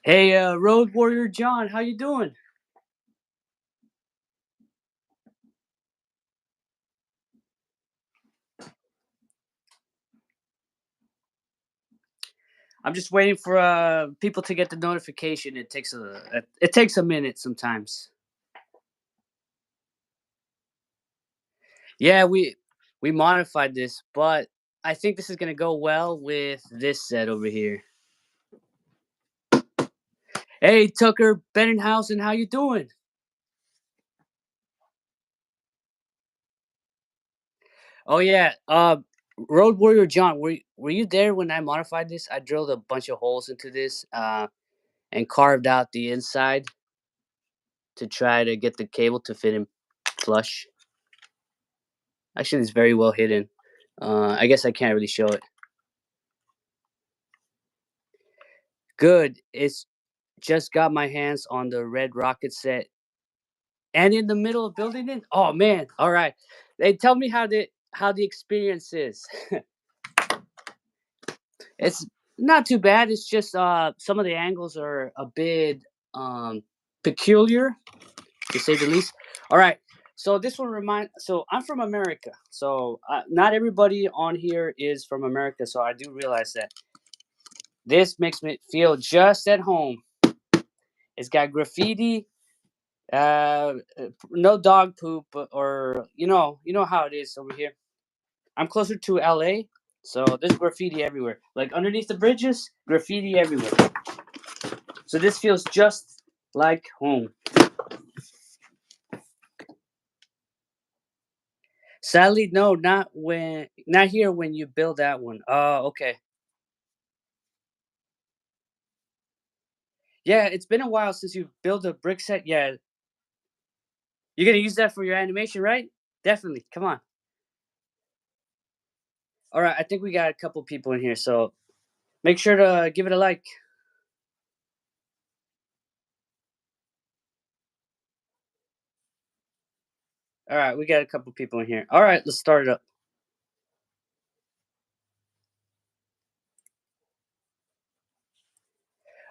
Hey, Road Warrior John, how you doing? I'm just waiting for people to get the notification. It takes a minute sometimes. Yeah, we modified this, but I think this is gonna go well with this set over here. Hey, Tucker Bennenhausen, how you doing? Oh yeah, Road Warrior John, were you there when I modified this? I drilled a bunch of holes into this and carved out the inside to try to get the cable to fit in flush. Actually, it's very well hidden. I guess I can't really show it. Good. It's just got my hands on the red rocket set and in the middle of building it. Oh man! All right. They tell me how the experience is. It's not too bad. It's just some of the angles are a bit peculiar, to say the least. All right. So this one remind. So I'm from America. So not everybody on here is from America. So I do realize that. This makes me feel just at home. It's got graffiti, no dog poop, or you know how it is over here. I'm closer to LA, so there's graffiti everywhere. Like underneath the bridges, graffiti everywhere. So this feels just like home. Sadly, no, not here when you build that one. Oh, okay. Yeah, it's been a while since you built a brick set. Yeah, you're gonna use that for your animation, right? Definitely. Come on. All right, I think we got a couple people in here, so make sure to give it a like. All right, we got a couple people in here. All right, let's start it up.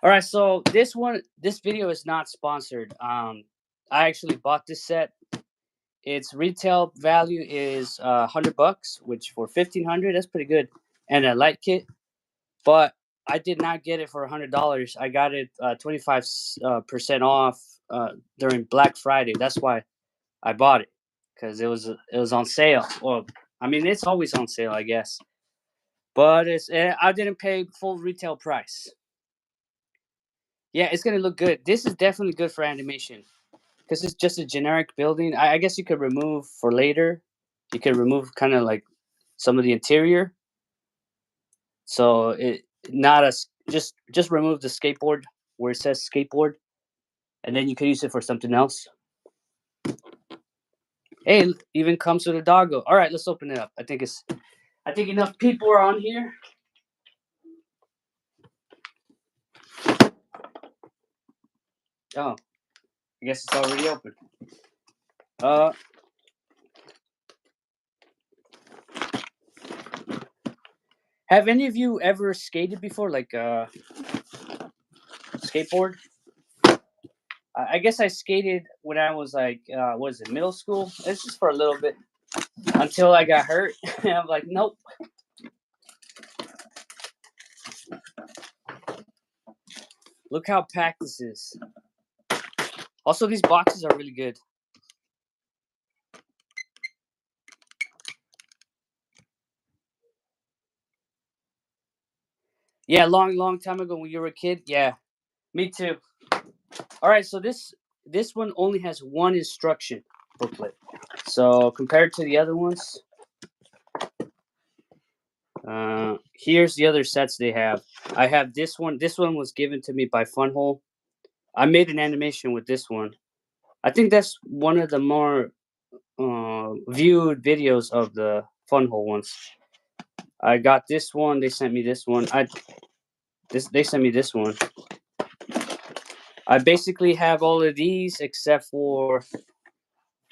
All right, so this video is not sponsored. I actually bought this set. Its retail value is $100, which for 1,500, that's pretty good, and a light kit. But I did not get it for $100. I got it 25% off during Black Friday. That's why I bought it, because it was on sale. Well, I mean it's always on sale, I guess. But I didn't pay full retail price. Yeah, it's gonna look good. This is definitely good for animation because it's just a generic building. I guess you could remove for later. You could remove kind of like some of the interior. So it not a just remove the skateboard where it says skateboard, and then you could use it for something else. Hey, even comes with a doggo. All right, let's open it up. I think enough people are on here. Oh, I guess it's already open. Uh, have any of you ever skated before, like skateboard? I guess I skated when I was like, what is it, middle school? It's just for a little bit until I got hurt. And I'm like, nope. Look how packed this is. Also, these boxes are really good. Yeah, long time ago when you were a kid. Yeah, me too. All right, so this one only has one instruction booklet. So compared to the other ones, here's the other sets they have. I have this one. This one was given to me by Funhole. I made an animation with this one. I think that's one of the more viewed videos of the Funhole ones. I got this one. They sent me this one. They sent me this one. I basically have all of these except for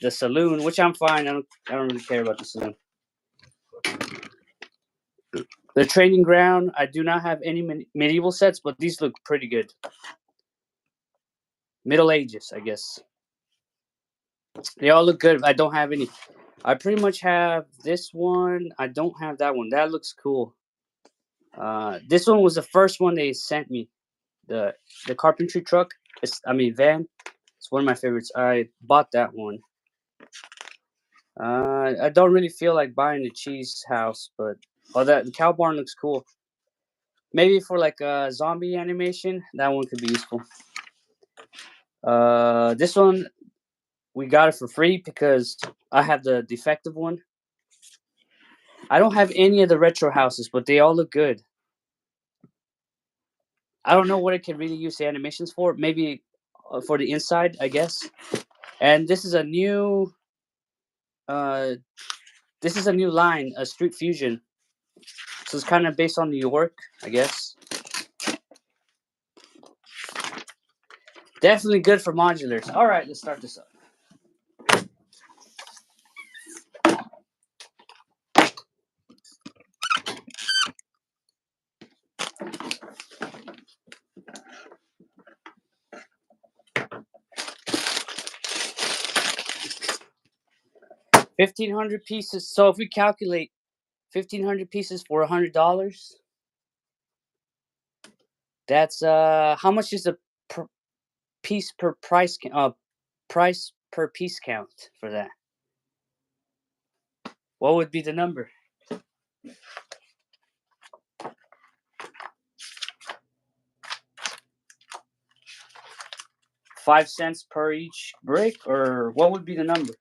the saloon, which I'm fine. I don't really care about the saloon. The training ground. I do not have any medieval sets, but these look pretty good. Middle Ages, I guess. They all look good. I don't have any. I pretty much have this one. I don't have that one. That looks cool. This one was the first one they sent me. The the carpentry truck. Van. It's one of my favorites. I bought that one. I don't really feel like buying the cheese house, but the cow barn looks cool. Maybe for like a zombie animation, that one could be useful. This one we got it for free because I have the defective one. I don't have any of the retro houses, but they all look good. I don't know what it can really use the animations for. Maybe for the inside, I guess. And this is a new uh line, a Street Fusion. So it's kind of based on New York, I guess. Definitely good for modulars. All right, let's start this up. $1,500 pieces. So if we calculate 1,500 pieces for $100, that's how much is the piece per price per piece count for that? What would be the number? 5 cents per each brick, or what would be the number?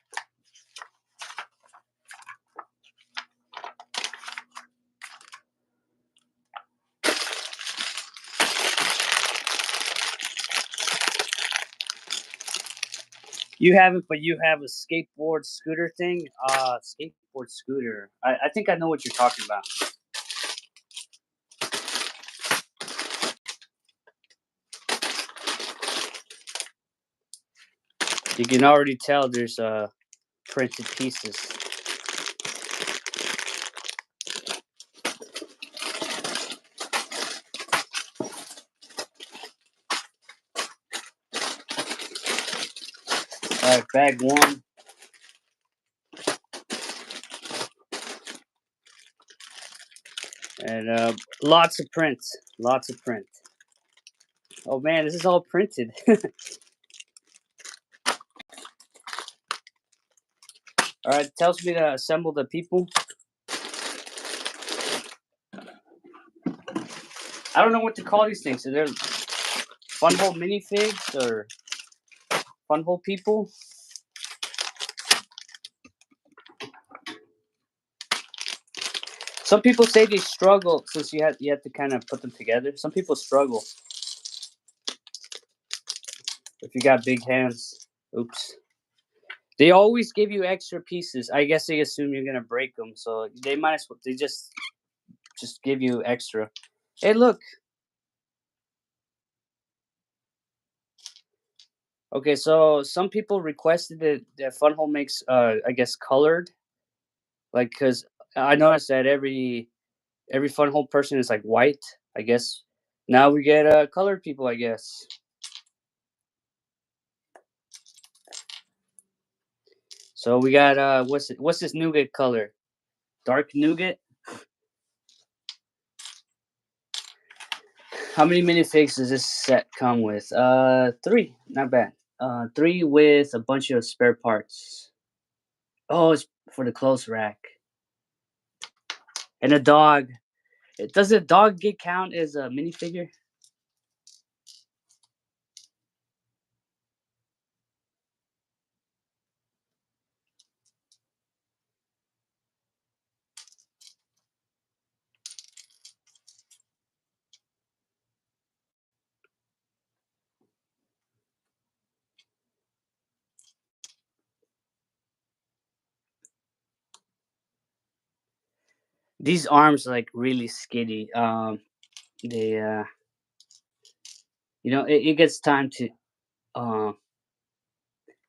You have it, but you have a skateboard scooter thing. Skateboard scooter. I think I know what you're talking about. You can already tell there's printed pieces. All right, bag one. And lots of prints. Lots of print. Oh man, this is all printed. All right, it tells me to assemble the people. I don't know what to call these things. So they're funhole minifigs or funhole people. Some people say they struggle since you have to kind of put them together. Some people struggle if you got big hands. Oops. They always give you extra pieces. I guess they assume you're gonna break them, so they might as well. They just give you extra. Hey, look. Okay, so some people requested that Funhole makes, I guess, colored, like because I noticed that every Funhole person is like white. I guess now we get colored people. I guess. So we got what's this nougat color? Dark nougat. How many minifigs does this set come with? Three. Not bad. Three with a bunch of spare parts. Oh, it's for the clothes rack. And a dog. Does a dog get count as a minifigure? These arms are like really skinny. They it gets time to uh,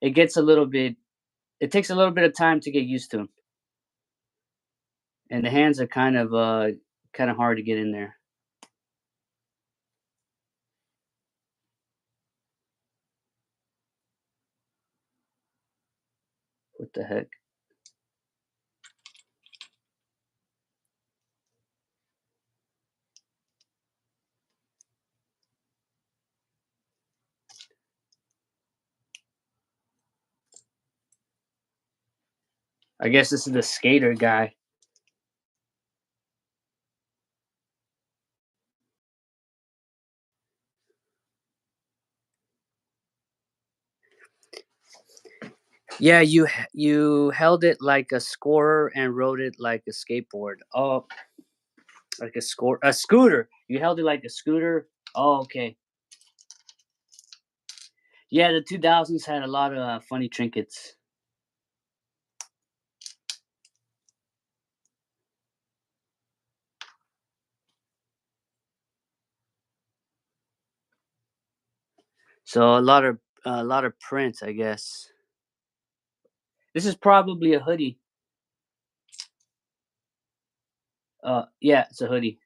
it gets a little bit. It takes a little bit of time to get used to them, and the hands are kind of hard to get in there. What the heck? I guess this is the skater guy. Yeah, you held it like a scorer and rode it like a skateboard. Oh, like a scooter. You held it like a scooter. Oh, okay. Yeah, the 2000s had a lot of funny trinkets. So a lot of prints, I guess. This is probably a hoodie. Yeah, it's a hoodie.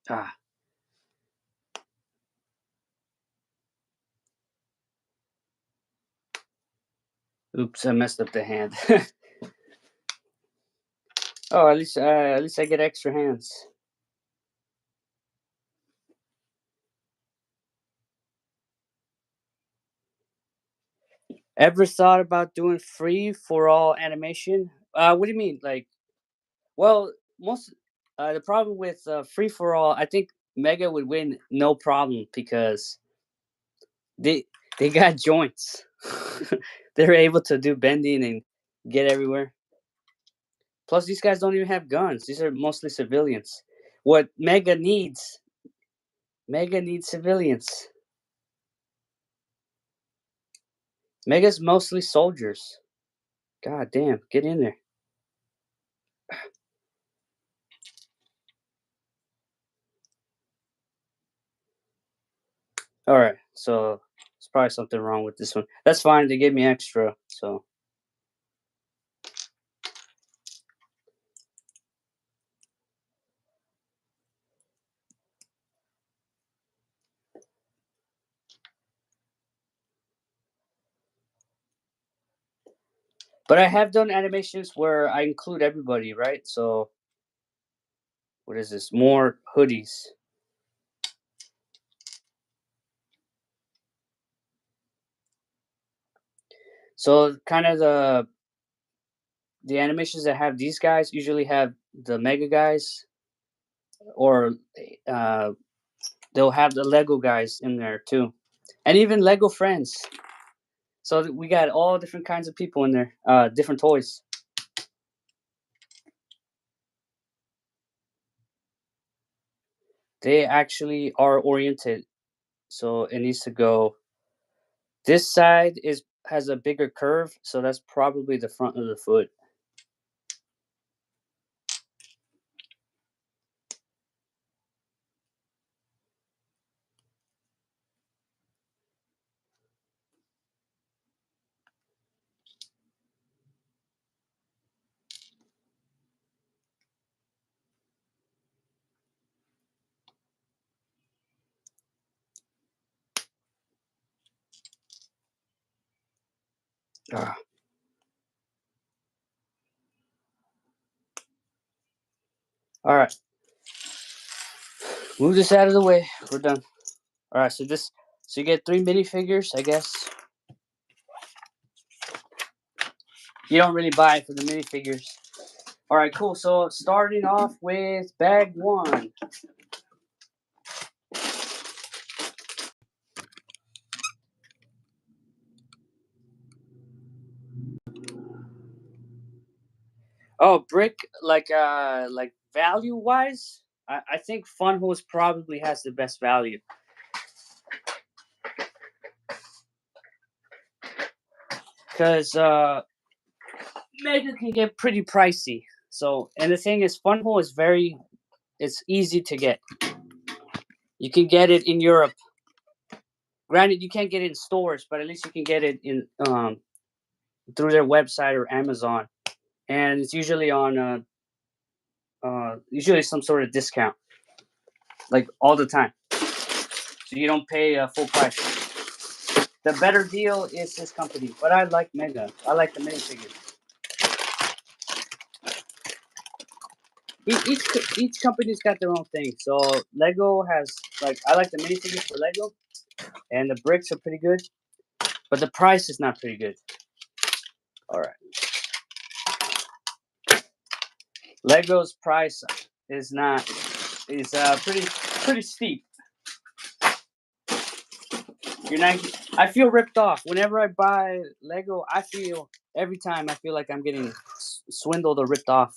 Ah, oops, I messed up the hand. Oh, at least I get extra hands. Ever thought about doing free for all animation? What do you mean? Like, well, most the problem with free for all, I think Mega would win no problem because they they got joints. They're able to do bending and get everywhere. Plus, these guys don't even have guns. These are mostly civilians. What Mega needs civilians. Mega's mostly soldiers. God damn, get in there. All right, so there's probably something wrong with this one. That's fine. They gave me extra, so. But I have done animations where I include everybody, right? So what is this? More hoodies. So kind of the animations that have these guys usually have the mega guys, or uh, they'll have the Lego guys in there too, and even Lego friends. So we got all different kinds of people in there, different toys. They actually are oriented, so it needs to go. This side is has a bigger curve, so that's probably the front of the foot. Ah, all right, move this out of the way. We're done. All right, so you get 3 minifigures, I guess. You don't really buy it for the minifigures. All right, cool. So starting off with bag one. Oh, brick, like value wise, I think Fun Hose probably has the best value because Mega can get pretty pricey. So, and the thing is, Funhole is it's easy to get. You can get it in Europe. Granted, you can't get it in stores, but at least you can get it in through their website or Amazon, and it's usually on usually some sort of discount, like all the time. So you don't pay full price. The better deal is this company, but I like Mega. I like the minifigures. Each company's got their own thing. So Lego has I like the minifigures for Lego, and the bricks are pretty good, but the price is not pretty good. All right, Lego's price is not is pretty steep. You're not. I feel ripped off whenever I buy Lego. Every time I feel like I'm getting swindled or ripped off.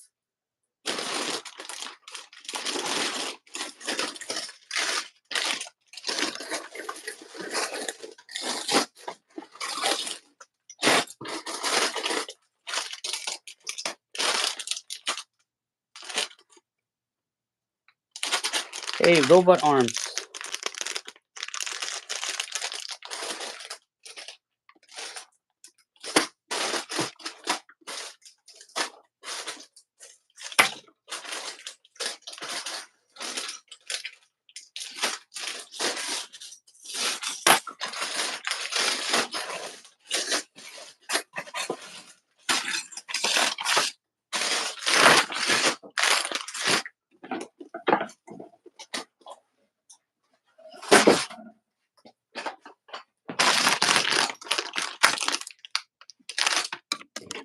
Hey, robot arms.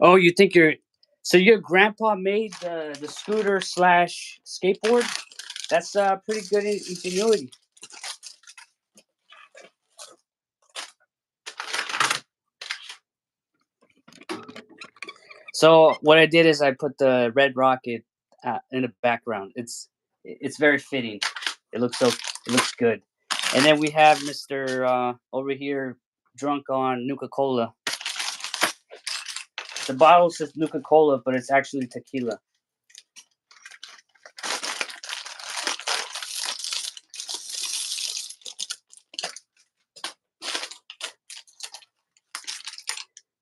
Oh, you think so your grandpa made the scooter slash skateboard? That's pretty good ingenuity. So what I did is I put the red rocket in the background. It's very fitting. It looks good. And then we have Mister over here drunk on Nuka Cola. The bottle says Nuka Cola, but it's actually tequila.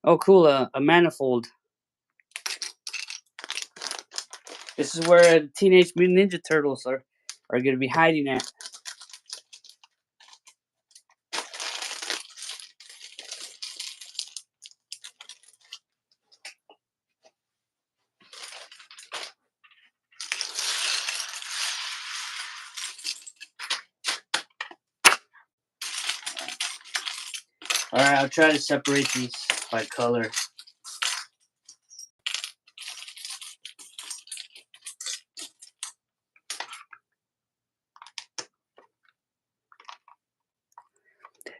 Oh, cool! A manifold. This is where the Teenage Mutant Ninja Turtles are going to be hiding at. All right, I'll try to separate these by color.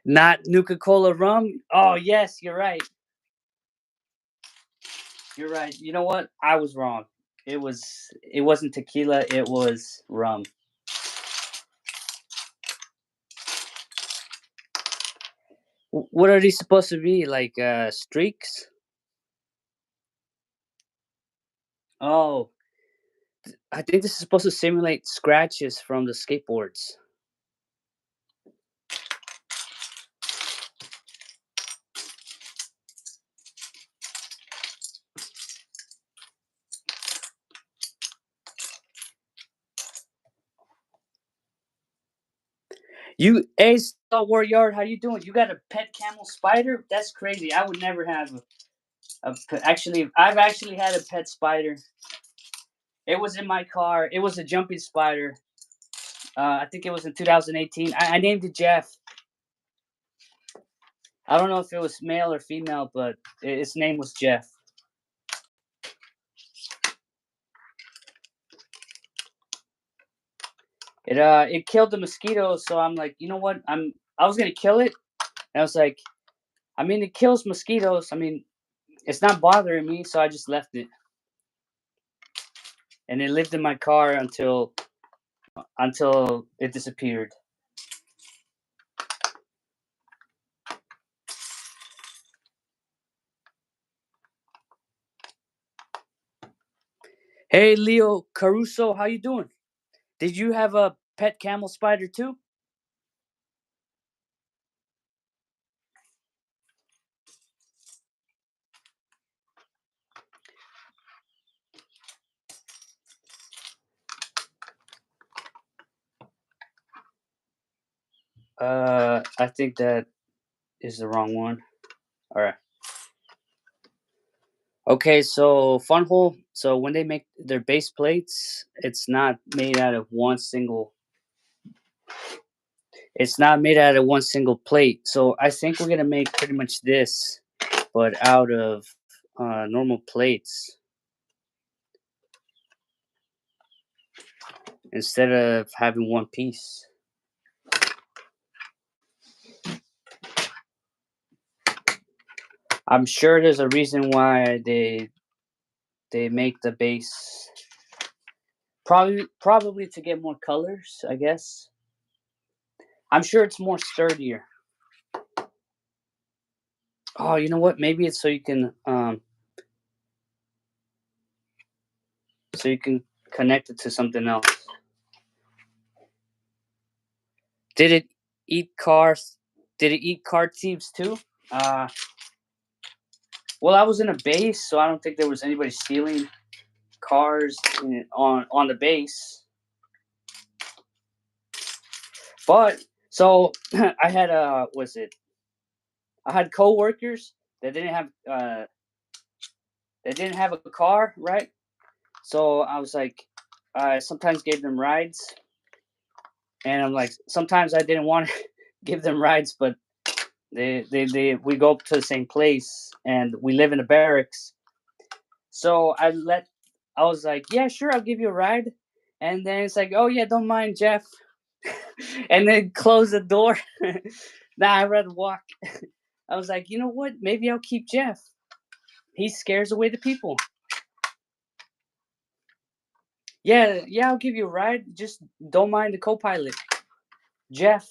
Not Nuka Cola rum. Oh yes, you're right. You're right. You know what? I was wrong. It wasn't tequila. It was rum. What are these supposed to be? Like streaks? Oh, I think this is supposed to simulate scratches from the skateboards. Hey, Stalwart Yard, how you doing? You got a pet camel spider? That's crazy. I would never have actually. I've actually had a pet spider. It was in my car. It was a jumping spider. I think it was in 2018. I named it Jeff. I don't know if it was male or female, but its name was Jeff. It killed the mosquitoes, so I'm like, you know what? I was gonna kill it, and I was like, I mean, it kills mosquitoes. I mean, it's not bothering me, so I just left it, and it lived in my car until it disappeared. Hey, Leo Caruso, how you doing? Did you have a pet camel spider too? I think that is the wrong one. All right. Okay, so fun hole. So when they make their base plates, it's not made out of one single. It's not made out of one single plate. So I think we're gonna make pretty much this, but out of normal plates instead of having one piece. I'm sure there's a reason why they make the base. Probably to get more colors, I guess. I'm sure it's more sturdier. Oh, you know what? Maybe it's so you can connect it to something else. Did it eat cars? Did it eat car thieves too? Uh, well, I was in a base, so I don't think there was anybody stealing cars on the base. But so I had was it? I had coworkers that didn't have a car, right? So I was like, I sometimes gave them rides, and I'm like, sometimes I didn't want to give them rides, but we go up to the same place, and we live in a barracks. So I was like, yeah, sure, I'll give you a ride, and then it's like, oh yeah, don't mind Jeff, and then close the door. Nah, I'd rather walk. I was like, you know what? Maybe I'll keep Jeff. He scares away the people. Yeah, yeah, I'll give you a ride. Just don't mind the co-pilot, Jeff.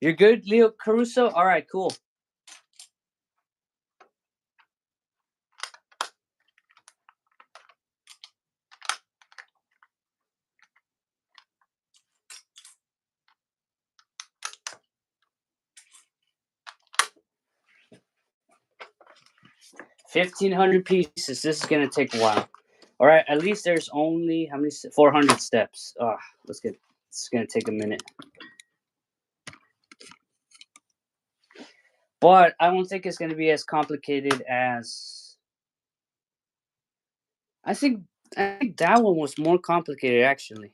You're good, Leo Caruso? All right, cool. 1,500 pieces. This is going to take a while. All right, at least there's only, how many? 400 steps. Let's get, it's going to take a minute. But I don't think it's going to be as complicated as. I think, I think that one was more complicated, actually.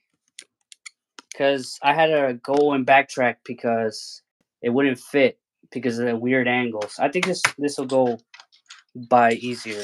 Because I had to go and backtrack because it wouldn't fit because of the weird angles. I think this will go by easier.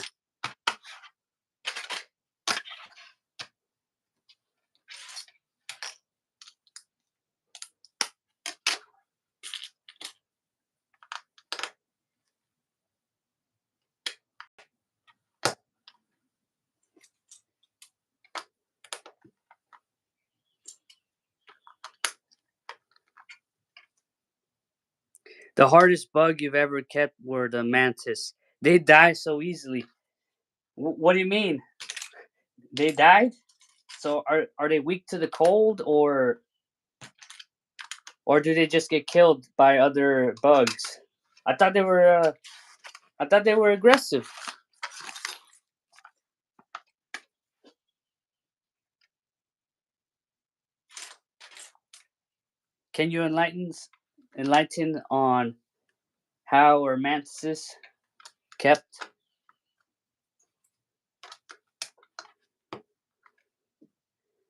The hardest bug you've ever kept were the mantis. They die so easily. What do you mean? They died? So are they weak to the cold, or do they just get killed by other bugs? I thought they were I thought they were aggressive. Can you enlighten on how are mantises kept?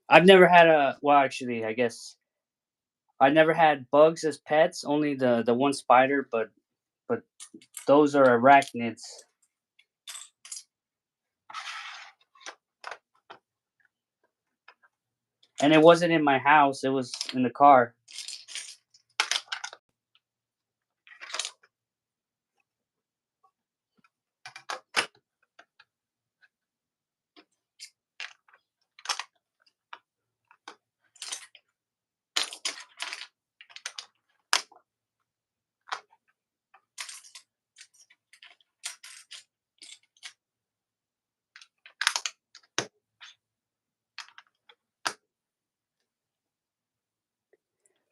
I've never had a well actually I guess I never had bugs as pets, only the one spider, but those are arachnids. And it wasn't in my house, it was in the car.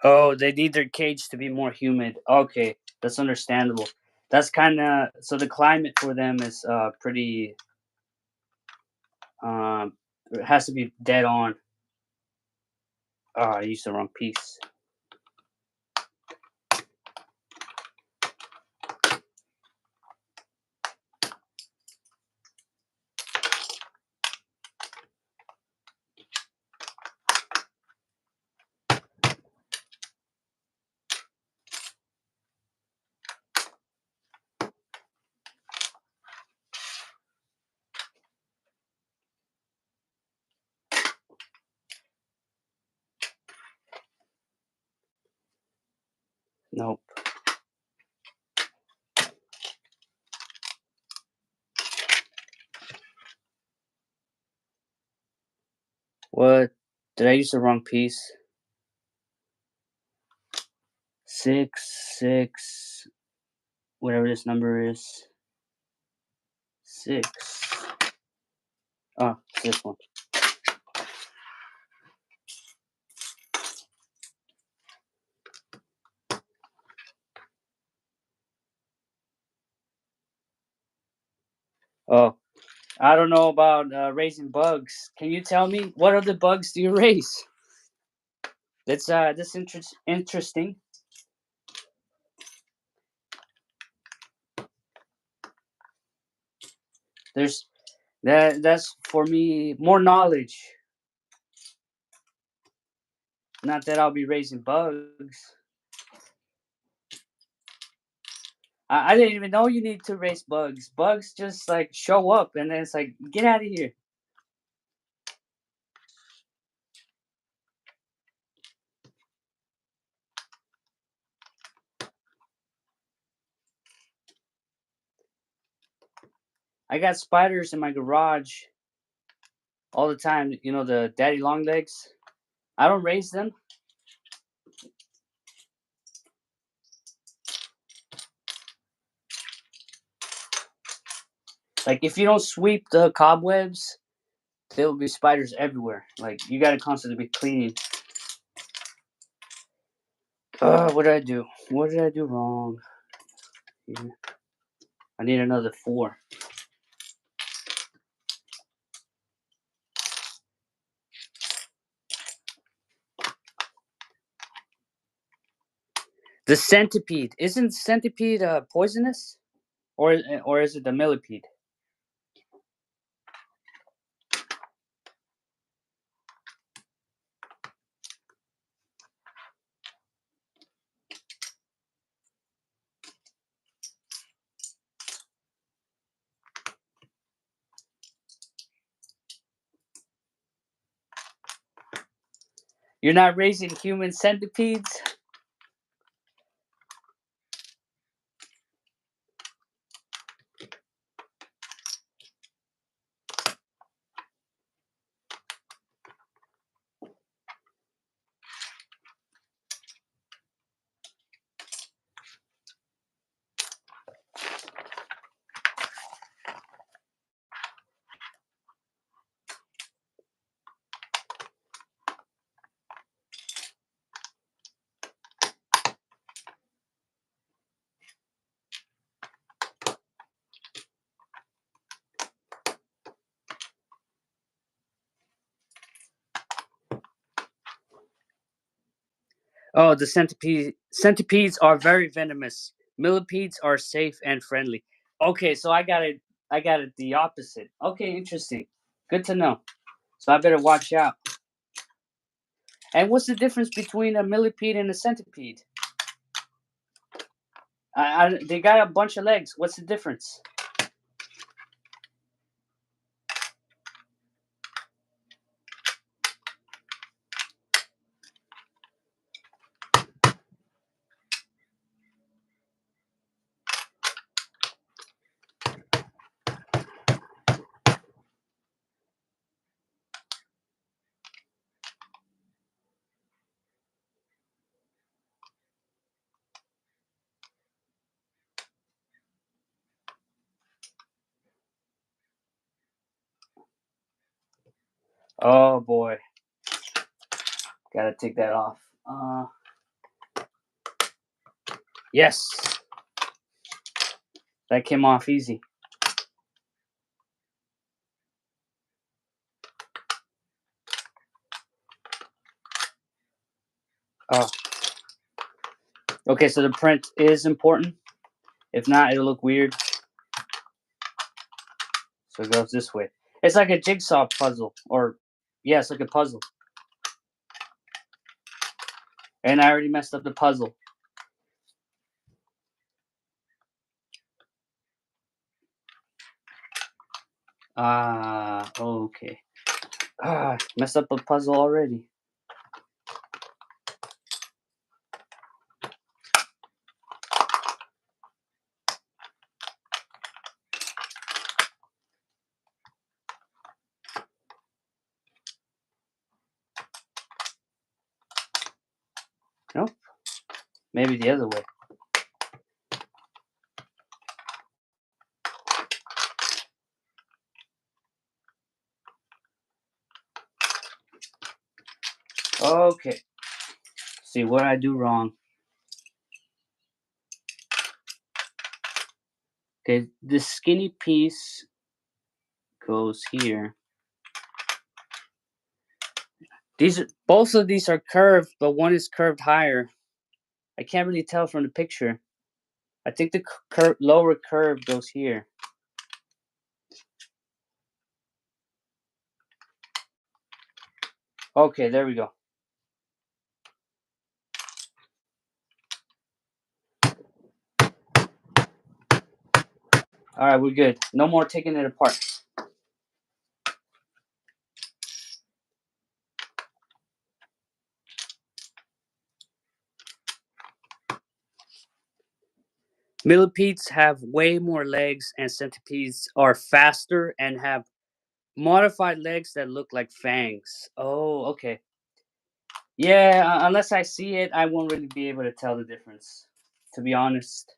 Oh, they need their cage to be more humid. Okay, that's understandable. That's kind of so the climate for them is pretty. Um, it has to be dead on. Oh, I used the wrong piece. Nope. What? Did I use the wrong piece? 6, 6, whatever this number is. 6. Oh, it's this one. Oh, I don't know about raising bugs. Can you tell me what other bugs do you raise? That's interesting. There's that's for me more knowledge. Not that I'll be raising bugs. I didn't even know you need to raise bugs. Bugs just like show up and then it's like get out of here. I got spiders in my garage all the time. You know the daddy long legs. I don't raise them. Like if you don't sweep the cobwebs, there will be spiders everywhere. Like you got to constantly be cleaning. What did I do? What did I do wrong? Here. I need another 4. The centipede isn't centipede poisonous, or is it the millipede? You're not raising human centipedes. Oh, the centipedes are very venomous. Millipedes are safe and friendly. Okay, so I got it. I got it the opposite. Okay, interesting. Good to know. So I better watch out. And what's the difference between a millipede and a centipede? They got a bunch of legs. What's the difference? Oh boy, gotta take that off. Yes. That came off easy. Oh. Okay, so the print is important. If not, it'll look weird. So it goes this way. It's like a jigsaw puzzle. Or, yeah, it's like a puzzle. And I already messed up the puzzle. Ah, okay. Ah, messed up the puzzle already. Nope. Maybe the other way. Okay. See what I do wrong. Okay, this skinny piece goes here. Both of these are curved, but one is curved higher. I can't really tell from the picture. I think the lower curve goes here. Okay, there we go. All right, we're good. No more taking it apart. Millipedes have way more legs, and centipedes are faster and have modified legs that look like fangs. Oh, okay. Yeah, unless I see it, I won't really be able to tell the difference, to be honest.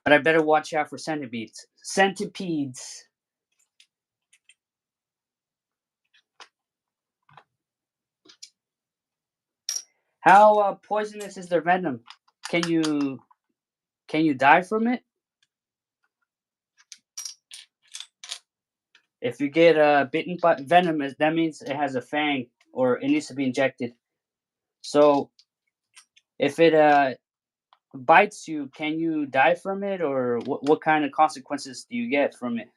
But I better watch out for centipedes. Centipedes. How poisonous is their venom? Can you die from it? If you get bitten by venom, that means it has a fang or it needs to be injected. So if it bites you, can you die from it, or what kind of consequences do you get from it?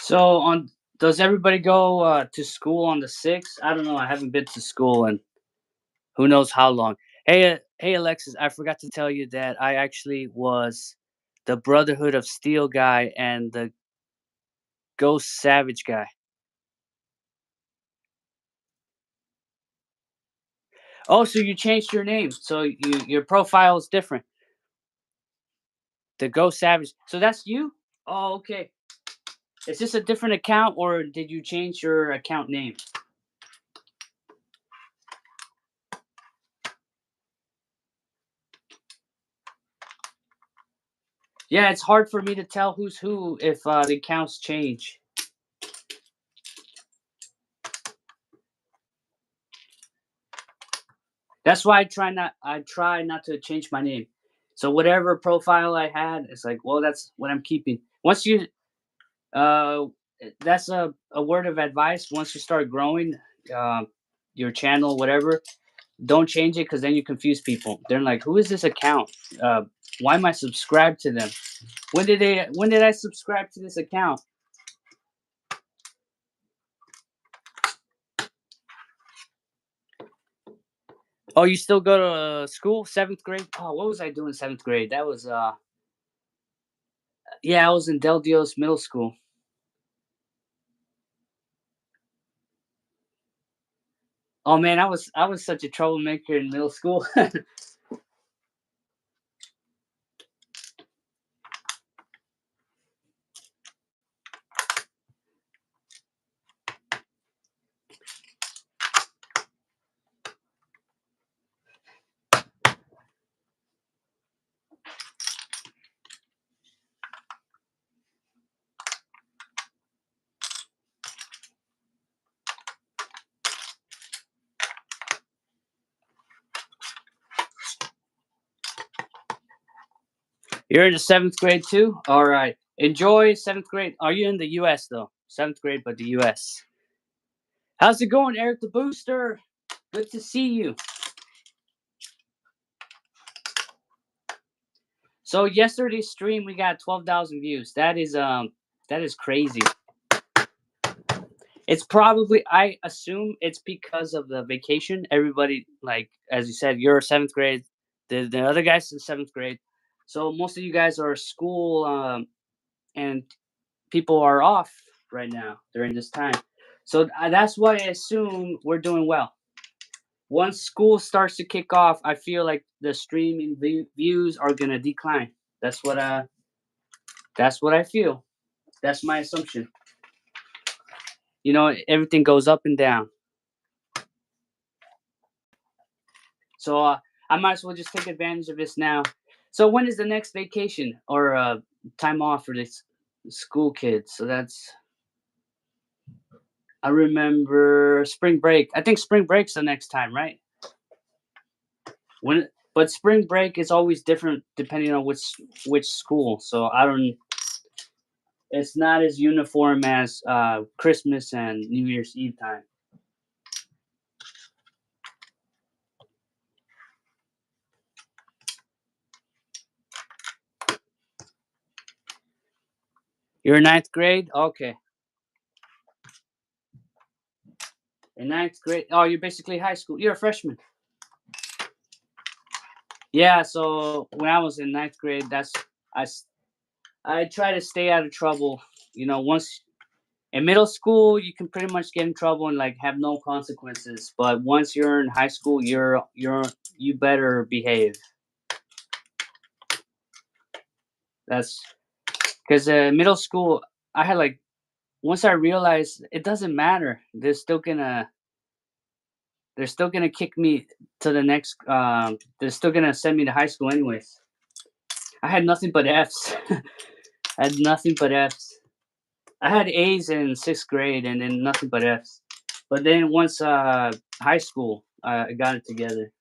So on does everybody go to school on the 6th? I don't know. I haven't been to school in who knows how long. Hey Alexis, I forgot to tell you that I actually was the Brotherhood of Steel guy and the Ghost Savage guy. Oh, so you changed your name. So your profile is different. The Ghost Savage. So that's you? Oh, okay. Is this a different account or did you change your account name? Yeah, it's hard for me to tell who's who if the accounts change. That's why I try not to change my name. So whatever profile I had, it's like, well, that's what I'm keeping. Once you uh that's a word of advice. Once you start growing uh, your channel, whatever, don't change it because then you confuse people. They're like, who is this account? Why am I subscribed to them? When did I subscribe to this account? Oh, you still go to school? 7th grade? Oh, what was I doing 7th grade? That was yeah, I was in Del Dios Middle School. Oh man, I was such a troublemaker in middle school. You're in the 7th grade too. All right, enjoy 7th grade. Are you in the U.S. though? 7th grade, but the U.S. How's it going, Eric the Booster? Good to see you. So yesterday's stream we got 12,000 views. That is crazy. It's probably I assume it's because of the vacation. Everybody like as you said, you're 7th grade. The other guys in 7th grade. So most of you guys are school and people are off right now during this time. So that's why I assume we're doing well. Once school starts to kick off, I feel like the streaming views are gonna decline. That's what uh that's what I feel. That's my assumption. Everything goes up and down. So I might as well just take advantage of this now. So when is the next vacation or time off for this school kids? So that's I remember spring break. I think spring break's the next time, right? But spring break is always different depending on which school. So I don't. It's not as uniform as Christmas and New Year's Eve time. You're in 9th grade. Okay, in 9th grade. Oh, you're basically high school. You're a freshman. Yeah. So when I was in 9th grade, I s- I try to stay out of trouble. Once in middle school, you can pretty much get in trouble and like have no consequences. But once you're in high school, you better behave. That's because middle school, I had like once I realized it doesn't matter. They're still gonna kick me to the next. They're still gonna send me to high school anyways. I had nothing but Fs. I had nothing but Fs. I had A's in 6th grade and then nothing but Fs. But then once high school, I got it together.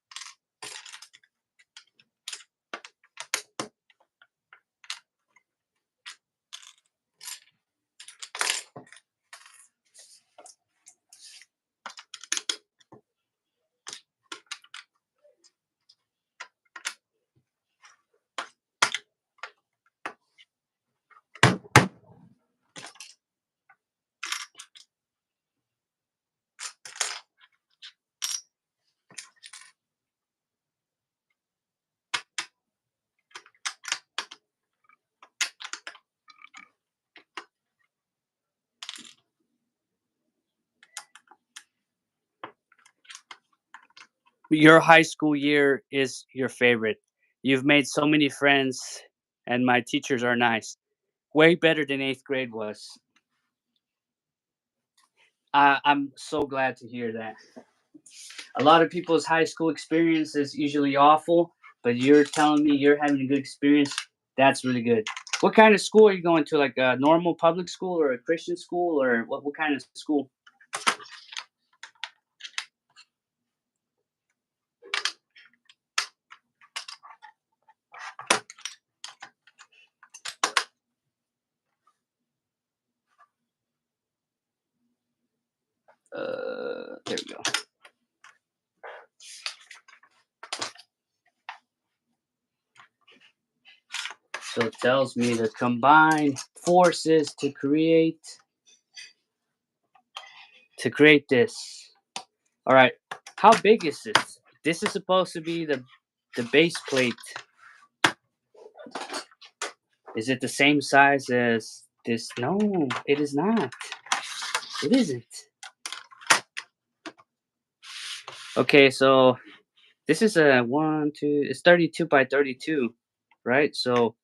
your high school year is your favorite. You've made so many friends, and my teachers are nice. Way better than eighth grade was. I'm so glad to hear that. A lot of people's high school experience is usually awful, but you're telling me you're having a good experience. That's really good. What kind of school are you going to? Like a normal public school or a Christian school, or what kind of school? There we go. So it tells me to combine forces to create this. All right. How big is this? This is supposed to be the base plate. Is it the same size as this? No, it is not. It isn't. Okay, so this is a one, two. It's 32 by 32, right? So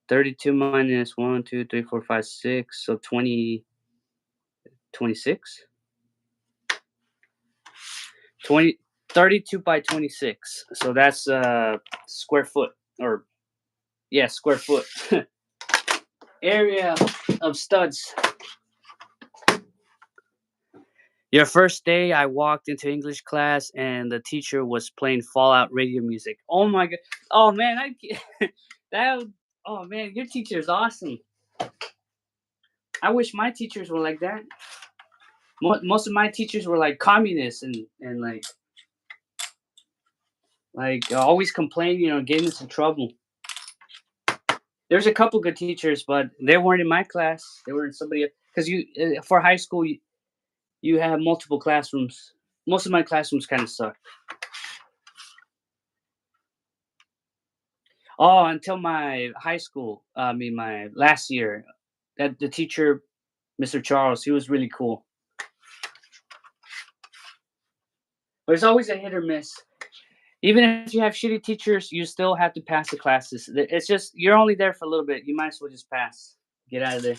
32 minus one, two, three, four, five, six. So 20, 26. 20, 32 by 26. So that's square foot, or yeah, square foot. Area of studs. Your first day, I walked into English class and the teacher was playing Fallout radio music. Oh my god! Oh man, that. Oh man, your teacher is awesome. I wish my teachers were like that. Most of my teachers were like communists and like always complaining, getting us in trouble. There's a couple good teachers, but they weren't in my class. They were in somebody, because for high school you have multiple classrooms. Most of my classrooms kind of suck. Oh, until my high school, I mean my last year, that the teacher, Mr. Charles, he was really cool. But it's always a hit or miss. Even if you have shitty teachers, you still have to pass the classes. It's just you're only there for a little bit. You might as well just pass. Get out of there.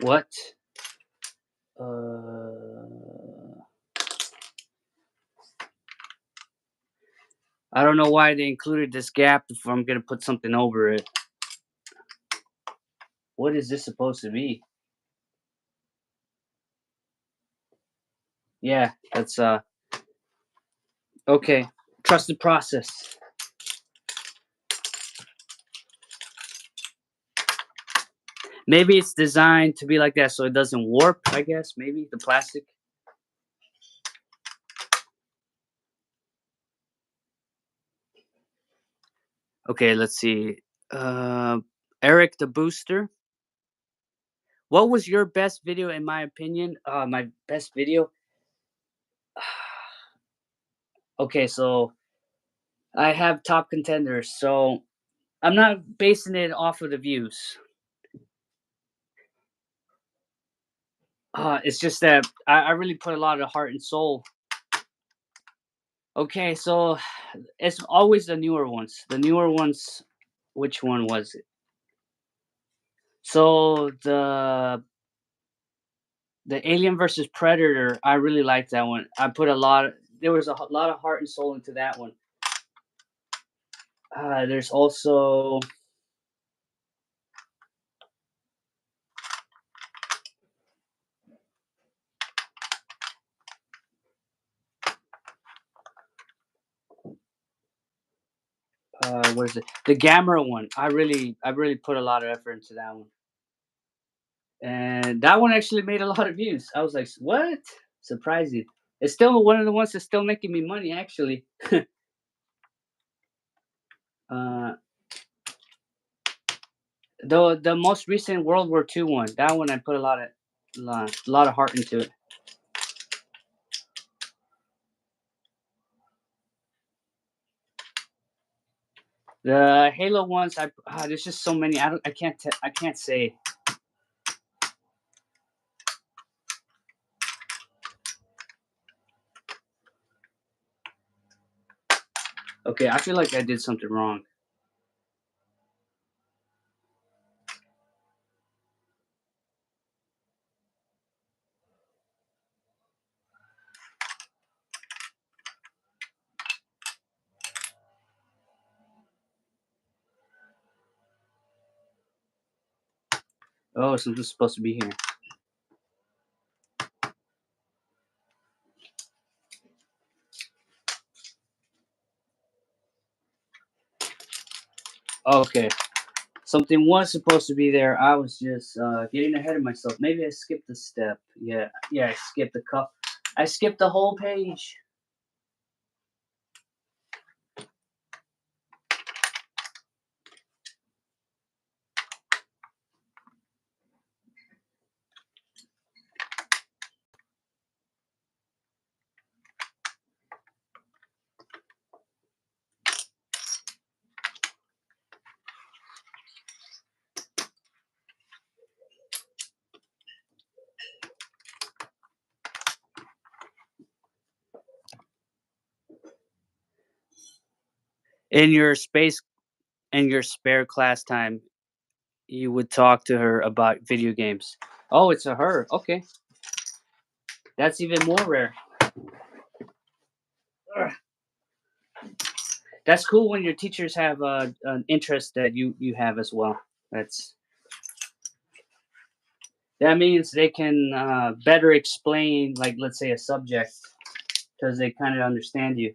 What? I don't know why they included this gap if I'm gonna put something over it. What is this supposed to be? Yeah, that's okay. Trust the process. Maybe it's designed to be like that so it doesn't warp, I guess. Maybe the plastic. Okay, let's see. Uh Eric the Booster. What was your best video in my opinion? My best video. Okay, so I have top contenders. So I'm not basing it off of the views. It's just that I really put a lot of heart and soul. Okay, so it's always the newer ones. The newer ones, which one was it? So the Alien versus Predator, I really liked that one. I put a lot. There was a lot of heart and soul into that one. There's also what is it? The Gamera one. I really put a lot of effort into that one, and that one actually made a lot of views. I was like, what? Surprising. It's still one of the ones that's still making me money, actually. uh, The most recent World War II one. That one I put a lot of heart into it. The Halo ones, there's just so many. I can't say. Okay, I feel like I did something wrong. Oh, something's supposed to be here. Okay, something was supposed to be there. I was just getting ahead of myself. Maybe I skipped a step. Yeah, yeah, I skipped the cup. I skipped the whole page. In your space, in your spare class time, you would talk to her about video games. Oh, it's a her. Okay, that's even more rare. Ugh. That's cool when your teachers have an interest that you have as well. That's that means they can better explain, like let's say a subject, because they kind of understand you.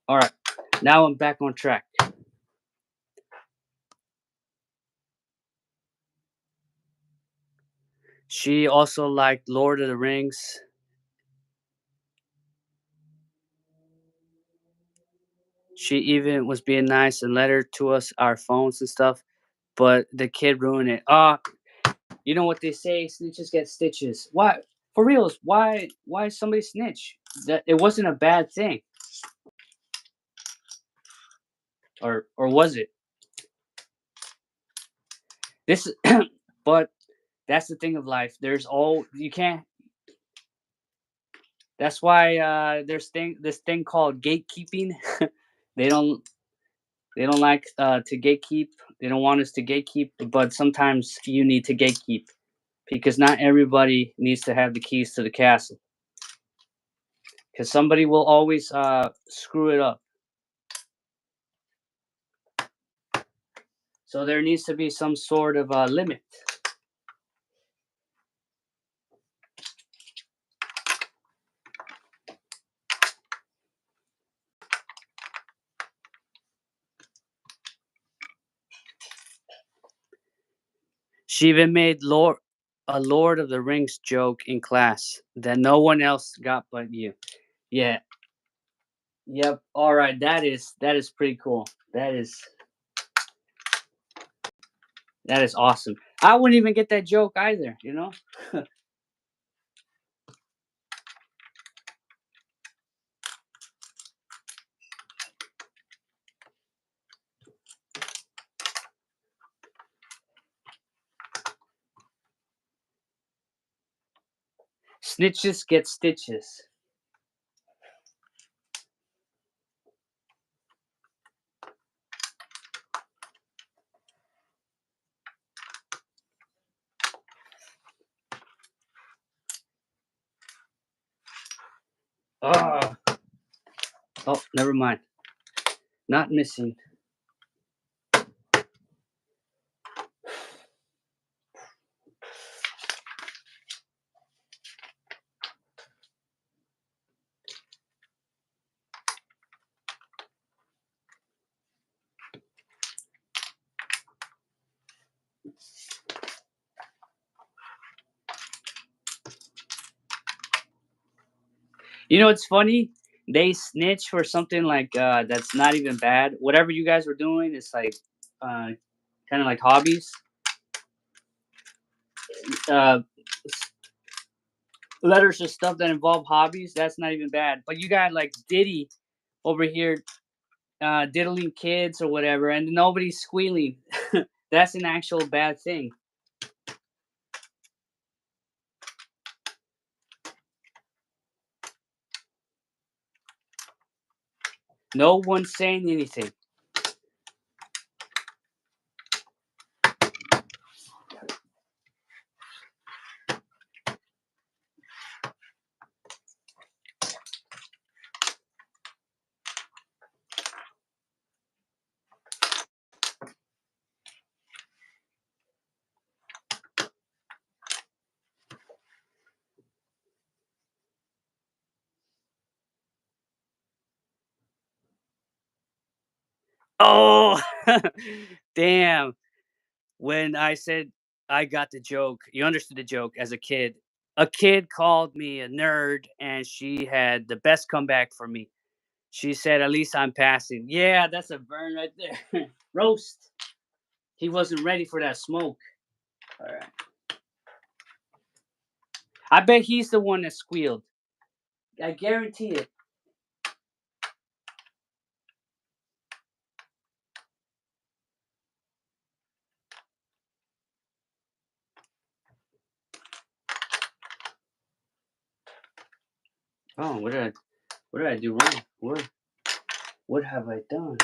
All right, now I'm back on track. She also liked Lord of the Rings. She even was being nice and let her to us our phones and stuff, but the kid ruined it. You know what they say? Snitches get stitches. Why? For reals? Why somebody snitch? That it wasn't a bad thing, or was it? This, but that's the thing of life. There's all you can't. That's why there's this thing called gatekeeping. they don't they don't like to gatekeep. They don't want us to gatekeep, but sometimes you need to gatekeep because not everybody needs to have the keys to the castle. Because somebody will always screw it up. So there needs to be some sort of limit. She even made a Lord of the Rings joke in class that no one else got but you. Yeah. Yep. All right. That is pretty cool. That is awesome. I wouldn't even get that joke either. You know. Snitches get stitches. Oh. Oh, never mind. Not missing. You know, it's funny. They snitch for something like that's not even bad. Whatever you guys were doing, it's like uh, kind of like hobbies. Uh, Letters or stuff that involve hobbies. That's not even bad. But you got like Diddy over here diddling kids or whatever, and nobody's squealing. That's an actual bad thing. No one's saying anything. Oh, damn. When I said I got the joke, you understood the joke as a kid. A kid called me a nerd, and she had the best comeback for me. She said, "At least I'm passing." Yeah, that's a burn right there. Roast. He wasn't ready for that smoke. All right. I bet he's the one that squealed. I guarantee it. Oh, what did I do wrong? What have I done?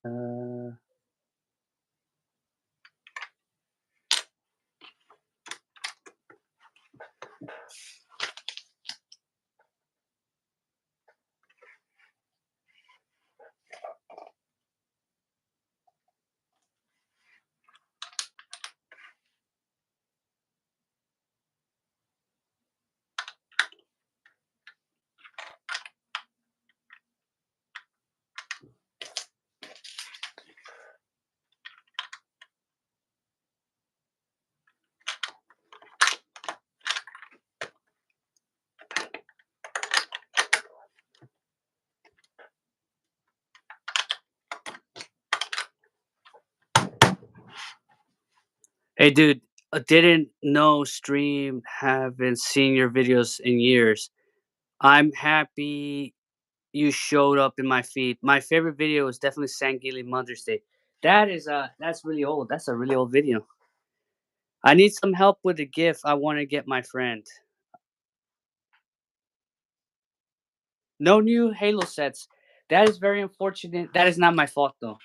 Uh, hey, dude, didn't know stream, haven't seen your videos in years. I'm happy you showed up in my feed. My favorite video is definitely Sangili Mother's Day. That's really old. That's a really old video. I need some help with a gift. I want to get my friend. No new Halo sets. That is very unfortunate. That is not my fault though.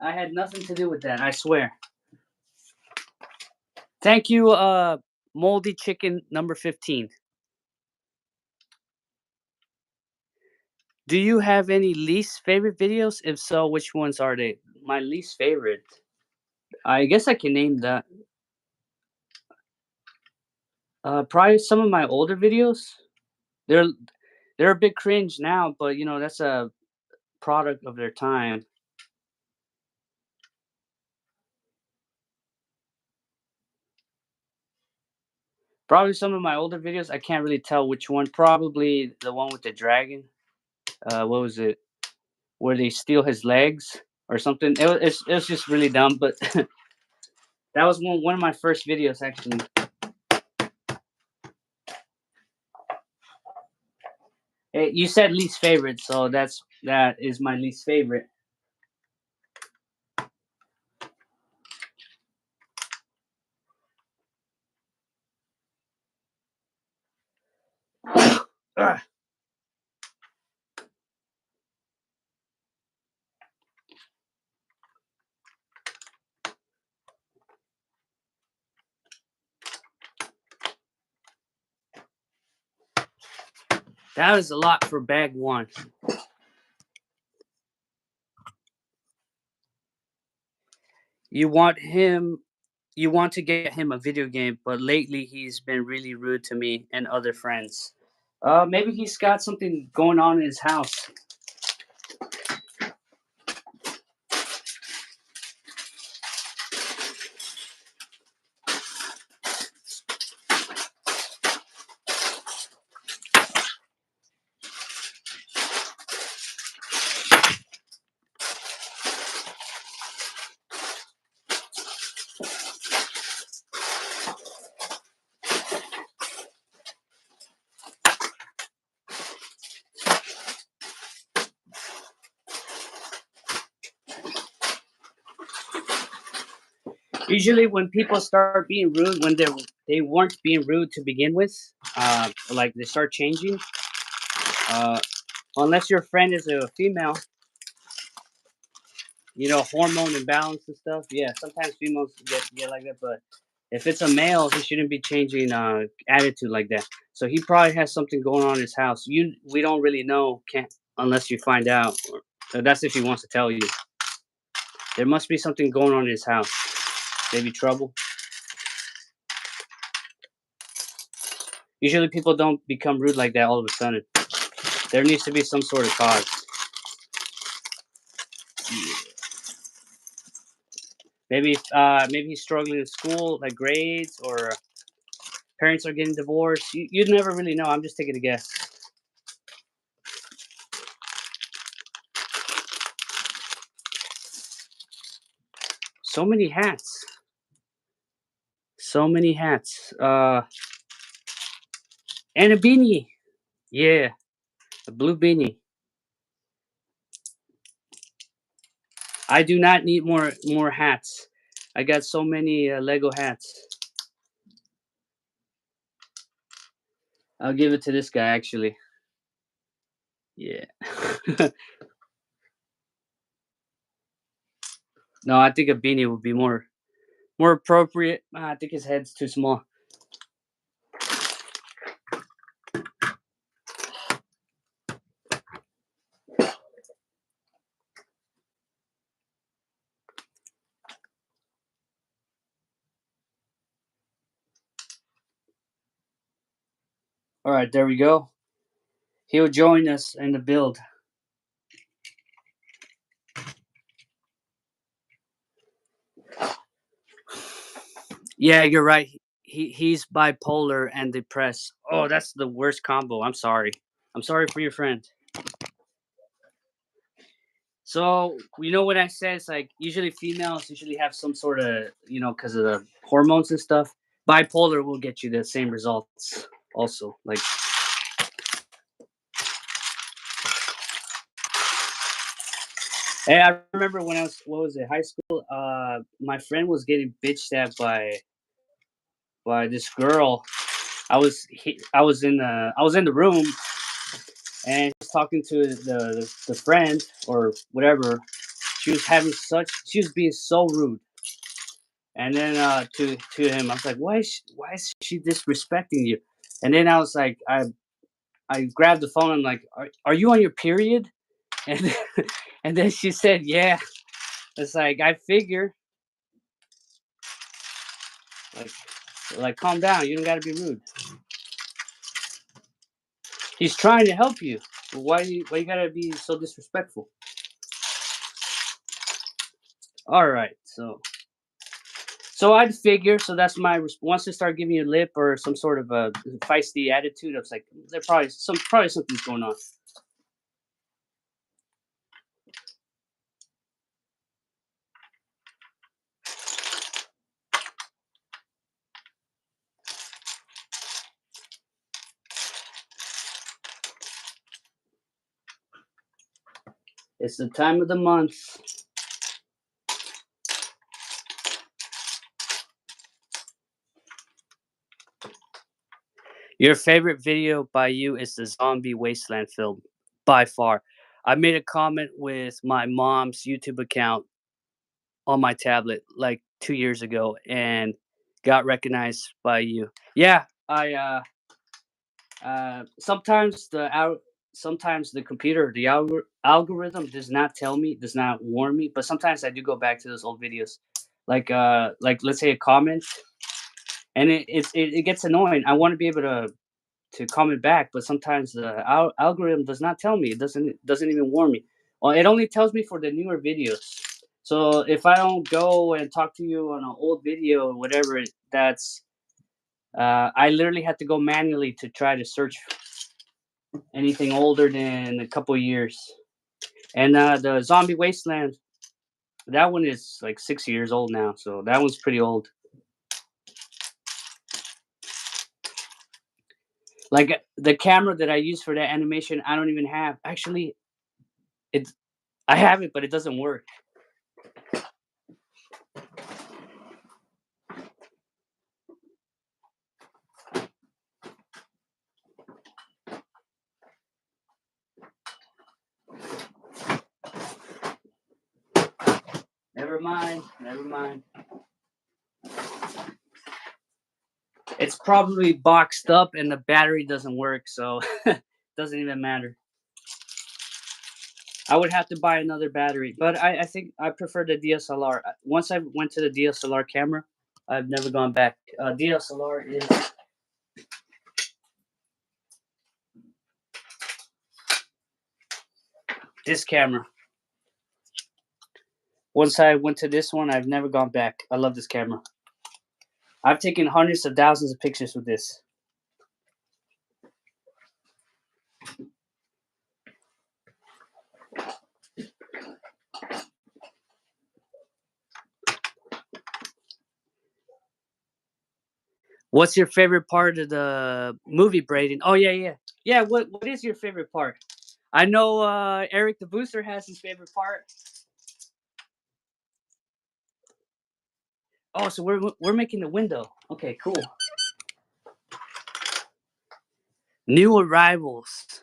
I had nothing to do with that. I swear. Thank you, Moldy Chicken number 15. Do you have any least favorite videos? If so, which ones are they? My least favorite. I guess I can name that. Probably some of my older videos. They're they're a bit cringe now, but you know that's a product of their time. Probably some of my older videos. I can't really tell which one. Probably the one with the dragon. What was it? Where they steal his legs or something. It was just really dumb, but that was one of my first videos actually. You said least favorite, so that is my least favorite. Ugh, that was a lot for bag one. You want him? you want to get him a video game, but lately he's been really rude to me and other friends. Maybe he's got something going on in his house. Usually, when people start being rude, when they weren't being rude to begin with, like they start changing. Uh, Unless your friend is a female, hormone imbalance and stuff. Yeah, sometimes females get like that, but if it's a male, he shouldn't be changing attitude like that. So he probably has something going on in his house. We don't really know, can't unless you find out. That's if he wants to tell you. There must be something going on in his house. Maybe trouble. Usually people don't become rude like that all of a sudden. There needs to be some sort of cause. Maybe he's struggling in school, like grades, or parents are getting divorced. You'd never really know. I'm just taking a guess. So many hats. So many hats. And a beanie. Yeah, a blue beanie. I do not need more hats. I got so many Lego hats. I'll give it to this guy actually. Yeah. No, I think a beanie would be more appropriate. I think his head's too small. All right, there we go. He'll join us in the build. Yeah, you're right. He's bipolar and depressed. Oh, that's the worst combo. I'm sorry. I'm sorry for your friend. So you know what I said? It's like usually females usually have some sort of because of the hormones and stuff. Bipolar will get you the same results. Also, like hey, I remember when I was what was it high school? My friend was getting bitched at by this girl. I was in the room and she's talking to the friend or whatever. She was being so rude. And then to him, I was like, why is she disrespecting you? And then I was like, I grabbed the phone. I'm like, are you on your period? And and then she said, yeah. It's like I figure, like calm down. You don't got to be rude. He's trying to help you. Why you gotta be so disrespectful? All right, so I'd figure. So that's my once they start giving you lip or some sort of a feisty attitude, I was like, there probably something's going on. It's the time of the month. Your favorite video by you is the Zombie Wasteland film, by far. I made a comment with my mom's YouTube account on my tablet like 2 years ago and got recognized by you. Yeah, sometimes sometimes the computer, the algorithm does not tell me, does not warn me, but sometimes I do go back to those old videos. like let's say a comment, and it gets annoying. I want to be able to comment back, but sometimes the algorithm does not tell me. It doesn't even warn me. Well, it only tells me for the newer videos. So if I don't go and talk to you on an old video or whatever, that's I literally had to go manually to try to search anything older than a couple years. And the Zombie Wasteland, that one is like 6 years old now, so that one's pretty old. Like the camera that I use for that animation, I don't even have. Actually, it's I have it, but it doesn't work. Never mind. Never mind. It's probably boxed up and the battery doesn't work, so it doesn't even matter. I would have to buy another battery, but I think I prefer the DSLR. Once I went to the DSLR camera, I've never gone back. DSLR is this camera. Once I went to this one, I've never gone back. I love this camera. I've taken hundreds of thousands of pictures with this. What's your favorite part of the movie, Braden? Oh yeah, yeah, yeah. What is your favorite part? I know Eric the Booster has his favorite part. Oh, so we're making the window. Okay, cool. New arrivals.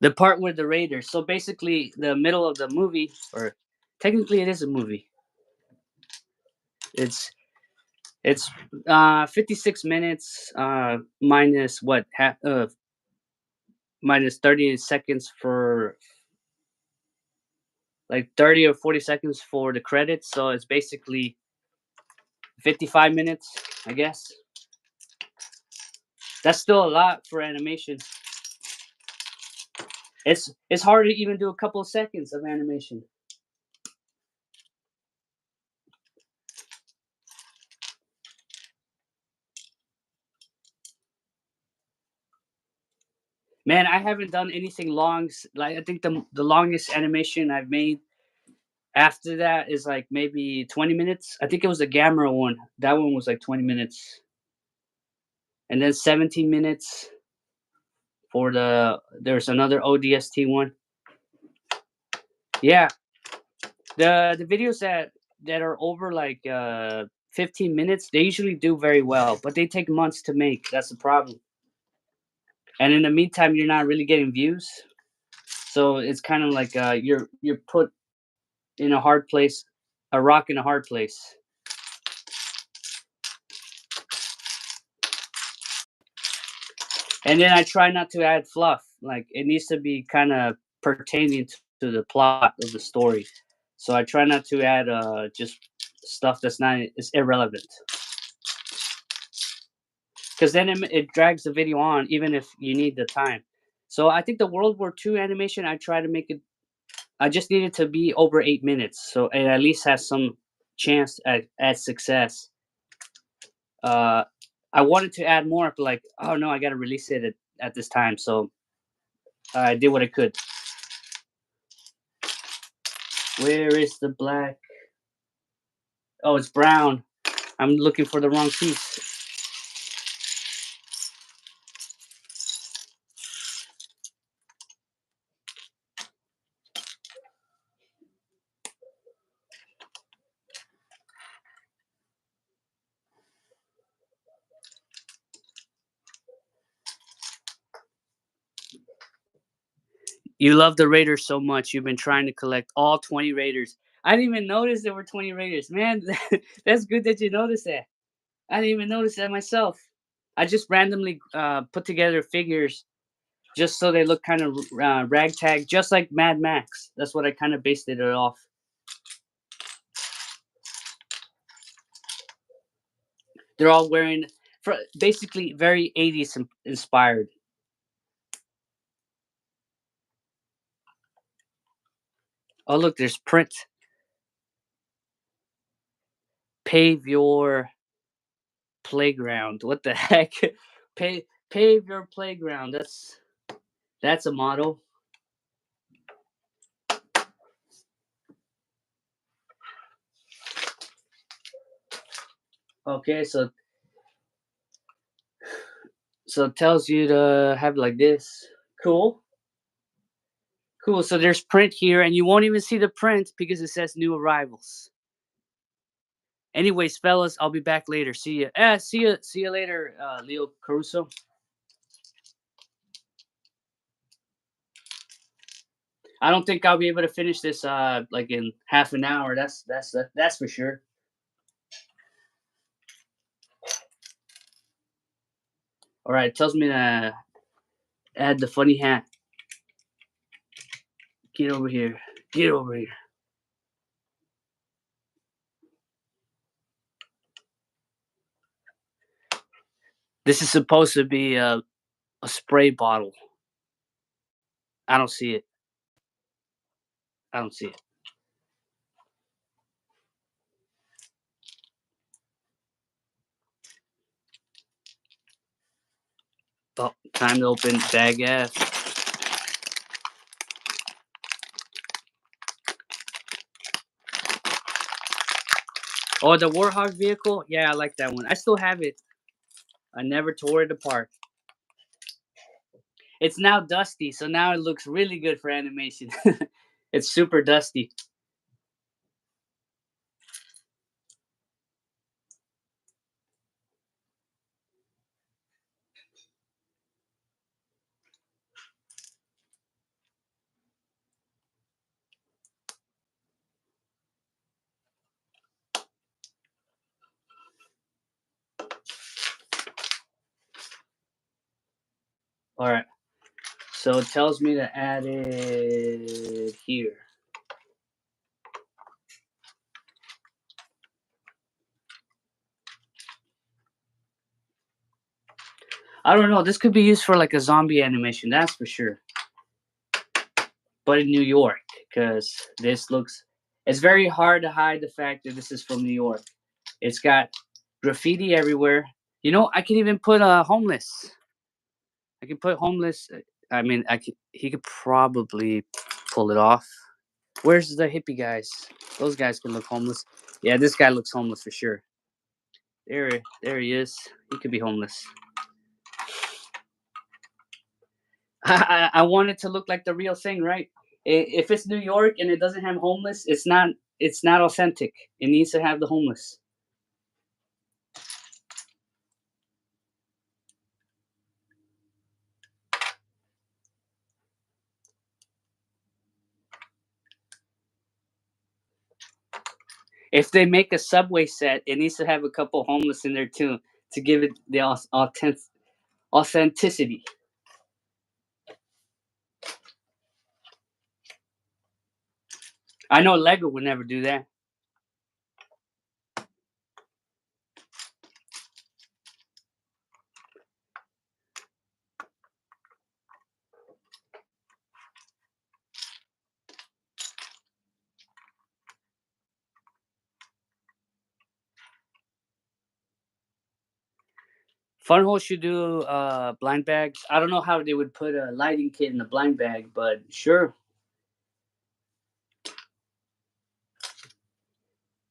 The part with the Raiders. So basically, the middle of the movie, or technically, it is a movie. It's it's 56 minutes minus what minus 30 seconds for like 30 or 40 seconds for the credits. So it's basically 55 minutes, I guess. That's still a lot for animation. It's hard to even do a couple of seconds of animation. Man, I haven't done anything long. Like I think the longest animation I've made after that is like maybe 20 minutes. I think it was the Gamera one. That one was like 20 minutes. And then 17 minutes for there's another ODST one. Yeah. The videos that are over like 15 minutes, they usually do very well, but they take months to make. That's the problem. And in the meantime, you're not really getting views. So it's kind of like you're put in a hard place, a rock in a hard place. And then I try not to add fluff. Like it needs to be kind of pertaining to the plot of the story. So I try not to add just stuff that's not is irrelevant. Because then it drags the video on, even if you need the time. So I think the World War II animation, I try to make it. I just need it to be over 8 minutes, so it at least has some chance at success. Uh, I wanted to add more, but like, oh no, I got to release it at this time, so I did what I could. Where is the black? Oh, it's brown. I'm looking for the wrong piece. You love the Raiders so much. You've been trying to collect all 20 Raiders. I didn't even notice there were 20 Raiders. Man, that's good that you noticed that. I didn't even notice that myself. I just randomly put together figures just so they look kind of ragtag, just like Mad Max. That's what I kind of based it off. They're all wearing, basically very 80s inspired. Oh, look, there's print. Pave your playground. What the heck? Pave your playground. That's a motto. Okay, so it tells you to have like this. Cool. Cool. So there's print here, and you won't even see the print because it says new arrivals. Anyways, fellas, I'll be back later. See ya. See you later, Leo Caruso. I don't think I'll be able to finish this like in half an hour. That's for sure. All right, it tells me to add the funny hat. Get over here. Get over here. This is supposed to be a spray bottle. I don't see it. I don't see it. Oh, time to open bag F. Oh, the Warhog vehicle? Yeah, I like that one. I still have it. I never tore it apart. It's now dusty, so now it looks really good for animation. It's super dusty. All right. So it tells me to add it here. I don't know. This could be used for like a zombie animation, that's for sure. But in New York, because this looks. It's very hard to hide the fact that this is from New York. It's got graffiti everywhere. You know, I can even put homeless. I can put homeless. I mean, he could probably pull it off. Where's the hippie guys? Those guys can look homeless. Yeah, this guy looks homeless for sure. There he is. He could be homeless. I want it to look like the real thing, right? If it's New York and it doesn't have homeless, it's not authentic. It needs to have the homeless. If they make a subway set, it needs to have a couple homeless in there too to give it the authenticity. I know Lego would never do that. Funhole should do blind bags. I don't know how they would put a lighting kit in a blind bag, but sure.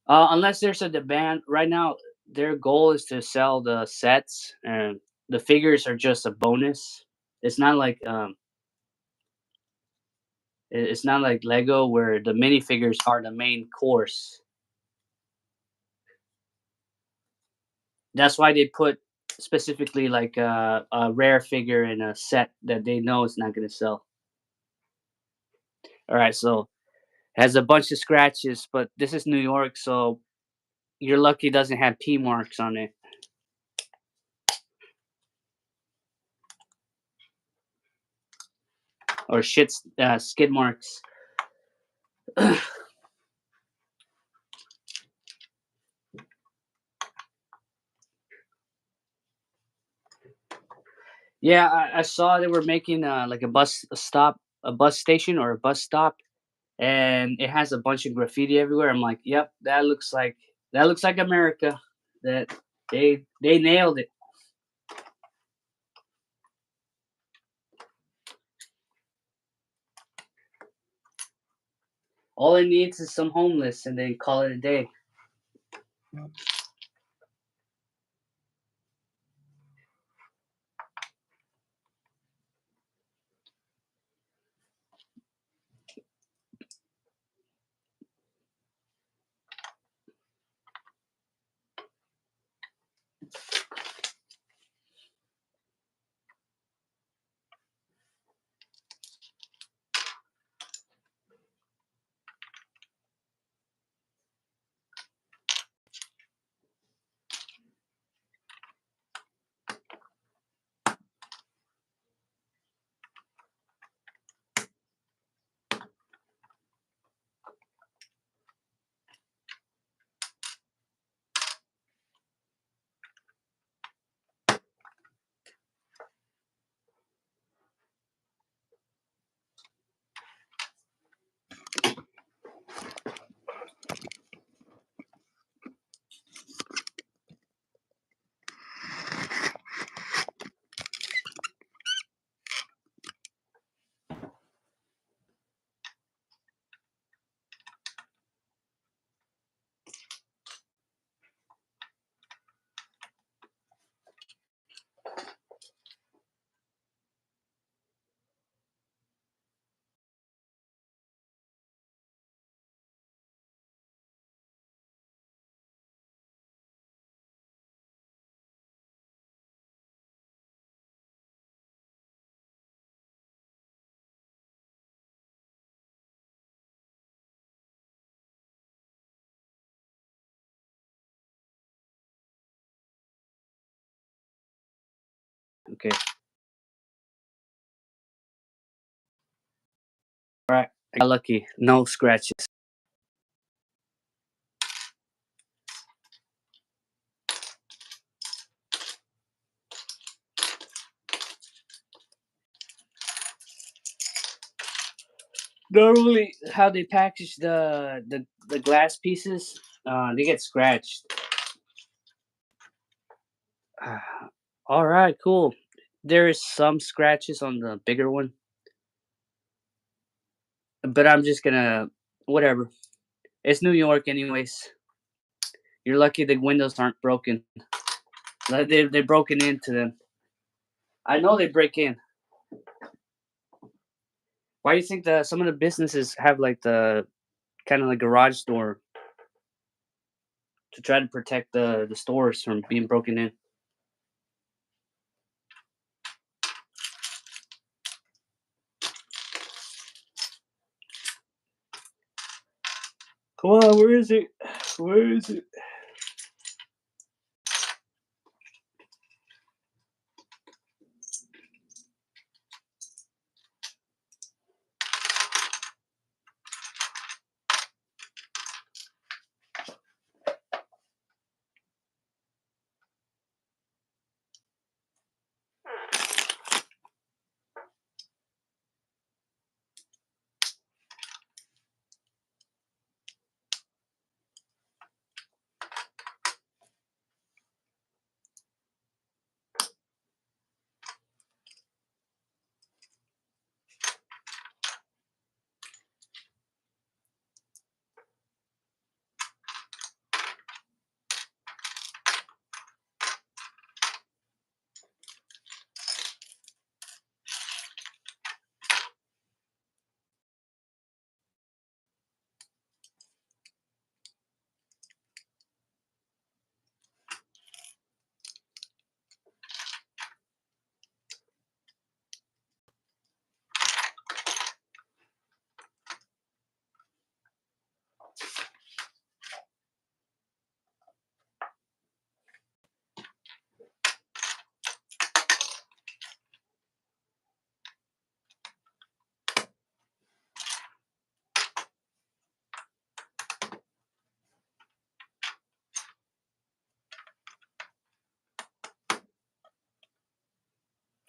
Unless there's a demand right now, their goal is to sell the sets, and the figures are just a bonus. It's not like it's not like Lego where the minifigures are the main course. That's why they put specifically like a rare figure in a set that they know is not going to sell. All right, so it has a bunch of scratches, but this is New York, so you're lucky it doesn't have P marks on it or skid marks. Yeah, I saw they were making like a bus station or a bus stop, and it has a bunch of graffiti everywhere. I'm like, yep, that looks like America. That they nailed it. All it needs is some homeless, and then call it a day. Okay, all right. I got lucky. No scratches. Normally, how they package the glass pieces, they get scratched. All right, cool. There is some scratches on the bigger one, but I'm just gonna whatever. It's New York, anyways. You're lucky the windows aren't broken. Like they're broken into them. I know they break in. Why do you think that some of the businesses have like the kind of like garage door to try to protect the stores from being broken in? Come on, where is it? Where is it?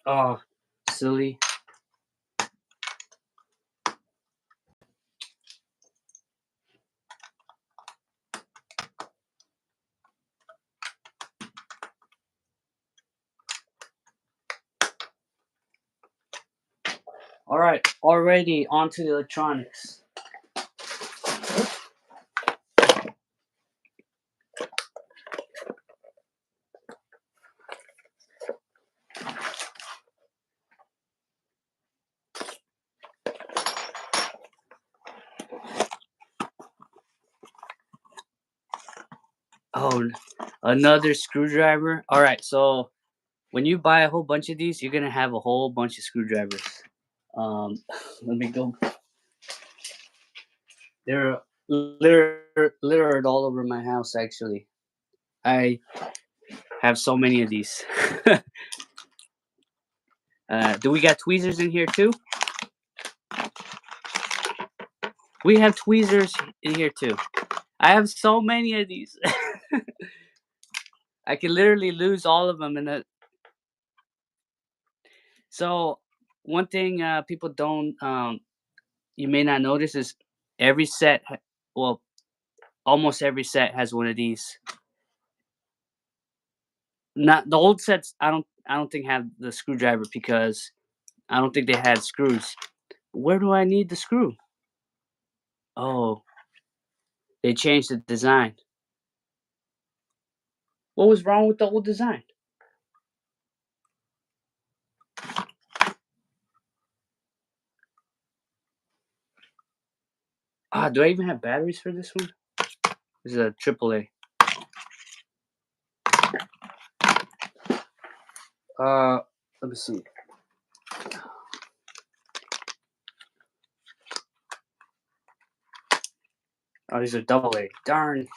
Oh, silly. All right, already onto the electronics. Oh, another screwdriver. All right, so when you buy a whole bunch of these, you're gonna have a whole bunch of screwdrivers. Um, let me go. They're littered all over my house. Actually, I have so many of these. Do we got tweezers in here too? We have tweezers in here too. I have so many of these. I could literally lose all of them in a. So one thing people don't you may not notice is every set. Well, almost every set has one of these. Not the old sets. I don't think have the screwdriver because I don't think they had screws. Where do I need the screw? Oh, they changed the design. What was wrong with the old design? Ah, do I even have batteries for this one? This is a AAA. Uh, let me see. Oh, these are double A. Darn.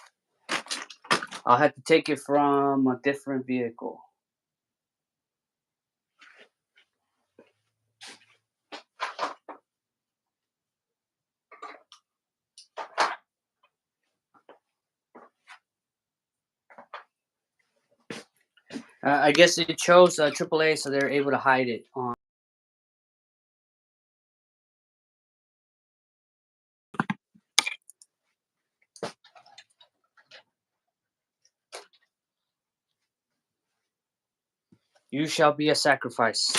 I'll have to take it from a different vehicle. I guess it chose AAA, so they're able to hide it on. You shall be a sacrifice.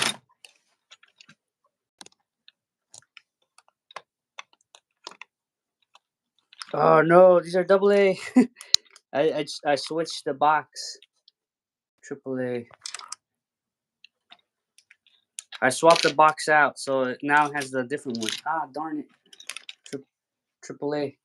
Oh no, these are double A. I switched the box. Triple A. I swapped the box out, so it now has the different one. Ah, darn it. Triple A.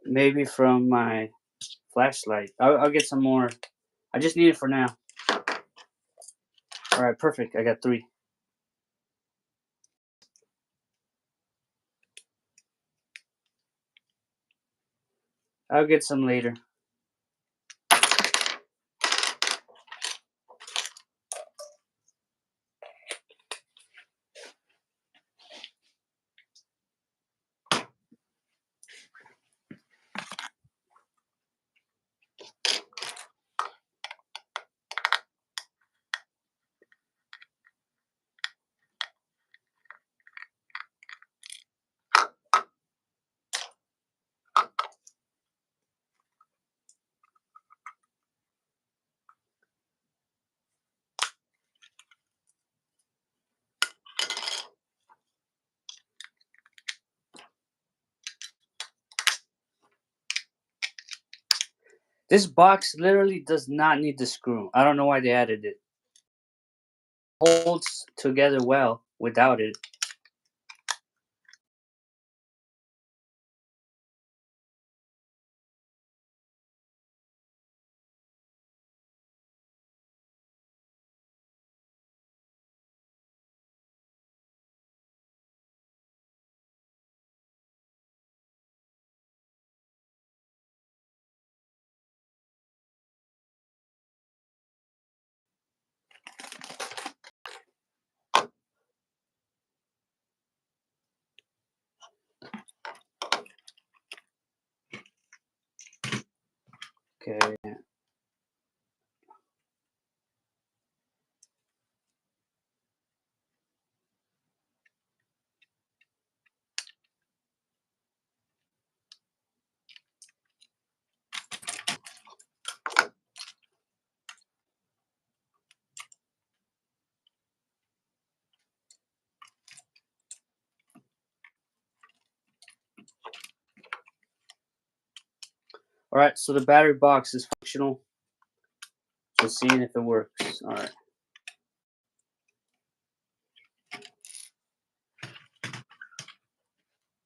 Maybe from my flashlight. I'll get some more. I just need it for now. All right, perfect. I got 3. I'll get some later. This box literally does not need the screw. I don't know why they added it. Holds together well without it. Okay. All right, so the battery box is functional. Just seeing if it works. All right.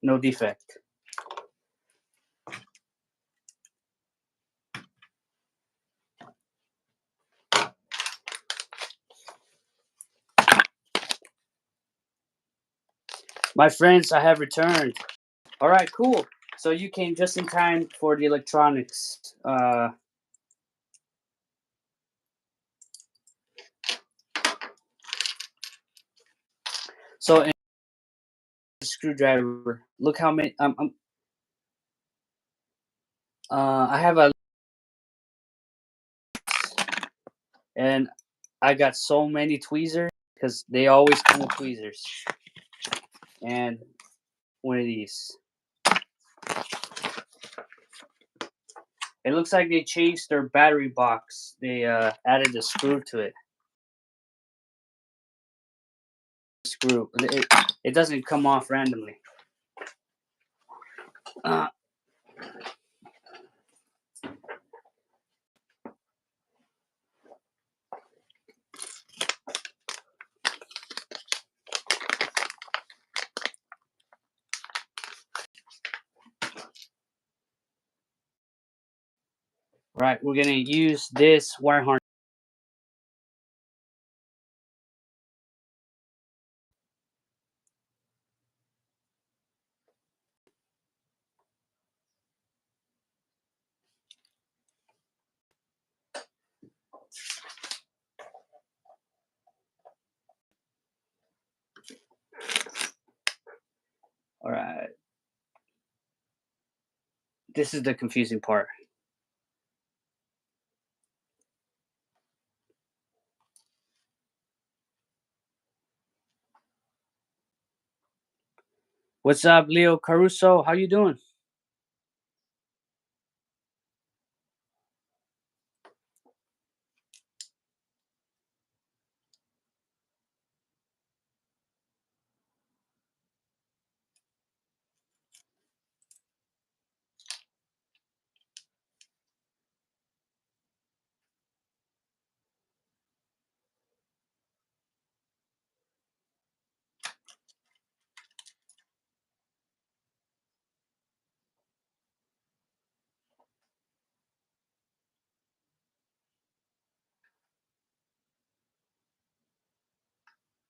No defect. My friends, I have returned. All right, cool. So you came just in time for the electronics. So in screwdriver, look how many. I have a, and I got so many tweezers because they always come with tweezers. And one of these. It looks like they changed their battery box. They added a screw to it. Screw. It doesn't come off randomly. Uh, right, we're gonna use this wire harness. All right. This is the confusing part. What's up, Leo Caruso? How you doing?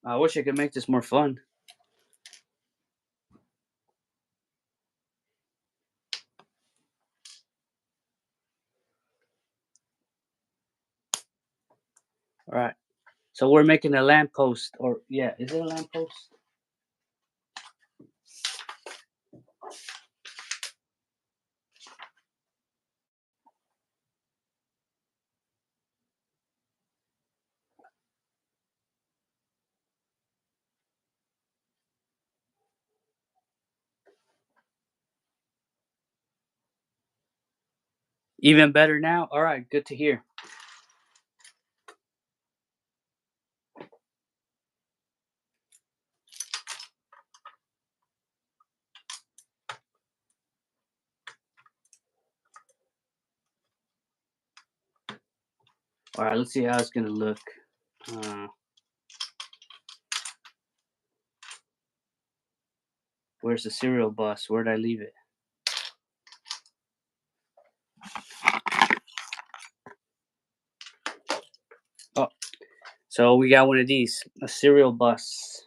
I wish I could make this more fun. All right. So we're making a lamppost, or yeah, is it a lamppost? Even better now. All right, good to hear. All right, let's see how it's gonna look. Uh, where's the serial bus? Where'd I leave it? Oh, so we got one of these, a serial bus.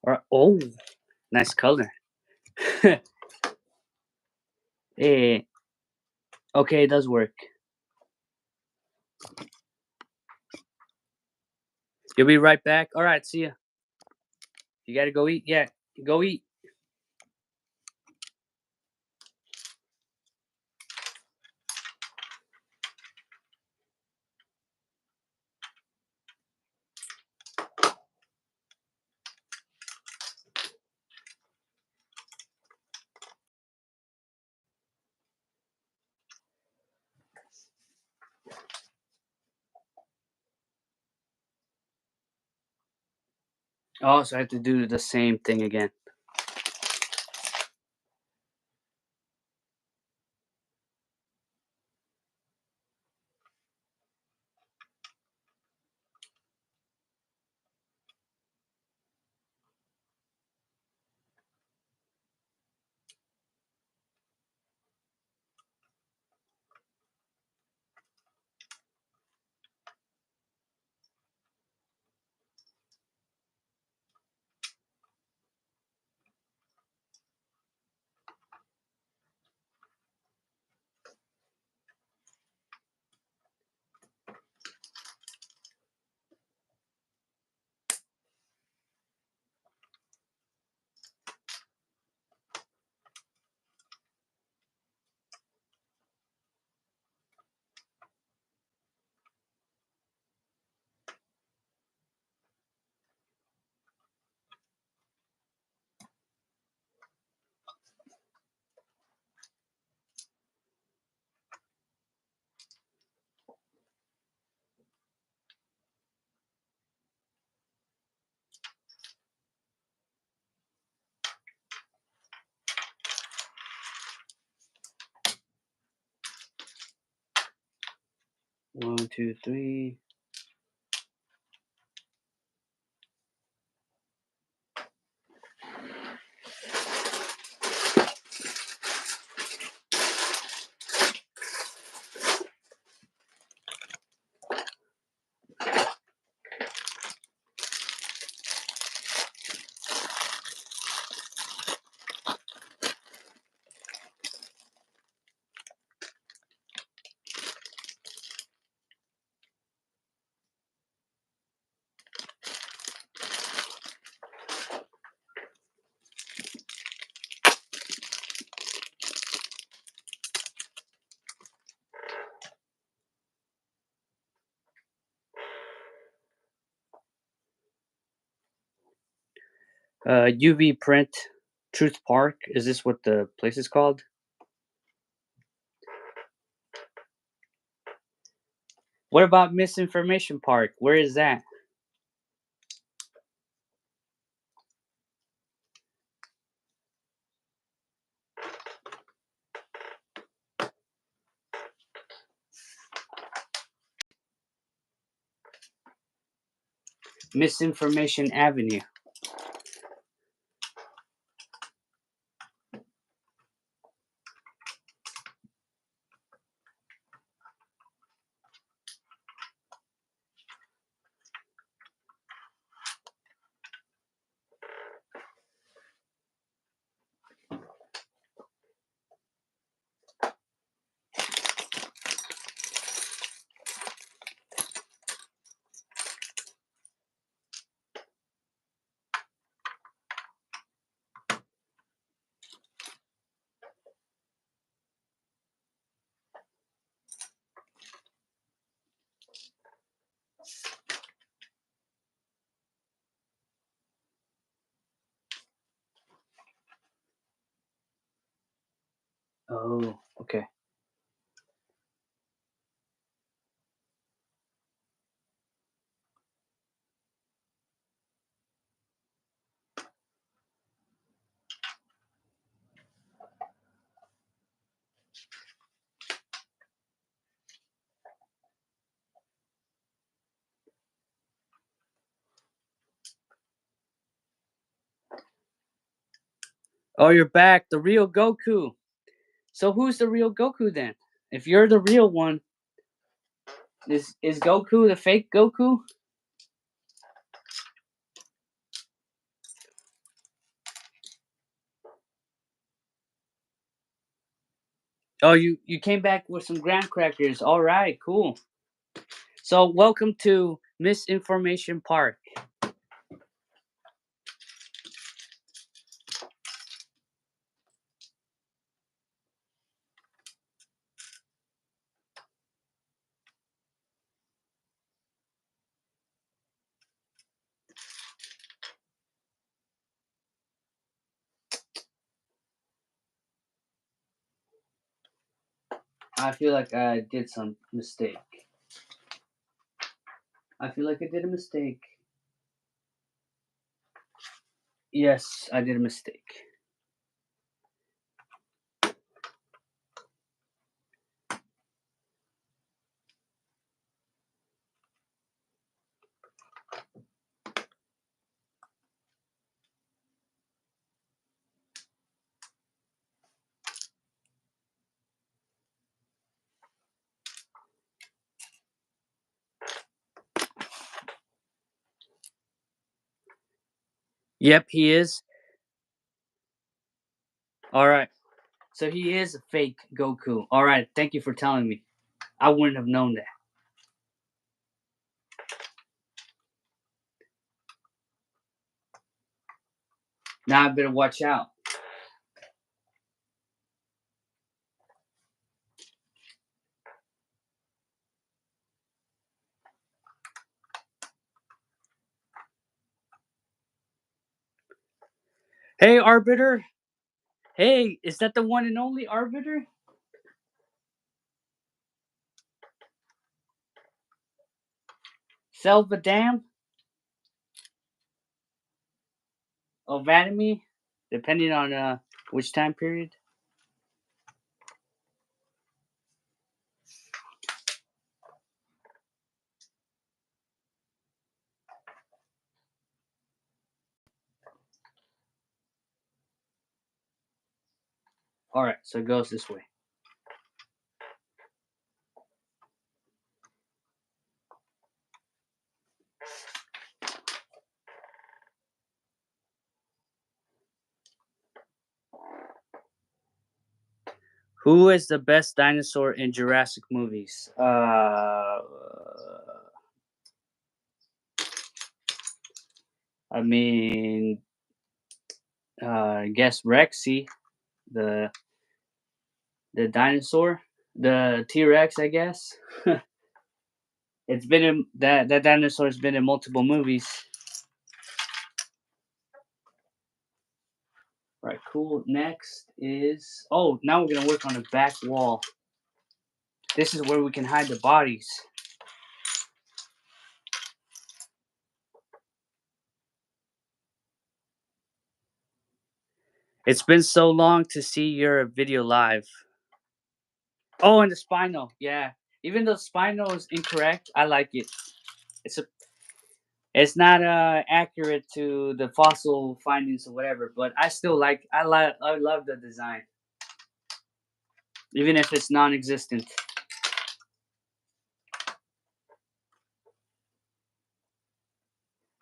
All right. Oh, nice color. Hey, okay, it does work. You'll be right back. All right, see ya. You gotta go eat. Yeah, go eat. Oh, so I have to do the same thing again. One, two, three. UV print. Truth Park. Is this what the place is called? What about Misinformation Park? Where is that? Misinformation Avenue. Oh, okay. Oh, you're back. The real Goku. So who's the real Goku then? If you're the real one, is Goku the fake Goku? Oh, you came back with some graham crackers. All right, cool. So welcome to Misinformation Park. I feel like I did some mistake. I feel like I did a mistake. Yes, I did a mistake. Yep, he is. All right. So he is a fake Goku. All right. Thank you for telling me. I wouldn't have known that. Now I better watch out. Hey, Arbiter. Hey, is that the one and only Arbiter? Selvadam of anime, depending on which time period. All right, so it goes this way. Who is the best dinosaur in Jurassic movies? I mean, I guess Rexy, the the dinosaur, the T Rex. I guess it's been in that dinosaur's been in multiple movies. All right, cool. Next is now we're gonna work on the back wall. This is where we can hide the bodies. It's been so long to see your video live. Oh, and the spinal, yeah. Even though spinal is incorrect, I like it. It's a, it's not accurate to the fossil findings or whatever, but I still like. I love the design, even if it's non-existent.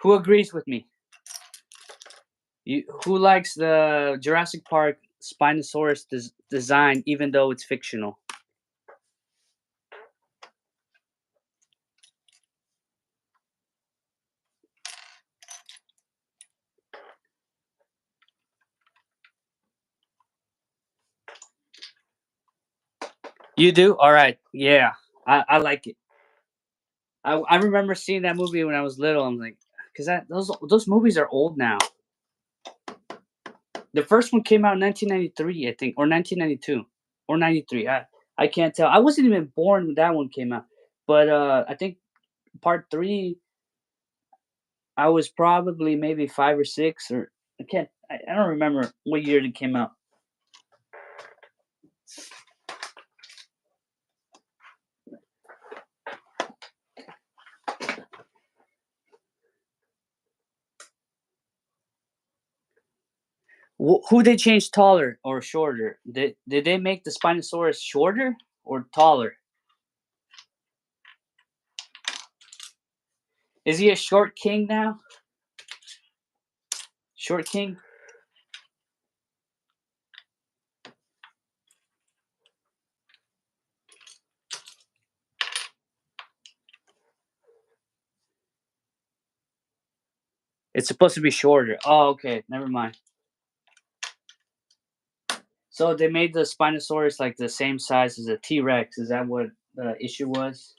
Who agrees with me? Who likes the Jurassic Park Spinosaurus design, even though it's fictional? You do? All right. Yeah, I like it. I remember seeing that movie when I was little. I'm like, because those movies are old now. The first one came out in 1993, I think, or 1992, or 93. I can't tell. I wasn't even born when that one came out. But I think part three, I was probably maybe 5 or 6, or I don't remember what year it came out. Who they changed taller or shorter? Did they make the Spinosaurus shorter or taller? Is he a short king now? Short king? It's supposed to be shorter. Oh, okay. Never mind. So they made the Spinosaurus like the same size as a T Rex. Is that what the issue was?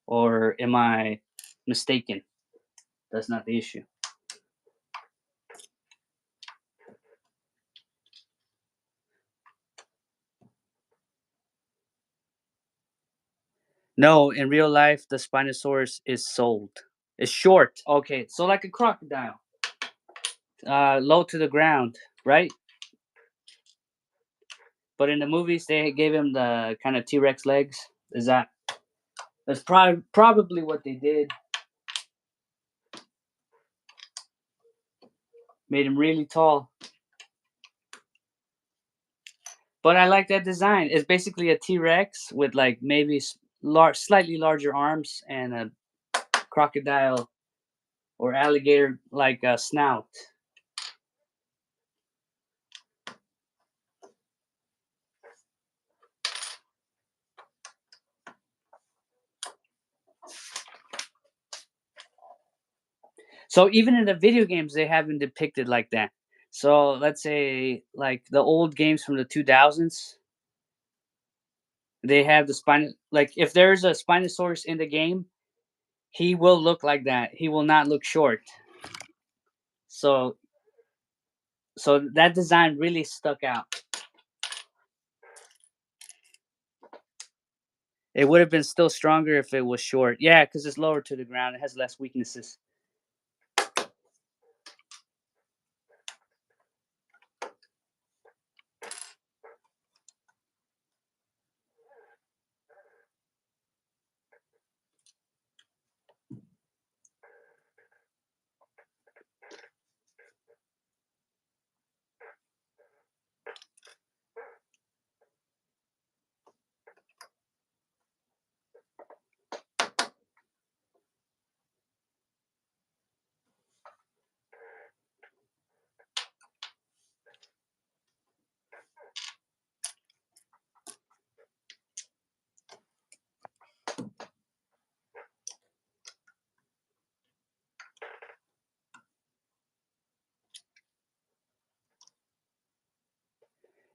Or am I mistaken? That's not the issue. No, in real life, the Spinosaurus is sold. It's short. Okay, so like a crocodile. Low to the ground, right? But in the movies, they gave him the kind of T Rex legs. Is that? That's probably what they did. Made him really tall. But I like that design. It's basically a T Rex with like maybe slightly larger arms and a crocodile or alligator like a snout. So even in the video games, they haven't depicted like that. So let's say like the old games from the 2000s, they have the spine. Like if there's a Spinosaurus in the game, he will look like that. He will not look short. So so that design really stuck out. It would have been still stronger if it was short. Yeah, because it's lower to the ground. It has less weaknesses.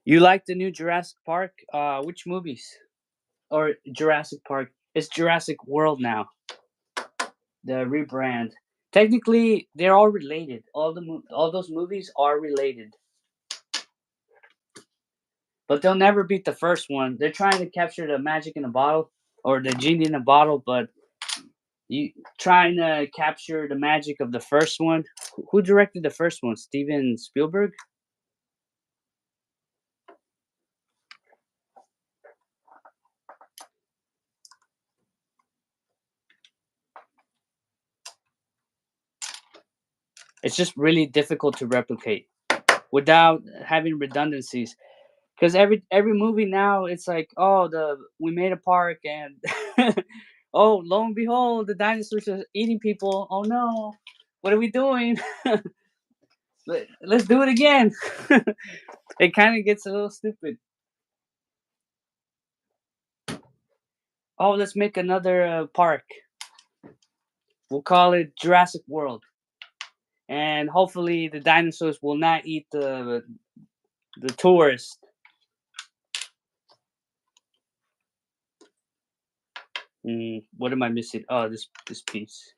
You like the new Jurassic Park? Which movies? Or Jurassic Park? It's Jurassic World now. The rebrand. Technically, they're all related. All those movies are related, but they'll never beat the first one. They're trying to capture the magic in a bottle or the genie in a bottle, but you trying to capture the magic of the first one. Who directed the first one? Steven Spielberg. It's just really difficult to replicate without having redundancies. Because every movie now it's like, oh, the we made a park and oh, lo and behold, the dinosaurs are eating people. Oh no, what are we doing? Let's do it again. It kind of gets a little stupid. Oh, let's make another park. We'll call it Jurassic World, and hopefully the dinosaurs will not eat the tourists. What am I missing? Oh, this piece.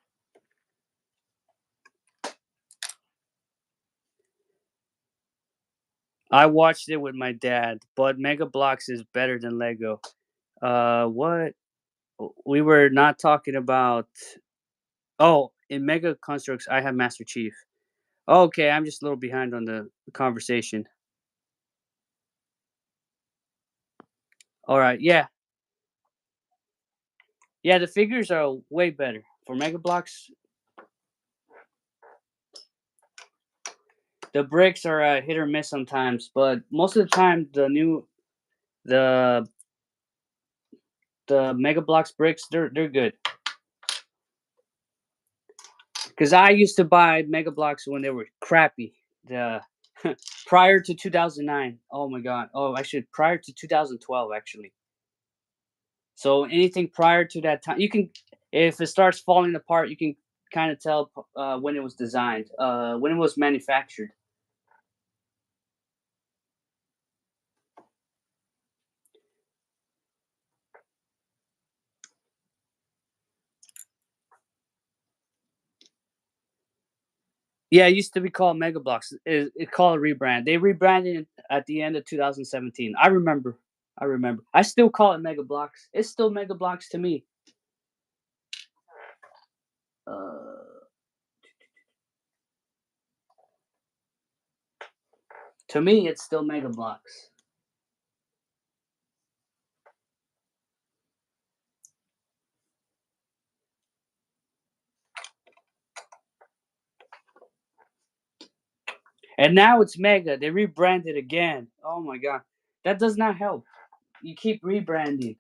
I watched it with my dad, but Mega Bloks is better than Lego. What? We were not talking about. Oh, in Mega Constructs, I have Master Chief. Okay, I'm just a little behind on the conversation. All right, yeah, yeah. The figures are way better for Mega Bloks. The bricks are hit or miss sometimes, but most of the time, the the Mega Bloks bricks they're good. Because I used to buy Mega Bloks when they were crappy. The prior to 2009. Oh my god. Oh, actually, prior to 2012, actually. So anything prior to that time, you can, if it starts falling apart, you can kind of tell when it was designed, when it was manufactured. Yeah, it used to be called Mega Blocks. It called a rebrand. They rebranded it at the end of 2017. I remember. I remember. I still call it Mega Blocks. It's still Mega Blocks to me. Uh, to me, it's still Mega Blocks. And now it's Mega. They rebranded again. Oh my god, that does not help. You keep rebranding,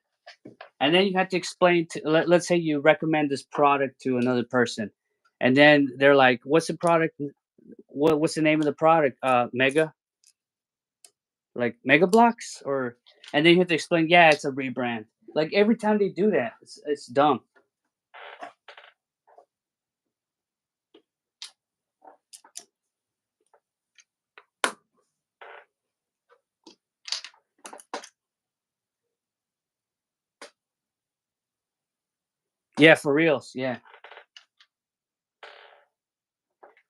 and then you have to explain to. Let's say you recommend this product to another person, and then they're like, "What's the product? What's the name of the product? Mega, like Mega Blocks, or?" And then you have to explain, "Yeah, it's a rebrand." Like every time they do that, it's dumb. Yeah, for reals. Yeah.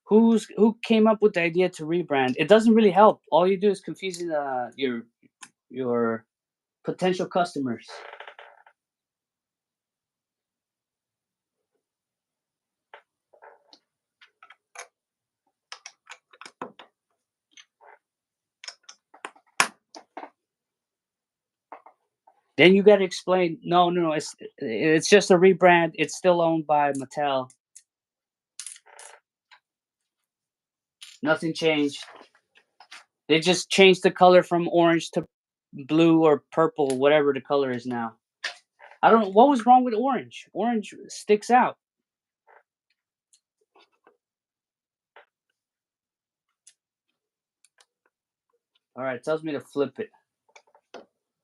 Who came up with the idea to rebrand? It doesn't really help. All you do is confusing your potential customers. Then you got to explain. No, no, no. It's just a rebrand. It's still owned by Mattel. Nothing changed. They just changed the color from orange to blue or purple, whatever the color is now. I don't know what was wrong with orange. Orange sticks out. All right, it tells me to flip it.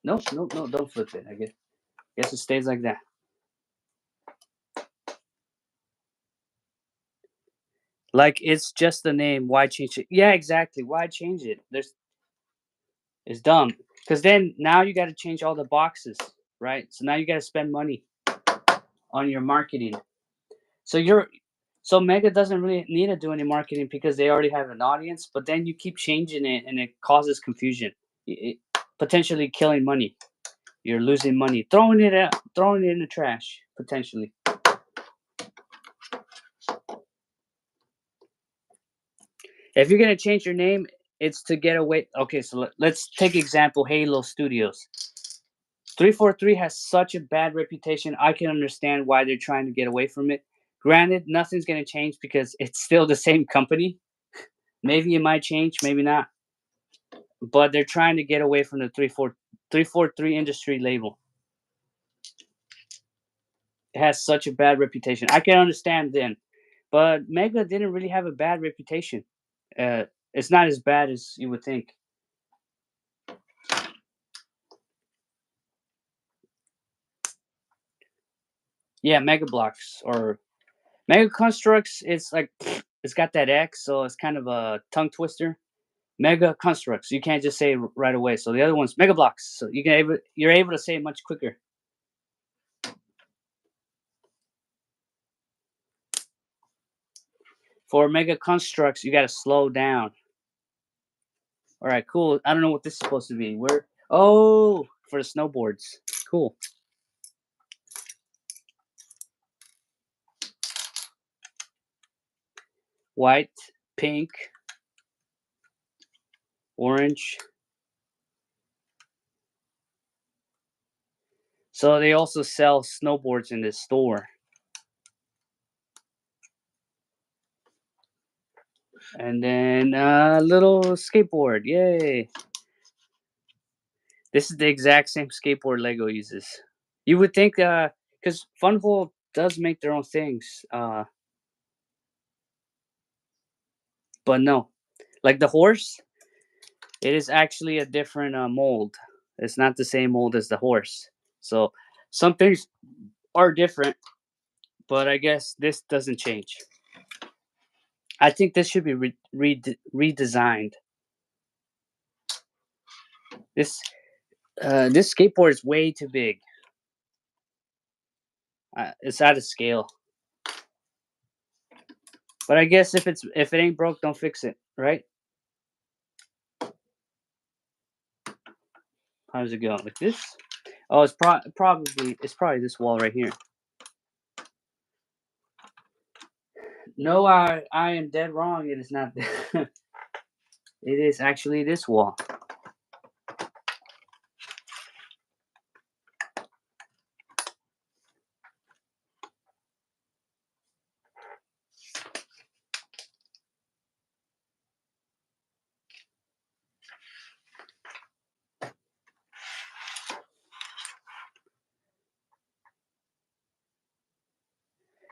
Nope, nope, no, don't flip it. I guess it stays like that. Like it's just the name. Why change it? Yeah, exactly. Why change it? It's dumb. Because then now you got to change all the boxes, right? So now you got to spend money on your marketing. So so Mega doesn't really need to do any marketing because they already have an audience. But then you keep changing it, and it causes confusion, potentially killing money. You're losing money, throwing it out, throwing it in the trash, potentially. If you're gonna change your name, it's to get away. Okay, so let's take example Halo Studios. 343 has such a bad reputation. I can understand why they're trying to get away from it. Granted, nothing's gonna change because it's still the same company. Maybe it might change, maybe not. But they're trying to get away from the 343 industry label. It has such a bad reputation. I can understand then, but Mega didn't really have a bad reputation. It's not as bad as you would think. Yeah, Mega Blocks or Mega Constructs. It's like it's got that X, so it's kind of a tongue twister. Mega Constructs. You can't just say it right away. So the other one's Mega Blocks. So you're able to say it much quicker. For Mega Constructs, you got to slow down. All right, cool. I don't know what this is supposed to be. Where? Oh, for the snowboards. Cool. White, pink, orange. So they also sell snowboards in this store. And then a little skateboard. Yay. This is the exact same skateboard Lego uses. You would think, because Funhole does make their own things, but no. Like the horse, it is actually a different mold. It's not the same mold as the horse. So some things are different. but I guess this doesn't change. I think this should be redesigned. This this skateboard is way too big. It's out of scale. But I guess if it ain't broke, don't fix it, right? How does it go? Like this? Oh, it's probably this wall right here. No, I am dead wrong. It is not. It is actually this wall.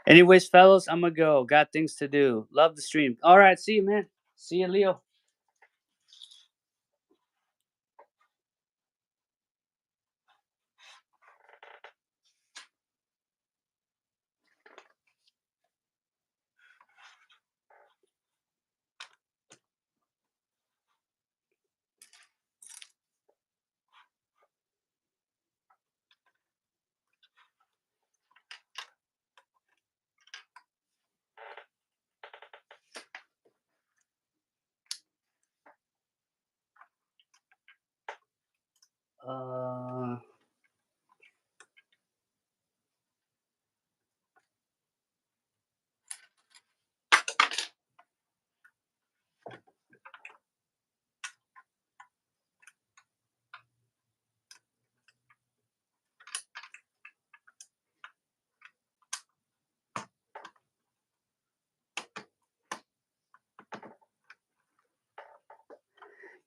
Anyways, fellas, I'm gonna go. Got things to do. Love the stream. All right, see you, man. See you, Leo. Uh,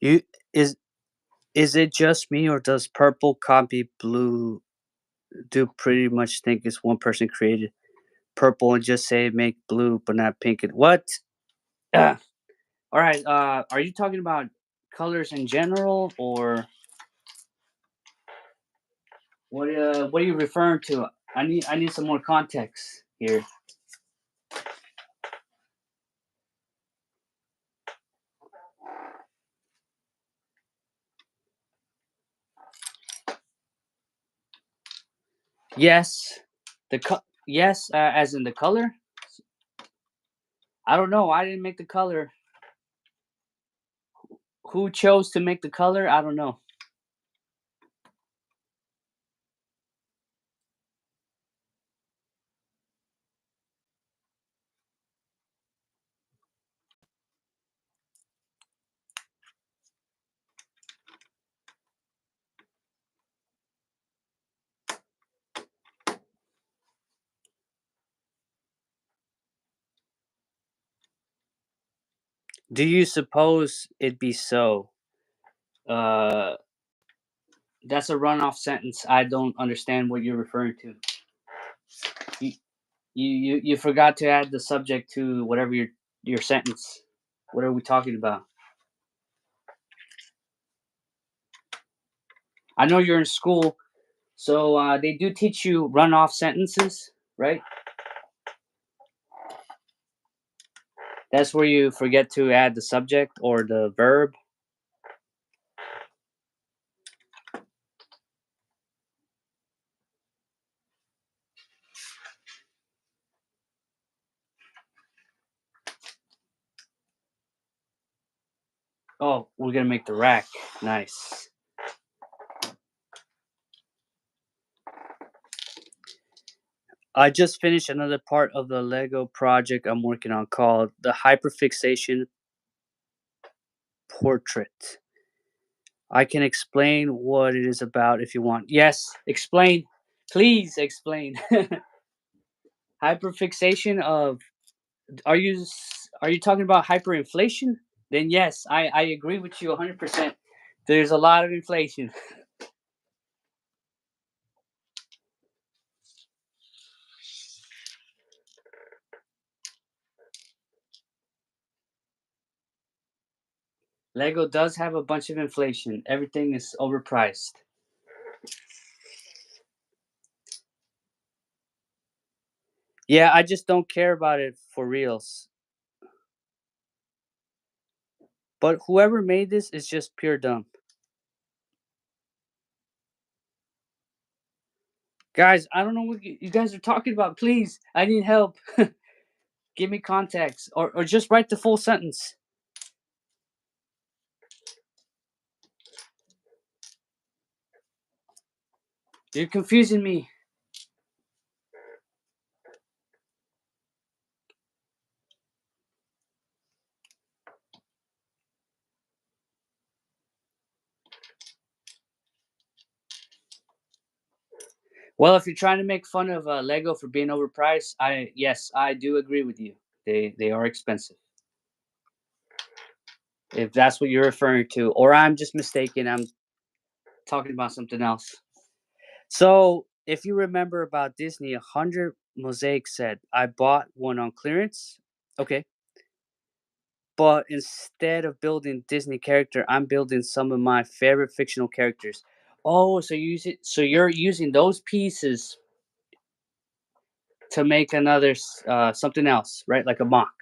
you is is it just me, or does purple copy blue do pretty much think it's one person created purple and just say make blue but not pink? And what? All right. Are you talking about colors in general, or what? What are you referring to? I need some more context here. Yes, yes, as in the color. I don't know. I didn't make the color. Who chose to make the color? I don't know. Do you suppose it'd be so? Uh, that's a runoff sentence. I don't understand what you're referring to. You you forgot to add the subject to whatever your sentence. What are we talking about? I know you're in school, so they do teach you runoff sentences, right? That's where you forget to add the subject or the verb. Oh, we're gonna make the rack. Nice. I just finished another part of the Lego project I'm working on called the hyperfixation portrait. I can explain what it is about if you want. Yes, explain. Please explain. Hyperfixation of are you talking about hyperinflation? Then yes, I agree with you 100%. There's a lot of inflation. Lego does have a bunch of inflation. Everything is overpriced. Yeah, I just don't care about it for reals. But whoever made this is just pure dumb. Guys, I don't know what you guys are talking about. Please, I need help. Give me context, or just write the full sentence. You're confusing me. Well, if you're trying to make fun of Lego for being overpriced, I do agree with you. They are expensive. If that's what you're referring to, or I'm just mistaken, I'm talking about something else. So, if you remember about Disney, 100 Mosaic said, I bought one on clearance. Okay. But instead of building Disney character, I'm building some of my favorite fictional characters. Oh, so you're using those pieces to make another something else, right? Like a mock.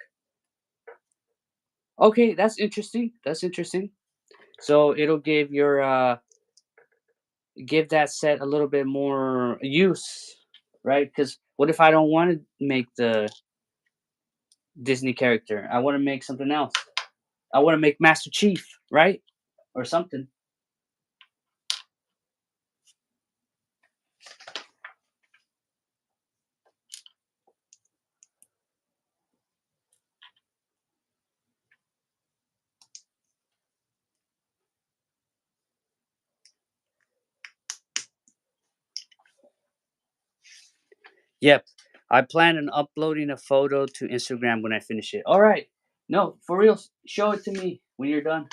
Okay, that's interesting. That's interesting. So it'll give that set a little bit more use, right? Because what if I don't want to make the Disney character? I want to make something else. I want to make Master Chief, right? Or something. Yep. I plan on uploading a photo to Instagram when I finish it. All right. No, for real. Show it to me when you're done.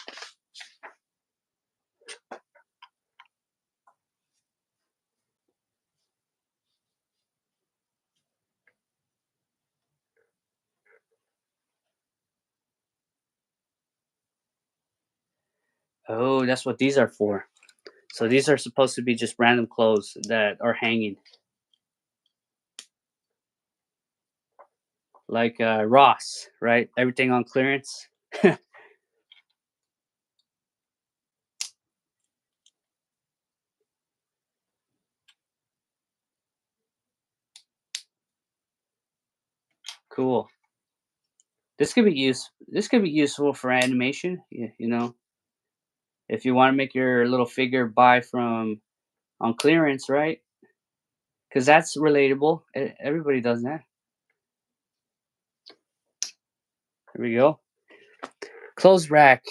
Oh, that's what these are for. So these are supposed to be just random clothes that are hanging, like Ross, right? Everything on clearance. Cool. This could be useful for animation. You know, if you want to make your little figure buy from on clearance, right? Because that's relatable. Everybody does that. Here we go. Clothes rack.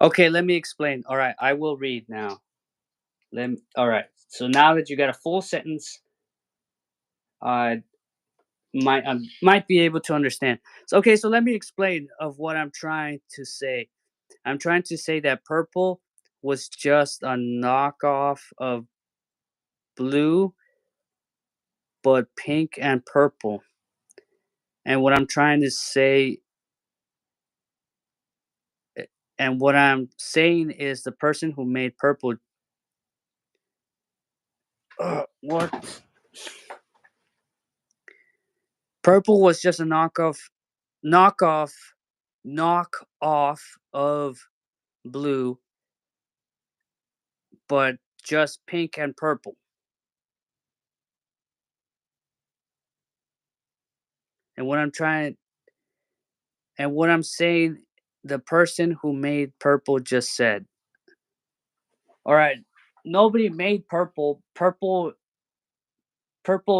Okay, let me explain. All right, I will read now. All right. So now that you got a full sentence, I might be able to understand. So okay, so let me explain of what I'm trying to say. I'm trying to say that purple was just a knockoff of blue, but pink and purple. And what I'm trying to say, and what I'm saying is the person who made purple. What? Purple was just a knockoff, knockoff of blue, but just pink and purple. And what I'm trying, and what I'm saying, the person who made purple just said, "All right, nobody made purple. Purple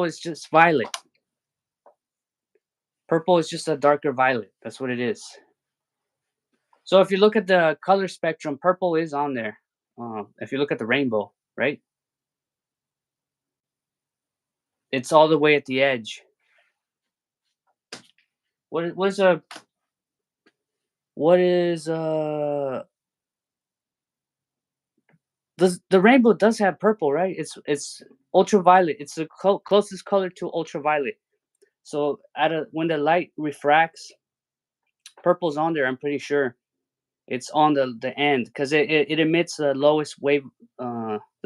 is just violet. Purple is just a darker violet. That's what it is." So if you look at the color spectrum, purple is on there. If you look at the rainbow, right? It's all the way at the edge. What is a what is The rainbow does have purple, right? It's ultraviolet. It's the closest color to ultraviolet. So when the light refracts, purple's on there. I'm pretty sure it's on the end because it emits the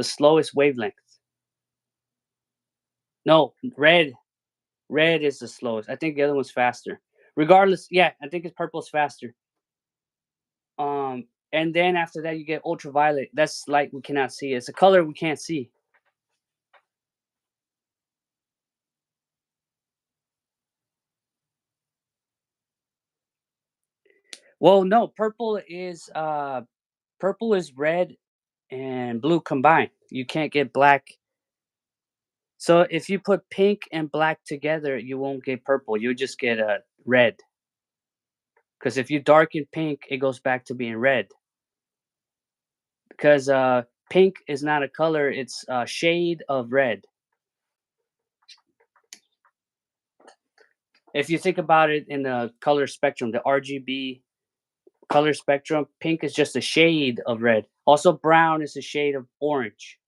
slowest wavelength. No, red is the slowest. I think the other one's faster. Regardless, yeah, I think it's purple's faster. And then after that you get ultraviolet. That's light we cannot see. It's a color we can't see. Well, no, purple is red and blue combined. You can't get black. So if you put pink and black together, you won't get purple. You just get a red. Because if you darken pink, it goes back to being red. Because pink is not a color; it's a shade of red. If you think about it in the color spectrum, the RGB color spectrum, pink is just a shade of red. Also, brown is a shade of orange.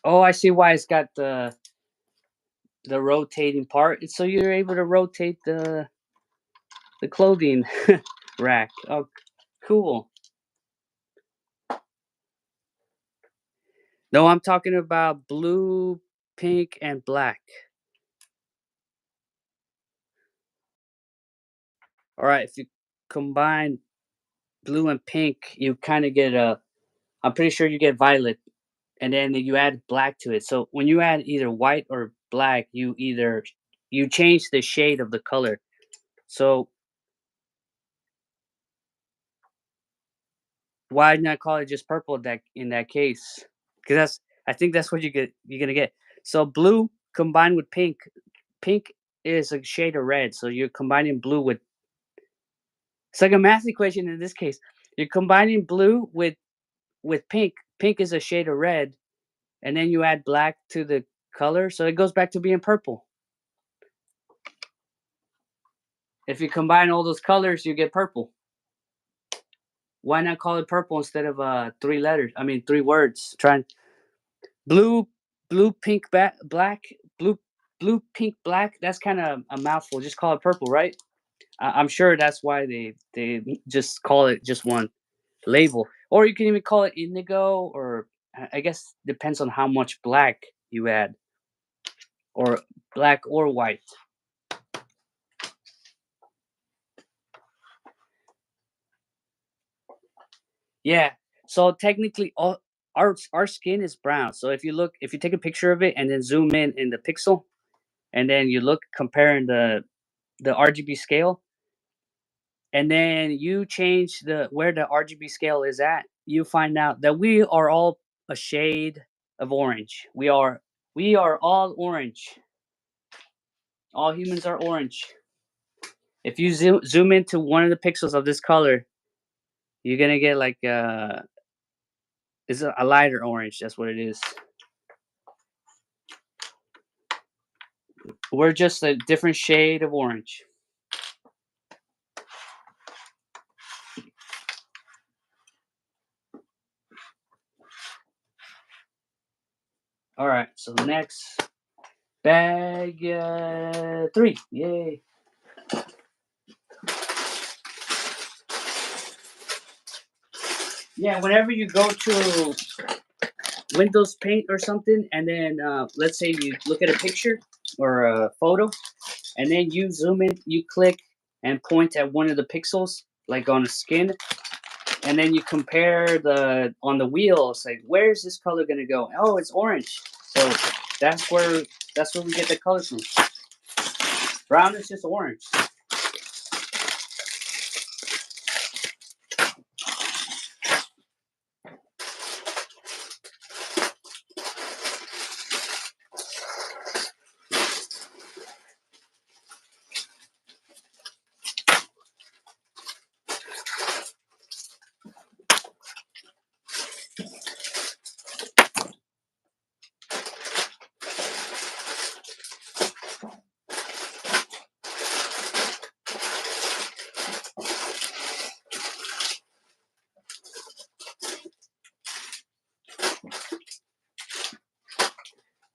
Oh, I see why it's got the rotating part. It's so you're able to rotate the clothing rack. Oh, cool. No, I'm talking about blue, pink, and black. All right, if you combine blue and pink, you kind of get a. I'm pretty sure you get violet, and then you add black to it. So when you add either white or black, you change the shade of the color. So why not call it just purple in that case? Because I think that's what you're gonna get. So blue combined with pink. Pink is a shade of red, so you're combining blue with. It's like a math equation in this case. You're combining blue with pink. Pink is a shade of red, and then you add black to the color, so it goes back to being purple. If you combine all those colors, you get purple. Why not call it purple instead of three letters? I mean, three words. Try blue, blue, pink, black, blue, blue, pink, black. That's kind of a mouthful. Just call it purple, right? I'm sure that's why they just call it just one label, or you can even call it indigo, or I guess depends on how much black you add, or black or white. Yeah. So technically, all our skin is brown. So if you take a picture of it and then zoom in the pixel, and then you look comparing the RGB scale, and then you change the where the RGB scale is at, you find out that we are all a shade of orange. We are all orange. All humans are orange. If you zoom into one of the pixels of this color, you're gonna get like it's a lighter orange. That's what it is. We're just a different shade of orange. All right. So next bag 3. Yay. Yeah. Whenever you go to Windows Paint or something, and then let's say you look at a picture or a photo, and then you zoom in, you click and point at one of the pixels, like on the skin, and then you compare the on the wheel. It's like, where's this color gonna go? Oh, it's orange. So that's where we get the colors from. Brown is just orange.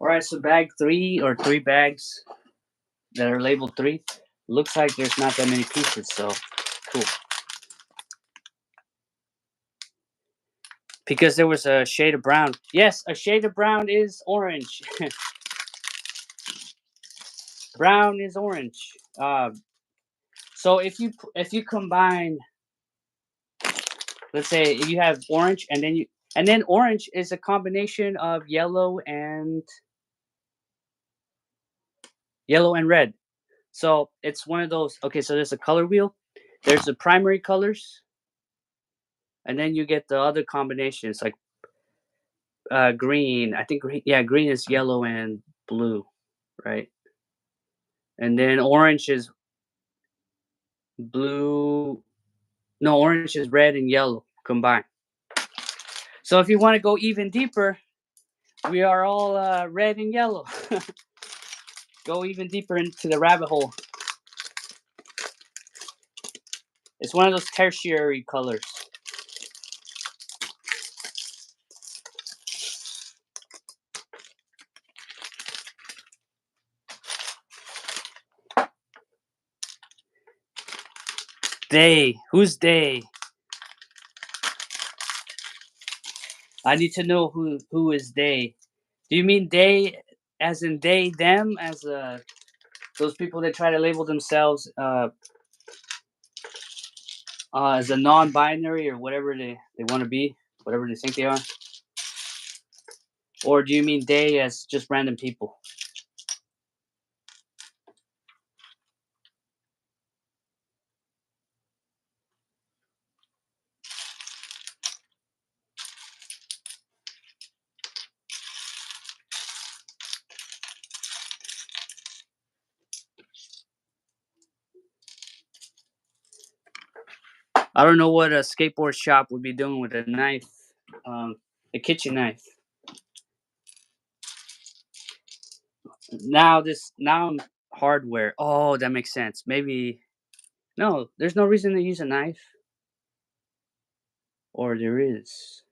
right, so bag 3 or 3 bags that are labeled 3. Looks like there's not that many pieces, so cool. Because there was a shade of brown. Yes, a shade of brown is orange. Brown is orange. So if you combine, let's say you have orange, and then orange is a combination of yellow and red. So it's one of those. Okay, so there's a color wheel. There's the primary colors, and then you get the other combinations like green. I think green. Yeah, green is yellow and blue, right? And then orange is blue. No, orange is red and yellow combined. So if you want to go even deeper, we are all red and yellow. Go even deeper into the rabbit hole. It's one of those tertiary colors. They. Who's they? I need to know who is they. Do you mean they as in they them as those people that try to label themselves as a non-binary or whatever they want to be, whatever they think they are? Or do you mean they as just random people? I don't know what a skateboard shop would be doing with a knife, a kitchen knife. Now I'm hardware. Oh, that makes sense. Maybe no. There's no reason to use a knife, or there is.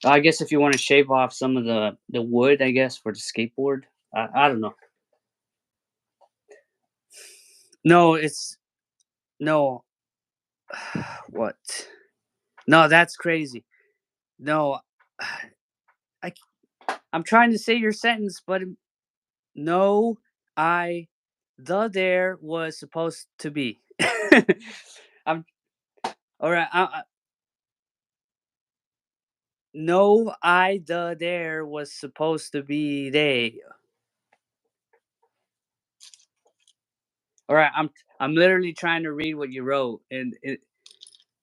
I guess if you want to shave off some of the wood, I guess for the skateboard. I don't know. No, it's no. What? No, that's crazy. No, I I'm trying to say your sentence, but no, I the there was supposed to be. I'm all right. No, I the there was supposed to be they. All right, I'm literally trying to read what you wrote, and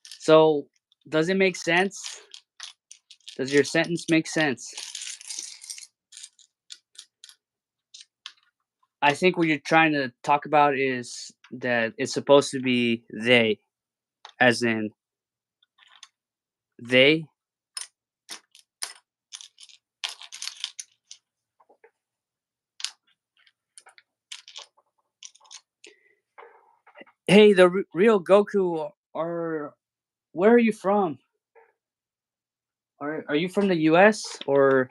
so does it make sense? Does your sentence make sense? I think what you're trying to talk about is that it's supposed to be they, as in they. Hey, the real Goku are. Where are you from? Are you from the U.S. or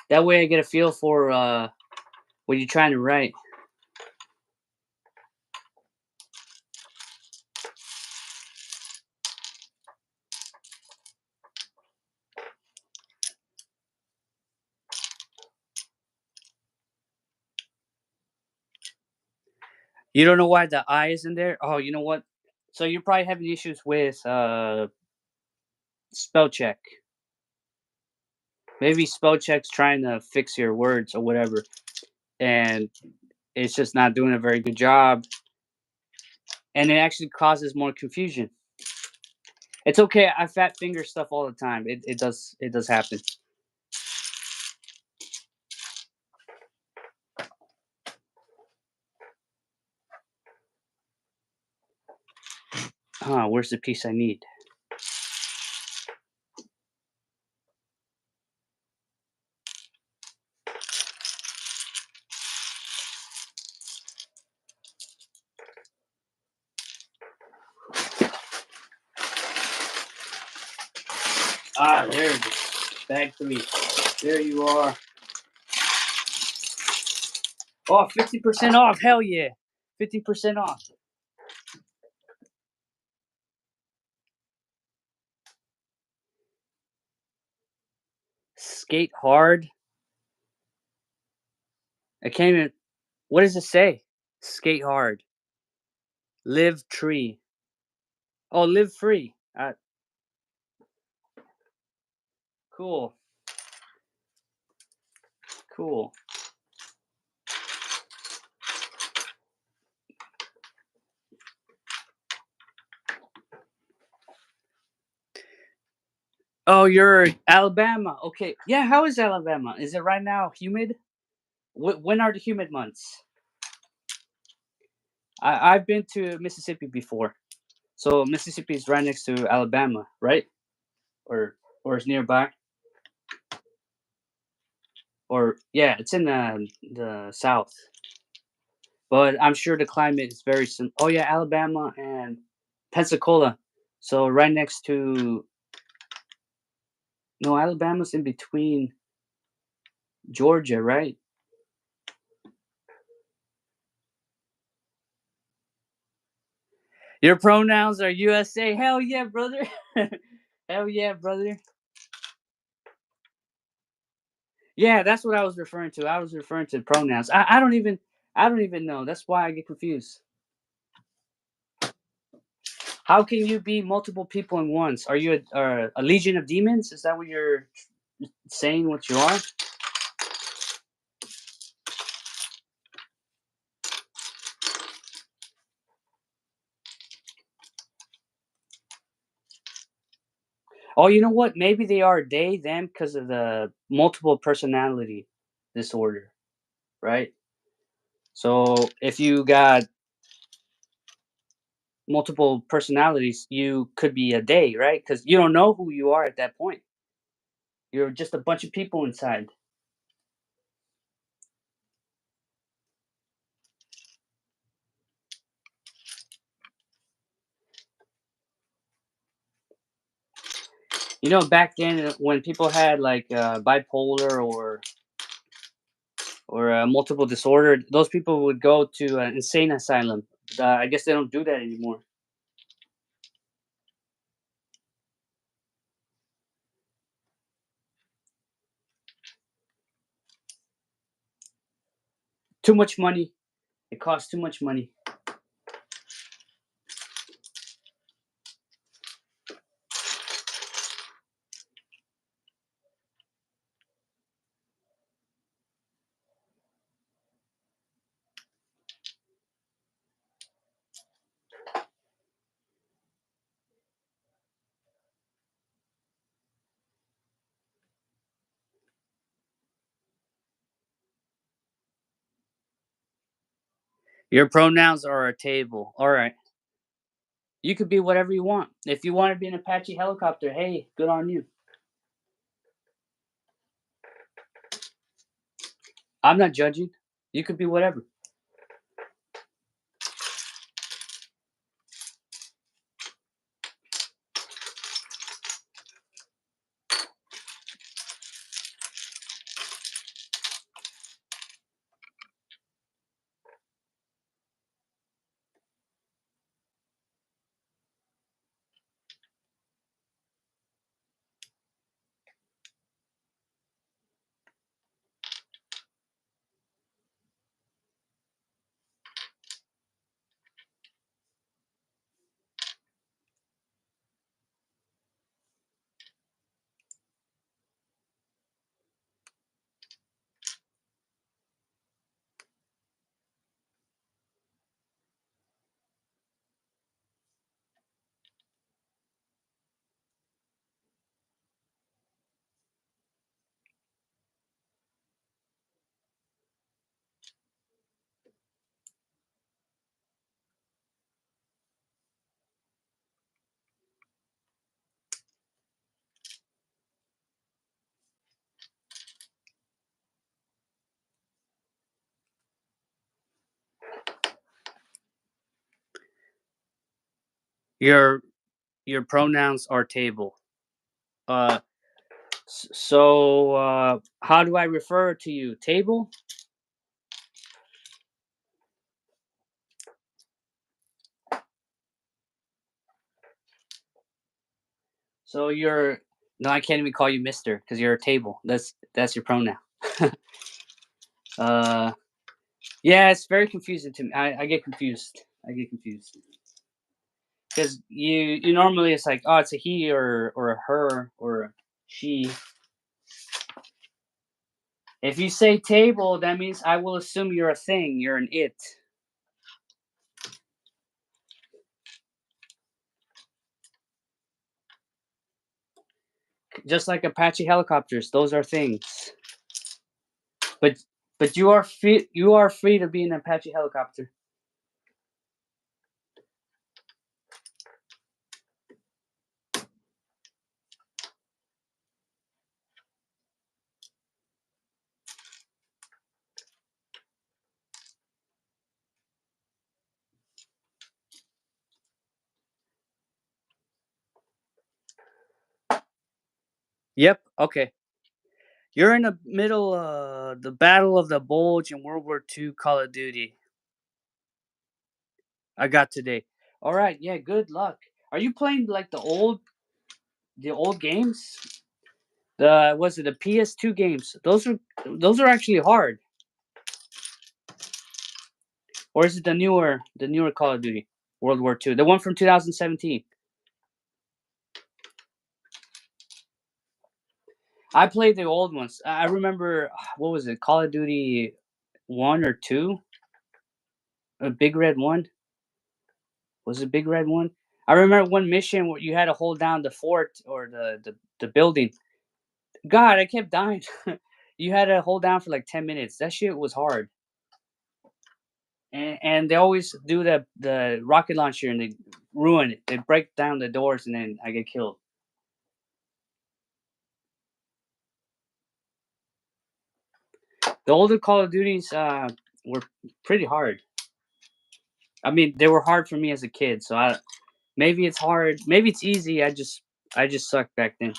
that way I get a feel for what you're trying to write. You don't know why the I is in there? Oh, you know what? So you're probably having issues with spell check. Maybe spell check's trying to fix your words or whatever, and it's just not doing a very good job, and it actually causes more confusion. It's okay. I fat finger stuff all the time. It does happen. Huh? Where's the piece I need? Ah, there it is. Bag 3. There you are. Oh, 50% off. Hell yeah. 50% off. Skate hard. I can't even. What does it say? Skate hard. Live tree. Oh, live free. Cool. Cool. Oh, you're Alabama. Okay. Yeah, how is Alabama? Is it right now humid? When are the humid months? I've been to Mississippi before. So Mississippi is right next to Alabama, right? Or it's nearby. Or yeah, it's in the south. But I'm sure the climate is very sim. Oh yeah, Alabama and Pensacola. So right next to no, Alabama's in between Georgia, right? Your pronouns are USA. Hell yeah, brother. Hell yeah, brother. Yeah, that's what I was referring to. I was referring to pronouns. I don't even know. That's why I get confused. How can you be multiple people in once? Are you a legion of demons? Is that what you're saying? What you are? Oh, you know what? Maybe they are they them because of the multiple personality disorder, right? So if you got multiple personalities, you could be a they, right? Because you don't know who you are at that point. You're just a bunch of people inside. You know, back then when people had like bipolar or multiple disorder, those people would go to an insane asylum. I guess they don't do that anymore. Too much money. It costs too much money. Your pronouns are a table. All right. You could be whatever you want. If you want to be an Apache helicopter, hey, good on you. I'm not judging. You could be whatever. Your your pronouns are table. Uh, so how do I refer to you? Table? So you're no, I can't even call you Mister because you're a table. That's your pronoun. uh, yeah, it's very confusing to me. I get confused. I get confused because you normally it's like oh it's a he or a her or a she. If you say table, that means I will assume you're a thing. You're an it. Just like Apache helicopters, those are things. But you are free to be an Apache helicopter. Yep. Okay. You're in the middle of the Battle of the Bulge in World War II Call of Duty. I got today. All right. Yeah. Good luck. Are you playing like the old games? The was it the PS2 games? Those are actually hard. Or is it the newer Call of Duty World War II, the one from 2017? I played the old ones. I remember what was it? Call of Duty 1 or 2? A Big Red One? Was it Big Red One? I remember one mission where you had to hold down the fort or the building. God, I kept dying. You had to hold down for like 10 minutes. That shit was hard. And they always do the rocket launcher and they ruin it. They break down the doors and then I get killed. The older Call of Duties were pretty hard. I mean, they were hard for me as a kid, so maybe it's hard, maybe it's easy. I just sucked back then.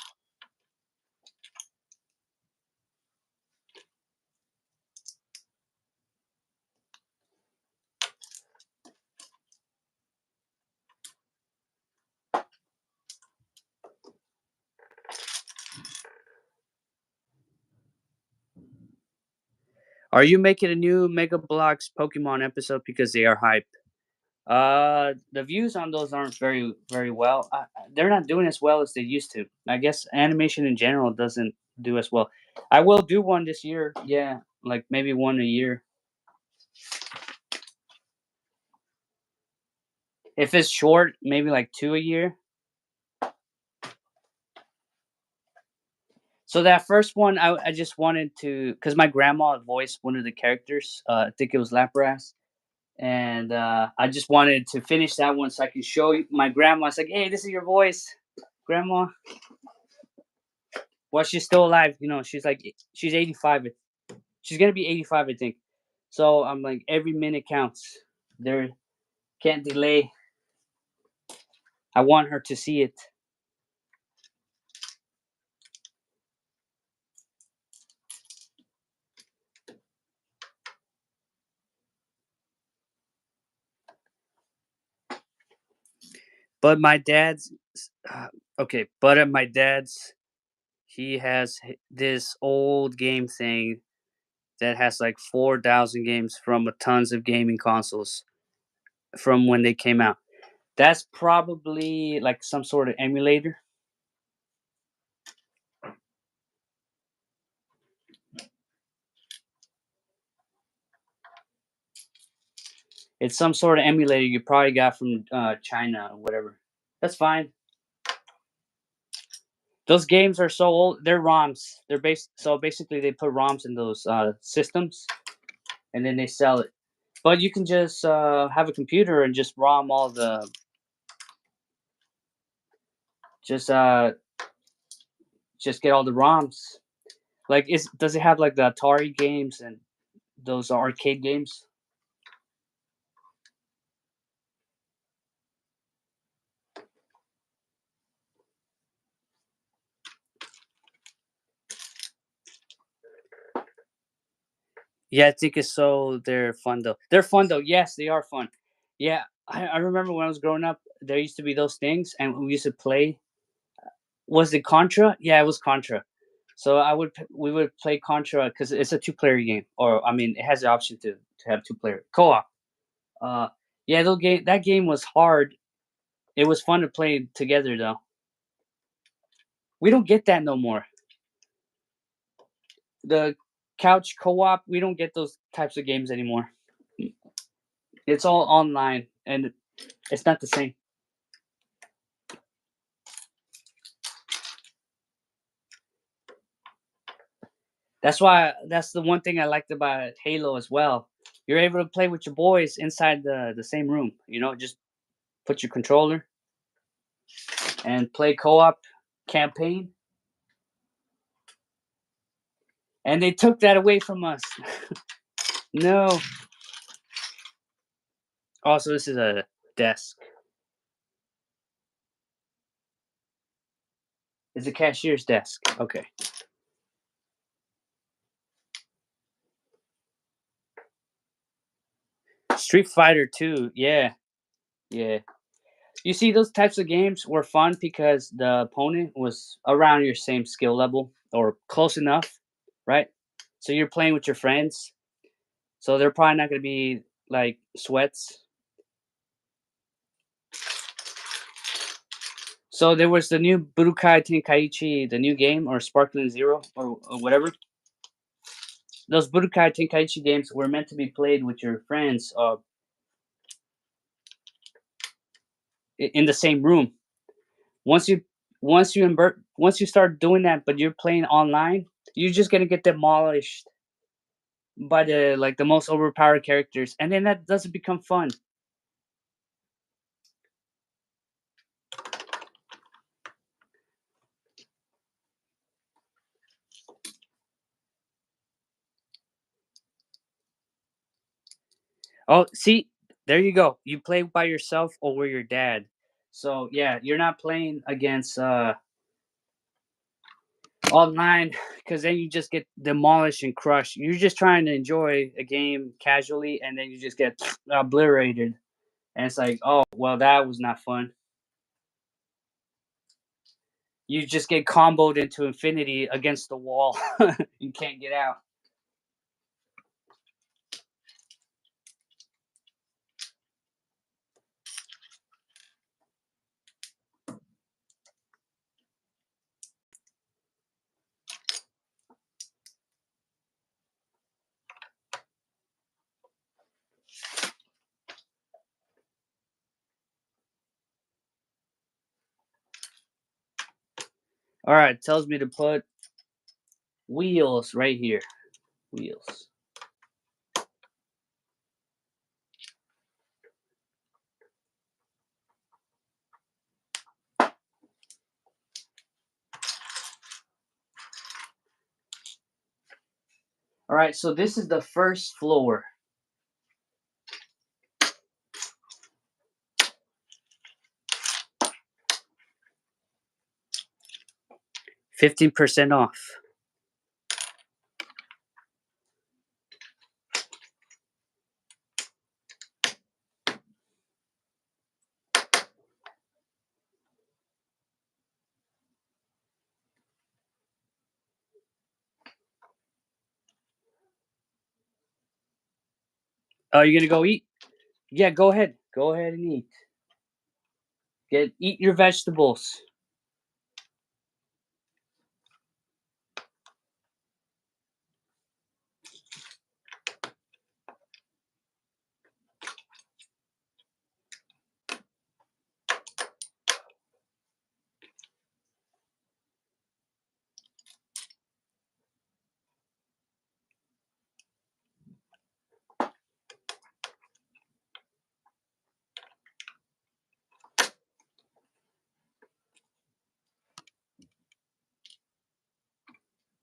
Are you making a new Mega Bloks Pokemon episode because they are hype? The views on those aren't very well. They're not doing as well as they used to. I guess animation in general doesn't do as well. I will do one this year. Yeah, like maybe one a year. If it's short, maybe like two a year. So that first one, I just wanted to, because my grandma voiced one of the characters. I think it was Lapras, and I just wanted to finish that one so I can show my grandma. It's like, hey, this is your voice, grandma. Well, she's still alive. She's like she's 85. She's gonna be 85, I think. So I'm like, every minute counts. There can't delay. I want her to see it. But my dad's okay. But at my dad's, he has this old game thing that has like 4,000 games from a tons of gaming consoles from when they came out. That's probably like some sort of emulator. It's some sort of emulator you probably got from China or whatever. That's fine. Those games are so old. They're ROMs. So basically they put ROMs in those systems and then they sell it. But you can just have a computer and just ROM all the just just get all the ROMs. Like, is does it have like the Atari games and those arcade games? Yeah, I think it's so they're fun though. They're fun though. Yes, they are fun. Yeah, I remember when I was growing up, there used to be those things, and we used to play. Was it Contra? Yeah, it was Contra. So we would play Contra because it's a two-player game, or I mean, it has the option to have two-player co-op. Uh, yeah, that game was hard. It was fun to play together though. We don't get that no more. The couch co-op, we don't get those types of games anymore. It's all online, and it's not the same. That's the one thing I liked about Halo as well. You're able to play with your boys inside the same room. Just put your controller and play co-op campaign. And they took that away from us. No. Also, this is a desk. It's a cashier's desk. Okay. Street Fighter 2. Yeah. Yeah. You see, those types of games were fun because the opponent was around your same skill level or close enough, right? So you're playing with your friends. So they're probably not going to be like sweats. So there was the new Budokai Tenkaichi, the new game, or Sparkling Zero, or whatever. Those Budokai Tenkaichi games were meant to be played with your friends in the same room. Once you once you start doing that, but you're playing online, you're just gonna get demolished by the most overpowered characters, and then that doesn't become fun. Oh, see, there you go. You play by yourself or with your dad. So yeah, you're not playing against online because then you just get demolished and crushed. You're just trying to enjoy a game casually, and then you just get obliterated. And it's like, oh well, that was not fun. You just get comboed into infinity against the wall. You can't get out. All right, it tells me to put wheels right here. Wheels. All right, so this is the first floor. 15% off. Oh, you gonna go eat? Yeah, go ahead. Go ahead and eat. Eat your vegetables.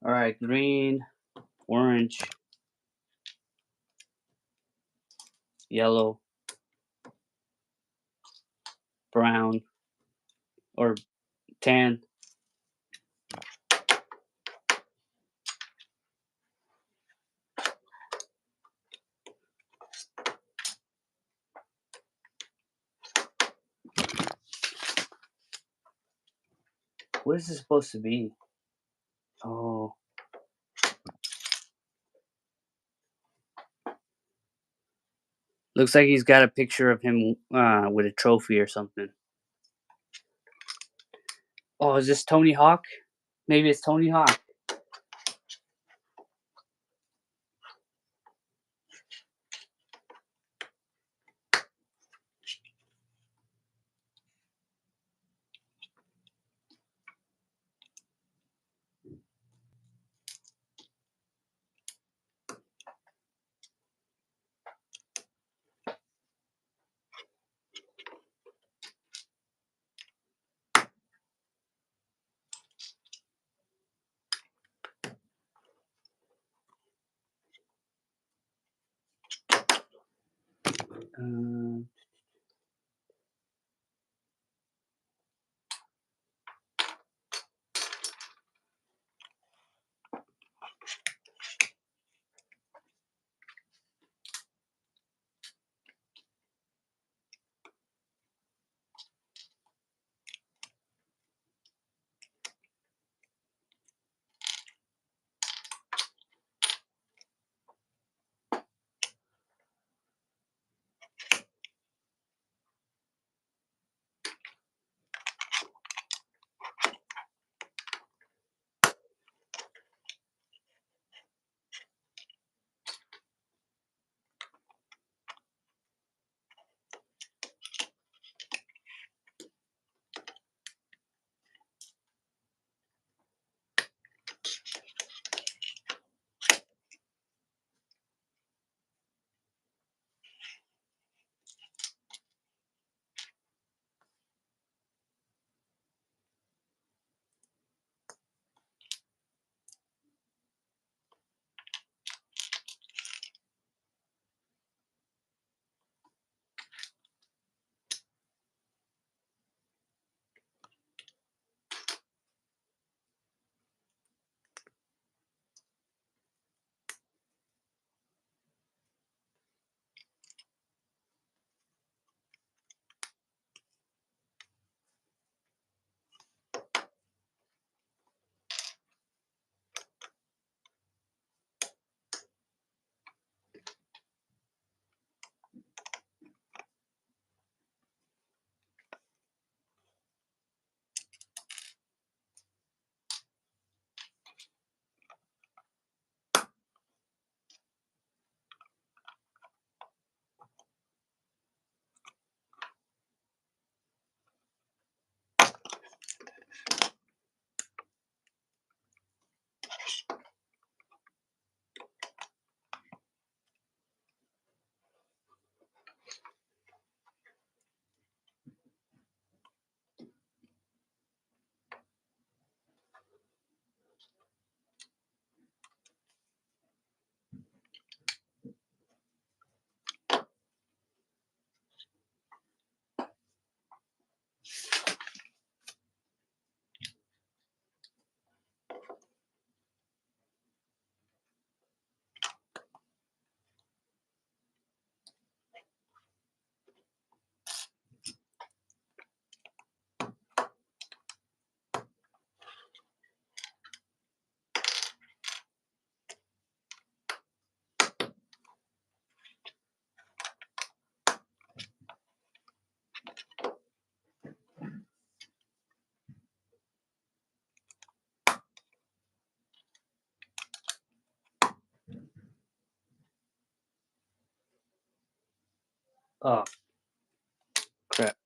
All right, green, orange, yellow, brown, or tan. What is this supposed to be? Oh, looks like he's got a picture of him with a trophy or something. Oh, is this Tony Hawk? Maybe it's Tony Hawk. Um, oh, crap.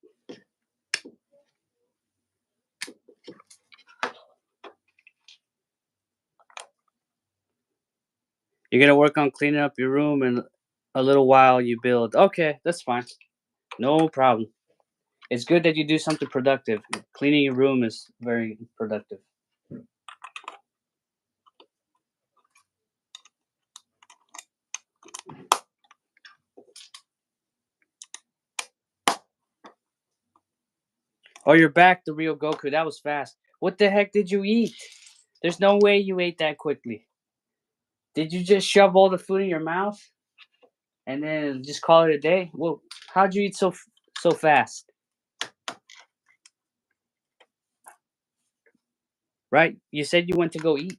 You're gonna work on cleaning up your room in a little while you build. Okay, that's fine. No problem. It's good that you do something productive. Cleaning your room is very productive. Oh, you're back, the real Goku. That was fast. What the heck did you eat? There's no way you ate that quickly. Did you just shove all the food in your mouth and then just call it a day? Well, how'd you eat so fast? right? You said you went to go eat.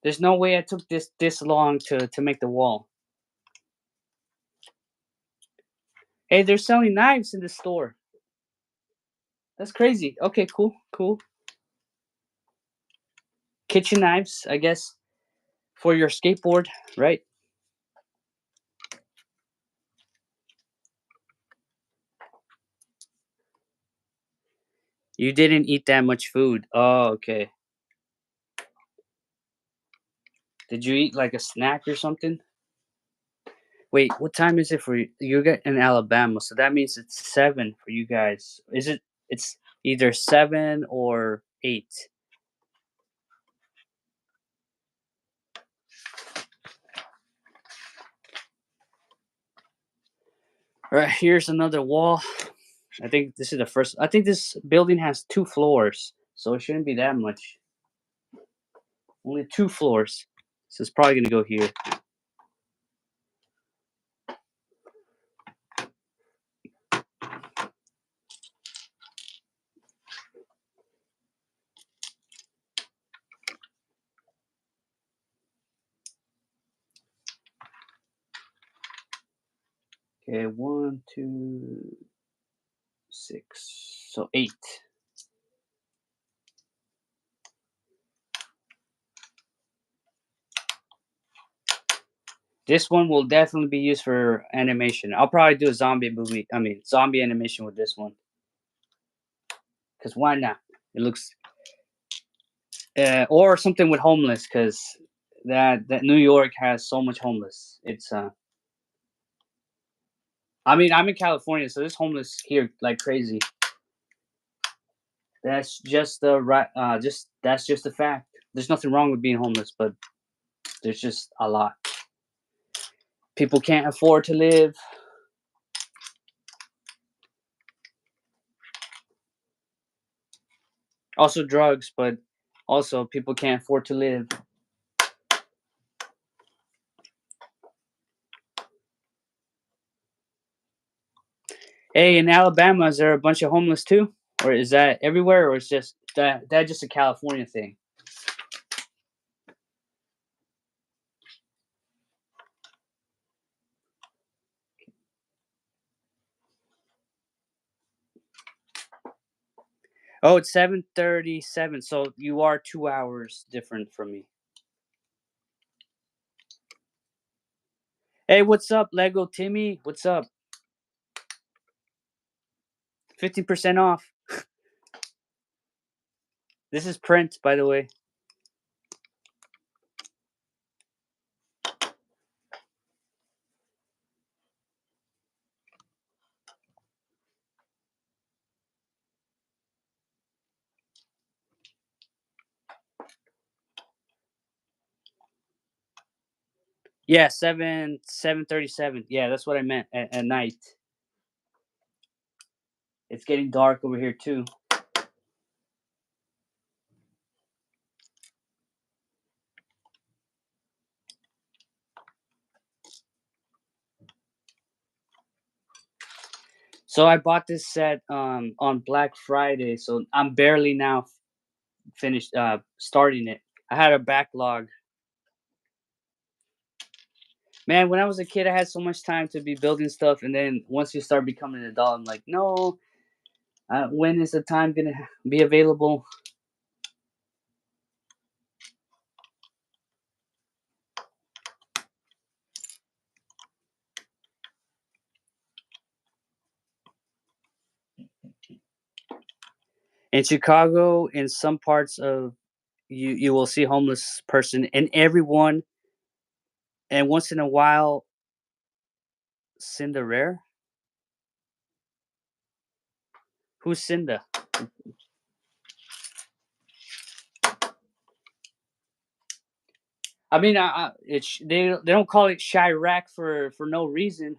There's no way I took this long to make the wall. Hey, they're selling knives in the store. That's crazy. Okay, cool, cool. Kitchen knives, I guess, for your skateboard, right? You didn't eat that much food. Oh, okay. Did you eat like a snack or something? Wait, what time is it for you? You get in Alabama, so that means it's 7 for you guys. Is it? It's either 7 or 8. All right, here's another wall. I think this is the first. I think this building has 2 floors, so it shouldn't be that much. Only 2 floors, so it's probably gonna go here. Okay, 1, 2, 6, so 8. This one will definitely be used for animation. I'll probably do a zombie movie. I mean, zombie animation with this one. Cause why not? It looks, or something with homeless. Cause that New York has so much homeless. It's I mean, I'm in California, so there's homeless here like crazy. That's just the right. Just that's just a fact. There's nothing wrong with being homeless, but there's just a lot. People can't afford to live. Also drugs, but also people can't afford to live. Hey, in Alabama, is there a bunch of homeless too, or is that everywhere, or is just that just a California thing? Oh, it's 7:37, so you are 2 hours different from me. Hey, what's up, Lego Timmy? What's up? 50% off. This is print, by the way. Yeah, 7:37. Yeah, that's what I meant at night. It's getting dark over here too. So I bought this set on Black Friday, so I'm barely now finished starting it. I had a backlog. Man, when I was a kid, I had so much time to be building stuff, and then once you start becoming an adult, I'm like, no. When is the time gonna be available? In Chicago, in some parts of you will see homeless person, and everyone, and once in a while, Cinderella. Who's Cinda? I mean, it's they don't call it Chirac for no reason.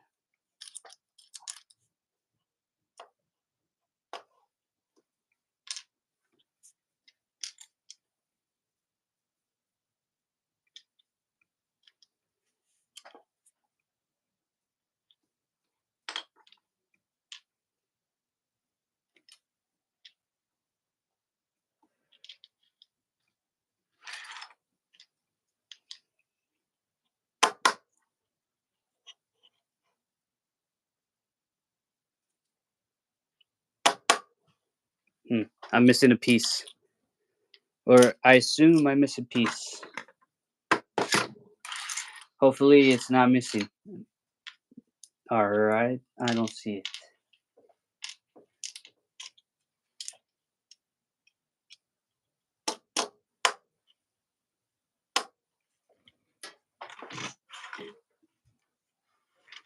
I'm missing a piece. Or I assume I miss a piece. Hopefully it's not missing. Alright, I don't see it.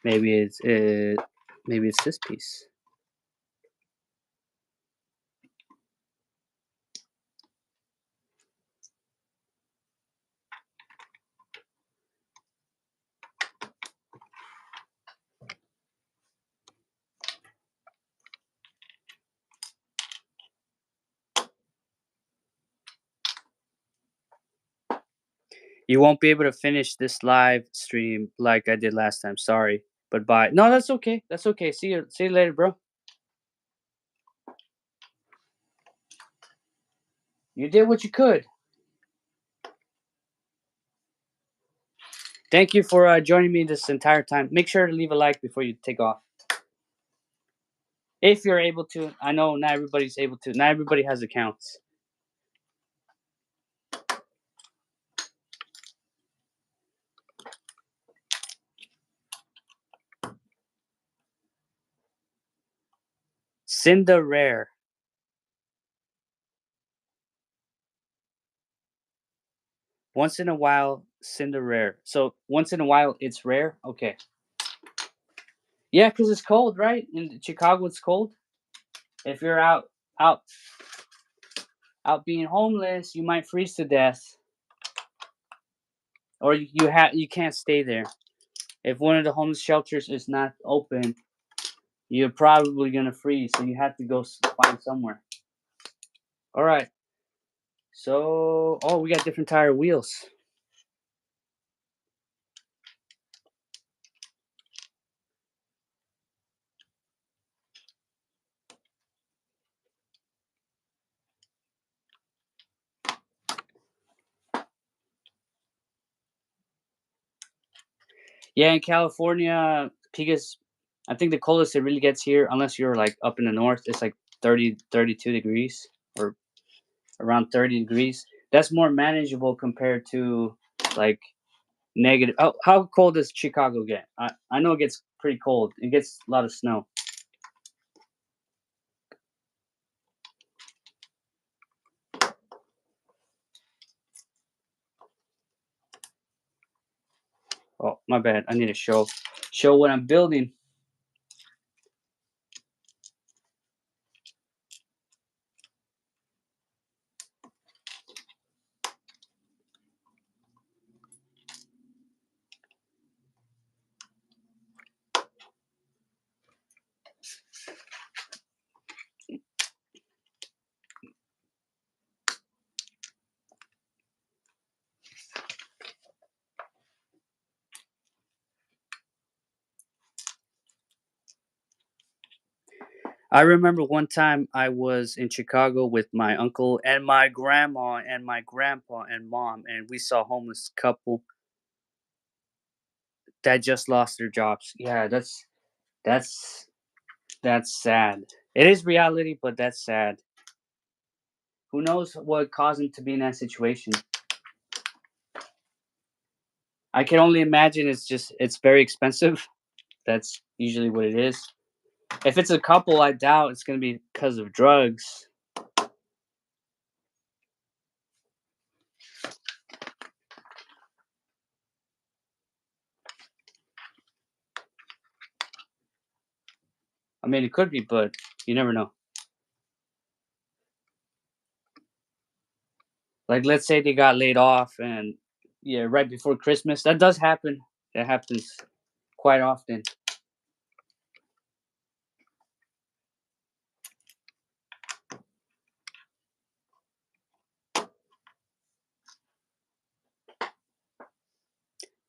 Maybe it's this piece. You won't be able to finish this live stream like I did last time. Sorry, but bye. No, that's okay. That's okay. See you. See you later, bro. You did what you could. Thank you for joining me this entire time. Make sure to leave a like before you take off. If you're able to. I know not everybody's able to. Not everybody has accounts. Cinderare. Once in a while, Cinderare. So once in a while, it's rare. Okay. Yeah, because it's cold, right? In Chicago, it's cold. If you're out, out being homeless, you might freeze to death, or you can't stay there. If one of the homeless shelters is not open, you're probably gonna freeze. So you have to go find somewhere. All right. So, we got different tire wheels. Yeah, in California, because I think the coldest it really gets here, unless you're like up in the north, it's like 30, 32 degrees or around 30 degrees. That's more manageable compared to like negative. Oh, how cold does Chicago get? I know it gets pretty cold. It gets a lot of snow. Oh, my bad. I need to show what I'm building. I remember one time I was in Chicago with my uncle and my grandma and my grandpa and mom, and we saw a homeless couple that just lost their jobs. Yeah, that's that's sad. It is reality, but that's sad. Who knows what caused them to be in that situation? I can only imagine it's very expensive. That's usually what it is. If it's a couple, I doubt it's gonna be because of drugs. I mean, it could be, but you never know. Like, let's say they got laid off, and yeah, right before Christmas. That does happen. That happens quite often.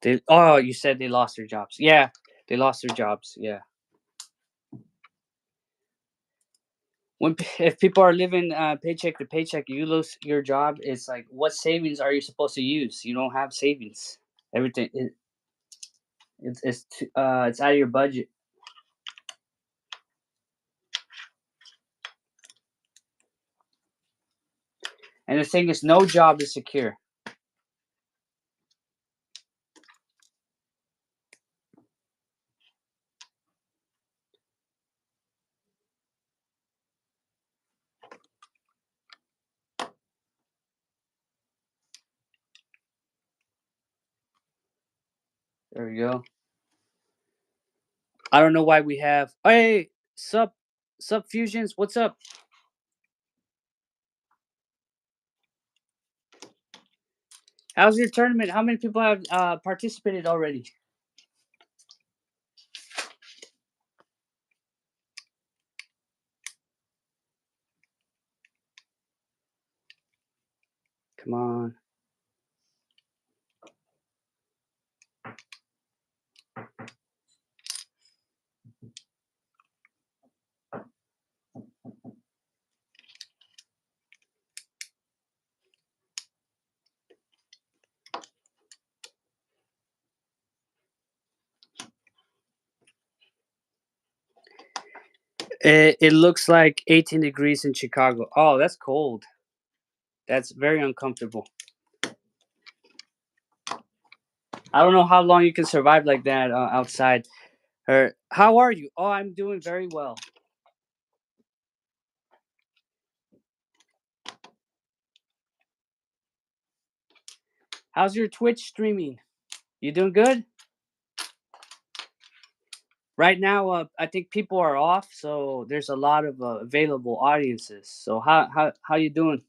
You said they lost their jobs. Yeah, they lost their jobs. Yeah. If people are living paycheck to paycheck, you lose your job. It's like, what savings are you supposed to use? You don't have savings. Everything it's out of your budget. And the thing is, no job is secure. There we go. I don't know why we have. Hey, sup fusions, what's up? How's your tournament? How many people have participated already? Come on. It looks like 18 degrees in Chicago. Oh, that's cold. That's very uncomfortable. I don't know how long you can survive like that outside. How are you? Oh, I'm doing very well. How's your Twitch streaming? You doing good? Right now, I think people are off, so there's a lot of available audiences. So how you doing?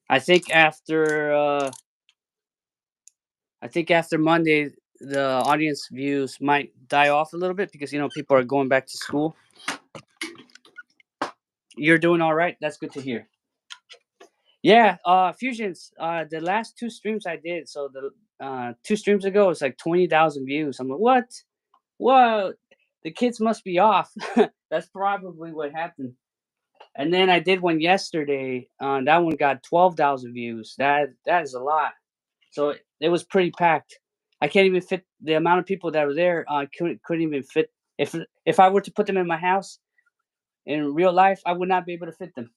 I think after Monday, the audience views might die off a little bit because people are going back to school. You're doing all right. That's good to hear. Yeah, Fusions. The last two streams I did, so the 2 streams ago, it's like 20,000 views. I'm like, what? Whoa, the kids must be off. That's probably what happened. And then I did one yesterday. That one got 12,000 views. That is a lot. So it was pretty packed. I can't even fit the amount of people that were there. Couldn't even fit. If I were to put them in my house in real life, I would not be able to fit them.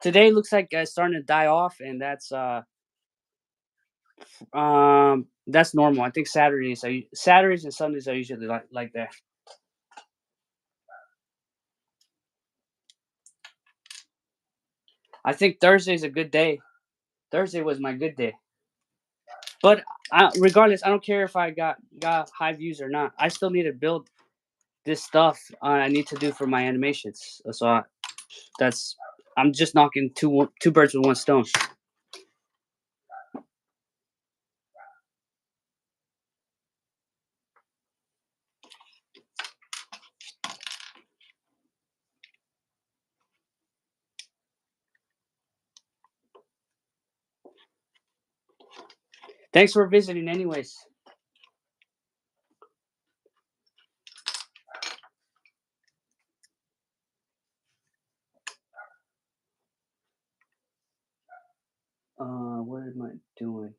Today looks like it's starting to die off, and that's normal. I think Saturdays and Sundays are usually like that. I think Thursday's a good day. Thursday was my good day. But regardless, I don't care if I got high views or not. I still need to build this stuff I need to do for my animations. So that's I'm just knocking two birds with one stone. Thanks for visiting, anyways. What am I doing?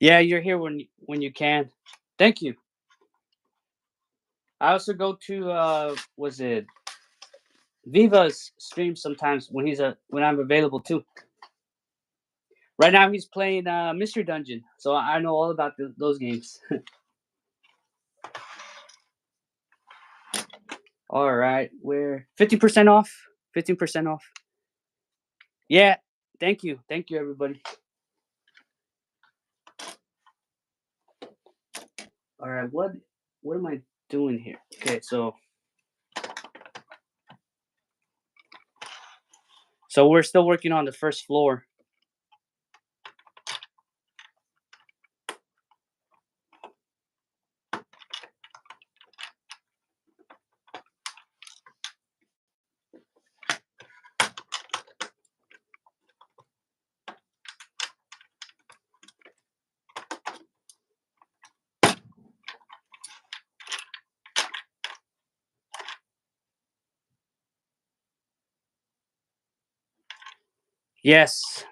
Yeah, you're here when you can. Thank you. I also go to was it Viva's stream sometimes when I'm available too. Right now he's playing Mystery Dungeon, so I know all about those games. All right, we're 50% off. 15% off. Yeah, thank you, everybody. All right, what am I doing here? Okay, so we're still working on the first floor. Yes.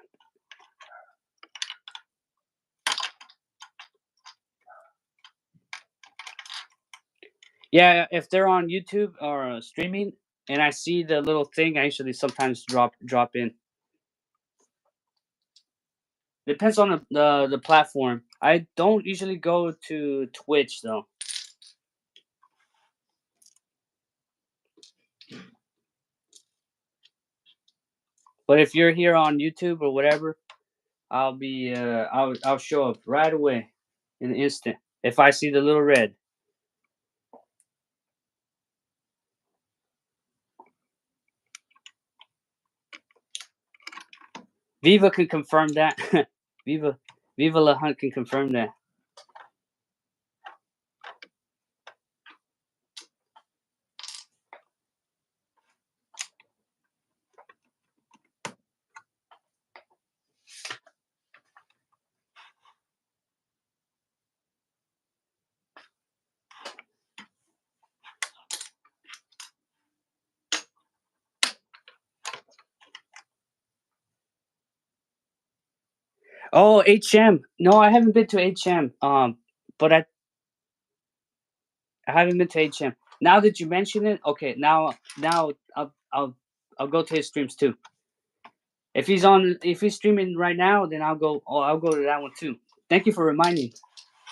Yeah, if they're on YouTube or streaming, and I see the little thing, I usually sometimes drop in. Depends on the platform. I don't usually go to Twitch though. But if you're here on YouTube or whatever, I'll show up right away in an instant if I see the little red. Viva can confirm that. Viva Viva La Hunt can confirm that. Oh, HM. No, I haven't been to HM. But I haven't been to HM. Now that you mention it, okay. Now I'll go to his streams too. If he's streaming right now, then I'll go. Oh, I'll go to that one too. Thank you for reminding.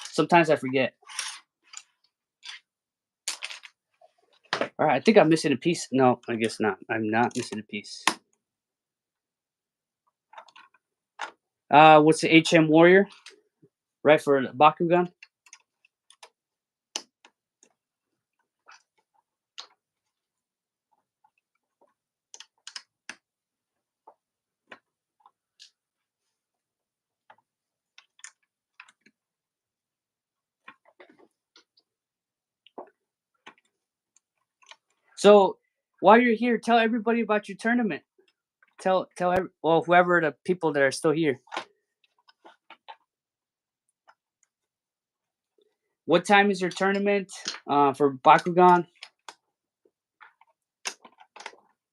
Sometimes I forget. All right, I think I'm missing a piece. No, I guess not. I'm not missing a piece. What's the HM Warrior? Right for Bakugan. So while you're here, tell everybody about your tournament. Well, whoever the people that are still here. What time is your tournament for Bakugan,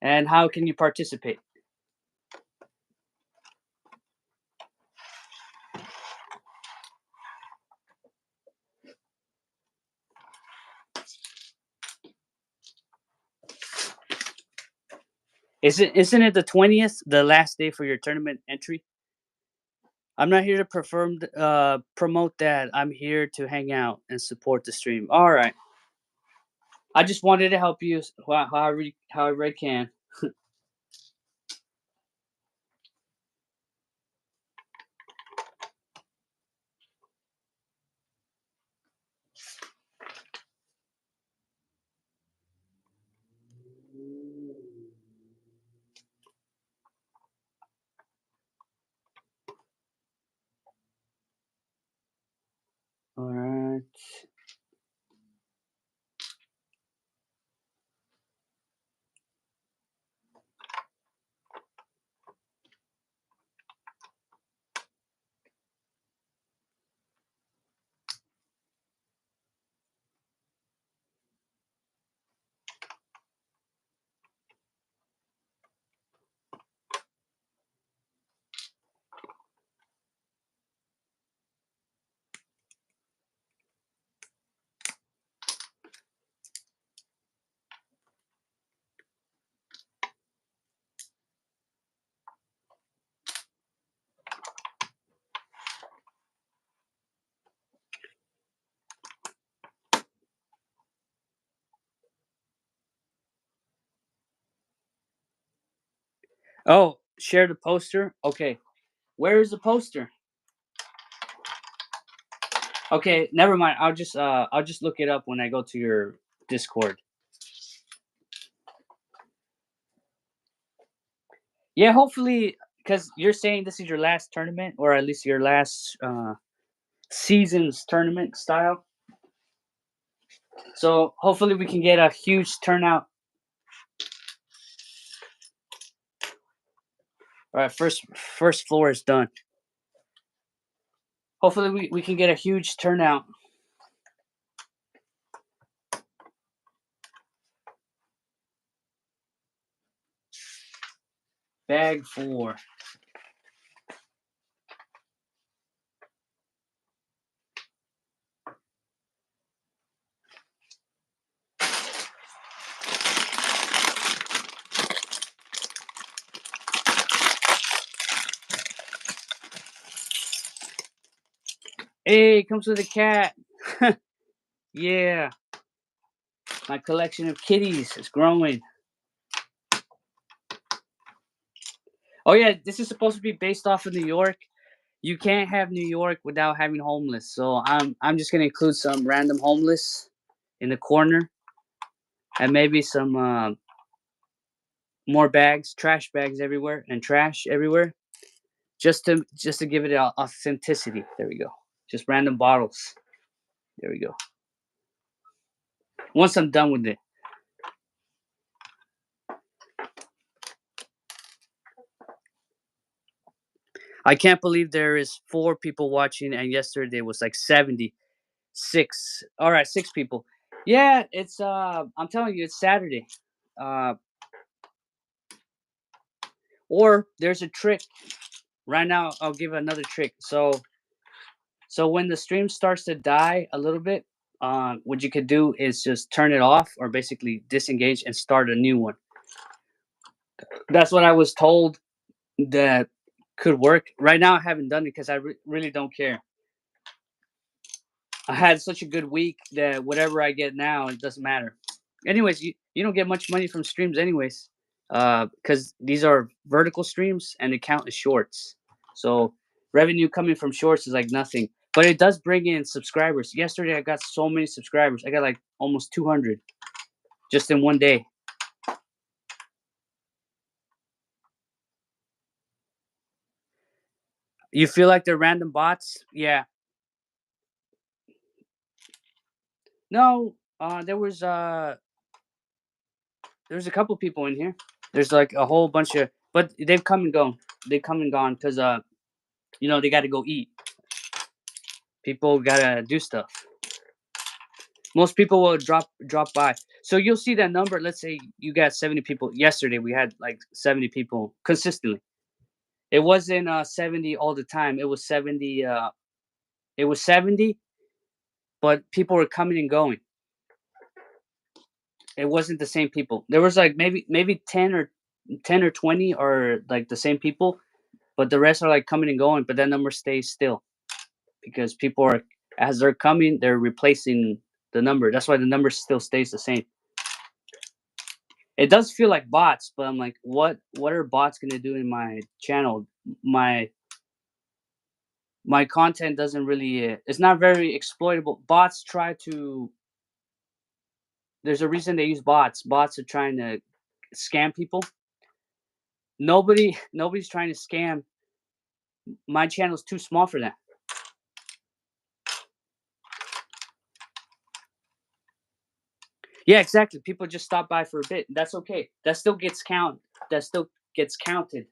and how can you participate? Isn't it the 20th, the last day for your tournament entry? I'm not here to promote that. I'm here to hang out and support the stream. All right. I just wanted to help you however I can. All right. Oh, share the poster. Okay. Where is the poster? Okay, never mind. I'll just look it up when I go to your Discord. Yeah, hopefully, because you're saying this is your last tournament, or at least your last season's tournament style. So hopefully we can get a huge turnout. All right, first floor is done. Hopefully we can get a huge turnout. Bag 4. Hey, it comes with a cat. Yeah, my collection of kitties is growing. Oh yeah, this is supposed to be based off of New York. You can't have New York without having homeless. So I'm just gonna include some random homeless in the corner, and maybe some more bags, trash bags everywhere, and trash everywhere, just to give it authenticity. There we go. Just random bottles. There we go. Once I'm done with it, I can't believe there is 4 people watching, and yesterday was like 76. All right, 6 people. Yeah, it's I'm telling you, it's Saturday. Uh, or there's a trick. Right now, I'll give another trick. So when the stream starts to die a little bit, what you could do is just turn it off or basically disengage and start a new one. That's what I was told that could work. Right now, I haven't done it because I really don't care. I had such a good week that whatever I get now, it doesn't matter. Anyways, you don't get much money from streams, anyways, because these are vertical streams and they count as shorts. So revenue coming from shorts is like nothing, but it does bring in subscribers. Yesterday, I got so many subscribers. I got like almost 200 just in one day. You feel like they're random bots? Yeah. No, there's a couple people in here. There's like a whole bunch of, but they've come and gone. They come and gone because they got to go eat. People gotta do stuff. Most people will drop by. So you'll see that number. Let's say you got 70 people. Yesterday we had like 70 people consistently. It wasn't 70 all the time. It was 70. It was 70, but people were coming and going. It wasn't the same people. There was like maybe 10 or 20 are like the same people, but the rest are like coming and going. But that number stays still because people are, as they're coming, they're replacing the number. That's why the number still stays the same. It does feel like bots, but I'm like, what are bots gonna do in my channel? My my content doesn't really it's not very exploitable. Bots try to There's a reason they use bots. Bots are trying to scam people. Nobody's trying to scam. My channel's too small for that. Yeah, exactly. People just stop by for a bit. That's okay. That still gets count. That still gets counted.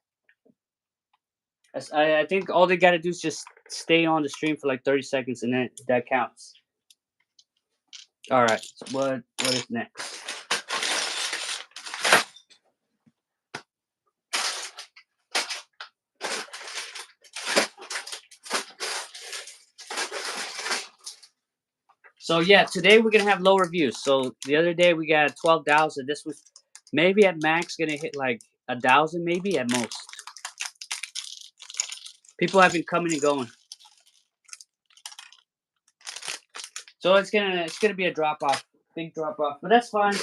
I think all they gotta do is just stay on the stream for like 30 seconds, and then that counts. All right. So what is next? So yeah, today we're gonna have low reviews. So the other day we got 12,000. This was maybe at max gonna hit like 1,000, maybe at most. People have been coming and going. So it's gonna be a drop off, big drop off, but that's fine.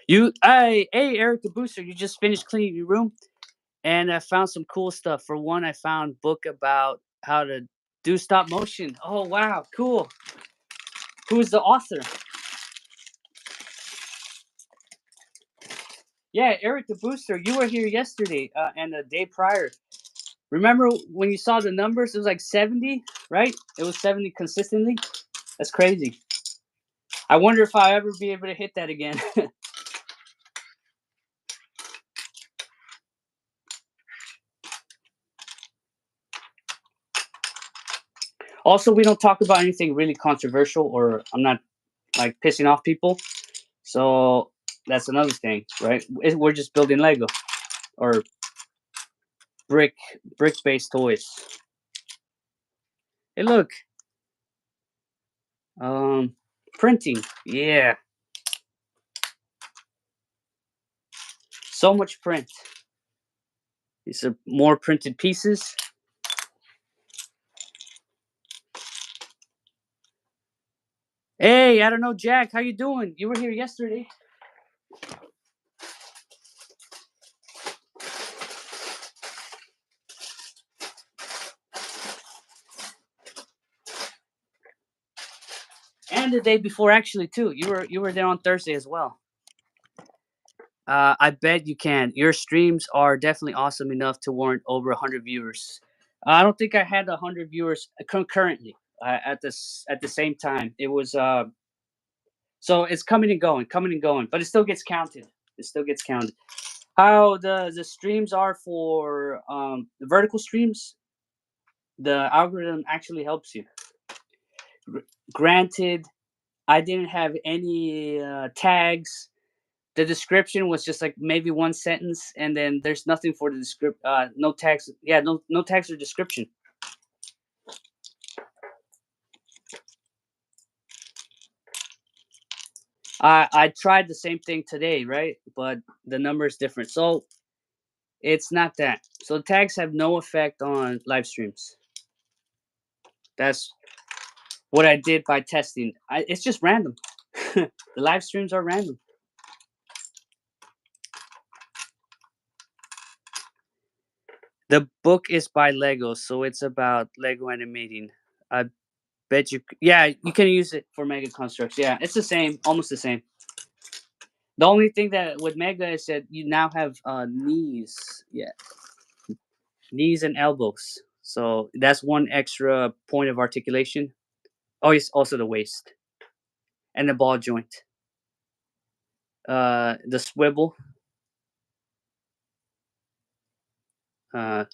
Hey Eric the Booster, you just finished cleaning your room, and I found some cool stuff. For one, I found book about how to do stop motion. Oh wow, cool. Who's the author? Yeah, Eric the Booster. You were here yesterday and the day prior. Remember when you saw the numbers? It was like 70, right? It was 70 consistently. That's crazy. I wonder if I'll ever be able to hit that again. Also, we don't talk about anything really controversial, or I'm not like pissing off people. So that's another thing, right? We're just building Lego or brick brick based toys. Hey, look, printing. Yeah, So much print. These are more printed pieces. Hey, I don't know, Jack. How you doing? You were here yesterday. And the day before, actually, too. You were there on Thursday as well. I bet you can. Your streams are definitely awesome enough to warrant over 100 viewers. I don't think I had 100 viewers concurrently at the same time. It was so it's coming and going, but it still gets counted. It still gets counted. How the streams are for the vertical streams, the algorithm actually helps you. Granted, I didn't have any tags. The description was just like maybe one sentence, and then there's nothing for the descript. No tags. Yeah, no tags or description. I tried the same thing today, right? But the number is different, so it's not that. So tags have no effect on live streams. That's what I did by testing. It's just random. The live streams are random. The book is by Lego, so it's about Lego animating. I bet you. Yeah, you can use it for Mega Constructs. Yeah, it's the same, almost the same. The only thing that with Mega is that you now have knees. Yeah, knees and elbows. So that's one extra point of articulation. Oh, it's also the waist and the ball joint. The swivel.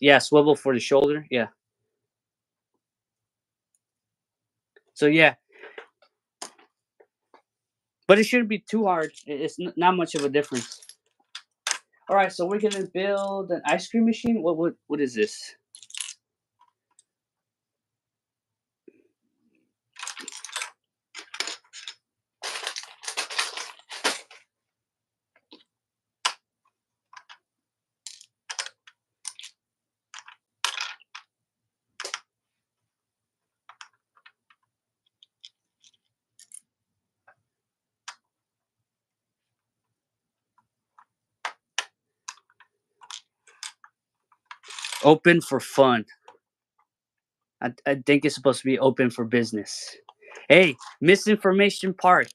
Yeah, swivel for the shoulder. Yeah. So yeah, but it shouldn't be too hard. It's not much of a difference. All right, so we're gonna build an ice cream machine. What is this? Open for fun. I think it's supposed to be open for business. Hey, Misinformation Park.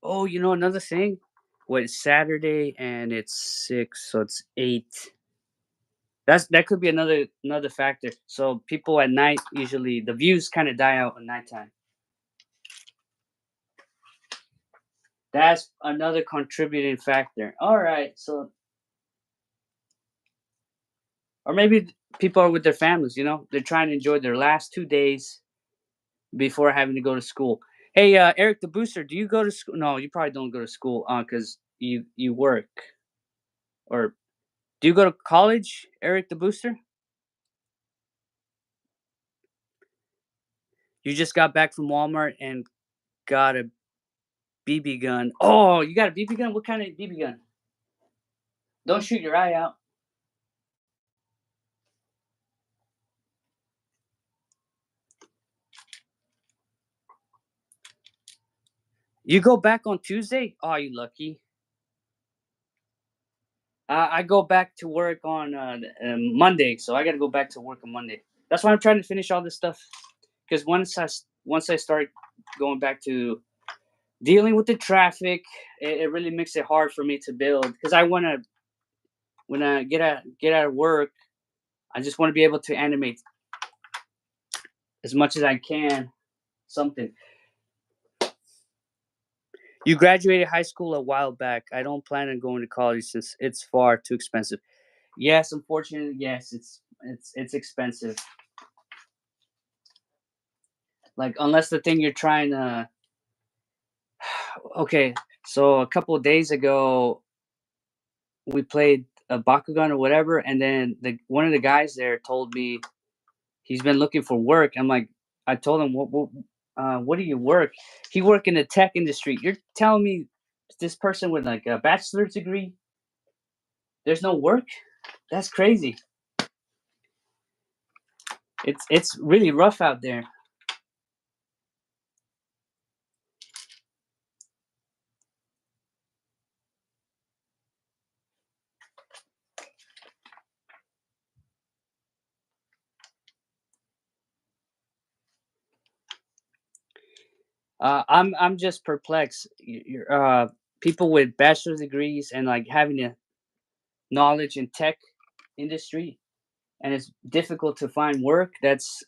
Oh, you know another thing? What it's Saturday and it's 6, so it's 8. That could be another factor. So people at night usually the views kind of die out at nighttime. That's another contributing factor. All right, so or maybe people are with their families. They're trying to enjoy their last 2 days before having to go to school. Hey, Eric the Booster, do you go to school? No, you probably don't go to school, because you work. Or do you go to college, Eric the Booster? You just got back from Walmart and got a BB gun. Oh, you got a BB gun? What kind of BB gun? Don't shoot your eye out. You go back on Tuesday? Oh, you lucky. I go back to work on Monday, so I got to go back to work on Monday. That's why I'm trying to finish all this stuff. Because once I start going back to dealing with the traffic, it really makes it hard for me to build. Because I want to, when I get out of work, I just want to be able to animate as much as I can. Something. You graduated high school a while back. I don't plan on going to college since it's far too expensive. Yes, unfortunately, yes, it's expensive. Like unless the thing you're trying to. Okay, so a couple of days ago, we played a Bakugan or whatever, and then one of the guys there told me he's been looking for work. I'm like, I told him, what do you work? He work in the tech industry. You're telling me this person with like a bachelor's degree, there's no work? That's crazy. It's really rough out there. I'm just perplexed. People with bachelor's degrees and like having a knowledge in tech industry, and it's difficult to find work. That's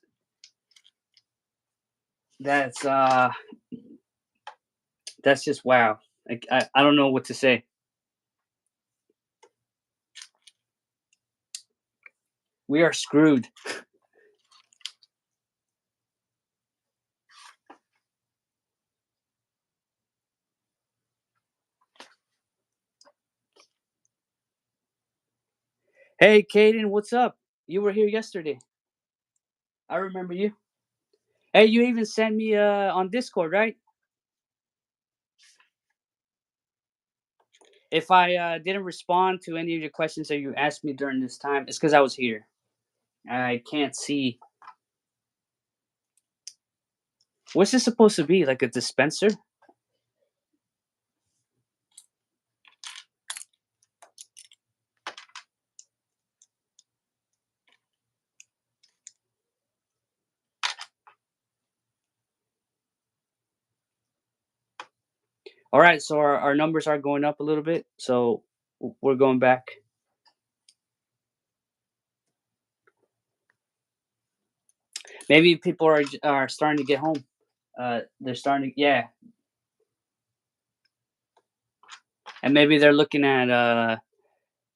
that's just wow. Like I don't know what to say. We are screwed. Hey, Caden, what's up? You were here yesterday. I remember you. Hey, you even sent me on Discord, right? If I didn't respond to any of your questions that you asked me during this time, it's because I was here. I can't see. What's this supposed to be? Like a dispenser? All right, so our numbers are going up a little bit. So we're going back. Maybe people are starting to get home. They're starting. Yeah, and maybe they're looking at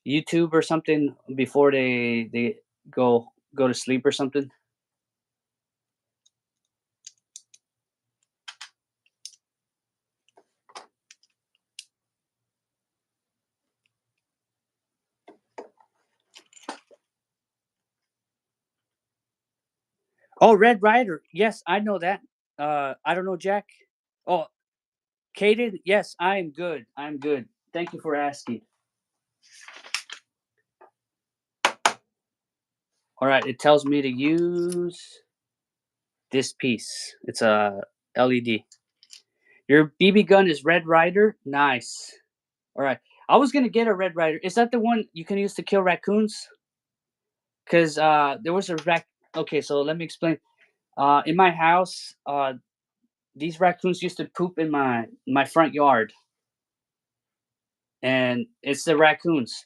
YouTube or something before they go to sleep or something. Oh, Red Rider. Yes, I know that. I don't know Jack. Oh, Kaden. Yes, I am good. I'm good. Thank you for asking. All right, it tells me to use this piece. It's a LED. Your BB gun is Red Rider. Nice. All right. I was gonna get a Red Rider. Is that the one you can use to kill raccoons? Cause there was a rac. Okay, so let me explain. In my house, these raccoons used to poop in my front yard, and it's the raccoons.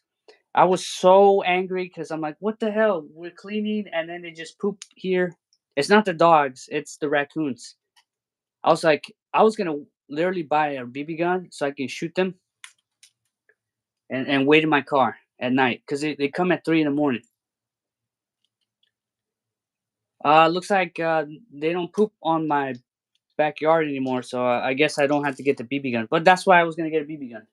I was so angry because I'm like, what the hell? We're cleaning, and then they just poop here. It's not the dogs; it's the raccoons. I was like, I was gonna literally buy a BB gun so I can shoot them and wait in my car at night because they come at 3 in the morning. Looks like they don't poop on my backyard anymore, so I guess I don't have to get the BB gun. But that's why I was gonna get a BB gun.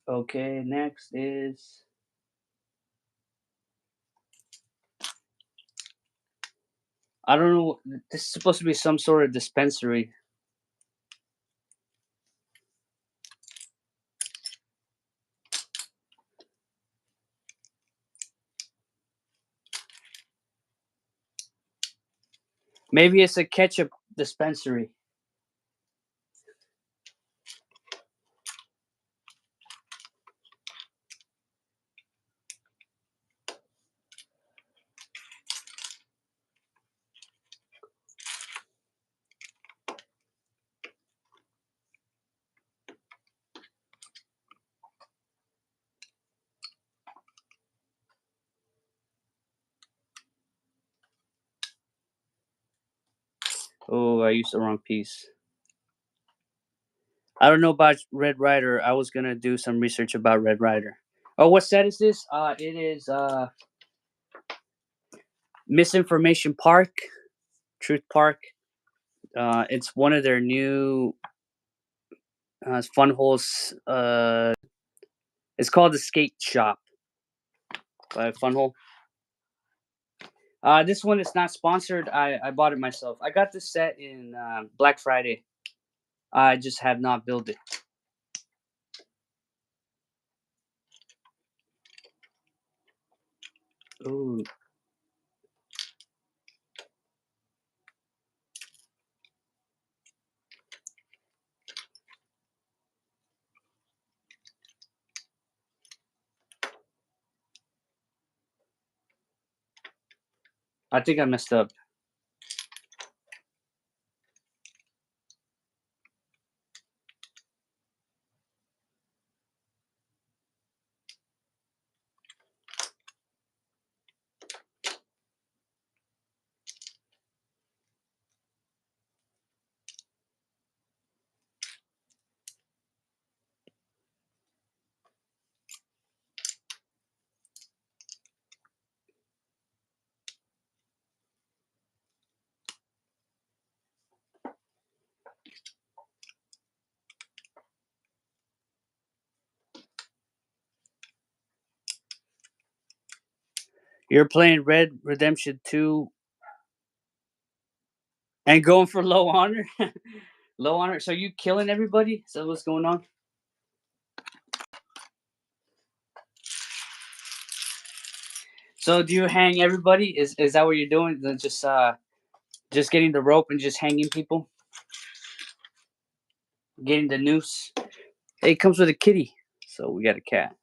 Okay, next is I don't know. This is supposed to be some sort of dispensary. Maybe it's a ketchup dispensary. Oh, I used the wrong piece. I don't know about Red Rider. I was gonna do some research about Red Rider. Oh, what set is this? It is Misinformation Park, Truth Park. It's one of their new fun holes. It's called the Skate Shop by Funhole. This one is not sponsored. I bought it myself. I got this set in Black Friday. I just have not built it. Ooh, I think I messed up. You're playing Red Redemption 2 and going for low honor? Low honor. So you killing everybody? So what's going on? So do you hang everybody? Is that what you're doing? Just getting the rope and just hanging people? Getting the noose? Hey, it comes with a kitty. So we got a cat.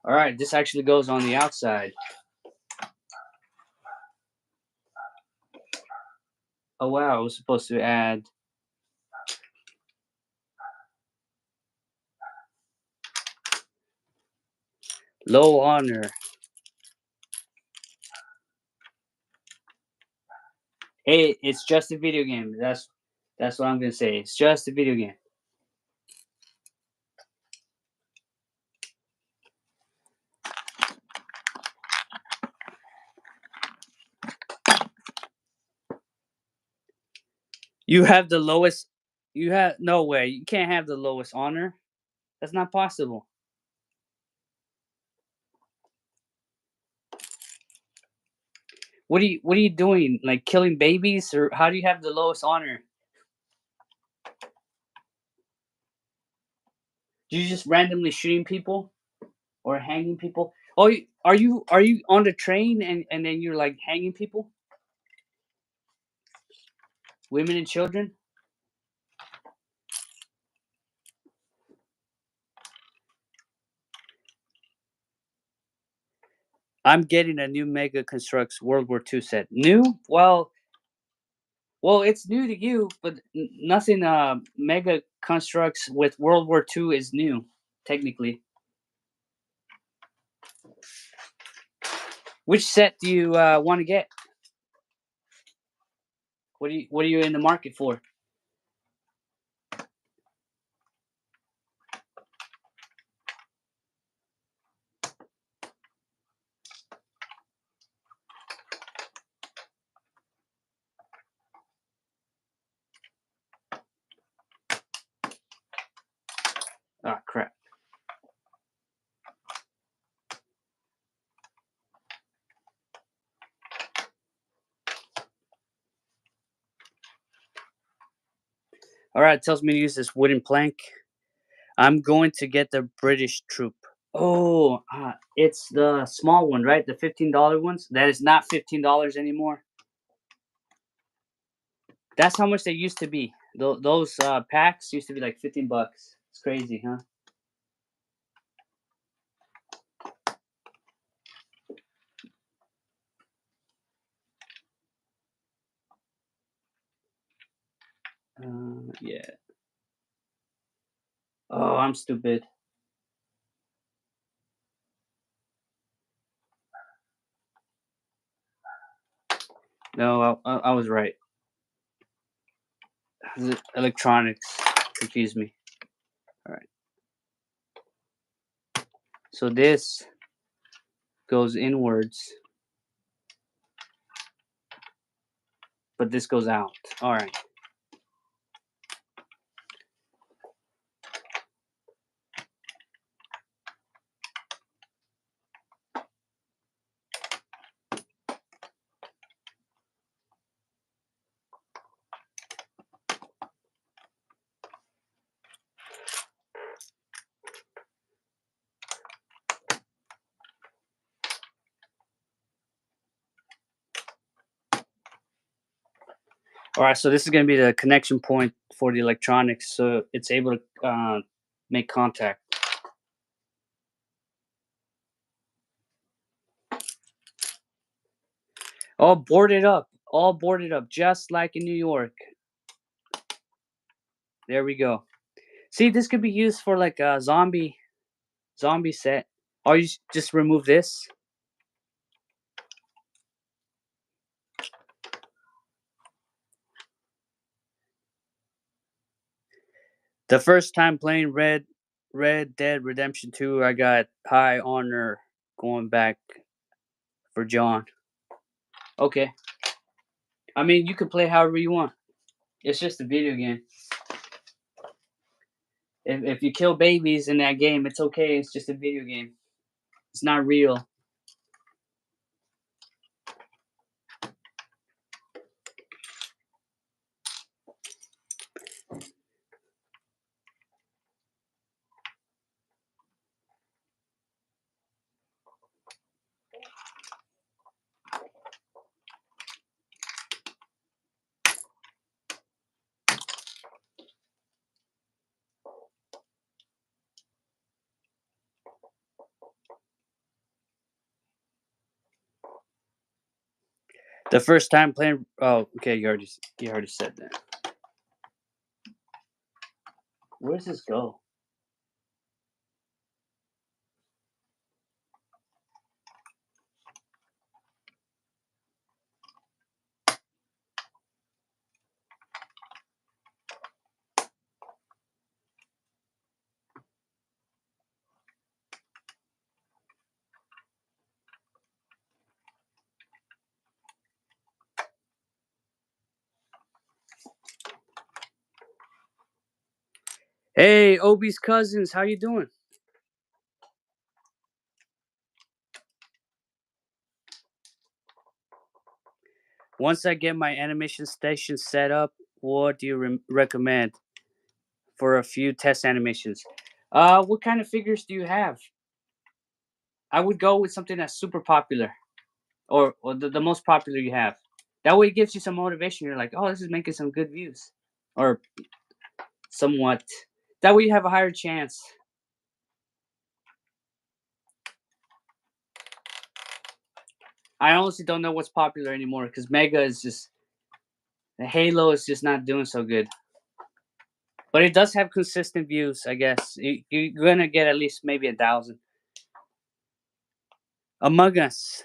All right, this actually goes on the outside. Oh wow, I was supposed to add low honor. Hey, it's just a video game. That's what I'm gonna say. It's just a video game. You have the lowest. You have no way. You can't have the lowest honor. That's not possible. What are you doing? Like killing babies, or how do you have the lowest honor? Do you just randomly shooting people or hanging people? Oh, are you on the train and then you're like hanging people, women and children? I'm getting a new Mega Constructs World War II set. New? Well, it's new to you, but nothing. Mega Constructs with World War II is new, technically. Which set do you want to get? What are you in the market for? Ah, crap. All right, it tells me to use this wooden plank. I'm going to get the British troop. Oh, it's the small one, right? The $15 ones. That is not $15 anymore. That's how much they used to be. Those packs used to be like $15. It's crazy, huh? Yeah. Oh, I'm stupid. No, I was right. The electronics confuse me. All right. So this goes inwards, but this goes out. All right. All right, so this is going to be the connection point for the electronics, so it's able to make contact. All boarded up, just like in New York. There we go. See, this could be used for like a zombie set. Or you just remove this. The first time playing Red Dead Redemption 2, I got high honor going back for John. Okay. I mean, you can play however you want. It's just a video game. If you kill babies in that game, it's okay. It's just a video game. It's not real. The first time playing. Oh, okay. You already said that. Where does this go? Hey, Obi's cousins, how you doing? Once I get my animation station set up, what do you recommend for a few test animations? What kind of figures do you have? I would go with something that's super popular, or the most popular you have. That way, it gives you some motivation. You're like, oh, this is making some good views, or somewhat. That way, you have a higher chance. I honestly don't know what's popular anymore because Mega is just the Halo is just not doing so good. But it does have consistent views, I guess. You're gonna get at least maybe 1,000. Among Us.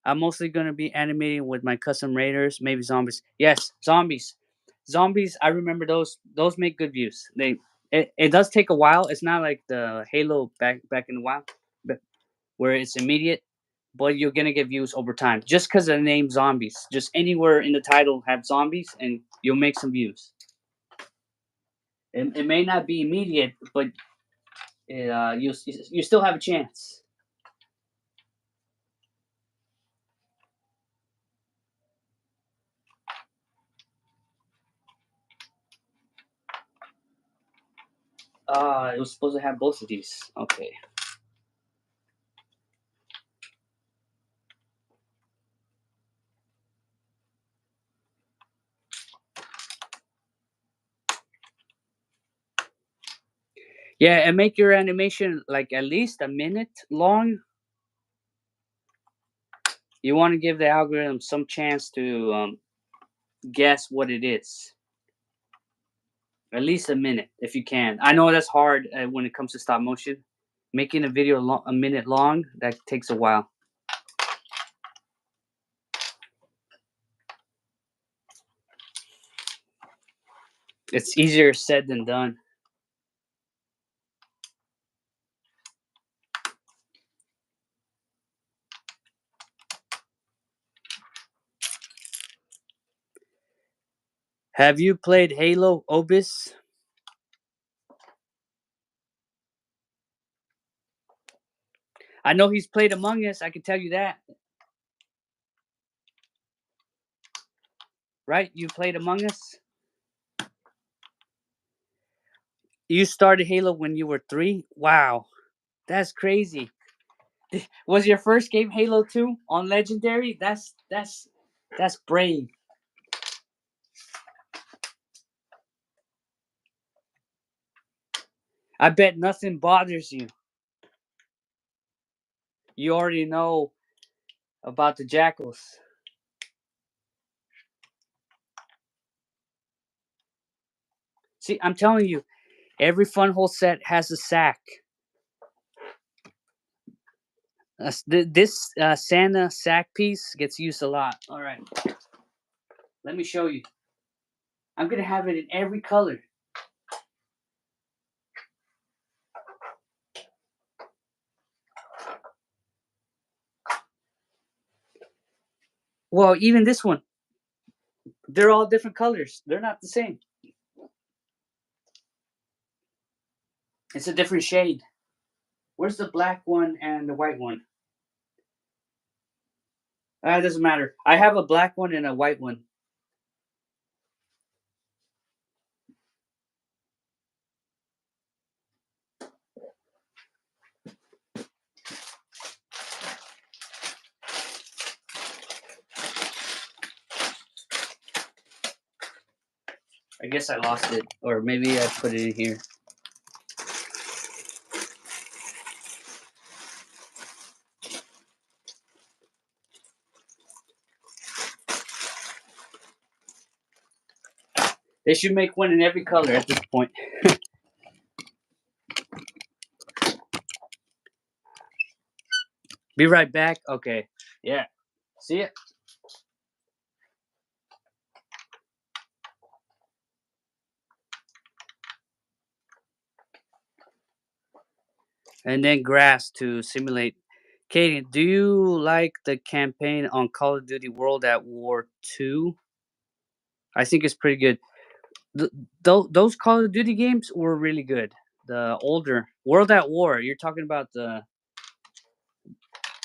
I'm mostly gonna be animating with my custom raiders, maybe zombies. Yes, zombies. Zombies. I remember those. Those make good views. It does take a while. It's not like the Halo back in the wild, but where it's immediate. But you're gonna get views over time just because of the name zombies. Just anywhere in the title have zombies, and you'll make some views. It may not be immediate, but you still have a chance. It was supposed to have both of these. Okay. Yeah, and make your animation like at least a minute long. You want to give the algorithm some chance to guess what it is. At least a minute, if you can. I know that's hard when it comes to stop motion. Making a video a minute long, that takes a while. It's easier said than done. Have you played Halo Obis? I know he's played Among Us. I can tell you that. Right? You played Among Us? You started Halo when you were 3? Wow. That's crazy. Was your first game Halo 2 on Legendary? That's brave. I bet nothing bothers you. You already know about the jackals. See, I'm telling you, every Funhole set has a sack. This Santa sack piece gets used a lot. All right, let me show you. I'm gonna have it in every color. Well, even this one, they're all different colors. They're not the same. It's a different shade. Where's the black one and the white one? It doesn't matter. I have a black one and a white one. I guess I lost it, or maybe I put it in here. They should make one in every color at this point. Be right back. Okay. Yeah. See it? And then grass to simulate. Katie, do you like the campaign on Call of Duty World at War 2? I think it's pretty good. Those Call of Duty games were really good. The older World at War, you're talking about the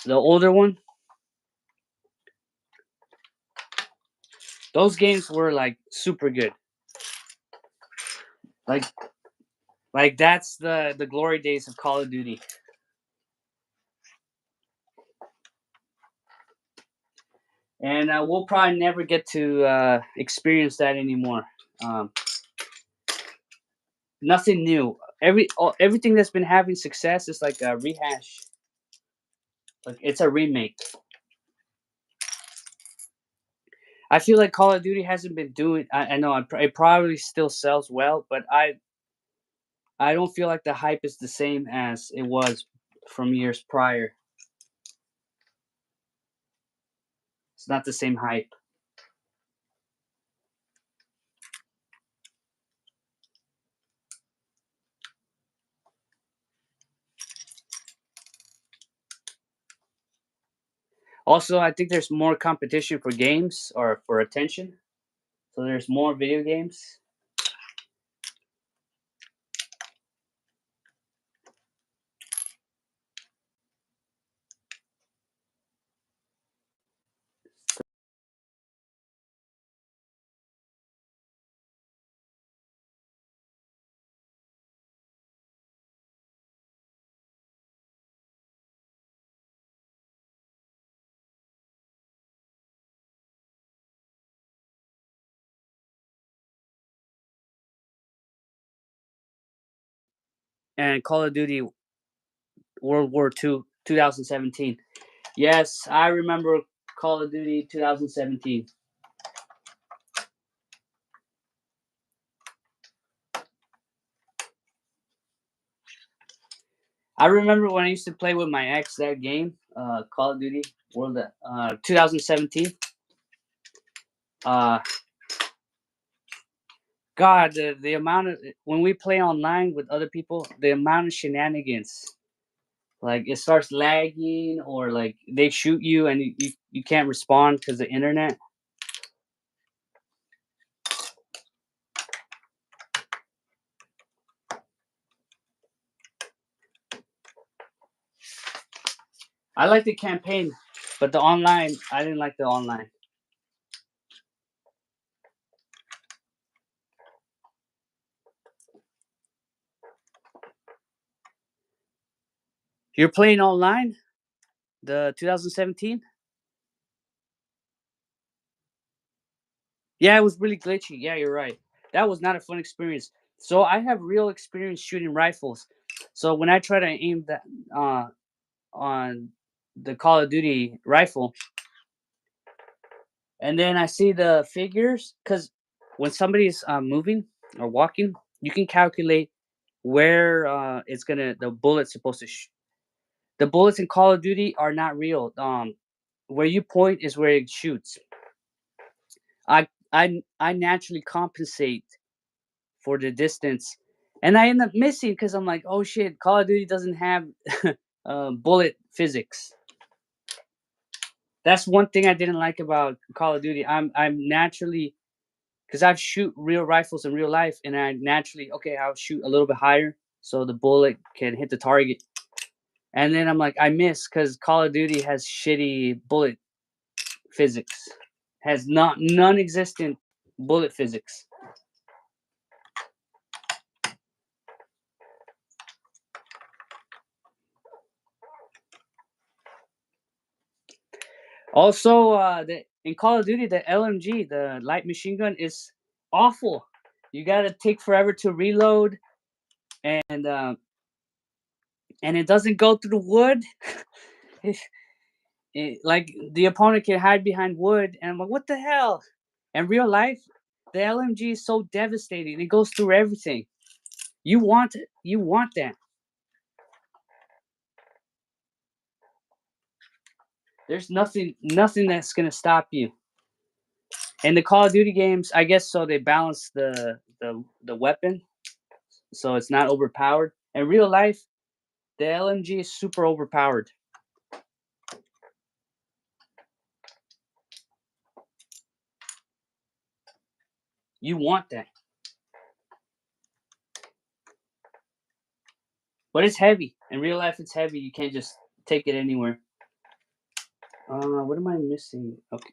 older one? Those games were like super good. Like that's the glory days of Call of Duty. And we'll probably never get to experience that anymore. Um, Nothing new. Everything that's been having success is like a rehash. Like it's a remake. I feel like Call of Duty hasn't been doing. I know it probably still sells well, but I don't feel like the hype is the same as it was from years prior. It's not the same hype. Also, I think there's more competition for games or for attention. So there's more video games. And Call of Duty World War II 2017. Yes, I remember Call of Duty 2017. I remember when I used to play with my ex that game, Call of Duty World 2017. Uh, God, the amount of when we play online with other people, the amount of shenanigans. Like it starts lagging, or like they shoot you and you can't respond because the internet. I like the campaign, but the online, I didn't like the online. You're playing online, the 2017. Yeah, it was really glitchy. Yeah, you're right. That was not a fun experience. So I have real experience shooting rifles. So when I try to aim that on the Call of Duty rifle, and then I see the figures, because when somebody's moving or walking, you can calculate where it's gonna the bullet's supposed to. The bullets in Call of Duty are not real. Where you point is where it shoots. I naturally compensate for the distance, and I end up missing because I'm like, oh shit, Call of Duty doesn't have bullet physics. That's one thing I didn't like about Call of Duty. I'm naturally, because I've shoot real rifles in real life, and I naturally, okay, I'll shoot a little bit higher so the bullet can hit the target. And then I'm like, I miss because Call of Duty has shitty bullet physics, has not non-existent bullet physics. Also, in Call of Duty, the LMG, the light machine gun, is awful. You gotta take forever to reload, and uh, and it doesn't go through the wood. Like the opponent can hide behind wood, and I'm like, what the hell? In real life, the LMG is so devastating. It goes through everything. You want it. You want that. There's nothing that's gonna stop you. And the Call of Duty games, I guess, so they balance the weapon, so it's not overpowered. In real life, the LMG is super overpowered. You want that, but it's heavy. In real life, it's heavy. You can't just take it anywhere. What am I missing? Okay,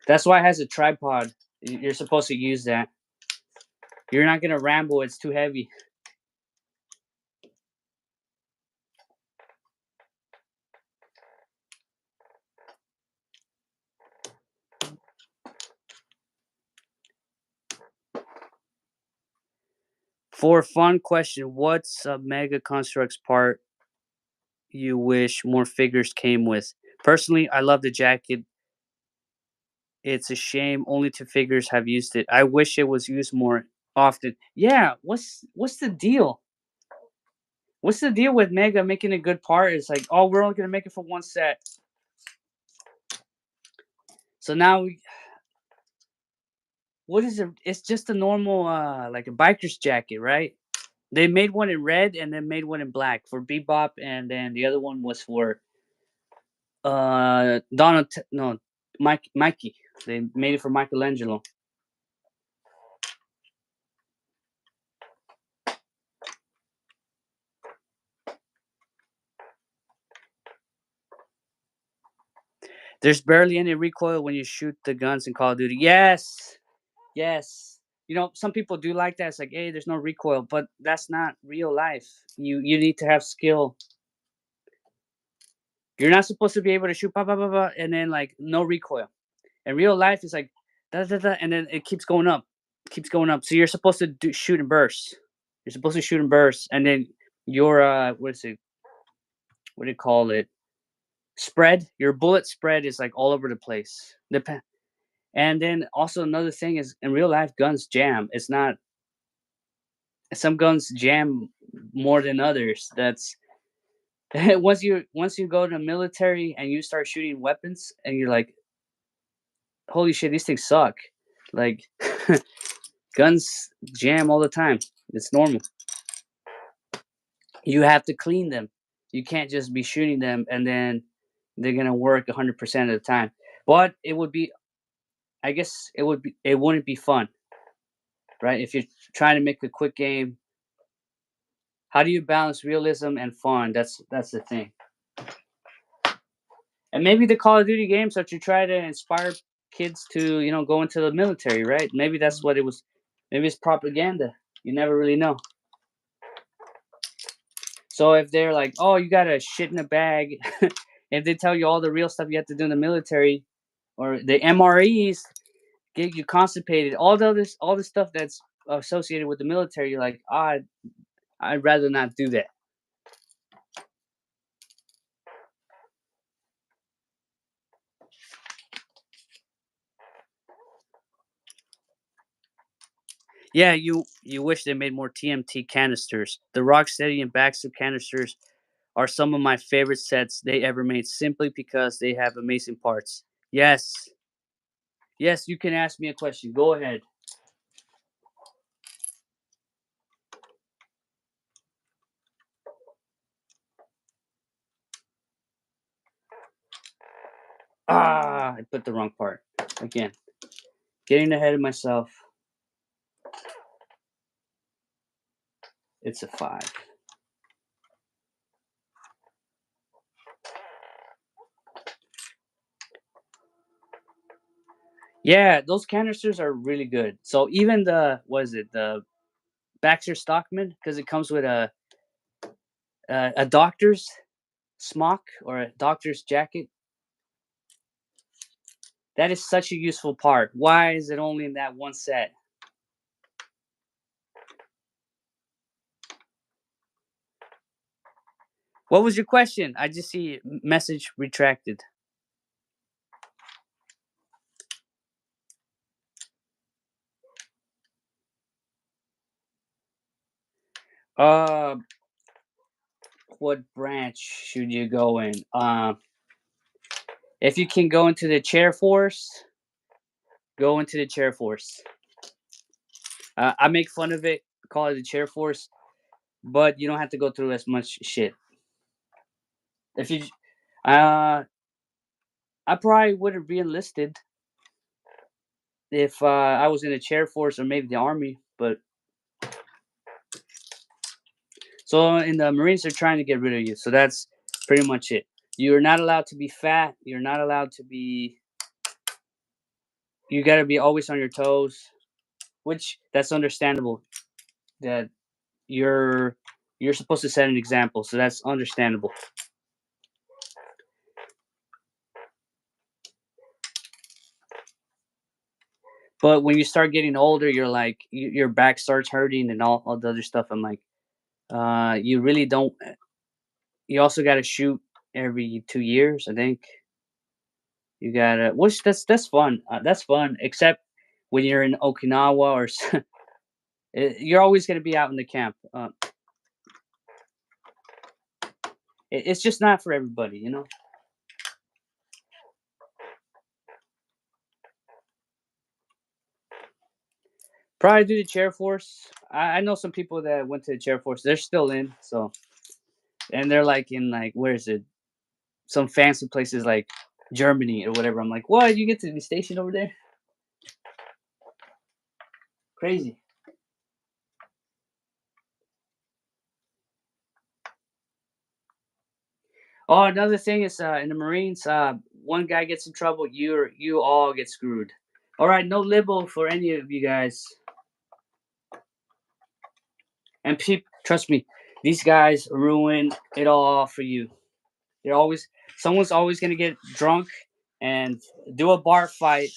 that's why it has a tripod. You're supposed to use that. You're not gonna ramble. It's too heavy. For a fun question, what's a Mega Constructs part you wish more figures came with? Personally, I love the jacket. It's a shame only two figures have used it. I wish it was used more often. Yeah, what's the deal? What's the deal with Mega making a good part? It's like, oh, we're only gonna make it for one set. So now what is it? It's just a normal like a biker's jacket, right? They made one in red and then made one in black for Bebop, and then the other one was for Donald no Mikey. They made it for Michelangelo. There's barely any recoil when you shoot the guns in Call of Duty. Yes, yes. You know, some people do like that. It's like, hey, there's no recoil, but that's not real life. You need to have skill. You're not supposed to be able to shoot, bah, bah, bah, bah, and then like no recoil. In real life, it's like da, da, da, and then it keeps going up, keeps going up. So you're supposed to shoot and burst. You're supposed to shoot and burst, and then your what is it? What do you call it? Spread. Your bullet spread is like all over the place. And then also another thing is in real life, guns jam. It's not, some guns jam more than others. once you go to the military and you start shooting weapons and you're like, holy shit, these things suck. Like guns jam all the time. It's normal. You have to clean them. You can't just be shooting them and then they're gonna work 100% of the time. But it would be, I guess, it wouldn't be fun, right? If you're trying to make a quick game, how do you balance realism and fun? That's the thing. And maybe the Call of Duty games are to try to inspire kids to, go into the military, right? Maybe that's what it was. Maybe it's propaganda. You never really know. So if they're like, "Oh, you got to shit in a bag," if they tell you all the real stuff you have to do in the military, or the MREs get you constipated, all the stuff that's associated with the military, you're like, I'd rather not do that. Yeah, you wish they made more TMT canisters. The Rocksteady and Baxter canisters are some of my favorite sets they ever made, simply because they have amazing parts. Yes, yes, you can ask me a question. Go ahead. I put the wrong part again. Getting ahead of myself. It's a 5. Yeah, those canisters are really good. So even the what is it, the Baxter Stockman, because it comes with a doctor's smock or a doctor's jacket. That is such a useful part. Why is it only in that one set? What was your question? I just see message retracted. Uh, what branch should you go in? If you can go into the chair force, go into the chair force. I make fun of it, call it the chair force, but you don't have to go through as much shit. If you, I probably would have re-enlisted if I was in the chair force or maybe the army. But so in the Marines, they're trying to get rid of you. So that's pretty much it. You're not allowed to be fat. You're not allowed to be. You got to be always on your toes, which that's understandable. That you're you're supposed to set an example, so that's understandable. But when you start getting older, you're like your back starts hurting and all the other stuff. I'm like, you really don't. You also got to shoot every 2 years, I think. You gotta, which that's fun. That's fun, except when you're in Okinawa or you're always gonna be out in the camp. It's just not for everybody. Probably do the chair force. I know some people that went to the chair force. They're still in, so and they're like in like where is it? Some fancy places like Germany or whatever. I'm like, what? You get to be stationed over there? Crazy. Oh, another thing is in the Marines, one guy gets in trouble, you all get screwed. All right, no libel for any of you guys. And trust me, these guys ruin it all for you. They're always someone's always gonna get drunk and do a bar fight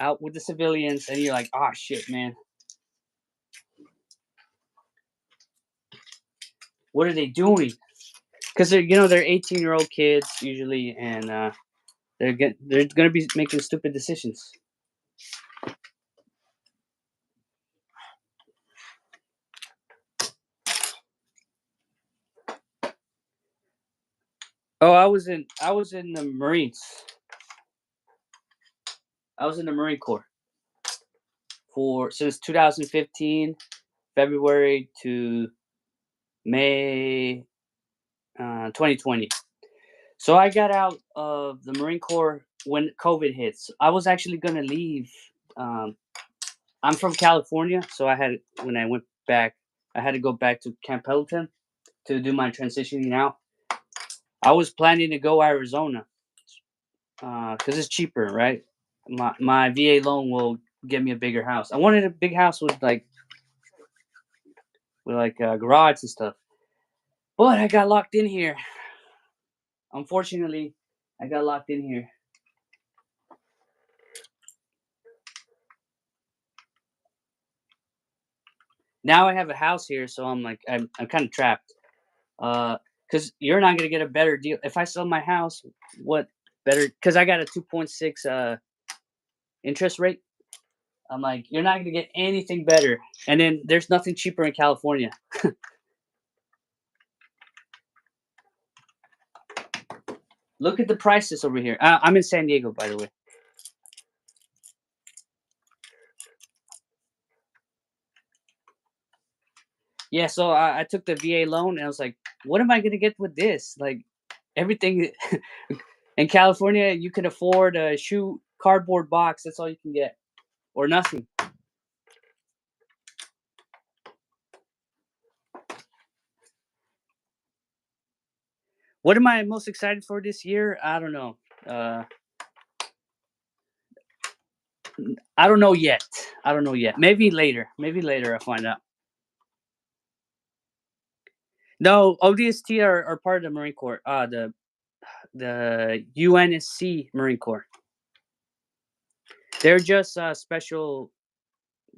out with the civilians, and you're like, oh shit, man, what are they doing? Because they're 18-year-old kids usually, and they're gonna be making stupid decisions. Oh, I was in the Marines. I was in the Marine Corps for since 2015 February to May 2020. So I got out of the Marine Corps when COVID hits. I was actually gonna leave. Um, I'm from California, so when I went back, I had to go back to Camp Pendleton to do my transitioning out. I was planning to go Arizona because it's cheaper, right? My VA loan will get me a bigger house. I wanted a big house with a garage and stuff, but I got locked in here. Unfortunately, I got locked in here. Now I have a house here, so I'm kind of trapped. Because you're not gonna get a better deal if I sell my house. What better? Because I got a 2.6 interest rate. I'm like, you're not gonna get anything better. And then there's nothing cheaper in California. Look at the prices over here. I'm in San Diego, by the way. Yeah, so I took the VA loan, and I was like, what am I gonna get with this? Like everything in California, you can afford a shoe cardboard box. That's all you can get, or nothing. What am I most excited for this year? I don't know. Uh, I don't know yet. I don't know yet. Maybe later. Maybe later I'll find out. No, ODST are part of the Marine Corps. The UNSC Marine Corps. They're just special.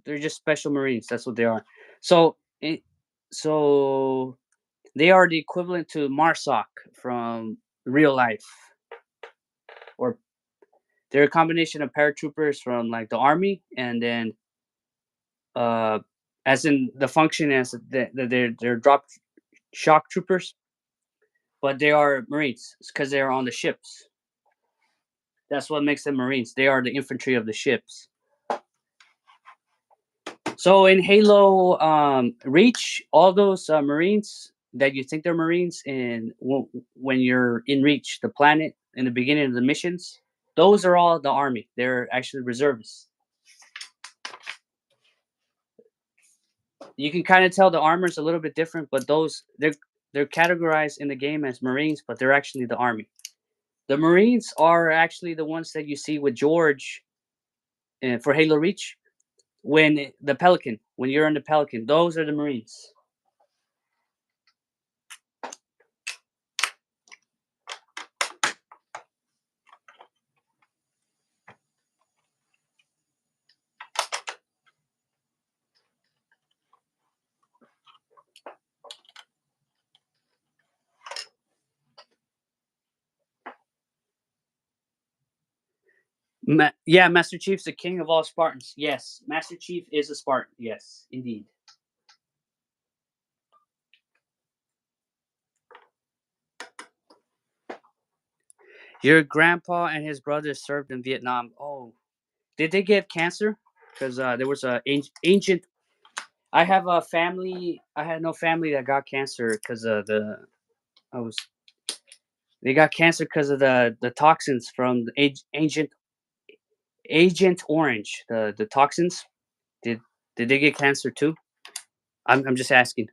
They're just special Marines. That's what they are. So so they are the equivalent to MARSOC from real life, or they're a combination of paratroopers from like the army, and then uh, as in the function as they're drop shock troopers, but they are Marines because they are on the ships. That's what makes them Marines. They are the infantry of the ships. So in Halo Reach, all those Marines that you think they're Marines, and when you're in Reach, the planet in the beginning of the missions, those are all the Army. They're actually reservists. You can kind of tell the armor's a little bit different, but they're categorized in the game as Marines, but they're actually the Army. The Marines are actually the ones that you see with George for Halo Reach. When you're in the Pelican, those are the Marines. Yeah, Master Chief's the king of all Spartans. Yes, Master Chief is a Spartan. Yes, indeed. Your grandpa and his brother served in Vietnam. Oh, did they get cancer? Because there was a ancient. I have a family. I had no family that got cancer because I was. They got cancer because of the toxins from the ancient Agent Orange. The toxins. Did did they get cancer too? I'm just asking.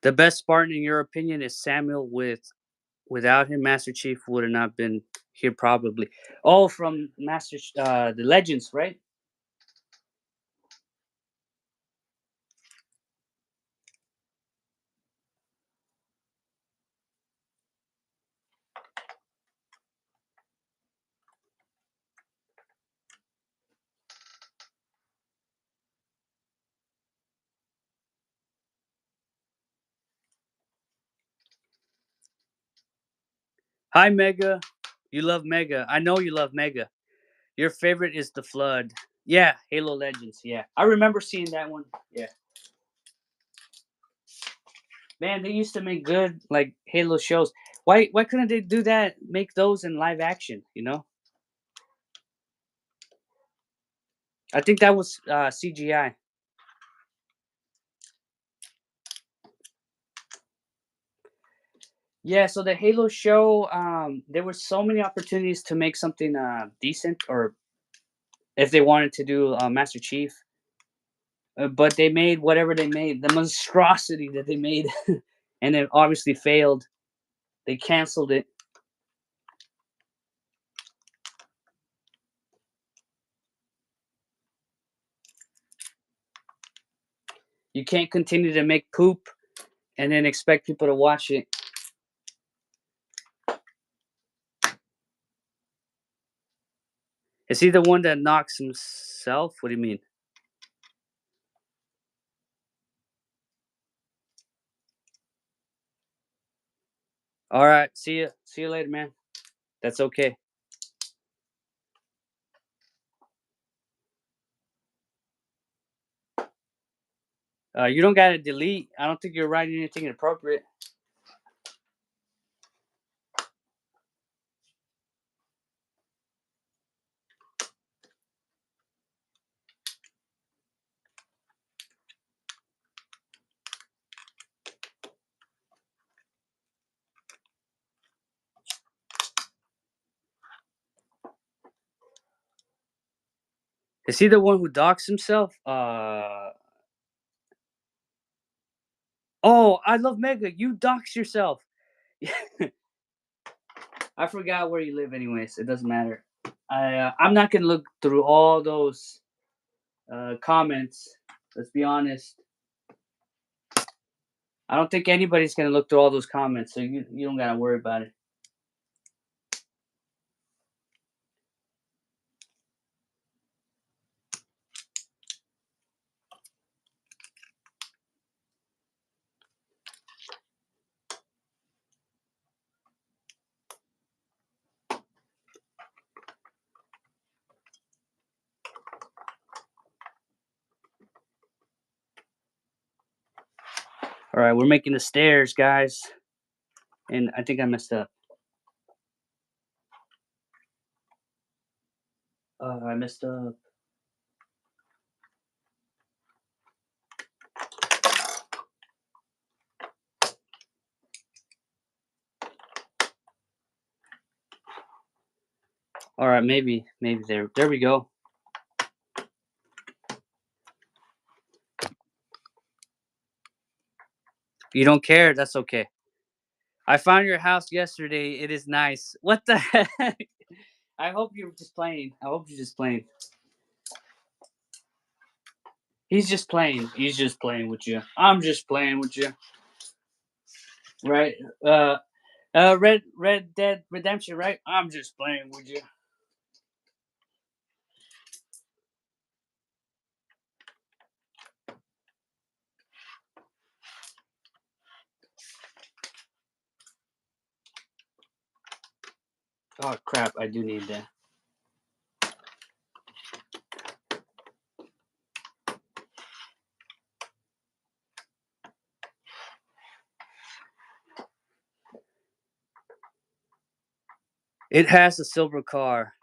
The best Spartan, in your opinion, is Samuel. Without him, Master Chief would have not been here probably. Oh, from the Legends, right? Hi, Mega. You love Mega. I know you love Mega. Your favorite is the Flood. Yeah, Halo Legends. Yeah, I remember seeing that one. Yeah, man, they used to make good like Halo shows. Why couldn't they do that? Make those in live action. You know, I think that was CGI. Yeah, so the Halo show, there were so many opportunities to make something decent, or if they wanted to do Master Chief, but they made whatever they made, the monstrosity that they made, and it obviously failed. They canceled it. You can't continue to make poop and then expect people to watch it. Is he the one that knocks himself? What do you mean? All right, see you. See you later, man. That's okay. You don't gotta delete. I don't think you're writing anything inappropriate. Is he the one who docks himself? Oh, I love Mega. You dox yourself. I forgot where you live, anyways. It doesn't matter. I'm not gonna look through all those comments. Let's be honest. I don't think anybody's gonna look through all those comments, so you don't gotta worry about it. All right, we're making the stairs, guys, and I think I messed up. I messed up. All right, maybe there we go. You don't care? That's okay. I found your house yesterday. It is nice. What the heck? I hope you're just playing. I hope you're just playing. He's just playing. He's just playing with you. I'm just playing with you. Right? Red Dead Redemption, right? I'm just playing with you. Oh crap! I do need that. It has a silver car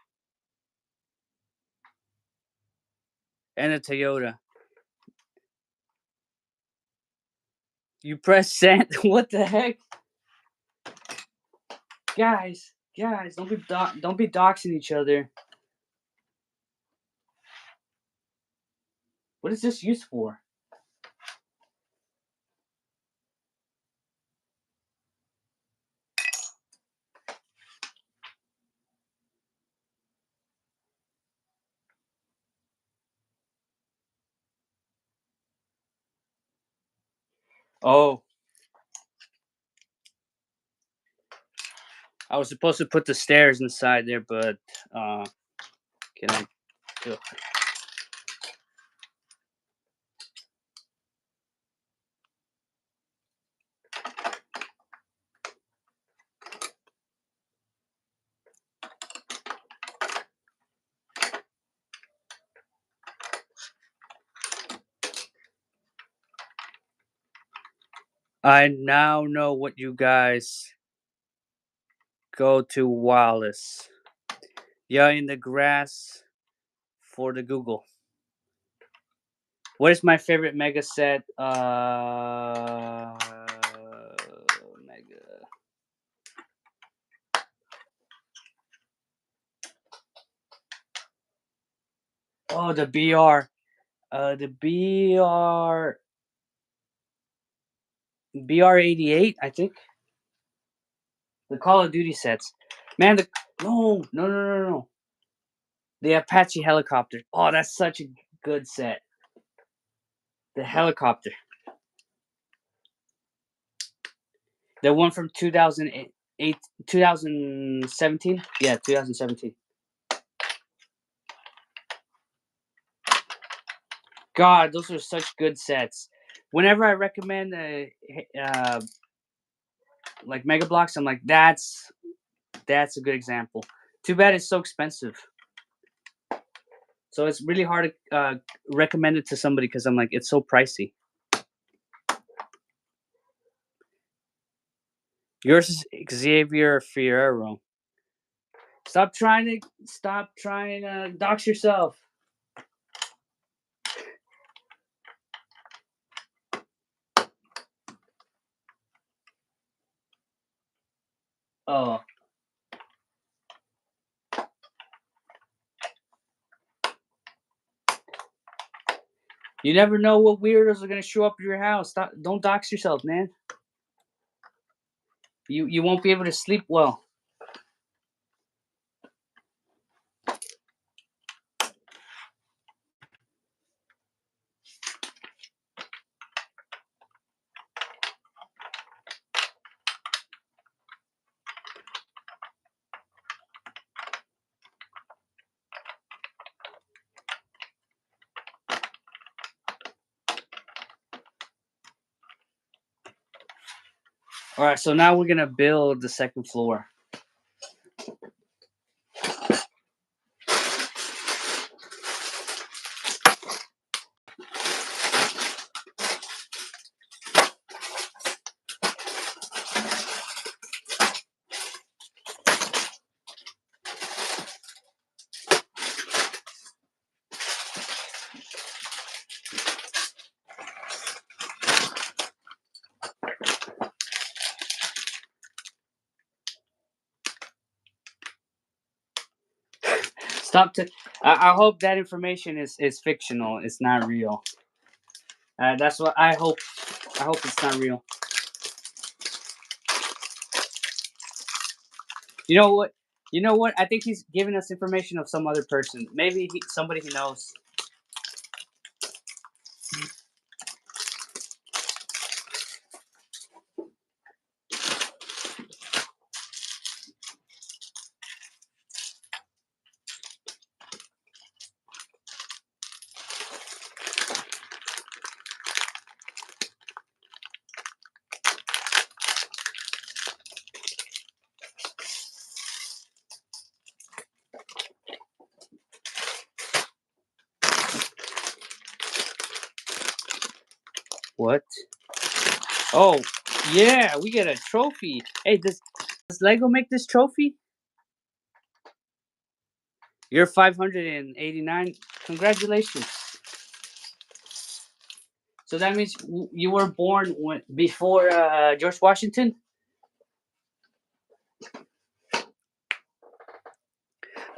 and a Toyota. You press send. What the heck, guys? Guys, don't be doxing each other. What is this used for? Oh, I was supposed to put the stairs inside there, but can I do? I now know what you guys go to Wallace. Yeah, in the grass for the Google. What is my favorite mega set? Mega. Oh, the BR. The BR-88, I think. The Call of Duty sets. Man, no. The Apache helicopter. Oh, that's such a good set. The helicopter. The one from 2008, 2017. Yeah, 2017. God, those are such good sets. Whenever I recommend like Mega Blocks, I'm like, that's a good example. Too bad it's so expensive. So it's really hard to recommend it to somebody because I'm like, it's so pricey. Yours is Xavier Fierro. Stop trying to dox yourself. Oh, you never know what weirdos are gonna show up at your house. Don't dox yourself, man. You won't be able to sleep well. All right, so now we're gonna build the second floor. Stop. I hope that information is fictional. It's not real. That's what I hope. I hope it's not real. You know what? You know what? I think he's giving us information of some other person. Maybe somebody he knows. What? Oh, yeah, we get a trophy. Hey, does Lego make this trophy? You're 589. Congratulations. So that means you were born before George Washington?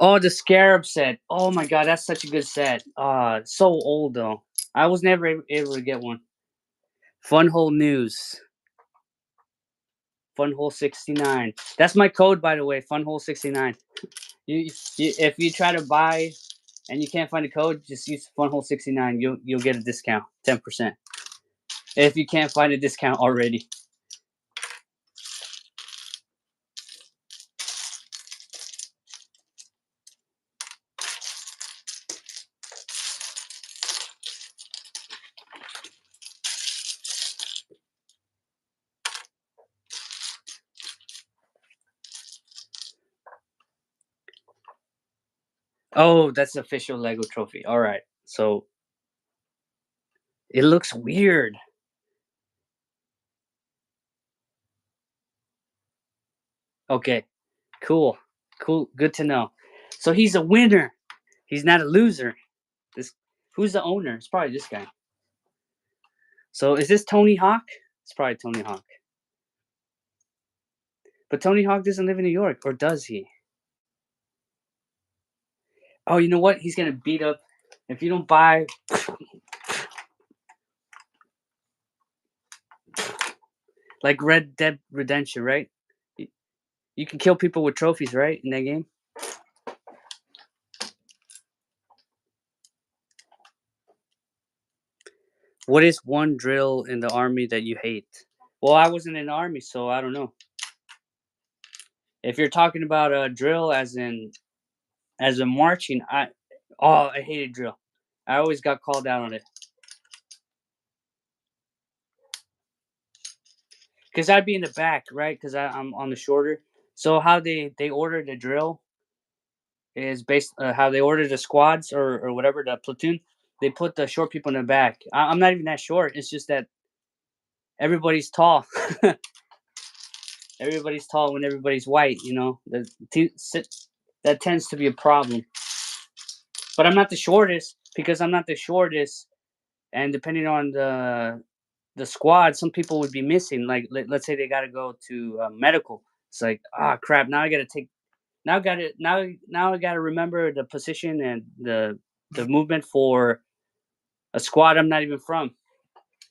Oh, the Scarab set. Oh my god, that's such a good set. So old though. I was never able to get one. Funhole News. Funhole 69. That's my code, by the way. Funhole 69. If you try to buy and you can't find a code, just use Funhole 69. You'll get a discount, 10%. If you can't find a discount already. Oh, that's the official Lego trophy. All right. So it looks weird. Okay, cool, cool, good to know. So he's a winner. He's not a loser. This who's the owner? It's probably this guy. So is this Tony Hawk? It's probably Tony Hawk. But Tony Hawk doesn't live in New York, or does he? Oh, you know what? He's gonna beat up if you don't buy like Red Dead Redemption, right? You can kill people with trophies, right? In that game. What is one drill in the army that you hate? Well, I wasn't in the army, so I don't know. If you're talking about a drill as in marching, I hated drill. I always got called out on it because I'd be in the back, right? Because I'm on the shorter. So how they order the drill is based how they order the squads or whatever the platoon. They put the short people in the back. I'm not even that short. It's just that everybody's tall. Everybody's tall when everybody's white. That tends to be a problem. But I'm not the shortest because I'm not the shortest, and depending on the squad, some people would be missing. Like let's say they got to go to medical. It's like crap. Now I got to take. Now I got to remember the position and the movement for a squad I'm not even from.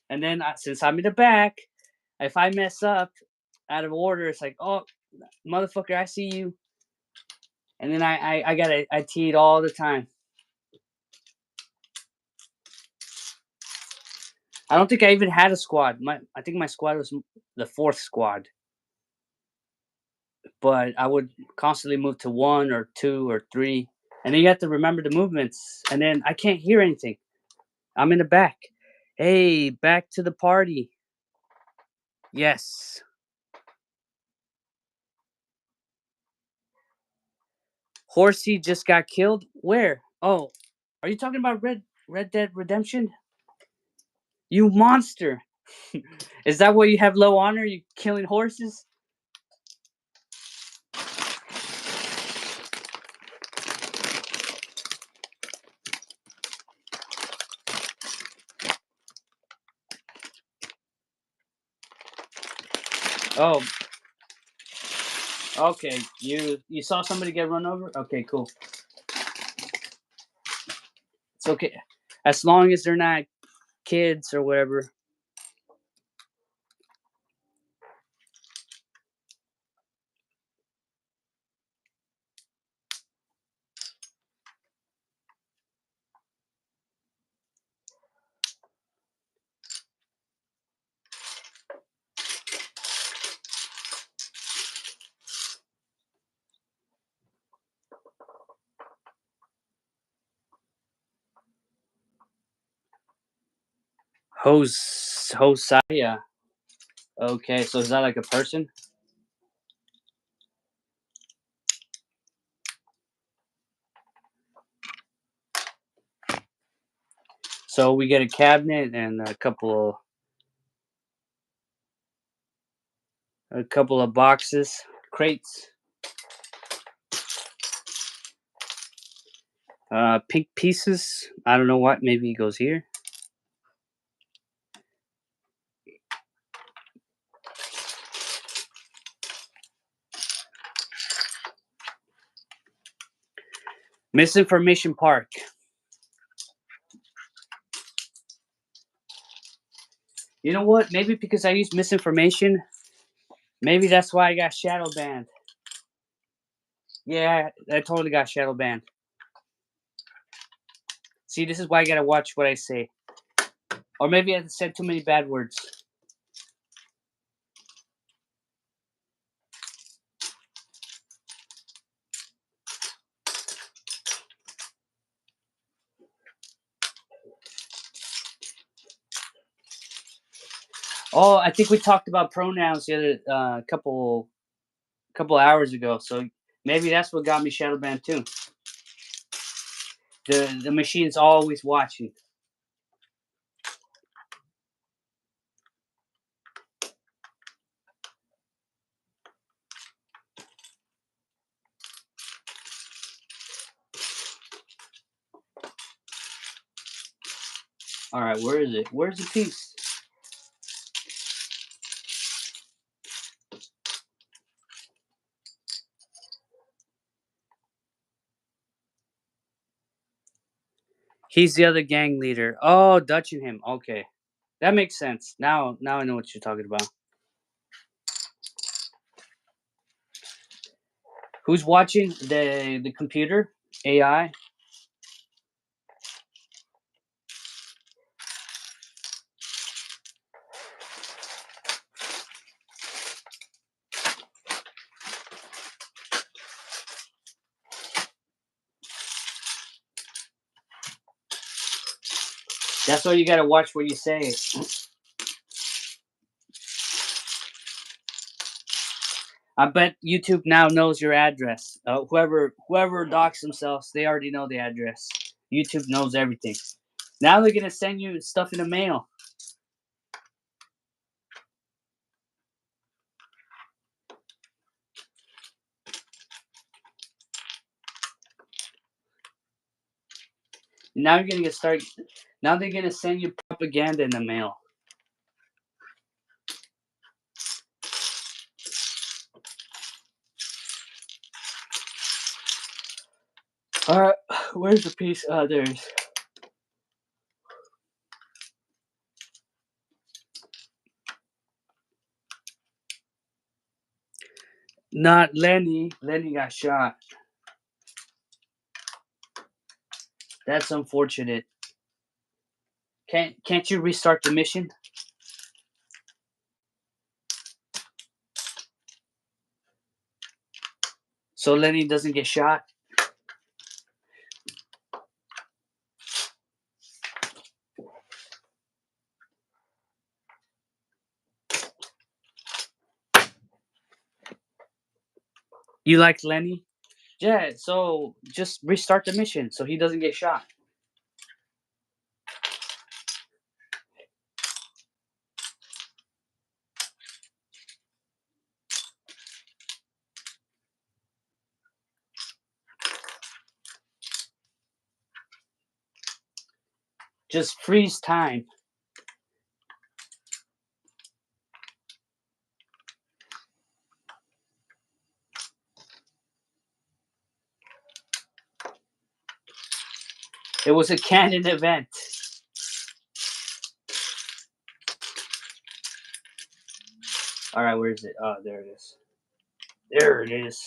And then since I'm in the back, if I mess up out of order, it's like, oh, motherfucker, I see you. And then I gotta I tee it all the time. I don't think I even had a squad. I think my squad was the fourth squad, but I would constantly move to one or two or three, and then you have to remember the movements. And then I can't hear anything. I'm in the back. Hey, back to the party. Yes. Horsey just got killed. Where? Oh, are you talking about Red Dead Redemption? You monster! Is that why you have low honor? You killing horses? Oh, okay. You saw somebody get run over? Okay, cool. It's okay. As long as they're not kids or whatever. Hosea. Okay, so is that like a person? So we get a cabinet and a couple of boxes, crates, pink pieces. I don't know what. Maybe it goes here. Misinformation Park. You know what? Maybe because I used misinformation, maybe that's why I got shadow banned. Yeah, I totally got shadow banned. See, this is why I gotta watch what I say. Or maybe I said too many bad words. Oh, I think we talked about pronouns the other couple hours ago. So maybe that's what got me shadow banned too. The machine's always watching. All right, where is it? Where's the piece? He's the other gang leader. Oh, Dutch and him. Okay, that makes sense. Now I know what you're talking about. Who's watching the computer? AI. That's why you gotta watch what you say. I bet YouTube now knows your address. Whoever docs themselves, they already know the address. YouTube knows everything. Now they're gonna send you stuff in the mail. Now you're gonna get start. Now they're gonna send you propaganda in the mail. All right, where's the piece? There's. Not Lenny. Lenny got shot. That's unfortunate. Can't you restart the mission? So Lenny doesn't get shot? You like Lenny? Yeah, so just restart the mission so he doesn't get shot. Just freeze time. It was a canon event. All right, where is it? Oh, there it is. There it is.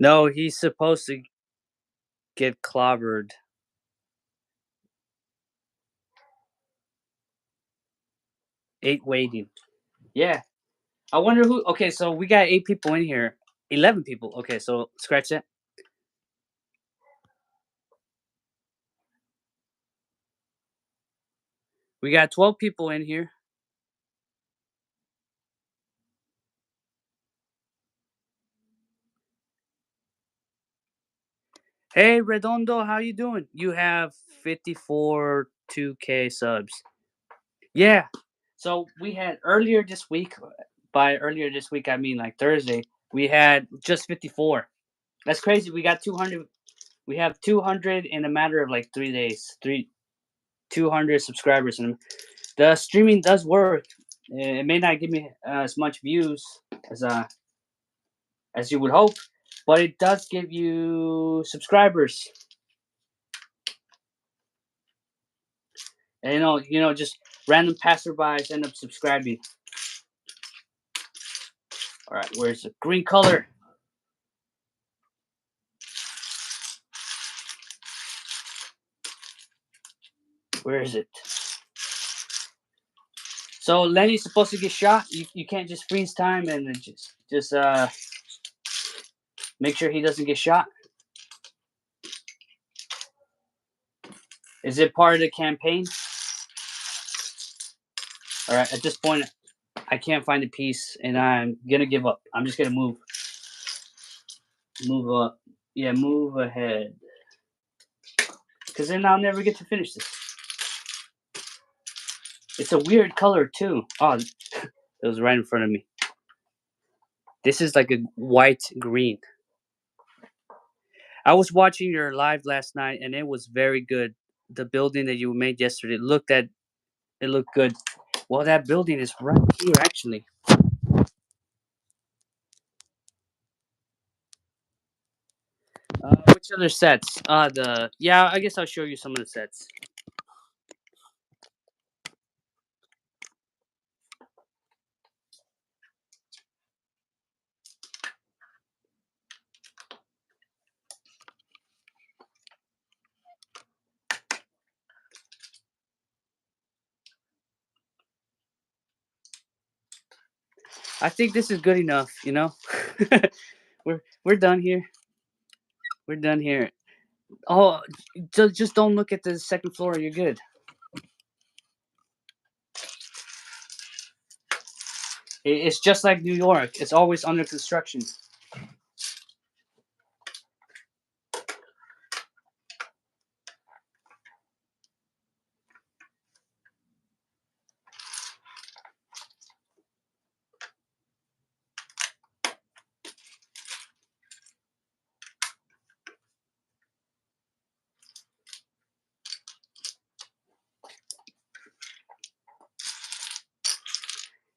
No, he's supposed to get clobbered. 8 waiting. Yeah. I wonder who. Okay, so we got 8 people in here. 11 people. Okay, so scratch that. We got 12 people in here. Hey, Redondo, how you doing? You have 54 2K subs. Yeah. So we had earlier this week. By earlier this week, I mean like Thursday. We had just 54. That's crazy. We got 200. We have 200 in a matter of like 3 days. 200 subscribers, and the streaming does work. It may not give me as much views as as you would hope, but it does give you subscribers. And just random passerbys end up subscribing. All right, where's the green color? Where is it? So Lenny's supposed to get shot. You can't just freeze time and just make sure he doesn't get shot. Is it part of the campaign? All right. At this point, I can't find a piece, and I'm gonna give up. I'm just gonna move up. Yeah, move ahead. Because then I'll never get to finish this. It's a weird color too. Oh, it was right in front of me. This is like a white green. I was watching your live last night, and it was very good. The building that you made yesterday it looked good. Well, that building is right here, actually. Which other sets? The yeah, I guess I'll show you some of the sets. I think this is good enough. We're done here. We're done here. Oh, just don't look at the second floor. You're good. It's just like New York. It's always under construction.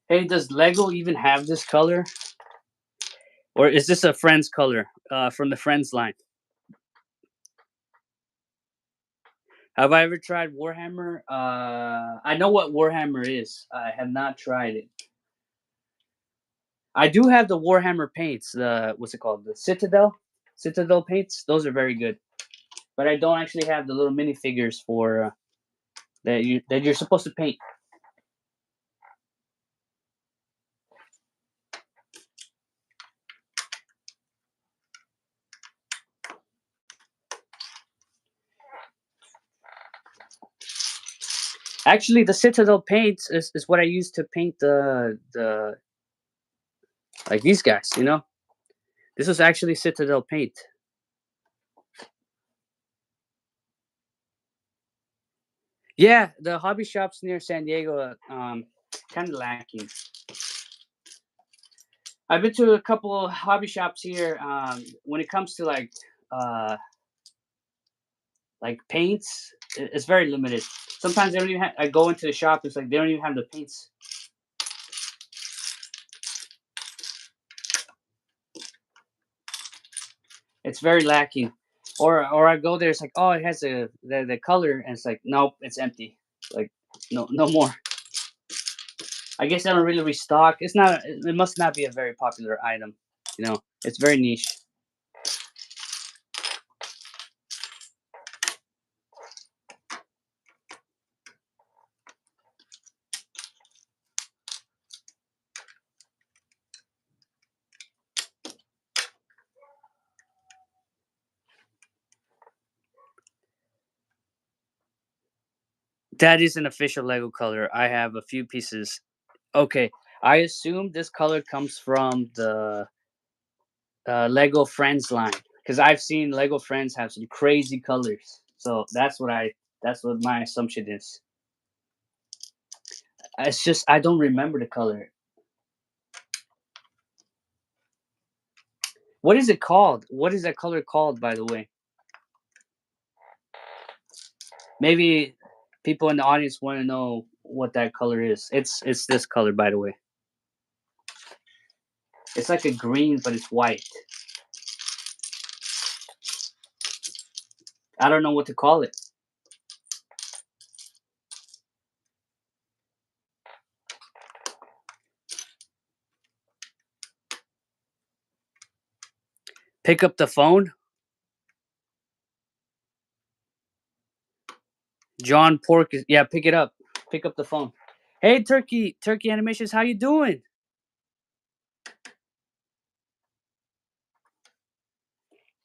Hey, does Lego even have this color, or is this a Friends color from the Friends line? Have I ever tried Warhammer? I know what Warhammer is. I have not tried it. I do have the Warhammer paints. The what's it called? The Citadel paints. Those are very good. But I don't actually have the little minifigures for that you're supposed to paint. Actually, the Citadel paints is what I use to paint the like these guys. This is actually Citadel paint. Yeah, the hobby shops near San Diego, kind of lacking. I've been to a couple of hobby shops here. When it comes to uh, like paints, it's very limited. Sometimes they don't even. I go into the shop. It's like they don't even have the paints. It's very lacking. Or I go there. It's like, oh, it has the color, and it's like, nope, it's empty. Like, no more. I guess they don't really restock. It's not. It must not be a very popular item. It's very niche. That is an official Lego color. I have a few pieces. Okay, I assume this color comes from the Lego Friends line because I've seen Lego Friends have some crazy colors. So that's what my assumption is. It's just I don't remember the color. What is it called? What is that color called, by the way? Maybe people in the audience want to know what that color is. It's this color, by the way. It's like a green, but it's white. I don't know what to call it. Pick up the phone. John Pork is yeah. Pick it up. Pick up the phone. Hey, Turkey Animations, how you doing?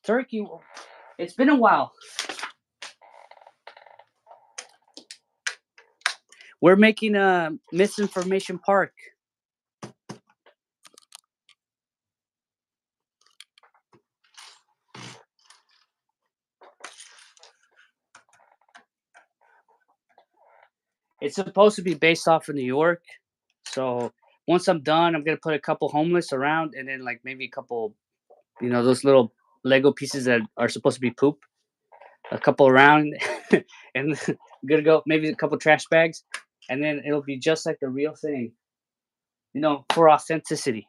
Turkey, it's been a while. We're making a misinformation park. It's supposed to be based off of New York. So once I'm done, I'm gonna put a couple homeless around, and then like maybe a couple, those little Lego pieces that are supposed to be poop, a couple around, and good to go. Maybe a couple trash bags, and then it'll be just like the real thing. For authenticity.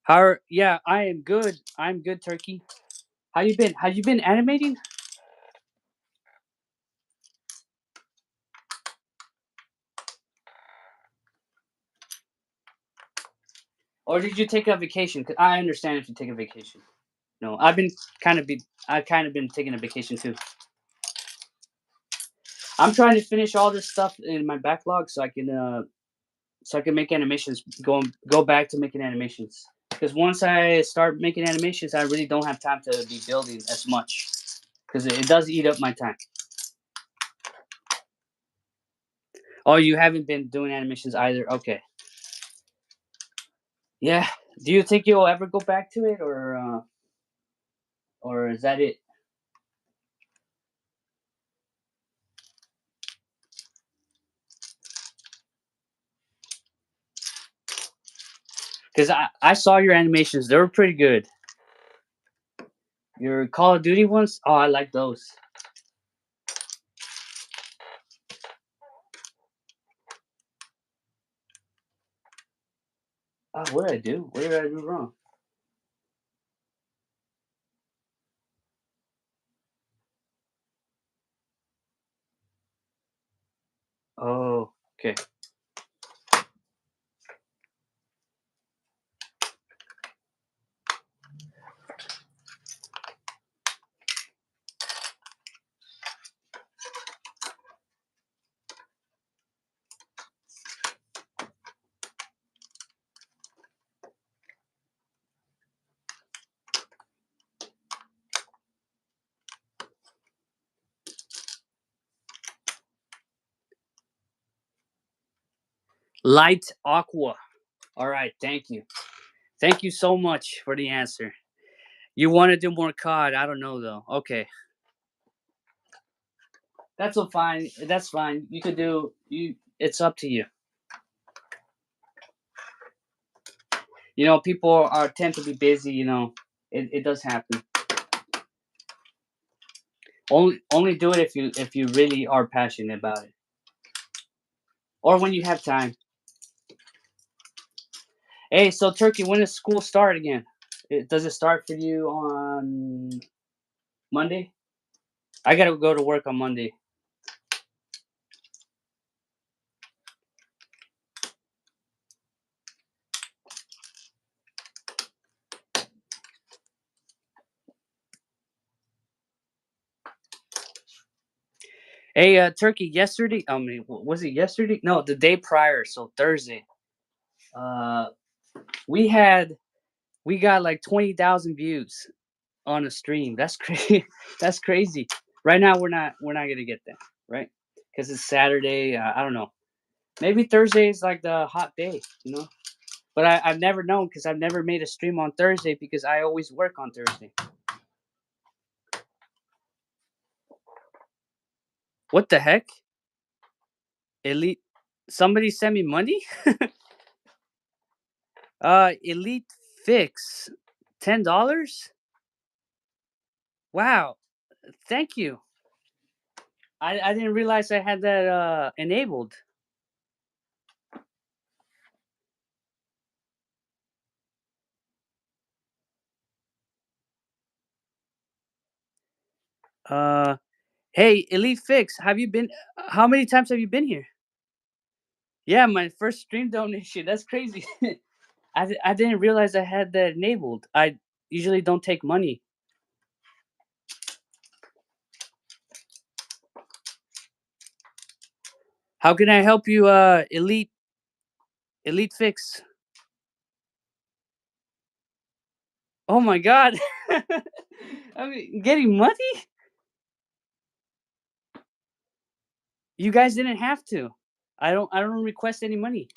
How? Yeah, I am good. I'm good, Turkey. How you been? Have you been animating, or did you take a vacation? 'Cause I understand if you take a vacation. No, I've kind of been taking a vacation too. I'm trying to finish all this stuff in my backlog so I can make animations. Go back to making animations because once I start making animations, I really don't have time to be building as much because it does eat up my time. Oh, you haven't been doing animations either. Okay. Yeah. Do you think you'll ever go back to it, or is that it? Because I saw your animations; they were pretty good. Your Call of Duty ones, oh, I like those. Oh, what did I do? What did I do wrong? Oh, okay. Light aqua. All right, thank you. Thank you so much for the answer. You want to do more COD? I don't know though. Okay, that's all fine. That's fine. You could do you. It's up to you. People are tend to be busy. It does happen. Only do it if you really are passionate about it, or when you have time. Hey, so Turkey, when does school start again? Does it start for you on Monday? I gotta go to work on Monday. Hey, Turkey. Yesterday, I mean, was it yesterday? No, the day prior. So Thursday. Uh, we had we got like 20,000 views on a stream. That's crazy. That's crazy. Right now, we're not gonna get that, right? Because it's Saturday. I don't know. Maybe Thursday is like the hot day. But I've never known because I've never made a stream on Thursday because I always work on Thursday. What the heck? Elite. Somebody sent me money. Elite Fix, $10. Wow, thank you. I didn't realize I had that enabled. Uh, hey, Elite Fix, have you been? How many times have you been here? Yeah, my first stream donation. That's crazy. I didn't realize I had that enabled. I usually don't take money. How can I help you, Elite Fix? Oh my god. I mean, getting money? You guys didn't have to. I don't request any money.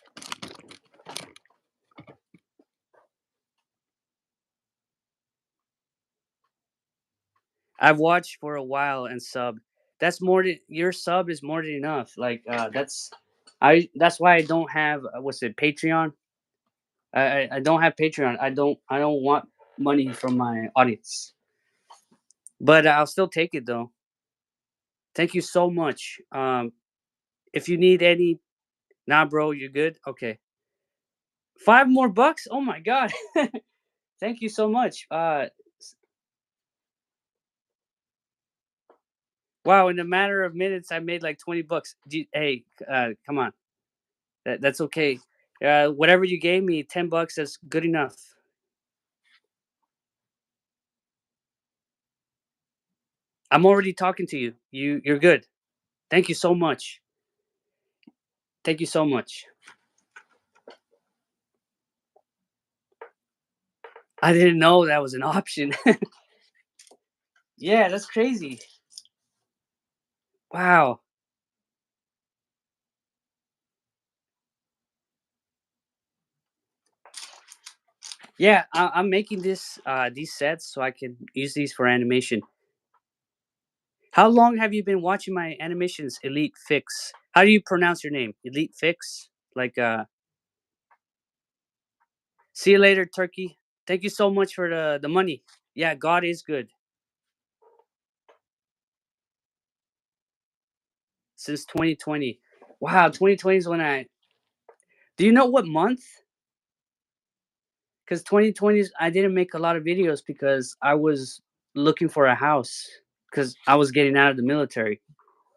I've watched for a while and sub. That's more than your sub is more than enough. Like that's why I don't have what's it Patreon. I don't have Patreon. I don't want. money from my audience. But I'll still take it though. Thank you so much. If you need any, nah, bro, you're good. Okay, $5 more. Oh my god! Thank you so much. Wow, in a matter of minutes, I made like $20. Hey, come on, that's okay. Whatever you gave me, $10, that's good enough. I'm already talking to you. You're good. Thank you so much. Thank you so much. I didn't know that was an option. Yeah, that's crazy. Wow. Yeah, I'm making these sets so I can use these for animation. How long have you been watching my animations, Elite Fix? How do you pronounce your name? Elite Fix? Like see you later, Turkey. Thank you so much for the money. Yeah, God is good. Since 2020. Wow, 2020 is when I. Do you know what month? Because 2020 I didn't make a lot of videos because I was looking for a house because I was getting out of the military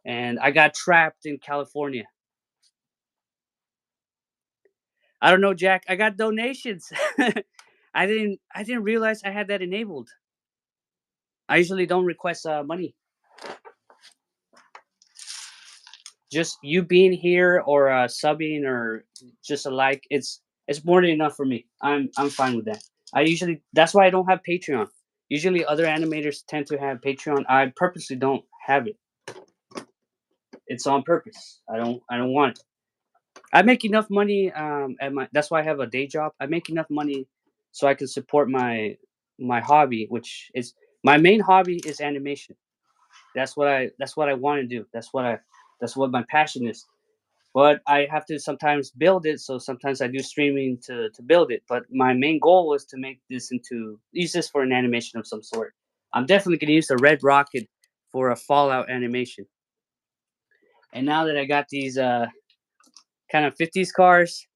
and I got trapped in California. I don't know, Jack. I got donations. I didn't realize I had that enabled. I usually don't request money. Just you being here or subbing or just a like, it's more than enough for me. I'm fine with that. I usually that's why I don't have Patreon. Usually other animators tend to have Patreon. I purposely don't have it. It's on purpose. I don't want it. I make enough money at my that's why I have a day job. I make enough money so I can support my hobby, which is my main hobby is animation. That's what I want to do. That's what my passion is. But I have to sometimes build it, so sometimes I do streaming to build it. But my main goal was to make this into use this for an animation of some sort. I'm definitely gonna use the red rocket for a Fallout animation. And now that I got these kind of 50s cars,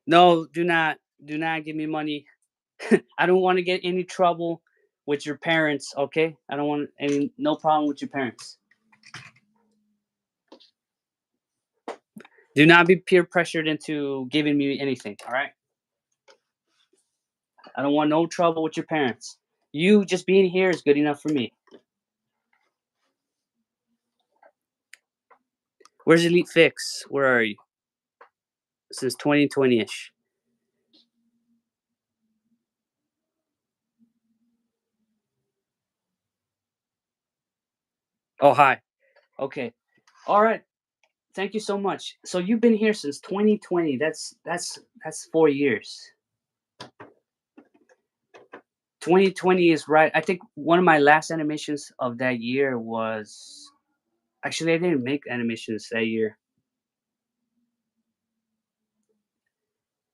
no, do not give me money. I don't want to get any trouble with your parents, okay? I don't want any no problem with your parents. Do not be peer pressured into giving me anything, all right? I don't want no trouble with your parents. You just being here is good enough for me. Where's Elite Fix? Where are you? Since 2020 ish. Oh, hi. Okay. All right. Thank you so much. So you've been here since 2020. That's 4 years. 2020 is right. I think one of my last animations of that year was actually I didn't make animations that year.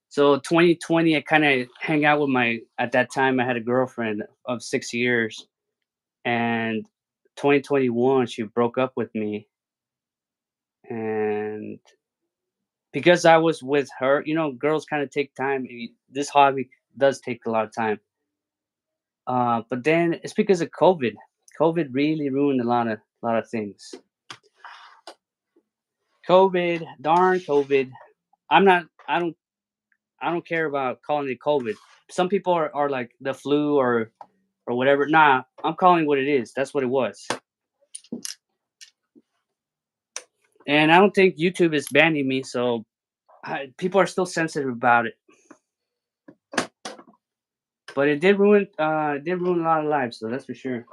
So 2020, I kind of hang out with my. At that time, I had a girlfriend of 6 years, and 2021 she broke up with me, and because I was with her, girls kind of take time. This hobby does take a lot of time. But then it's because of COVID. COVID really ruined a lot of things. COVID, darn COVID. I'm not. I don't. I don't care about calling it COVID. Some people are like the flu or whatever. Nah, I'm calling it what it is. That's what it was. And I don't think YouTube is banning me, so people are still sensitive about it. But it did ruin a lot of lives, so that's for sure.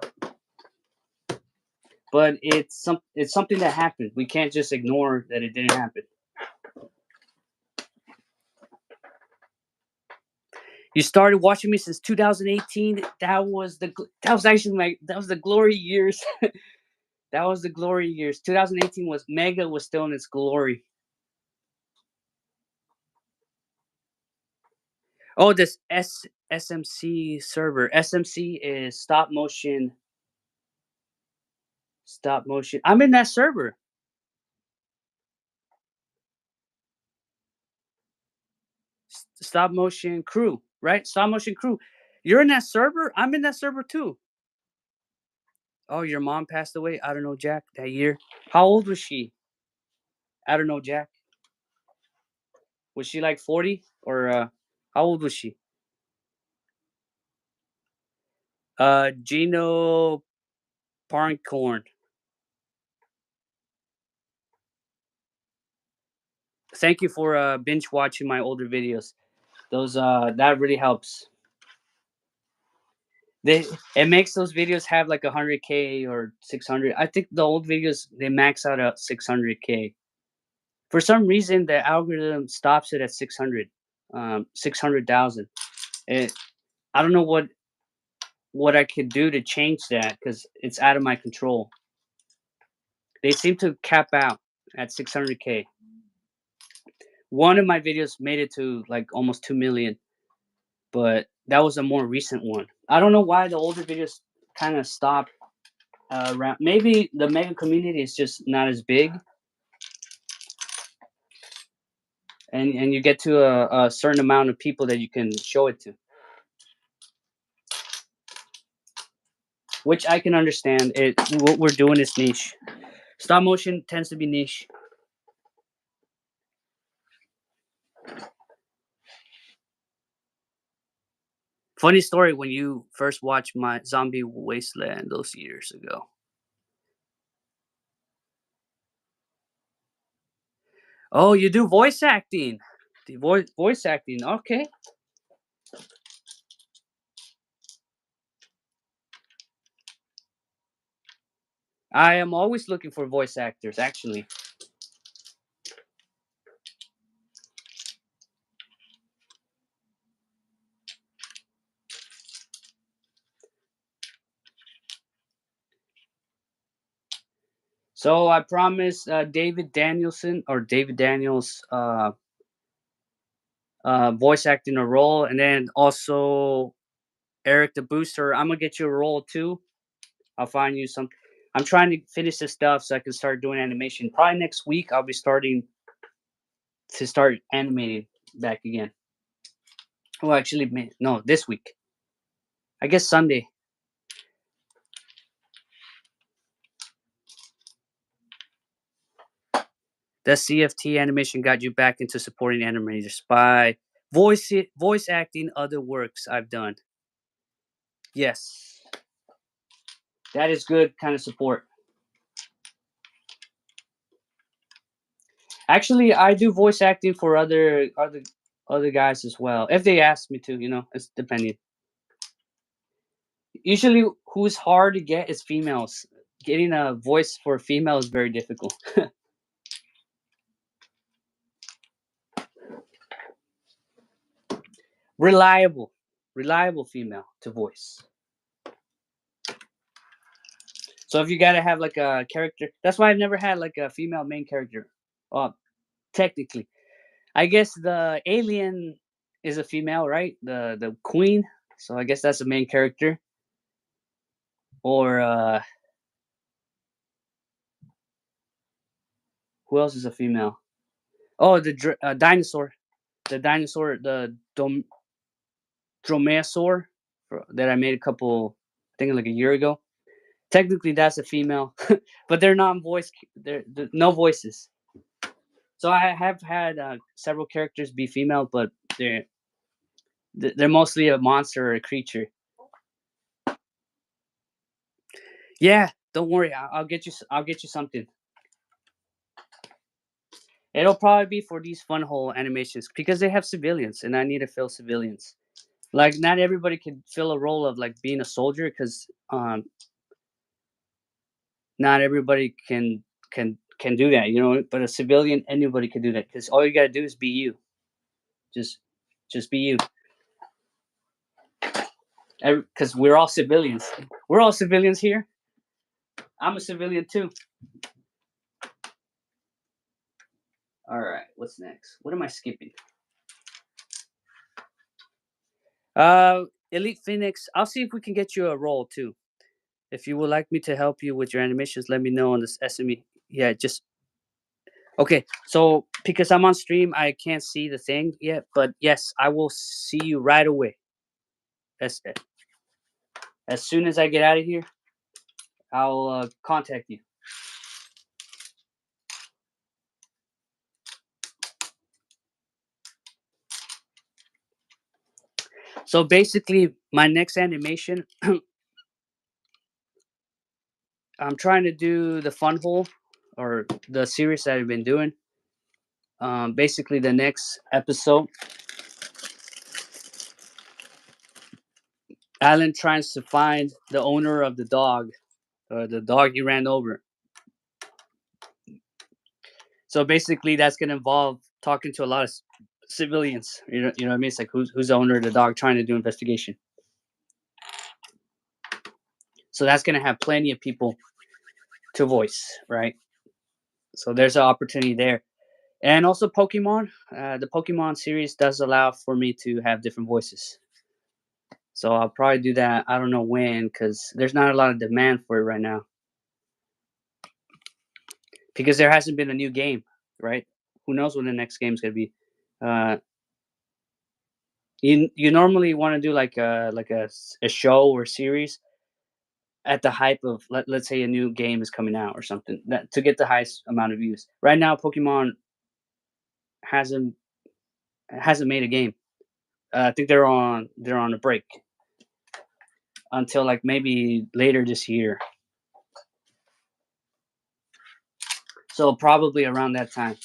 But it's something that happened. We can't just ignore that it didn't happen. You started watching me since 2018. That was the glory years. That was the glory years. 2018 was Mega was still in its glory. Oh, this SMC server. SMC is stop motion. Stop motion. I'm in that server. Stop motion crew, right? Stop motion crew. You're in that server. I'm in that server too. Oh, your mom passed away. I don't know, Jack. That year. How old was she? I don't know, Jack. Was she like 40 or how old was she? Gino Parncorn. Thank you for binge watching my older videos. Those that really helps. They It makes those videos have like 100K or 600. I think the old videos they max out at 600K. For some reason, the algorithm stops it at 600, 600,000. It I don't know what I could do to change that because it's out of my control. They seem to cap out at 600K. One of my videos made it to like almost 2 million, but that was a more recent one. I don't know why the older videos kind of stopped around. Maybe the mega community is just not as big, and you get to a certain amount of people that you can show it to, which I can understand. What we're doing is niche. Stop motion tends to be niche. Funny story when you first watched my Zombie Wasteland those years ago. Oh, you do voice acting. The voice acting. Okay. I am always looking for voice actors, actually. So I promise David Danielson or David Daniels voice acting a role, and then also Eric the Booster. I'm gonna get you a role too. I'll find you some. I'm trying to finish this stuff so I can start doing animation. Probably next week I'll be starting to start animating back again. Well, actually, no, this week. I guess Sunday. The CFT animation got you back into supporting animators by voice acting other works I've done. Yes, that is good kind of support. Actually, I do voice acting for other guys as well if they ask me to. It's depending. Usually, who's hard to get is females. Getting a voice for a female is very difficult. reliable, reliable female to voice. So if you gotta have like a character, that's why I've never had like a female main character. Well, technically, I guess the alien is a female, right? The queen. So I guess that's the main character. Or who else is a female? Oh, the dinosaur. The dinosaur, the dromaeosaur that I made a couple, I think like a year ago. Technically, that's a female, but they're not voice. They're no voices. So I have had several characters be female, but they're they're mostly a monster or a creature. Yeah, don't worry. I'll get you. I'll get you something. It'll probably be for these fun hole animations because they have civilians, and I need to fill civilians. Like not everybody can fill a role of like being a soldier because not everybody can do that. But a civilian, anybody can do that because all you gotta do is be you. Just just be you. Because we're all civilians. We're all civilians here. I'm a civilian too. All right, what's next? What am I skipping? Elite Phoenix. I'll see if we can get you a role too. If you would like me to help you with your animations, let me know on this SME. Yeah, just okay. So because I'm on stream, I can't see the thing yet. But yes, I will see you right away. As soon as I get out of here, I'll contact you. So basically, my next animation, I'm trying to do the fun hole or the series that I've been doing. Basically, the next episode, Alan tries to find the owner of the dog, or the dog he ran over. So basically, that's gonna involve talking to a lot of civilians. You know what I mean? It's like who's the owner of the dog, trying to do investigation. So that's gonna have plenty of people to voice, right? So there's an opportunity there. And also Pokemon. The Pokemon series does allow for me to have different voices. So I'll probably do that. I don't know when, because there's not a lot of demand for it right now. Because there hasn't been a new game, right? Who knows when the next game's gonna be? Uh, you normally want to do like a show or series at the hype of let's say a new game is coming out or something, that to get the highest amount of views. Right now, Pokemon hasn't hasn't made a game. I think they're on a break until like maybe later this year. So probably around that time.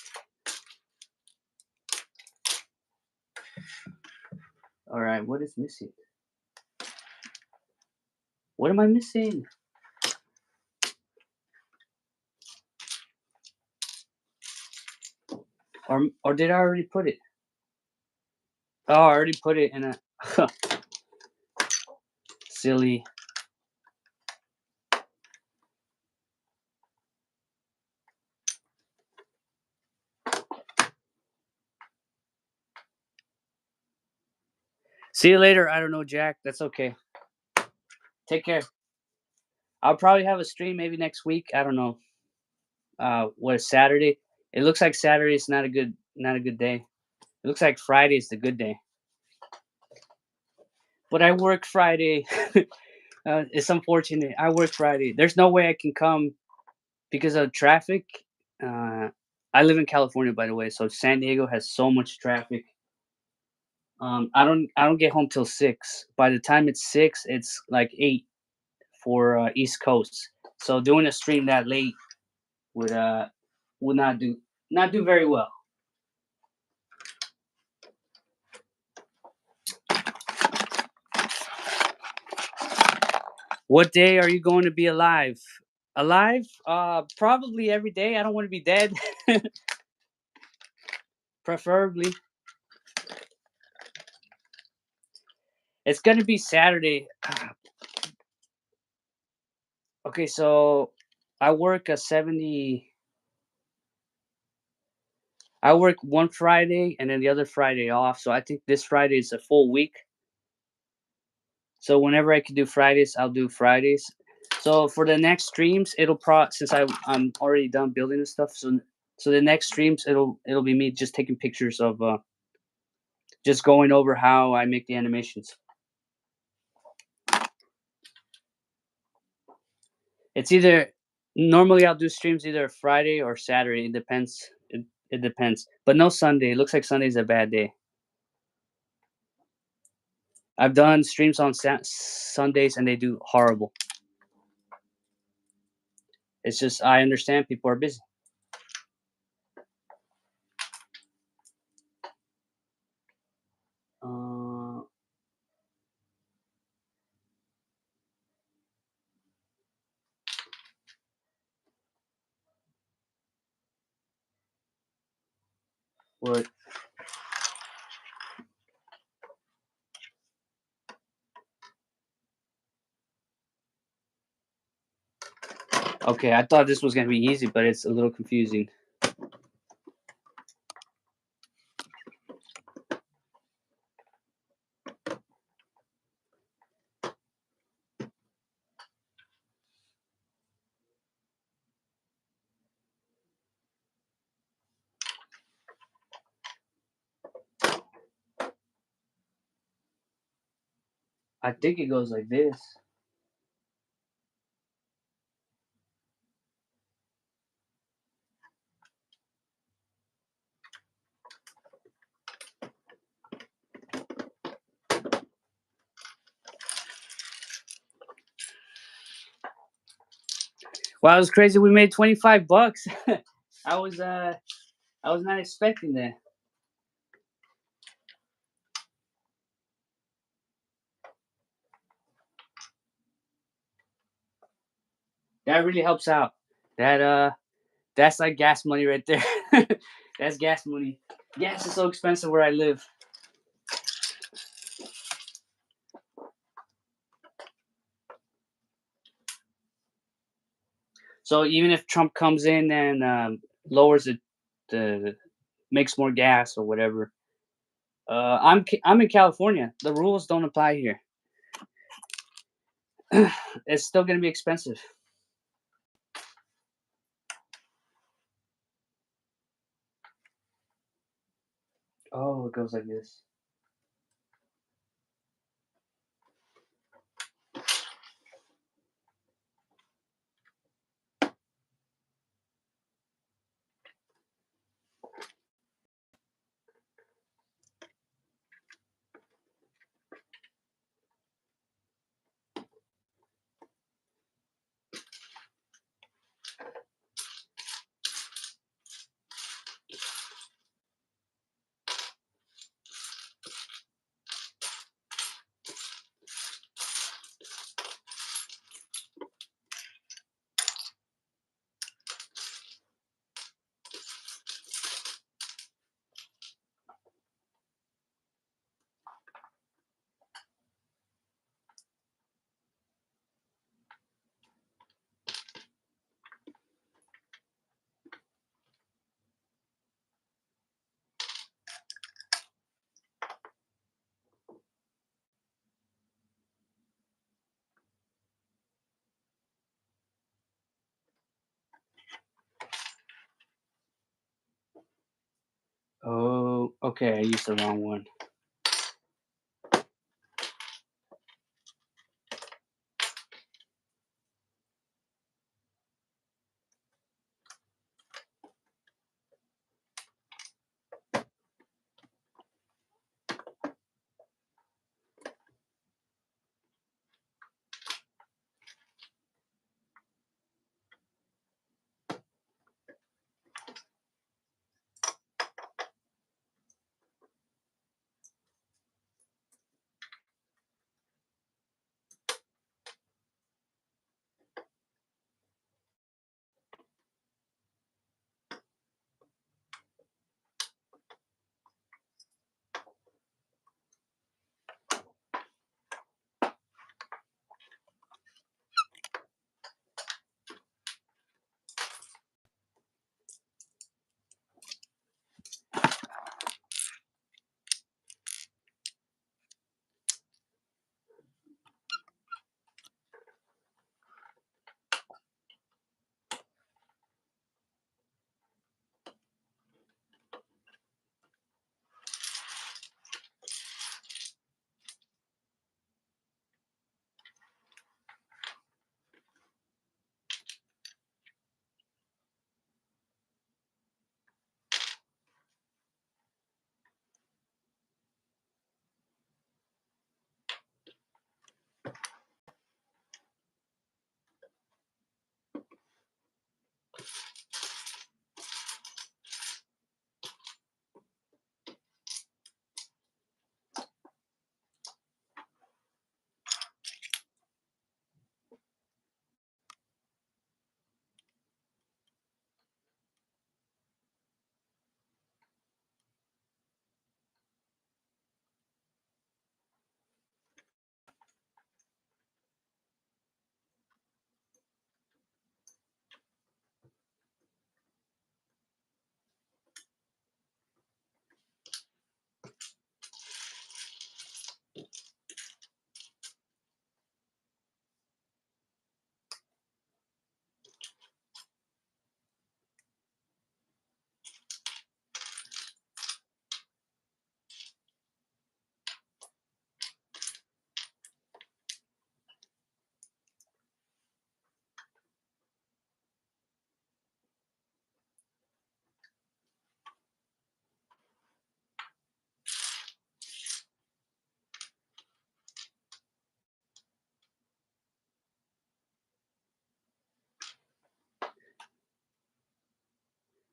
All right, what is missing? What am I missing? Or did I already put it? Oh, I already put it in a silly. See you later. I don't know, Jack. That's okay. Take care. I'll probably have a stream maybe next week. I don't know. What is Saturday? It looks like Saturday is not a good day. It looks like Friday is the good day. But I work Friday. It's unfortunate. I work Friday. There's no way I can come because of traffic. Uh, I live in California, by the way, so San Diego has so much traffic. I don't get home till 6. By the time it's 6, it's like 8 for East Coast. So doing a stream that late would would not do very well. What day are you going to be alive? Alive? Probably every day. I don't want to be dead. Preferably. It's gonna be Saturday. Okay, so I work a 70. I work one Friday and then the other Friday off. So I think this Friday is a full week. So whenever I can do Fridays, I'll do Fridays. So for the next streams, it'll since I'm already done building the stuff. So the next streams, it'll be me just taking pictures of just going over how I make the animations. It's either normally I'll do streams either Friday or Saturday. It depends. It depends, but no Sunday. It looks like Sunday's a bad day. I've done streams on Sundays and they do horrible. It's just I understand people are busy. Uh, what? Okay, I thought this was gonna be easy, but it's a little confusing. I think it goes like this. Wow, it was crazy. We made 25 bucks. I was uh I was not expecting that. That really helps out. That that's like gas money right there. That's gas money. Gas is so expensive where I live. So even if Trump comes in and lowers the makes more gas or whatever, I'm in California. The rules don't apply here. It's still gonna be expensive. Oh, it goes like this. Oh, okay. I used the wrong one.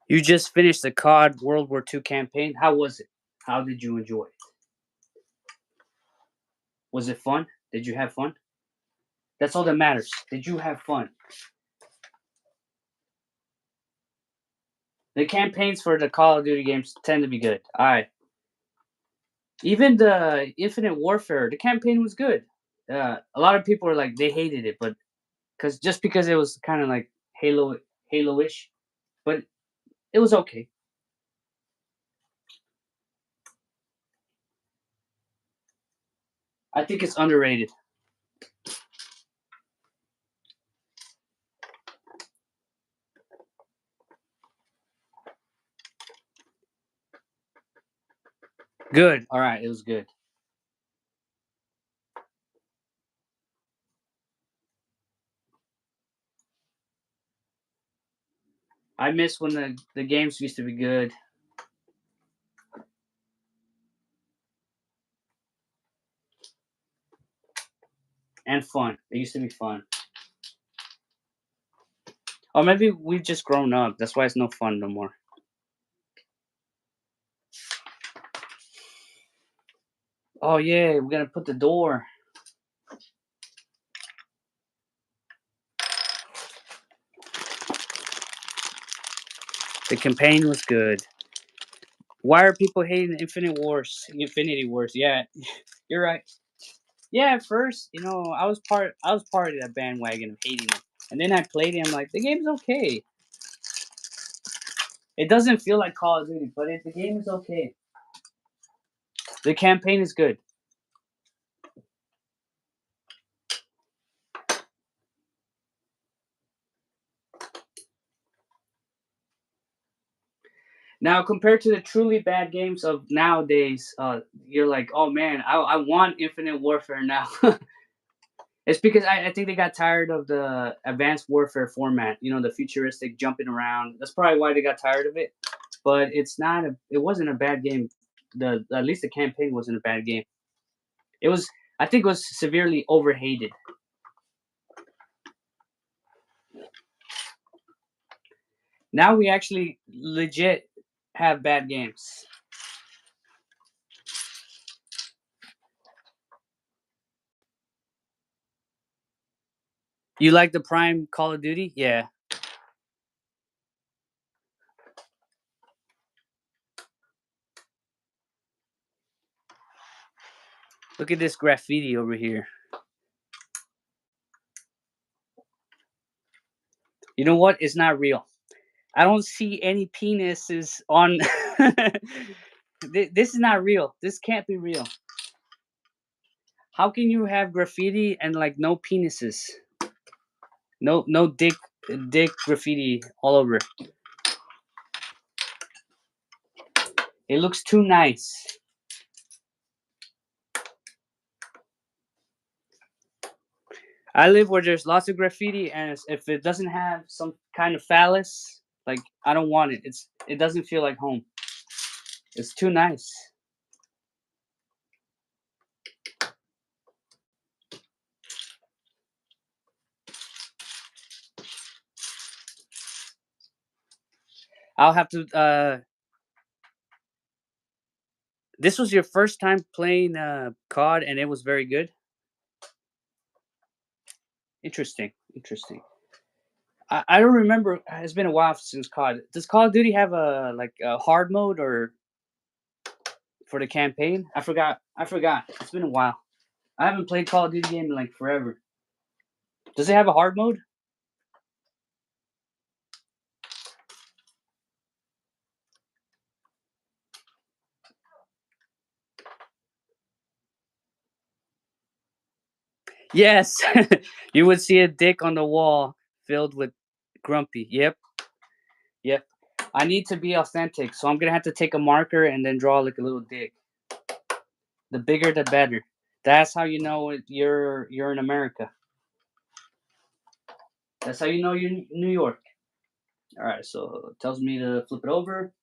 You just finished the COD World War II campaign. How was it? How did you enjoy it? Was it fun? Did you have fun? That's all that matters. Did you have fun? The campaigns for the Call of Duty games tend to be good. Alright. Even the Infinite Warfare, the campaign was good. A lot of people are like they hated it, but because it was kind of like Halo-ish, but it was okay. I think it's underrated. Good. All right, it was good. I miss when the games used to be good and fun. They used to be fun. Or maybe we've just grown up. That's why it's no fun no more. Oh yeah, we're gonna put the door. The campaign was good. Why are people hating Infinity Wars? Yeah, you're right. Yeah, at first, I was part of that bandwagon of hating it, and then I played it. I'm like, the game's okay. It doesn't feel like Call of Duty, but the game is okay. The campaign is good. Now, compared to the truly bad games of nowadays, you're like, oh man, I want Infinite Warfare now. It's because I think they got tired of the Advanced Warfare format. The futuristic jumping around. That's probably why they got tired of it. But it wasn't a bad game. At least the campaign wasn't a bad game. It was. I think it was severely overhated. Now we actually legit have bad games. You like the Prime Call of Duty? Yeah. Look at this graffiti over here. You know what? It's not real. I don't see any penises on. This is not real. This can't be real. How can you have graffiti and like no penises? No dick graffiti all over. It looks too nice. I live where there's lots of graffiti, and if it doesn't have some kind of phallus, like I don't want it. It doesn't feel like home. It's too nice. I'll have to. This was your first time playing COD, and it was very good. Interesting. Interesting. I don't remember. It's been a while since COD. Does Call of Duty have a hard mode or for the campaign? I forgot. I forgot. It's been a while. I haven't played Call of Duty game in like forever. Does it have a hard mode? Yes. You would see a dick on the wall filled with grumpy. Yep. Yep. I need to be authentic, so I'm gonna have to take a marker and then draw like a little dick. The bigger, the better. That's how you know you're in America. That's how you know you're in New York. All right, so it tells me to flip it over.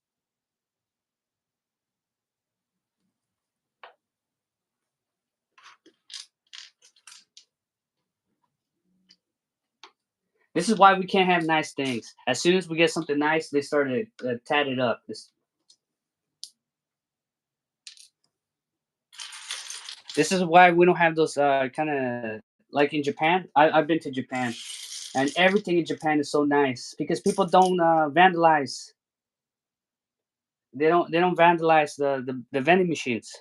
This is why we can't have nice things. As soon as we get something nice, they start to tat it up. This is why we don't have those kind of like in Japan. I've been to Japan, and everything in Japan is so nice because people don't vandalize. They don't vandalize the vending machines.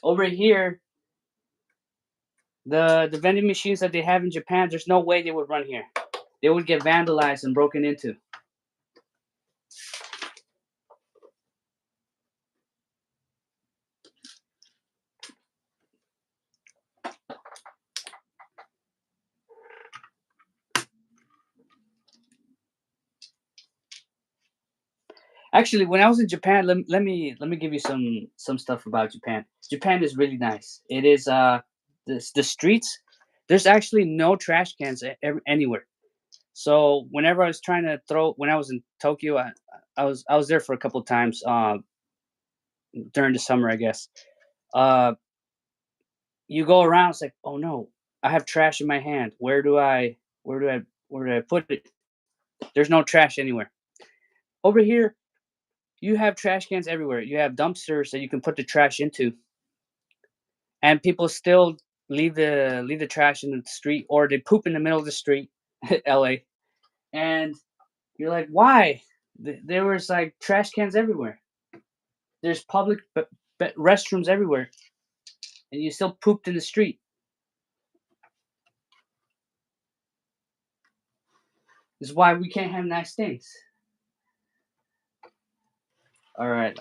Over here, the vending machines that they have in Japan, there's no way they would run here. They would get vandalized and broken into. Actually, when I was in Japan, let me give you some stuff about Japan. Japan is really nice. It is the streets. There's actually no trash cans anywhere. So whenever I was trying to throw, when I was in Tokyo, I was there for a couple of times during the summer, I guess. Uh, you go around, it's like, oh no, I have trash in my hand. Where do I put it? There's no trash anywhere. Over here, you have trash cans everywhere. You have dumpsters that you can put the trash into, and people still leave the trash in the street, or they poop in the middle of the street, LA. And you're like, why? There was like trash cans everywhere. There's public restrooms everywhere, and you still pooped in the street. This is why we can't have nice things. All right.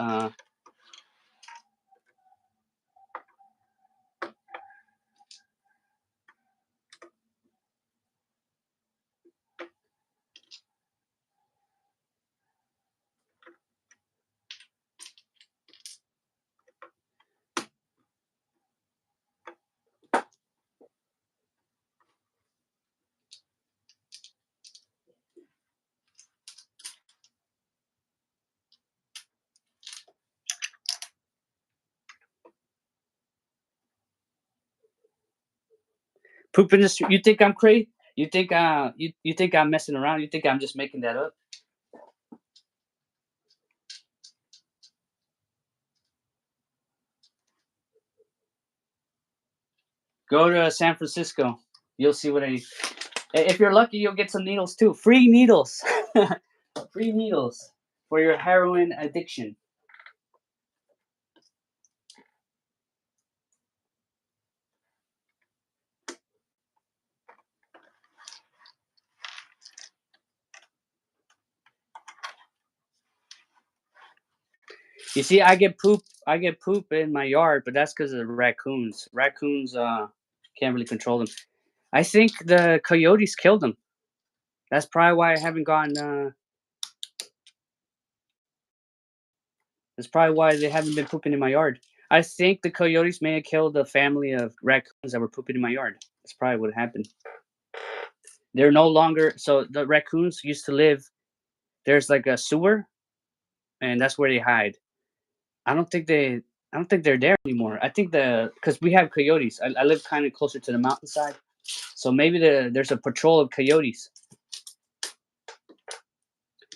Poop in the street. You think I'm crazy? You think I'm messing around? You think I'm just making that up? Go to San Francisco. You'll see what I. If you're lucky, you'll get some needles too. Free needles. Free needles for your heroin addiction. You see, I get poop. I get poop in my yard, but that's because of raccoons. Raccoons can't really control them. I think the coyotes killed them. That's probably why I haven't gotten. That's probably why they haven't been pooping in my yard. I think the coyotes may have killed a family of raccoons that were pooping in my yard. That's probably what happened. They're no longer. So the raccoons used to live. There's like a sewer, and that's where they hide. I don't think they. I don't think they're there anymore. I think because we have coyotes. I live kind of closer to the mountainside, so maybe there's a patrol of coyotes.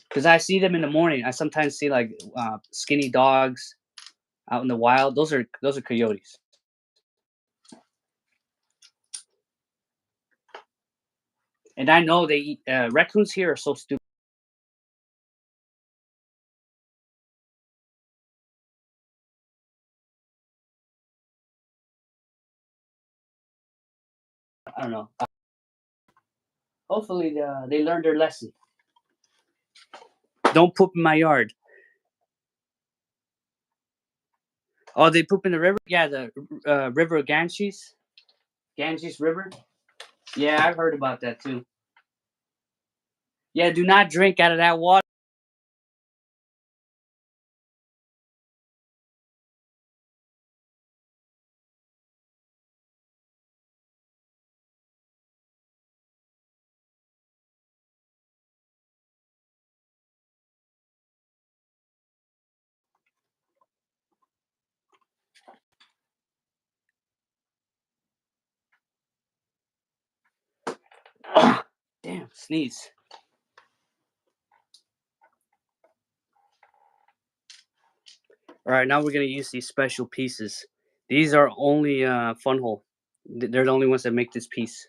Because I see them in the morning. I sometimes see like skinny dogs out in the wild. Those are coyotes. And I know they eat raccoons here are so stupid. I don't know. Hopefully they learned their lesson. Don't poop in my yard. Oh, they poop in the river? Yeah, the river Ganges. Ganges River. Yeah, I've heard about that too. Yeah, do not drink out of that water. sneeze. All right, now we're gonna use these special pieces. These are only fun hole. They're the only ones that make this piece.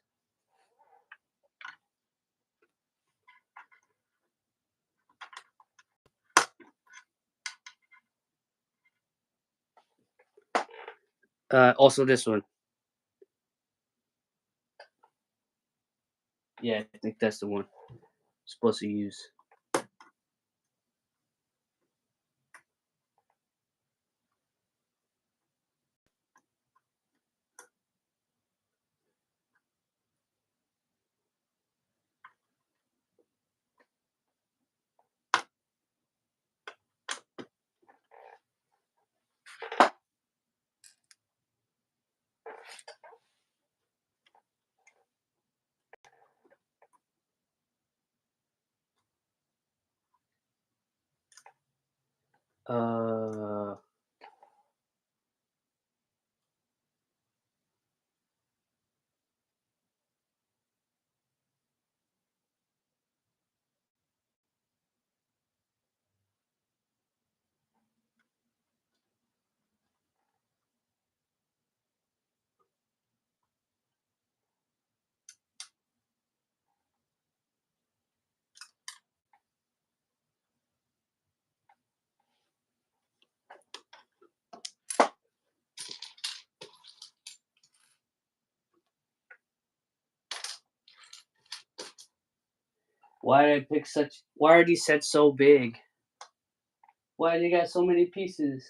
Also this one. Yeah, I think that's the one I'm supposed to use. Uh, why did I pick such? Why are these sets so big? Why they got so many pieces?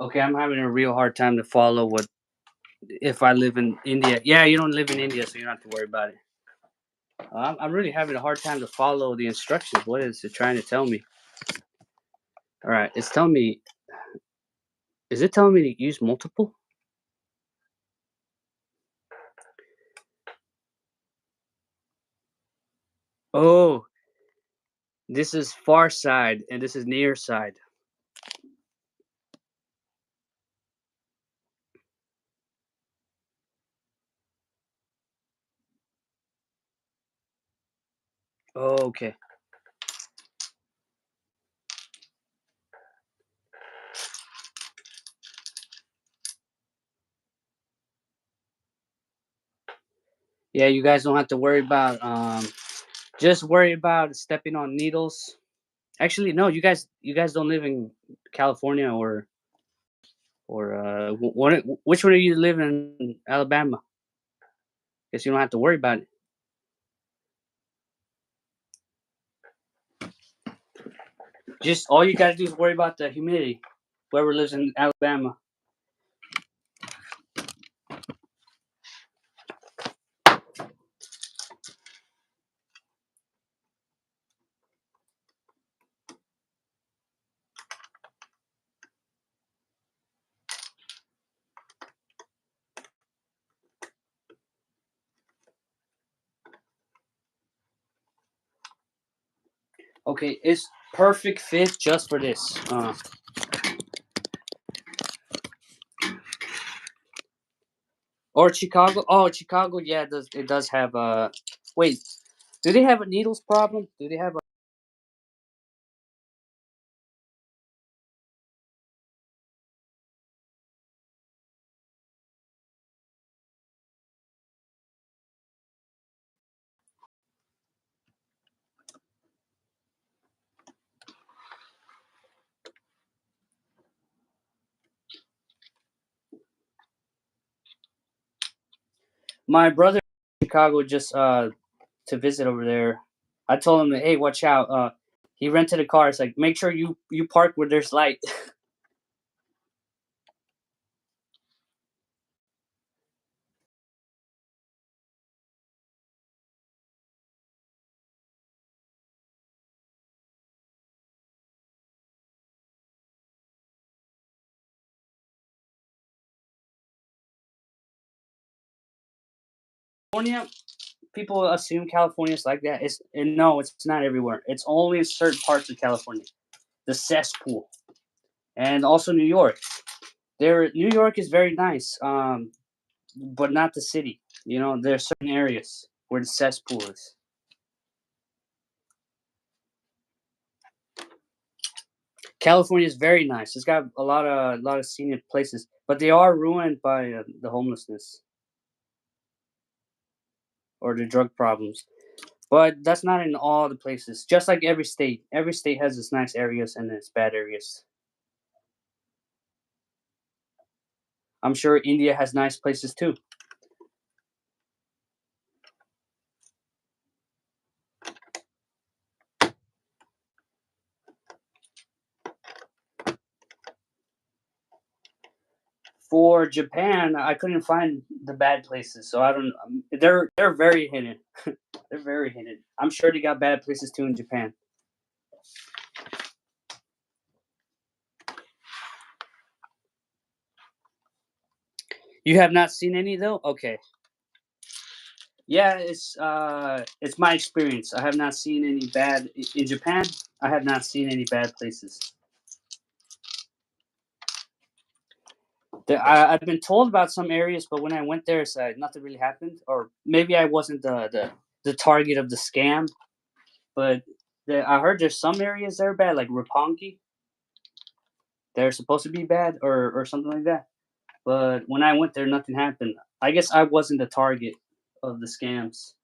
Okay, I'm having a real hard time to follow what if I live in India. Yeah, you don't live in India, so you don't have to worry about it. I'm really having a hard time to follow the instructions. What is it trying to tell me? All right, it's telling me. Is it telling me to use multiple? Oh, this is far side and this is near side. Oh, okay. Yeah, you guys don't have to worry about just worry about stepping on needles. Actually, no, you guys don't live in California or which one of you live in Alabama? Guess you don't have to worry about it. Just all you gotta do is worry about the humidity. Whoever lives in Alabama. Okay, it's perfect fit just for this. Or Chicago. Oh, Chicago. Yeah, it does have a. Wait, do they have a needles problem? Do they have a? My brother in Chicago just to visit over there. I told him, hey, watch out. He rented a car. It's like, make sure you park where there's light. California, people assume California is like that. And no, it's not everywhere. It's only in certain parts of California. The cesspool, and also New York. New York is very nice, but not the city. You know, there are certain areas where the cesspool is. California is very nice. It's got a lot of scenic places, but they are ruined by the homelessness or the drug problems. But that's not in all the places. Just like every state has its nice areas and its bad areas. I'm sure India has nice places too. For Japan, I couldn't find the bad places, so I don't. They're very hidden. They're very hidden. I'm sure they got bad places too in Japan. You have not seen any though? Okay. Yeah, it's my experience. I have not seen any bad in Japan. I have not seen any bad places. I've been told about some areas, but when I went there, it's, nothing really happened, or maybe I wasn't the target of the scam. But I heard there's some areas that are bad, like Roppongi. They're supposed to be bad, or something like that. But when I went there, nothing happened. I guess I wasn't the target of the scams.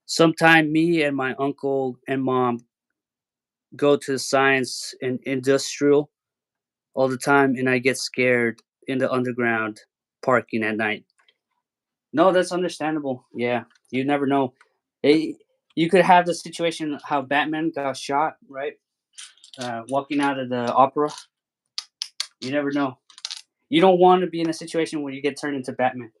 Sometime me and my uncle and mom go to science and industrial all the time, and I get scared in the underground parking at night. No, that's understandable. Yeah, you never know. Eh, you could have the situation how Batman got shot, right? Walking out of the opera. You never know. You don't want to be in a situation where you get turned into Batman.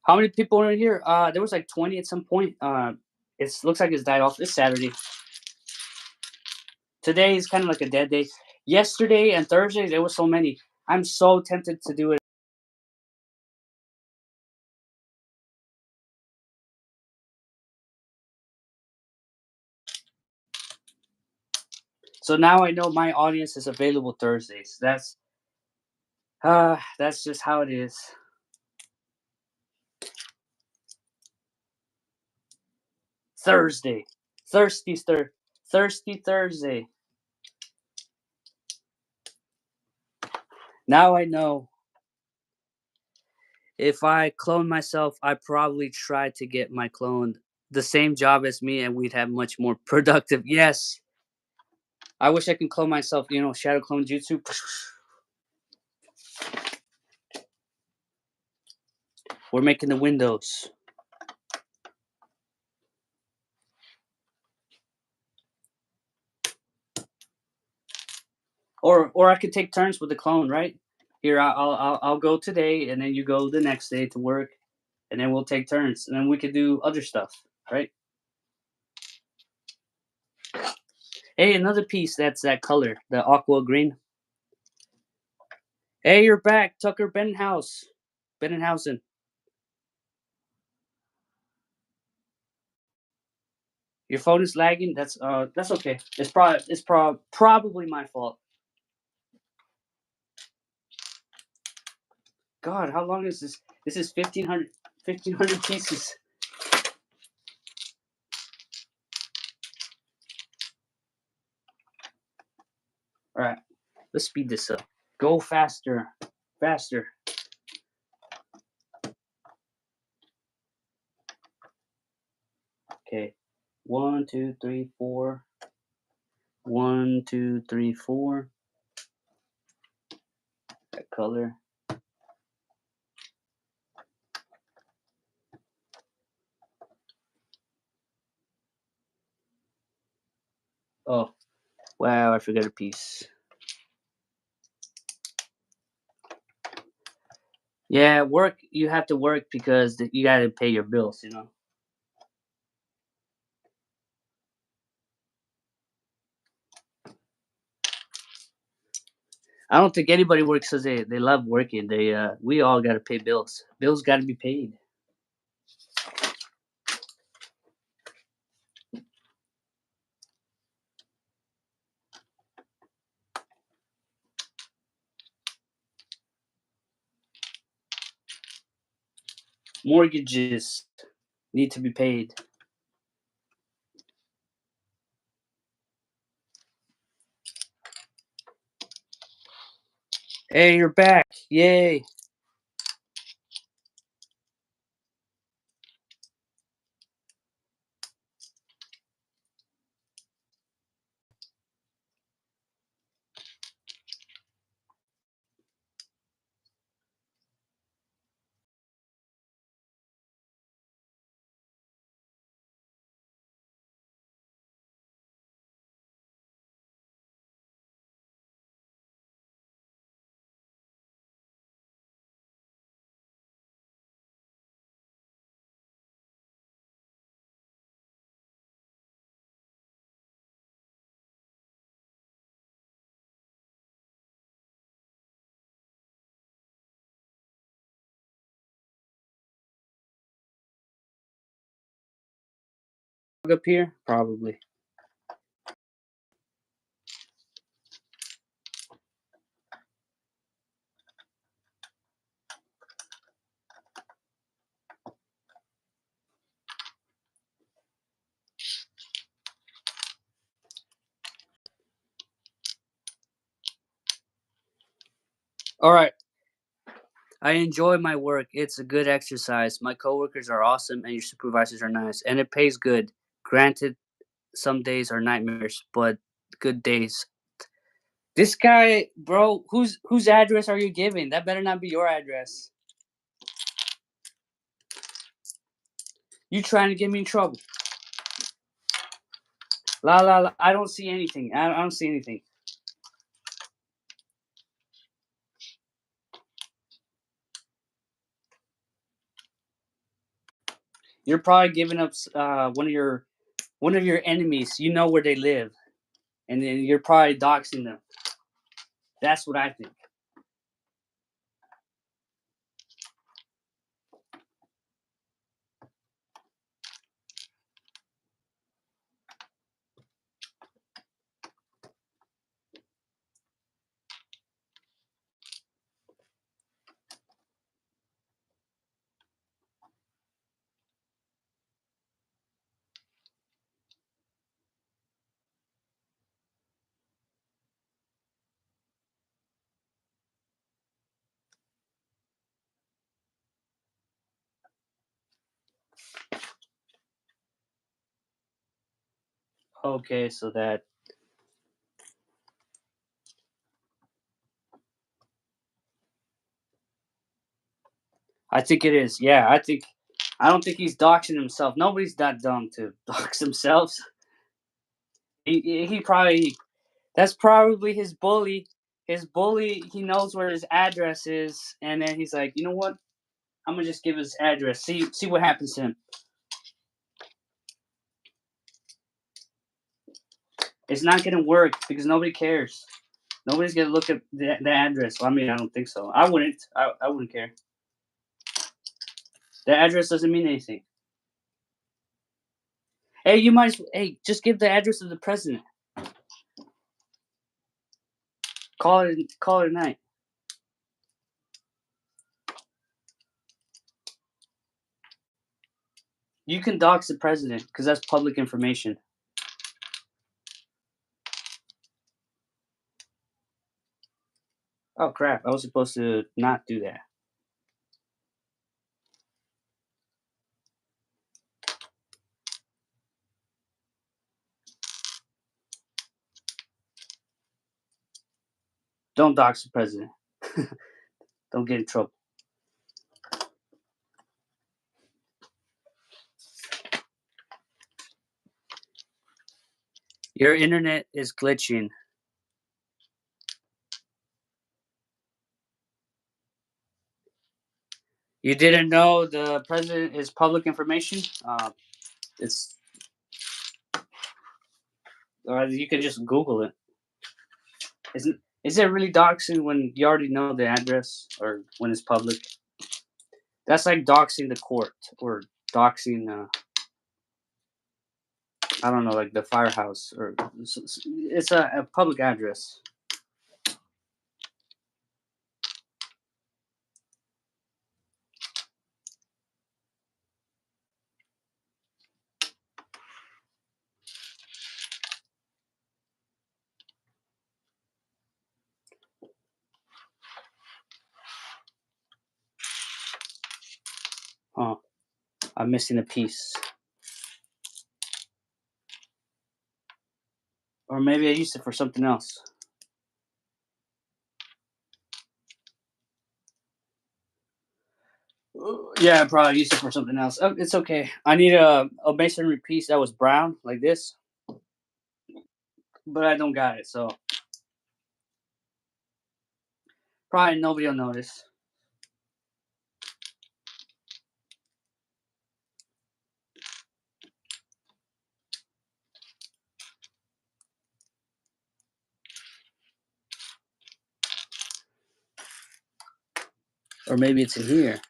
How many people are in here? There was like 20 at some point. It looks like it's died off. It's Saturday. Today is kind of like a dead day. Yesterday and Thursday there was so many. I'm so tempted to do it. So now I know my audience is available Thursdays. That's just how it is. Thursday, thirsty stir, thirsty Thursday. Now I know. If I clone myself, I probably try to get my clone the same job as me, and we'd have much more productive. Yes, I wish I can clone myself. You know, shadow clone jutsu. We're making the windows. Or I could take turns with the clone, right? Here, I'll go today, and then you go the next day to work, and then we'll take turns, and then we could do other stuff, right? Hey, another piece that's that color, the aqua green. Hey, you're back, Tucker Benenhausen. Your phone is lagging. That's okay. Probably my fault. God, how long is this? This is 1,500 pieces. All right, let's speed this up. Go faster, faster. Okay, 1, 2, 3, 4. 1, 2, 3, 4. That color. Oh, wow! I forgot a piece. Yeah, work. You have to work because you got to pay your bills. You know. I don't think anybody works because they love working. We all got to pay bills. Bills got to be paid. Mortgages need to be paid. Hey, you're back! Yay! Up here, probably. All right. I enjoy my work. It's a good exercise. My coworkers are awesome, and your supervisors are nice, and it pays good. Granted, some days are nightmares, but good days. This guy, bro, whose address are you giving? That better not be your address. You trying to get me in trouble? La la la. I don't see anything. I don't see anything. You're probably giving up one of your enemies. You know where they live, and then you're probably doxing them. That's what I think. Okay, so that I think it is. Yeah, I don't think he's doxing himself. Nobody's that dumb to dox themselves. He probably that's probably his bully. His bully, he knows where his address is, and then he's like, you know what? I'm gonna just give his address. See what happens to him. It's not gonna work because nobody cares. Nobody's gonna look at the address. Well, I mean, I don't think so. I wouldn't. I wouldn't care. The address doesn't mean anything. Hey, you might. Hey, just give the address of the president. Call it. Call it a night. You can dox the president because that's public information. Oh crap! I was supposed to not do that. Don't dox the president. Don't get in trouble. Your internet is glitching. You didn't know the president is public information? It's or you can just Google it. Is it really doxing when you already know the address or when it's public? That's like doxing the court or doxing. I don't know, like the firehouse or it's a public address. Oh, I'm missing a piece. Or maybe I used it for something else. Yeah, I probably used it for something else. Oh, it's okay. I need a masonry piece that was brown, like this, but I don't got it, so probably nobody will notice. Or maybe it's in here.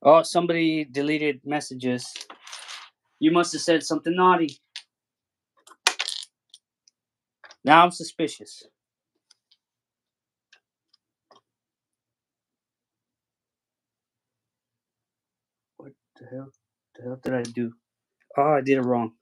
Oh, somebody deleted messages. You must have said something naughty. Now I'm suspicious. What the hell? The hell did I do? Oh, I did it wrong.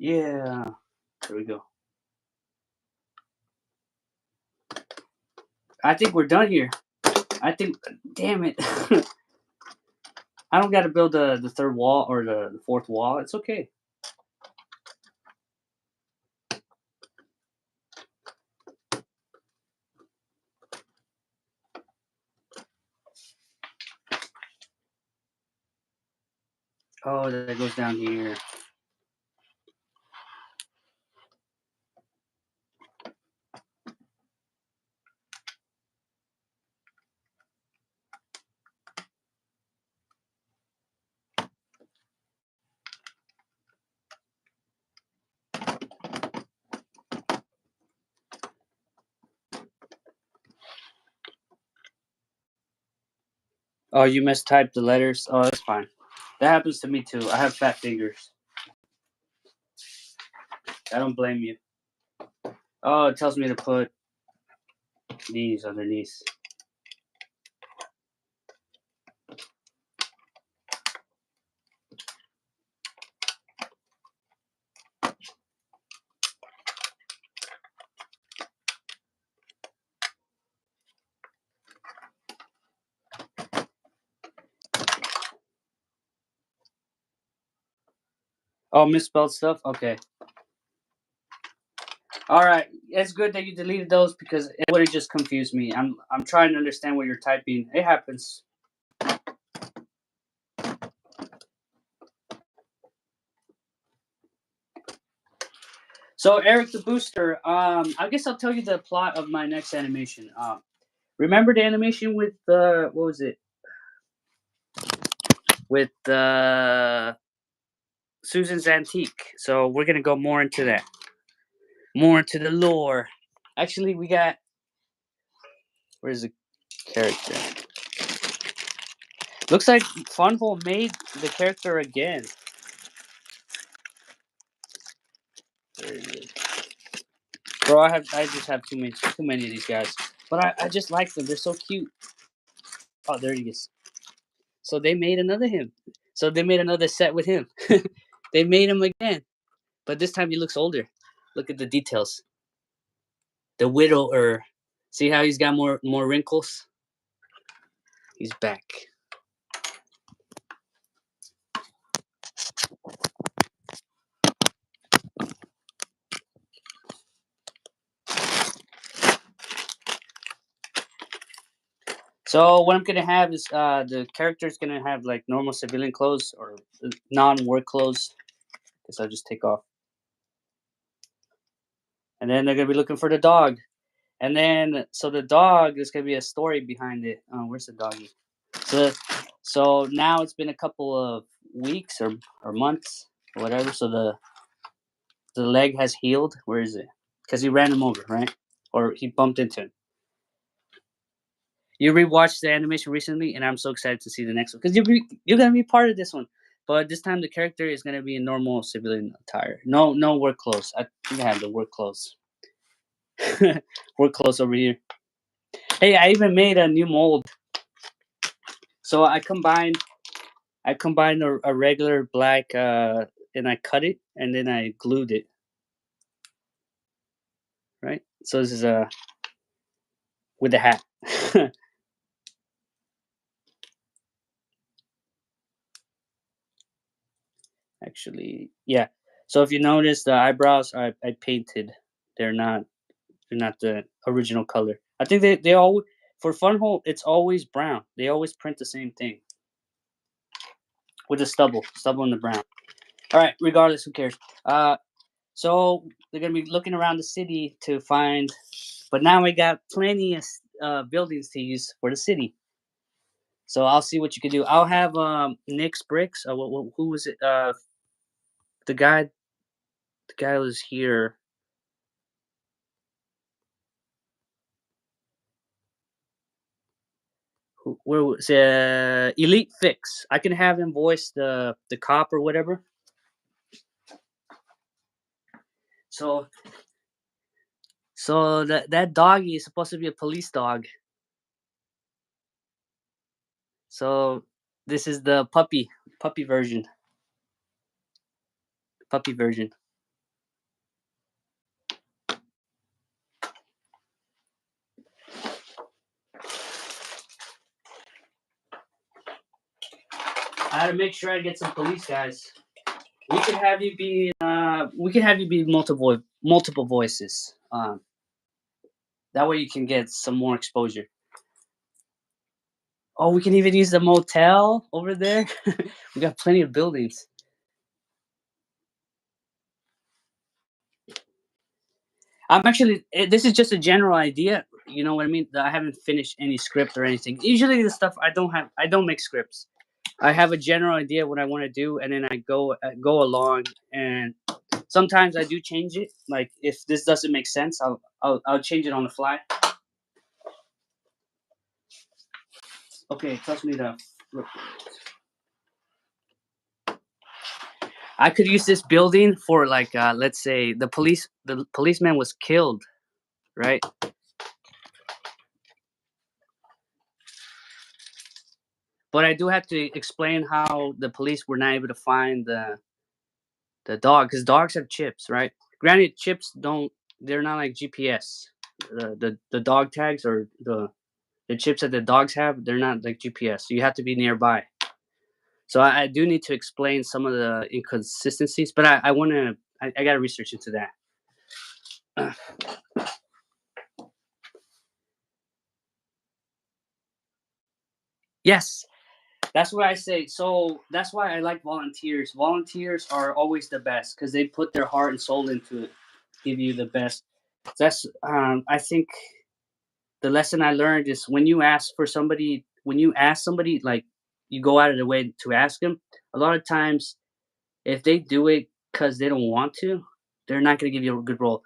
Yeah. There we go. I think we're done here. I think. Damn it. I don't got to build the third wall or the fourth wall. It's okay. Oh, that goes down here. Oh, you mistyped the letters. Oh, that's fine. That happens to me too. I have fat fingers. I don't blame you. Oh, it tells me to put these underneath. Oh, misspelled stuff? Okay. All right, it's good that you deleted those because it would have just confused me. I'm trying to understand what you're typing. It happens. So Eric the Booster, I guess I'll tell you the plot of my next animation. Remember the animation with what was it? With Susan's Antique. So we're gonna go more into that, more into the lore. Actually, we got where's the character? Looks like Funhole made the character again. There he is. Bro, I just have too many of these guys. But I just like them. They're so cute. Oh, there he is. So they made another him. So they made another set with him. They made him again. But this time he looks older. Look at the details. The widower. See how he's got more wrinkles? He's back. So what I'm gonna have is the character's gonna have like normal civilian clothes or non-work clothes. Guess I'll just take off. And then they're gonna be looking for the dog. And then so the dog, there's gonna be a story behind it. Oh, where's the doggy? So so now it's been a couple of weeks or months or whatever. So the leg has healed. Where is it? Because he ran him over, right? Or he bumped into him. You rewatched the animation recently, and I'm so excited to see the next one because you're gonna be part of this one. But this time the character is gonna be in normal civilian attire. No work clothes. I think I have the work clothes. Work clothes over here. Hey, I even made a new mold. So I combined a regular black and I cut it and then I glued it. Right. So this is with the hat. Actually, yeah. So if you notice, the eyebrows I painted. They're not they're not the original color. I think they all for Funhole it's always brown. They always print the same thing with the stubble and the brown. All right, regardless, who cares? So they're gonna be looking around the city to find, but now we got plenty of buildings to use for the city. So I'll see what you can do. I'll have Nick's bricks. Who was it? The guy. The guy was here. Where was Elite Fix? I can have him voice the cop or whatever. So that doggy is supposed to be a police dog. So this is the puppy version. Puppy version. I had to make sure I get some police guys. We could have you be multiple voices. That way you can get some more exposure. Oh, we can even use the motel over there. We got plenty of buildings. I'm actually. This is just a general idea. You know what I mean? I haven't finished any script or anything. Usually, the stuff I don't have. I don't make scripts. I have a general idea what I want to do, and then I go along. And sometimes I do change it. Like if this doesn't make sense, I'll change it on the fly. Okay, trust me to look. I could use this building for like let's say the policeman was killed, right? But I do have to explain how the police were not able to find the dog because dogs have chips, right? Granted, chips don't they're not like GPS. The dog tags or the chips that the dogs have, they're not like GPS. So you have to be nearby. So I do need to explain some of the inconsistencies, but I want to I got to research into that. Yes, that's what I say. So that's why I like volunteers. Volunteers are always the best because they put their heart and soul into it, give you the best. That's I think the lesson I learned is when you ask somebody, like you go out of the way to ask them. A lot of times, if they do it because they don't want to, they're not going to give you a good role.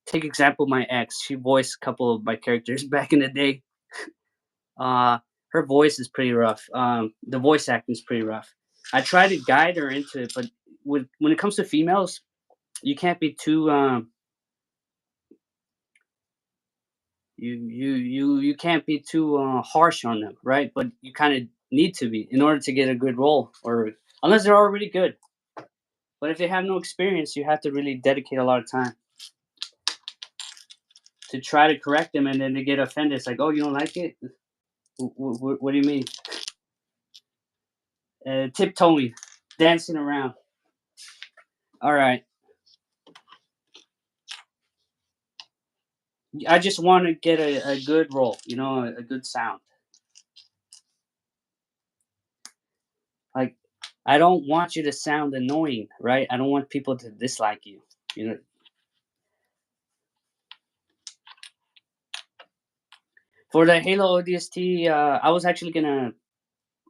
Take example, my ex. She voiced a couple of my characters back in the day. Uh, Her voice is pretty rough. The voice acting is pretty rough. I try to guide her into it, but when it comes to females, you can't be too you can't be too harsh on them, right? But you kind of need to be in order to get a good role, or unless they're already good. But if they have no experience, you have to really dedicate a lot of time to try to correct them, and then they get offended. It's like, oh, you don't like it? What do you mean? Tiptoeing, dancing around. All right. I just want to get a good role, a good sound. Like, I don't want you to sound annoying, right? I don't want people to dislike you. You know, for the Halo ODST, I was actually gonna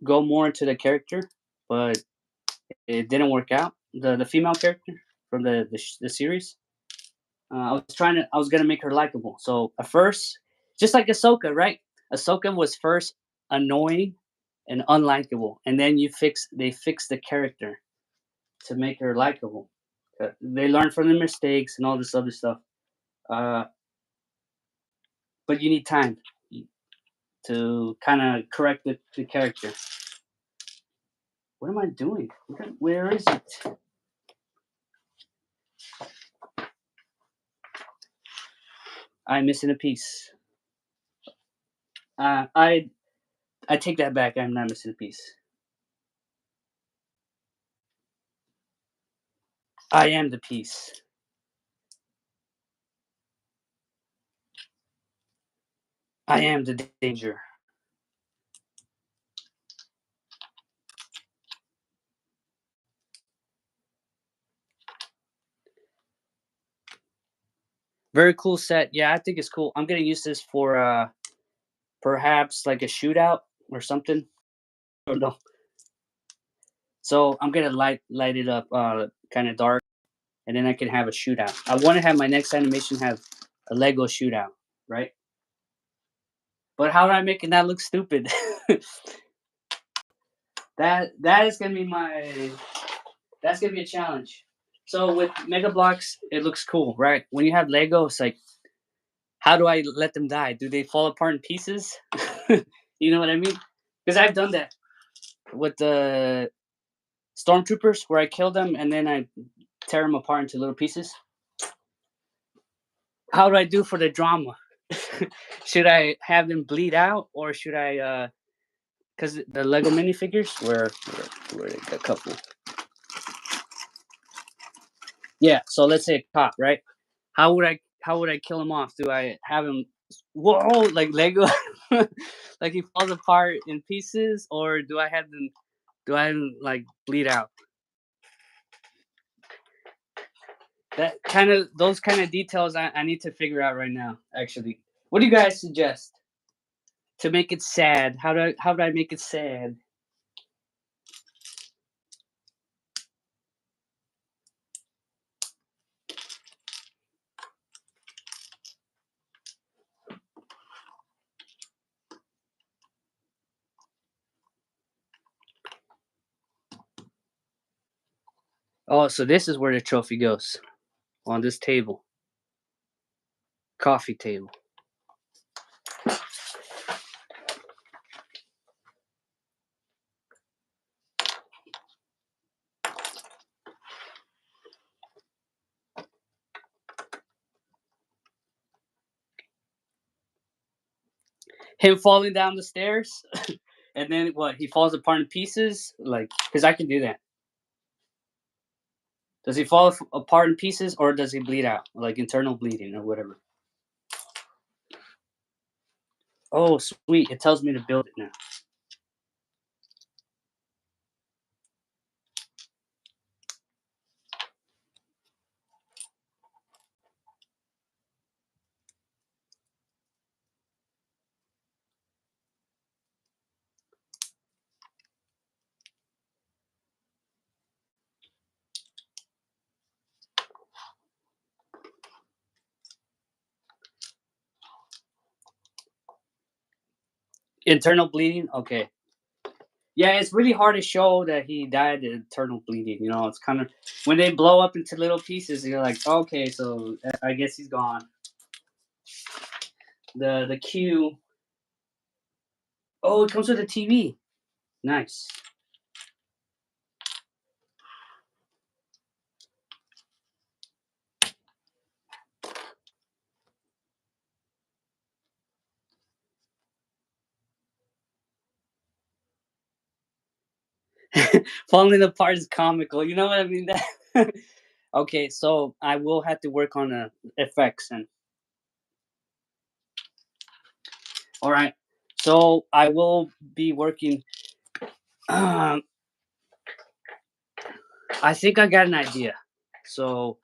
go more into the character, but it didn't work out. The female character from the series. I was gonna make her likable. So at first, just like Ahsoka, right? Ahsoka was first annoying and unlikable, and then they fixed the character to make her likable. They learn from the mistakes and all this other stuff. Uh, but you need time to kind of correct the character. What am I doing? Where is it? I'm missing a piece. Uh, I I take that back. I'm not missing a piece. I am the piece. I am the danger. Very cool set. Yeah, I think it's cool. I'm gonna use this for perhaps like a shootout or something. I don't know. So I'm gonna light it up kind of dark, and then I can have a shootout. I want to have my next animation have a Lego shootout, right? But how do I make it not look stupid? That is gonna be that's gonna be a challenge. So with Mega Blocks, it looks cool, right? When you have Lego, it's like, how do I let them die? Do they fall apart in pieces? You know what I mean? Because I've done that with the stormtroopers, where I kill them and then I tear them apart into little pieces. How do I do for the drama? Should I have them bleed out, or should I? Because the Lego minifigures, where a couple. Yeah. So let's say a cop, right? How would I kill him off? Do I have him whoa like Lego like he falls apart in pieces, or do I have him like bleed out? That kind of those kind of details I need to figure out right now. Actually, what do you guys suggest to make it sad? How do I make it sad? Oh, so this is where the trophy goes, on this table, coffee table. Him falling down the stairs, and then what? He falls apart in pieces, like because I can do that. Does he fall apart in pieces, or does he bleed out, like internal bleeding or whatever? Oh, sweet! It tells me to build it now. Internal bleeding. Okay. Yeah, it's really hard to show that he died of internal bleeding. You know, it's kind of when they blow up into little pieces. You're like, okay, so I guess he's gone. The cue. Oh, it comes with a TV. Nice. Falling apart is comical. You know what I mean? Okay, so I will have to work on the effects and. All right. So I will be working. Um, I think I got an idea. So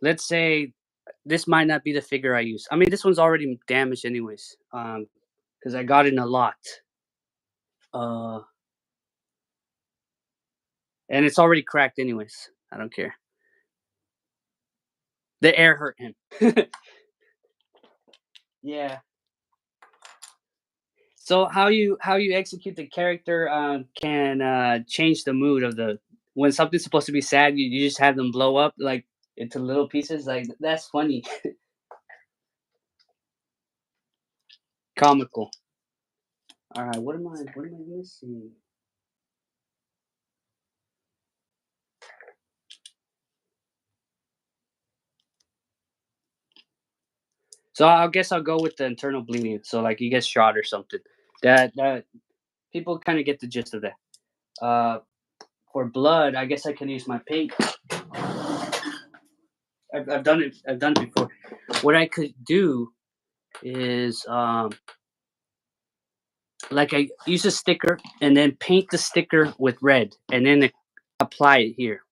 let's say this might not be the figure I use. I mean, this one's already damaged anyways. Because I got it in a lot. Uh, and it's already cracked anyways. I don't care. The air hurt him. Yeah. So how you execute the character can change the mood of the when something's supposed to be sad. You just have them blow up like into little pieces. Like that's funny, comical. All right, what am I missing? So I guess I'll go with the internal bleeding. So like he gets shot or something. That people kind of get the gist of that. For blood, I guess I can use my paint. I've done it. I've done it before. What I could do is like I use a sticker and then paint the sticker with red and then apply it here,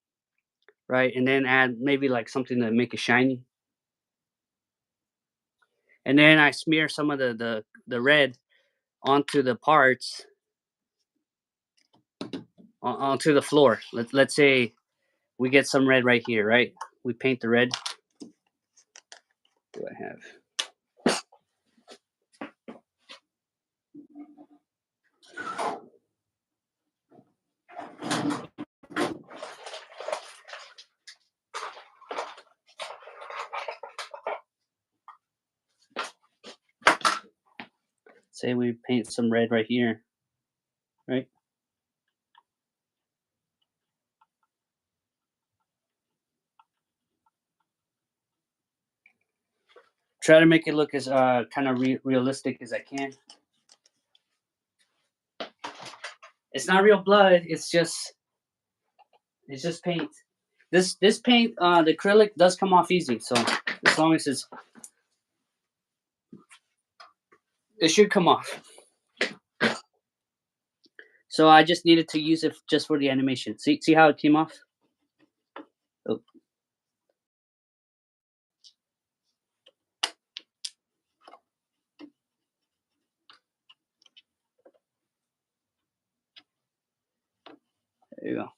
right? And then add maybe like something to make it shiny. And then I smear some of the red onto the parts onto the floor. Let's say we get some red right here, right? We paint the red. What do I have? Say we paint some red right here, right? Try to make it look as kind of realistic as I can. It's not real blood. It's just paint. This paint, the acrylic does come off easy. So as long as it should come off. So I just needed to use it just for the animation. See how it came off? Oh, there you go.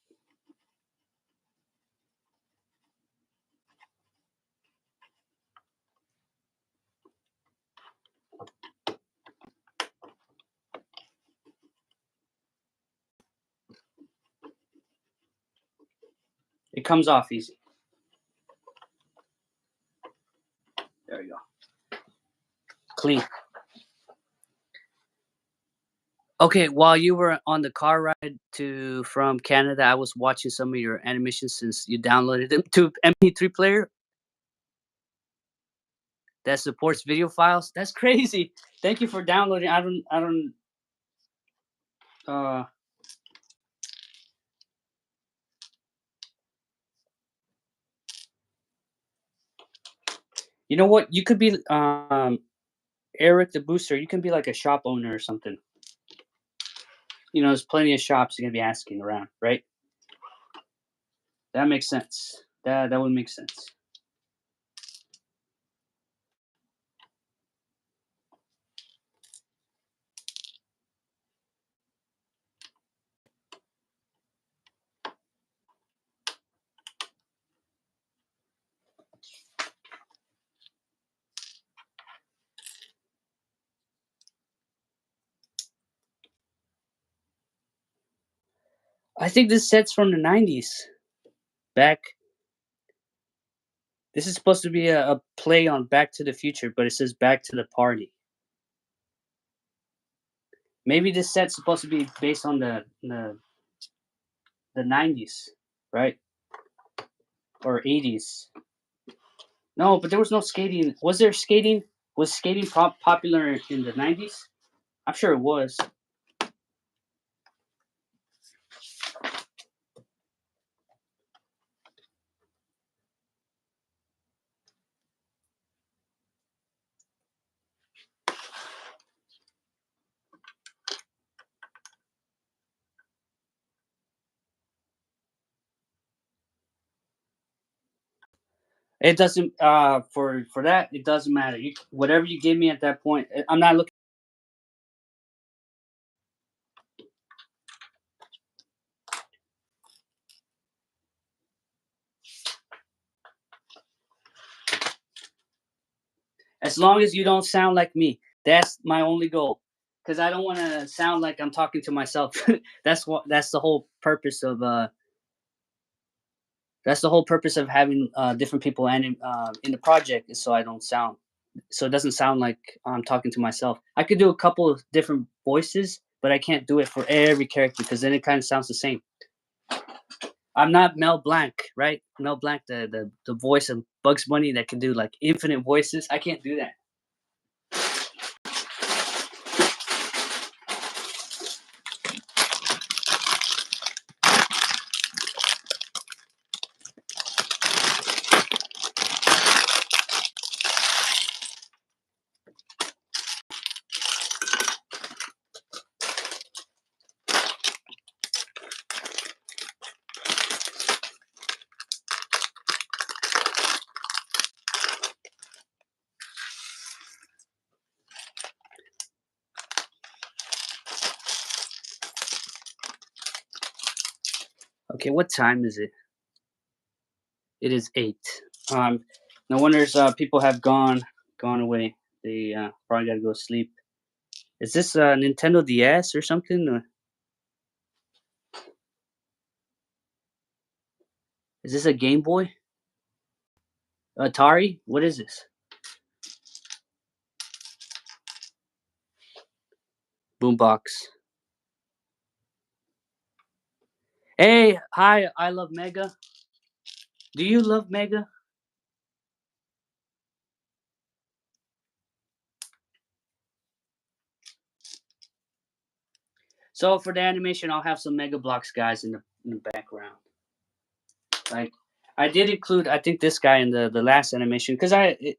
It comes off easy. There you go. Clean. Okay, while you were on the car ride to from Canada, I was watching some of your animations since you downloaded them to MP3 player that supports video files. That's crazy. Thank you for downloading. I don't uh You know what? You could be Eric the Booster. You can be like a shop owner or something. You know, there's plenty of shops you're gonna be asking around, right? That makes sense. That would make sense. I think this set's from the '90s. Back. This is supposed to be a play on Back to the Future, but it says Back to the Party. Maybe this set's supposed to be based on the '90s, right? Or '80s. No, but there was no skating. Was there skating? Was skating popular in the '90s? I'm sure it was. It doesn't for that. It doesn't matter. Whatever you give me at that point, I'm not looking. As long as you don't sound like me, that's my only goal. Because I don't want to sound like I'm talking to myself. That's what. That's the whole purpose of. That's the whole purpose of having different people and in the project is so I don't sound. So it doesn't sound like I'm talking to myself. I could do a couple of different voices, but I can't do it for every character because then it kind of sounds the same. I'm not Mel Blanc, right? Mel Blanc, the voice of Bugs Bunny that can do like infinite voices. I can't do that. Okay, what time is it? It is 8. No wonders people have gone away. They probably got to go sleep. Is this a Nintendo DS or something? Or is this a Game Boy? Atari? What is this? Boombox. Hey, hi, I love Mega. Do you love Mega? So for the animation, I'll have some Mega Blocks guys in the background. Like I did include, I think this guy in the last animation because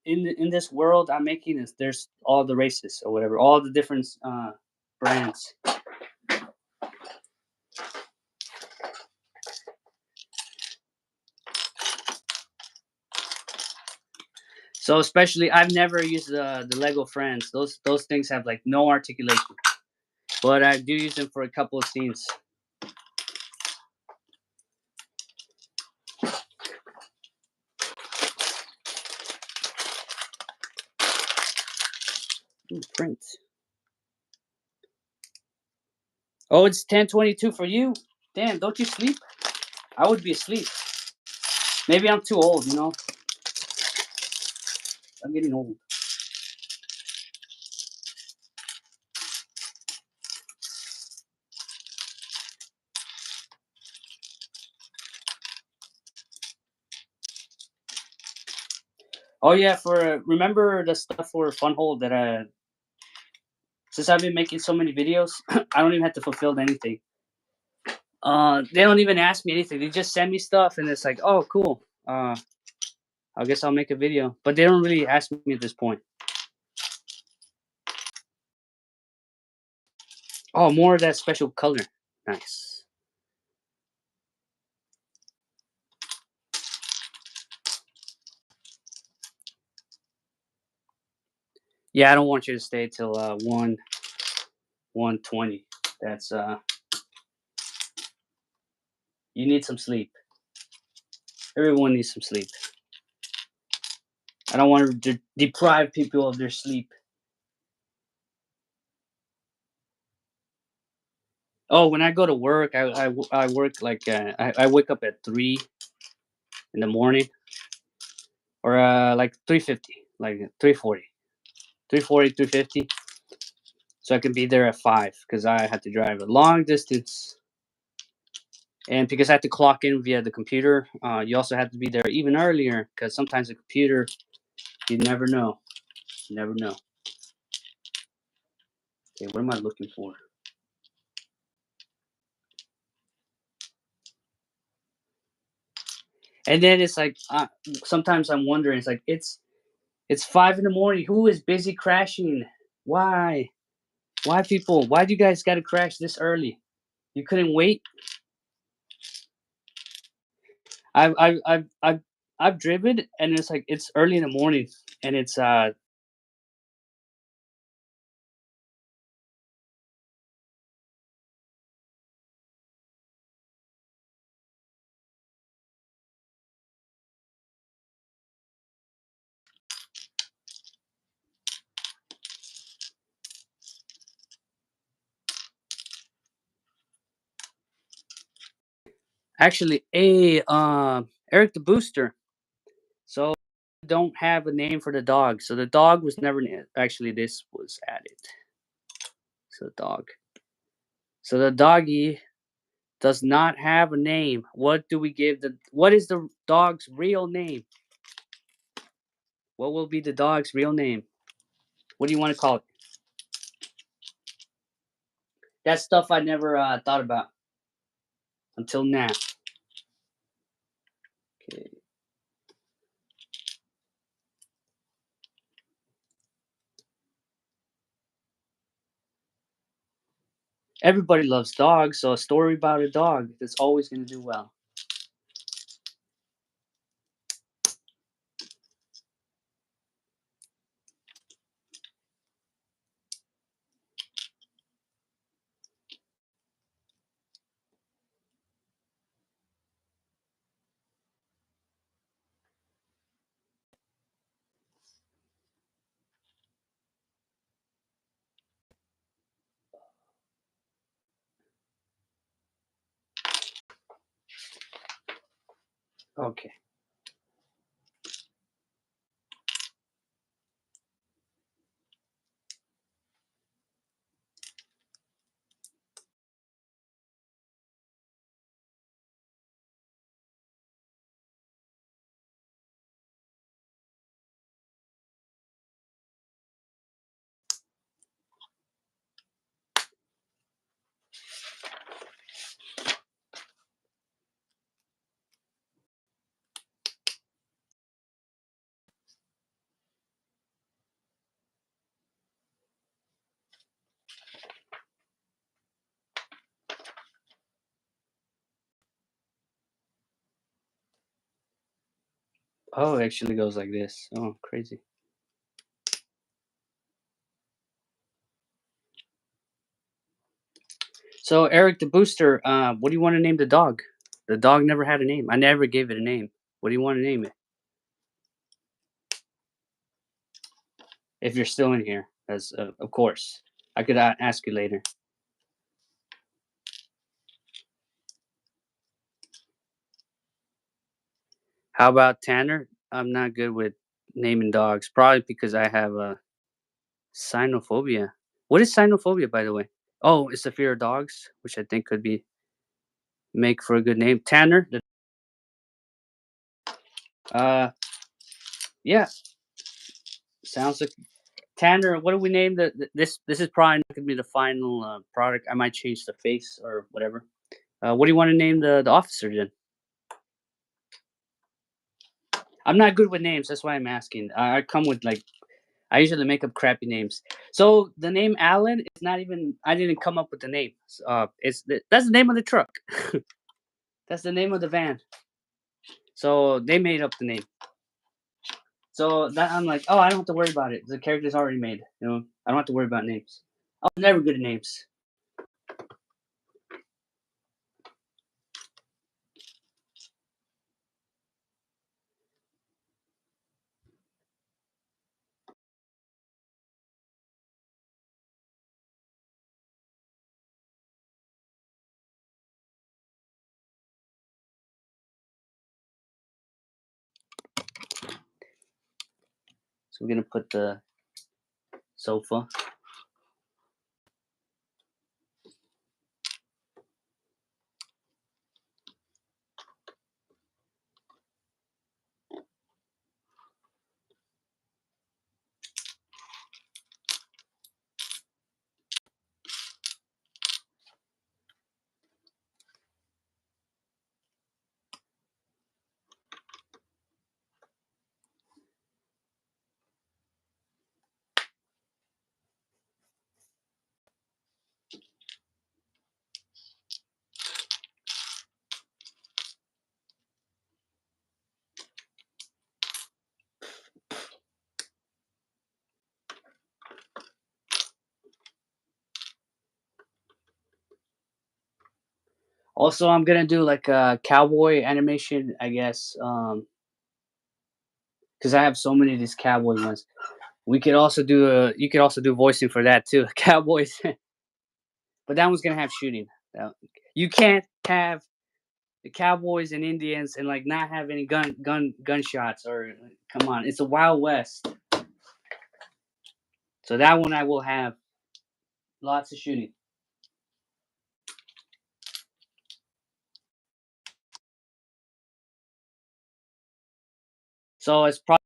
in this world I'm making is there's all the races or whatever, all the different brands. So especially, I've never used the Lego Friends. Those things have like no articulation, but I do use them for a couple of scenes. Ooh, print. Oh, it's 10:22 for you. Damn, don't you sleep? I would be asleep. Maybe I'm too old. You know, I'm getting old. Oh yeah, for remember the stuff for Funhold that since I've been making so many videos, I don't even have to fulfill anything. They don't even ask me anything. They just send me stuff, and it's like, oh, cool. I guess I'll make a video, but they don't really ask me at this point. Oh, more of that special color. Nice. Yeah, I don't want you to stay till 1:20. That's you need some sleep. Everyone needs some sleep. I don't want to deprive people of their sleep. Oh, when I go to work, I work like I wake up at 3 in the morning, or like 3:50, like 3:40, 3:40, 3:50, so I can be there at 5 because I had to drive a long distance, and because I have to clock in via the computer. You also have to be there even earlier because sometimes the computer, you never know, you never know. Okay, what am I looking for? And then it's like sometimes I'm wondering. It's like it's 5 in the morning. Who is busy crashing? Why? Why people? Why do you guys got to crash this early? You couldn't wait. I've driven, and it's like it's early in the morning, and it's actually a Eric the Booster. So don't have a name for the dog. So the dog was never actually this was added. So dog. So the doggy does not have a name. What do we give the? What is the dog's real name? What will be the dog's real name? What do you want to call it? That's stuff I never thought about until now. Okay. Everybody loves dogs, so a story about a dog that's always going to do well. Okay. Oh, it actually goes like this. Oh, crazy. So, Eric the Booster, what do you want to name the dog? The dog never had a name. I never gave it a name. What do you want to name it? If you're still in here, as of course, I could ask you later. How about Tanner? I'm not good with naming dogs, probably because I have a cynophobia. What is cynophobia, by the way? Oh, it's the fear of dogs, which I think could be make for a good name. Tanner. Uh, yeah, sounds like Tanner. What do we name this? This is probably not gonna be the final product. I might change the face or whatever. What do you want to name the officer then? I'm not good with names. That's why I'm asking. I come with like I usually make up crappy names. So the name Alan is not even. I didn't come up with the name. That's the name of the truck. That's the name of the van. So they made up the name. So that I'm like, oh, I don't have to worry about it. The character's already made. You know, I don't have to worry about names. I was never good at names. So we're gonna put the sofa. Also, I'm gonna do like a cowboy animation, I guess, because I have so many of these cowboy ones. We could also do a. You could also do voicing for that too, cowboys. But that one's gonna have shooting. You can't have the cowboys and Indians and like not have any gunshots or come on, it's a Wild West. So that one I will have lots of shooting. So it's probably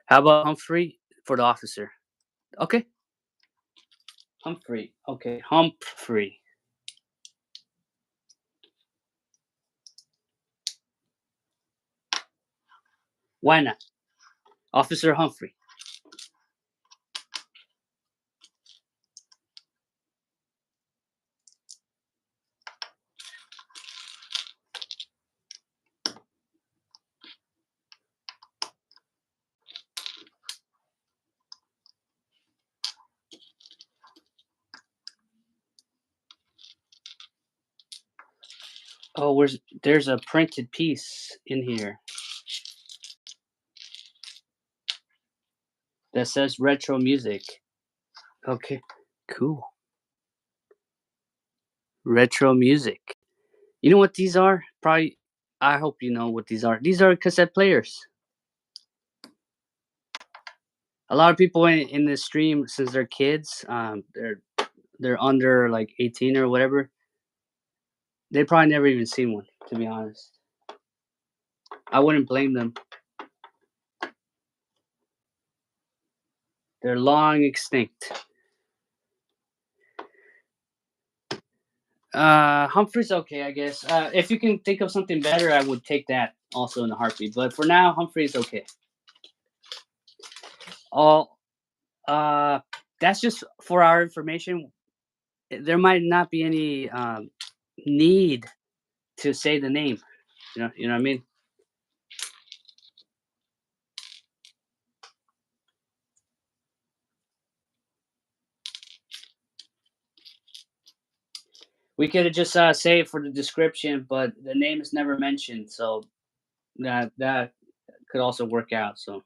how about Humphrey for the officer? Okay, Humphrey. Okay, Humphrey. Why not, Officer Humphrey? Oh, there's a printed piece in here that says retro music. Okay, cool. Retro music. You know what these are? Probably. I hope you know what these are. These are cassette players. A lot of people in this stream, since they're kids, they're under like 18 or whatever. They probably never even seen one. To be honest, I wouldn't blame them. They're long extinct. Humphrey's okay, I guess. If you can think of something better, I would take that also in a heartbeat. But for now, Humphrey's okay. All uh, that's just for our information. There might not be any need to say the name. You know what I mean. We could have just say it for the description, but the name is never mentioned, so that could also work out. So,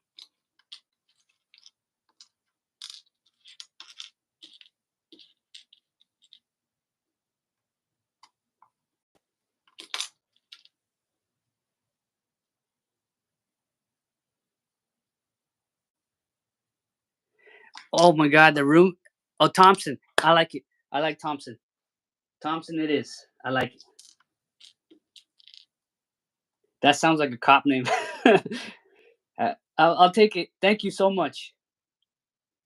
oh my God, the room. Oh, Thompson, I like it. I like Thompson. Thompson it is. I like it. That sounds like a cop name. I'll take it. Thank you so much.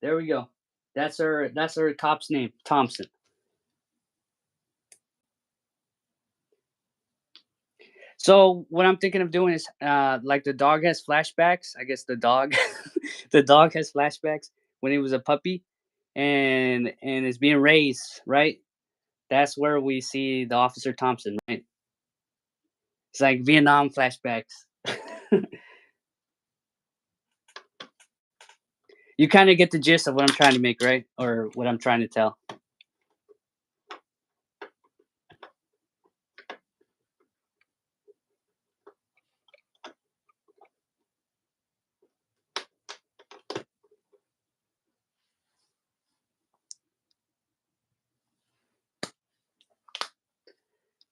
There we go. That's our cop's name, Thompson. So what I'm thinking of doing is like the dog has flashbacks. I guess the dog the dog has flashbacks when he was a puppy and is being raised, right? That's where we see the Officer Thompson, right? It's like Vietnam flashbacks. You kind of get the gist of what I'm trying to make, right? Or what I'm trying to tell.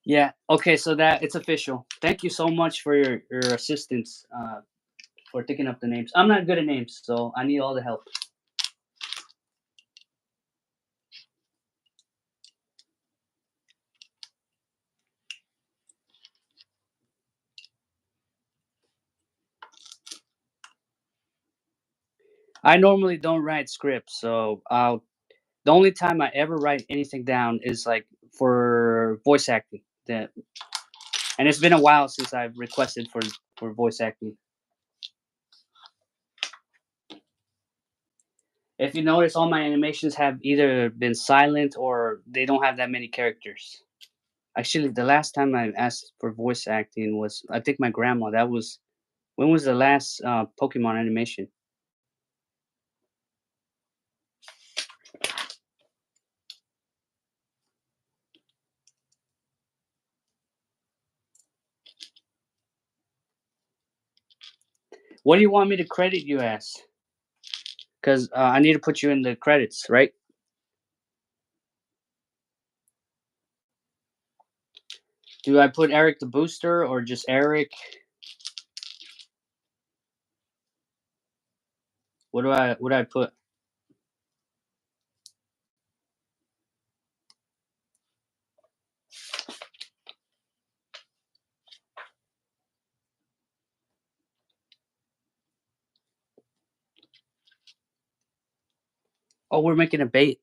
Yeah. Okay. So that it's official. Thank you so much for your assistance for picking up the names. I'm not good at names, so I need all the help. I normally don't write scripts, so the only time I ever write anything down is like for voice acting. That and it's been a while since I've requested for voice acting. If you notice, all my animations have either been silent or they don't have that many characters. Actually, the last time I asked for voice acting was I think my grandma. That was when was the last Pokemon animation? What do you want me to credit you as? Because I need to put you in the credits, right? Do I put Eric the Booster or just Eric? What do I put? Oh, we're making a bed.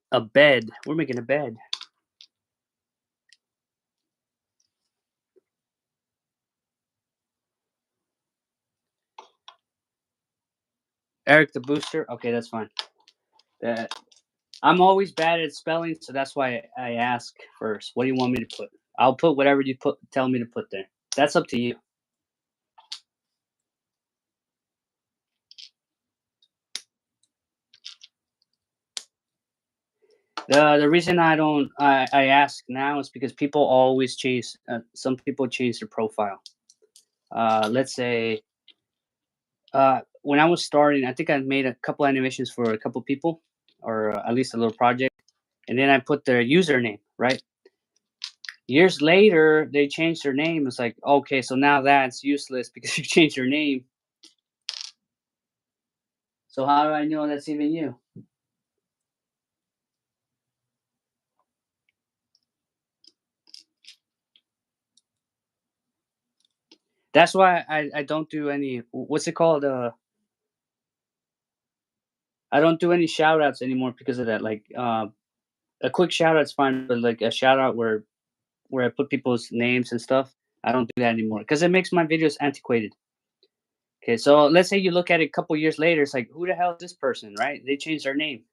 We're making a bed. Eric the Booster. Okay, that's fine. That I'm always bad at spelling, so that's why I ask first. What do you want me to put? I'll put whatever you tell me to put there. That's up to you. The reason I ask now is because people always change. Some people change their profile. Let's say when I was starting, I think I made a couple animations for a couple people, or at least a little project, and then I put their username, right? Years later, they changed their name. It's like, okay, so now that's useless because you changed your name. So how do I know that's even you? That's why I don't do any. What's it called? I don't do any shout outs anymore because of that. Like a quick shout out's fine, but like a shout out where I put people's names and stuff, I don't do that anymore because it makes my videos antiquated. Okay, so let's say you look at it a couple years later, it's like, who the hell is this person, right? They changed their name.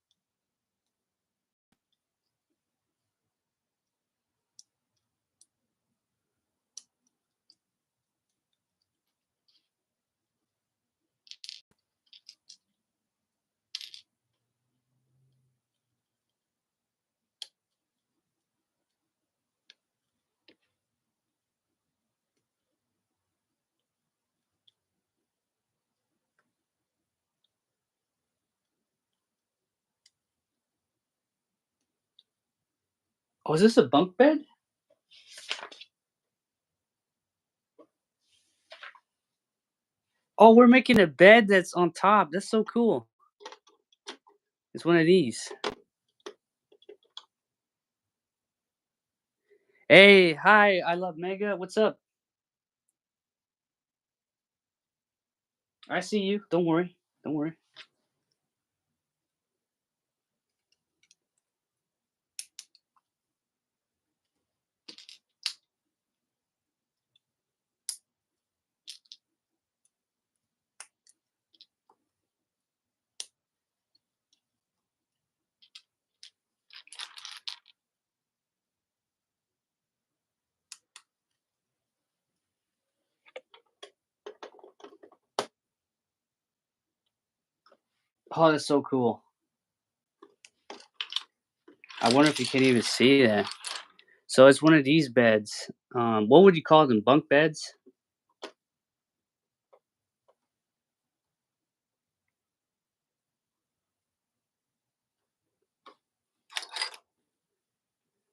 Oh, is this a bunk bed? Oh, we're making a bed that's on top. That's so cool. It's one of these. Hey, hi, I love Mega. What's up? I see you. Don't worry. Don't worry. Oh, that's so cool. I wonder if you can even see that. So it's one of these beds. What would you call them? Bunk beds?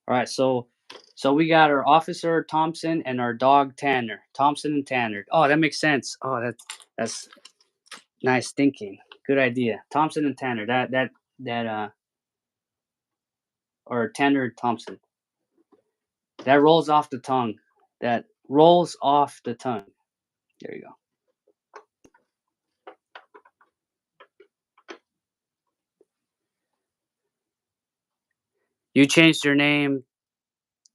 All right. So we got our officer Thompson and our dog Tanner. Thompson and Tanner. Oh, that makes sense. Oh, that's nice thinking. Good idea. Thompson and Tanner. That or Tanner Thompson. That rolls off the tongue. That rolls off the tongue. There you go. You changed your name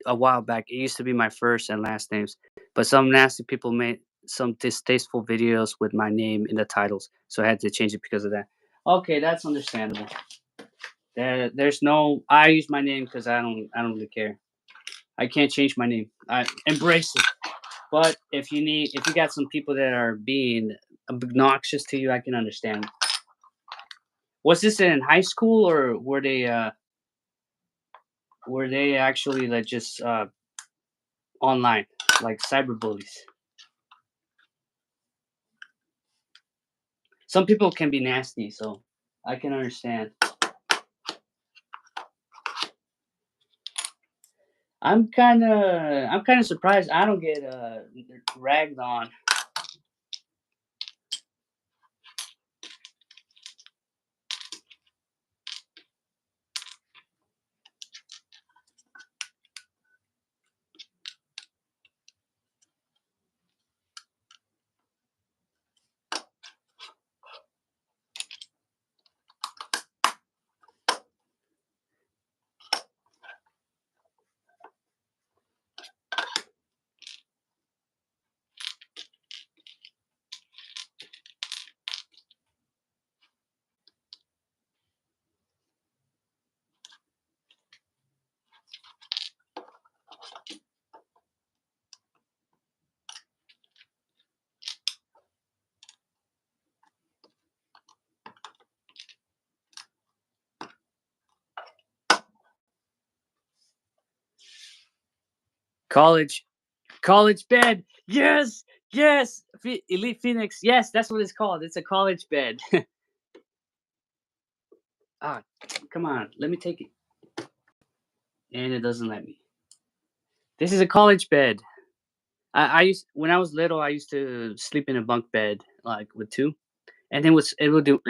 a while back. It used to be my first and last names, but some nasty people made some distasteful videos with my name in the titles, so I had to change it because of that. Okay, that's understandable. There's no. I use my name because I don't really care. I can't change my name. I embrace it. But if you got some people that are being obnoxious to you, I can understand. Was this in high school or were they actually like just online, like cyberbullies? Some people can be nasty, so I can understand. I'm kind of surprised I don't get ragged on. College, college bed. Yes, yes. Elite Phoenix. Yes, that's what it's called. It's a college bed. Ah, come on. Let me take it. And it doesn't let me. This is a college bed. I used when I was little. I used to sleep in a bunk bed like with two, and then it would do.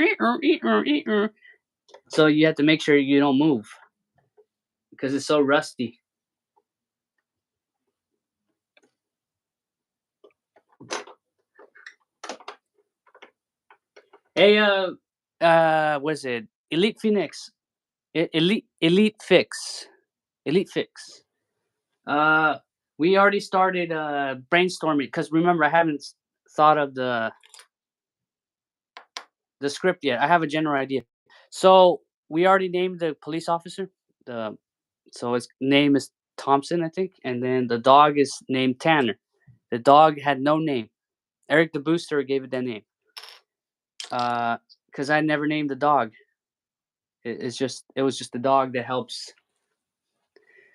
So you have to make sure you don't move because it's so rusty. Hey, what is it? Elite Phoenix, Elite Fix, Elite Fix. Uh, we already started brainstorming because remember I haven't thought of the script yet. I have a general idea. So we already named the police officer. The so his name is Thompson, I think, and then the dog is named Tanner. The dog had no name. Eric the Booster gave it that name. Because I never named the dog. It was just the dog that helps.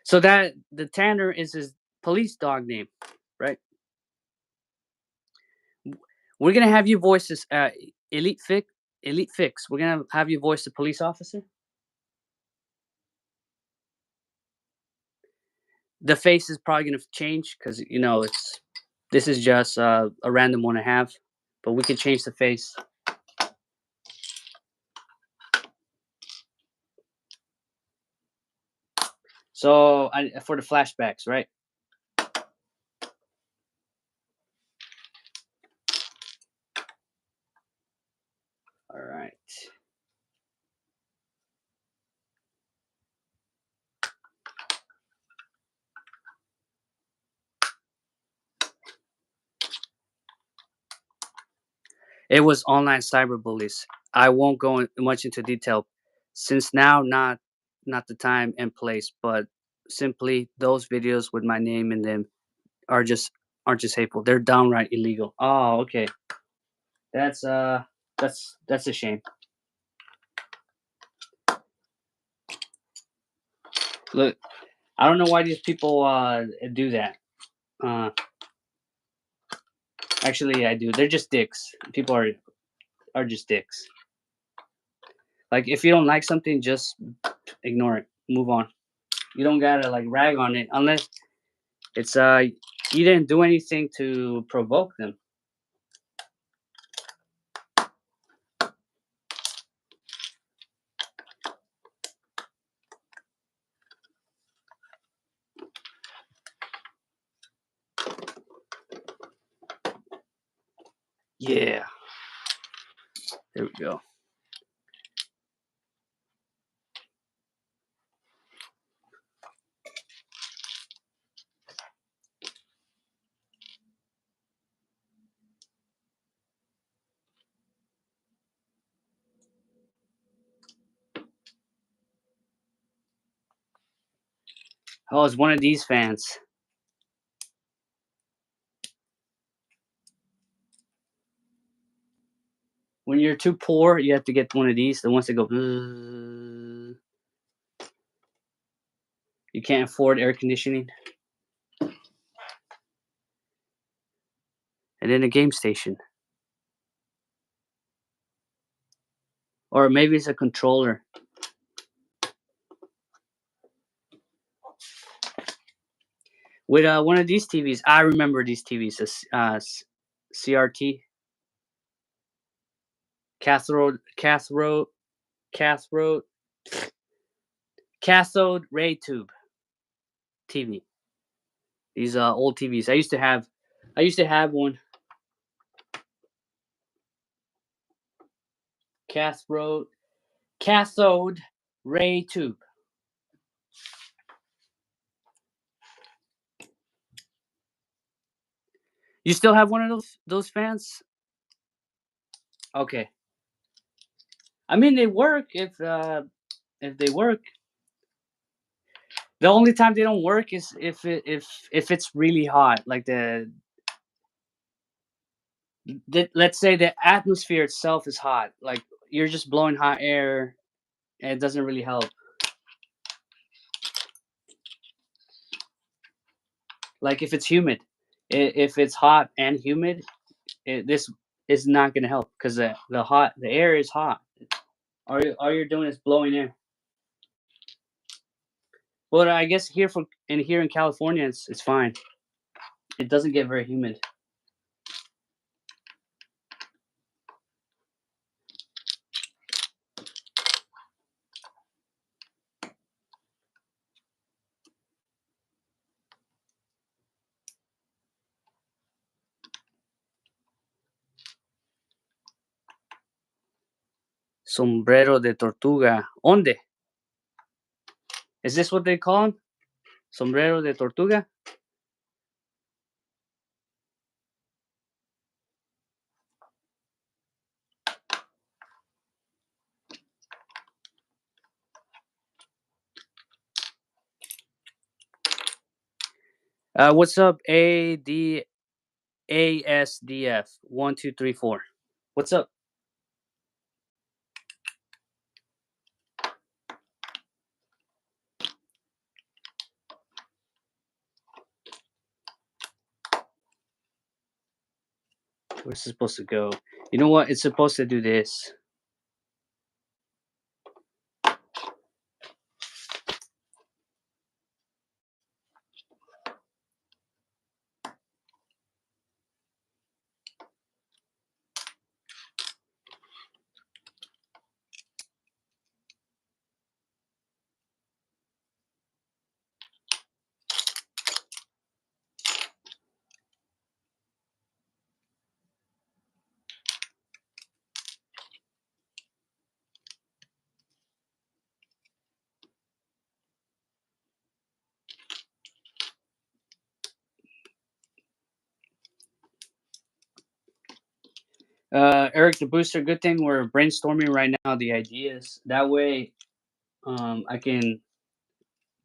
So that the Tanner is his police dog name, right? We're gonna have you voice this Elite Fix. Elite Fix. We're gonna have you voice the police officer. The face is probably gonna change because it's this is just a random one I have, but we can change the face. So for the flashbacks, right? It was online cyberbullies. I won't go much into detail since now not the time and place, but simply those videos with my name in them are just aren't just hateful. They're downright illegal. Oh, okay. That's that's a shame. Look, I don't know why these people do that. Uh, Actually, I do. They're just dicks. People are just dicks. Like if you don't like something, just ignore it. Move on. You don't gotta like rag on it unless it's you didn't do anything to provoke them. Yeah. There we go. Oh, it's one of these fans. When you're too poor, you have to get one of these. The ones that go. You can't afford air conditioning. And then a game station. Or maybe it's a controller. With one of these TVs, I remember these TVs as CRT, cathode, cathode ray tube TV. These old TVs. I used to have one. Cathode cathode ray tube. You still have one of those fans? Okay. I mean, they work if they work. The only time they don't work is if it's really hot, like let's say the atmosphere itself is hot, like you're just blowing hot air, and it doesn't really help. Like if it's humid, if it's hot and humid, this is not going to help because the air is hot. All you're doing is blowing air. But I guess here in California, it's fine. It doesn't get very humid. Sombrero de tortuga. ¿Dónde? Is this what they call them? Sombrero de tortuga? What's up, ASDF 1234? What's up? Where's it supposed to go? You know what? It's supposed to do this. Eric the Booster, good thing we're brainstorming right now the ideas. That way, I can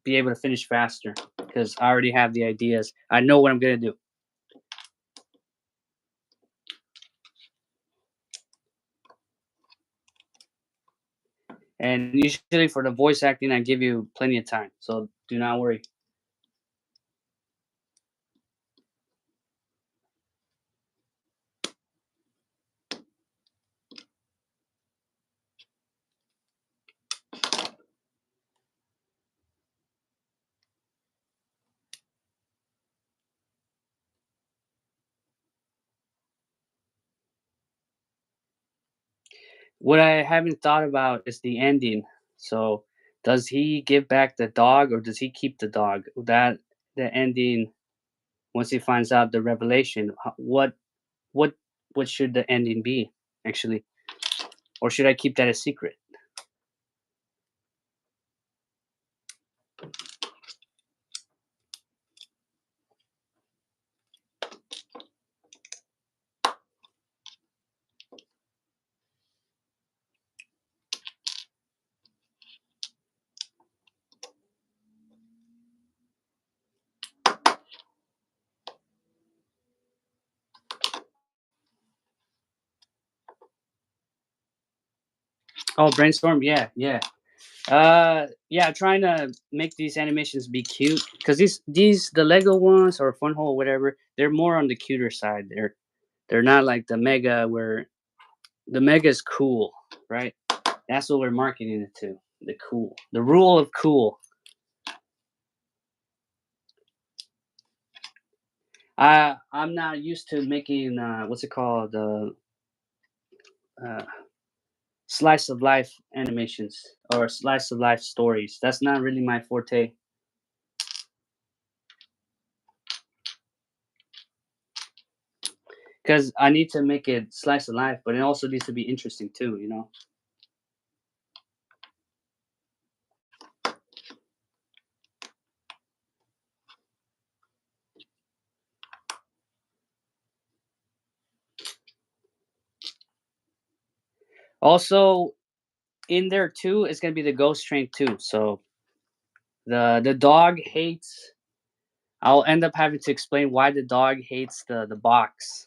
be able to finish faster because I already have the ideas. I know what I'm gonna do. And usually for the voice acting, I give you plenty of time, so do not worry. What I haven't thought about is the ending. So, does he give back the dog or does he keep the dog? That the ending once he finds out the revelation. What what should the ending be actually, or should I keep that a secret? Oh, brainstorm. Yeah, yeah. Yeah. Trying to make these animations be cute because these the Lego ones or Funhole or whatever. They're more on the cuter side. They're not like the Mega where the Mega is cool, right? That's what we're marketing it to. The cool. The rule of cool. I'm not used to making what's it called uh, slice of life animations or slice of life stories. That's not really my forte. Because I need to make it slice of life, but it also needs to be interesting too. You know. Also, in there too is gonna be the ghost train too. So the dog hates. I'll end up having to explain why the dog hates the box,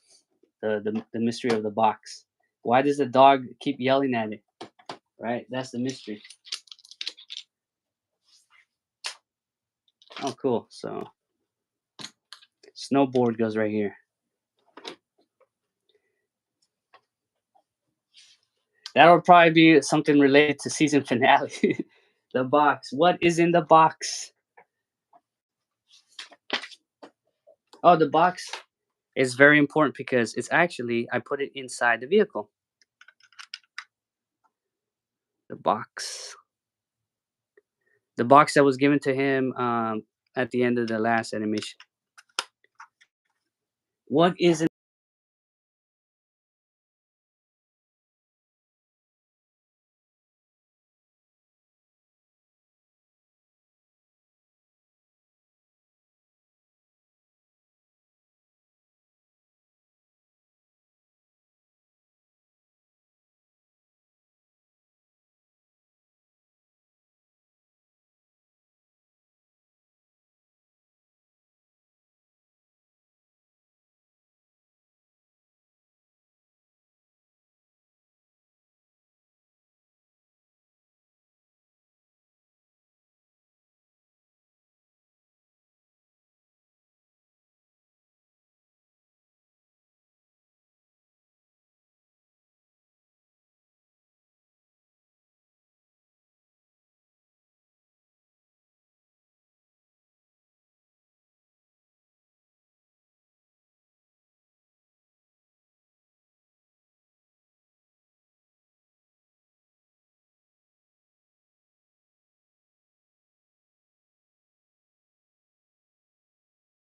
the mystery of the box. Why does the dog keep yelling at it? Right, that's the mystery. Oh, cool. So snowboard goes right here. That would probably be something related to season finale. The box. What is in the box? Oh, the box is very important because it's actually I put it inside the vehicle. The box. The box that was given to him at the end of the last animation. What is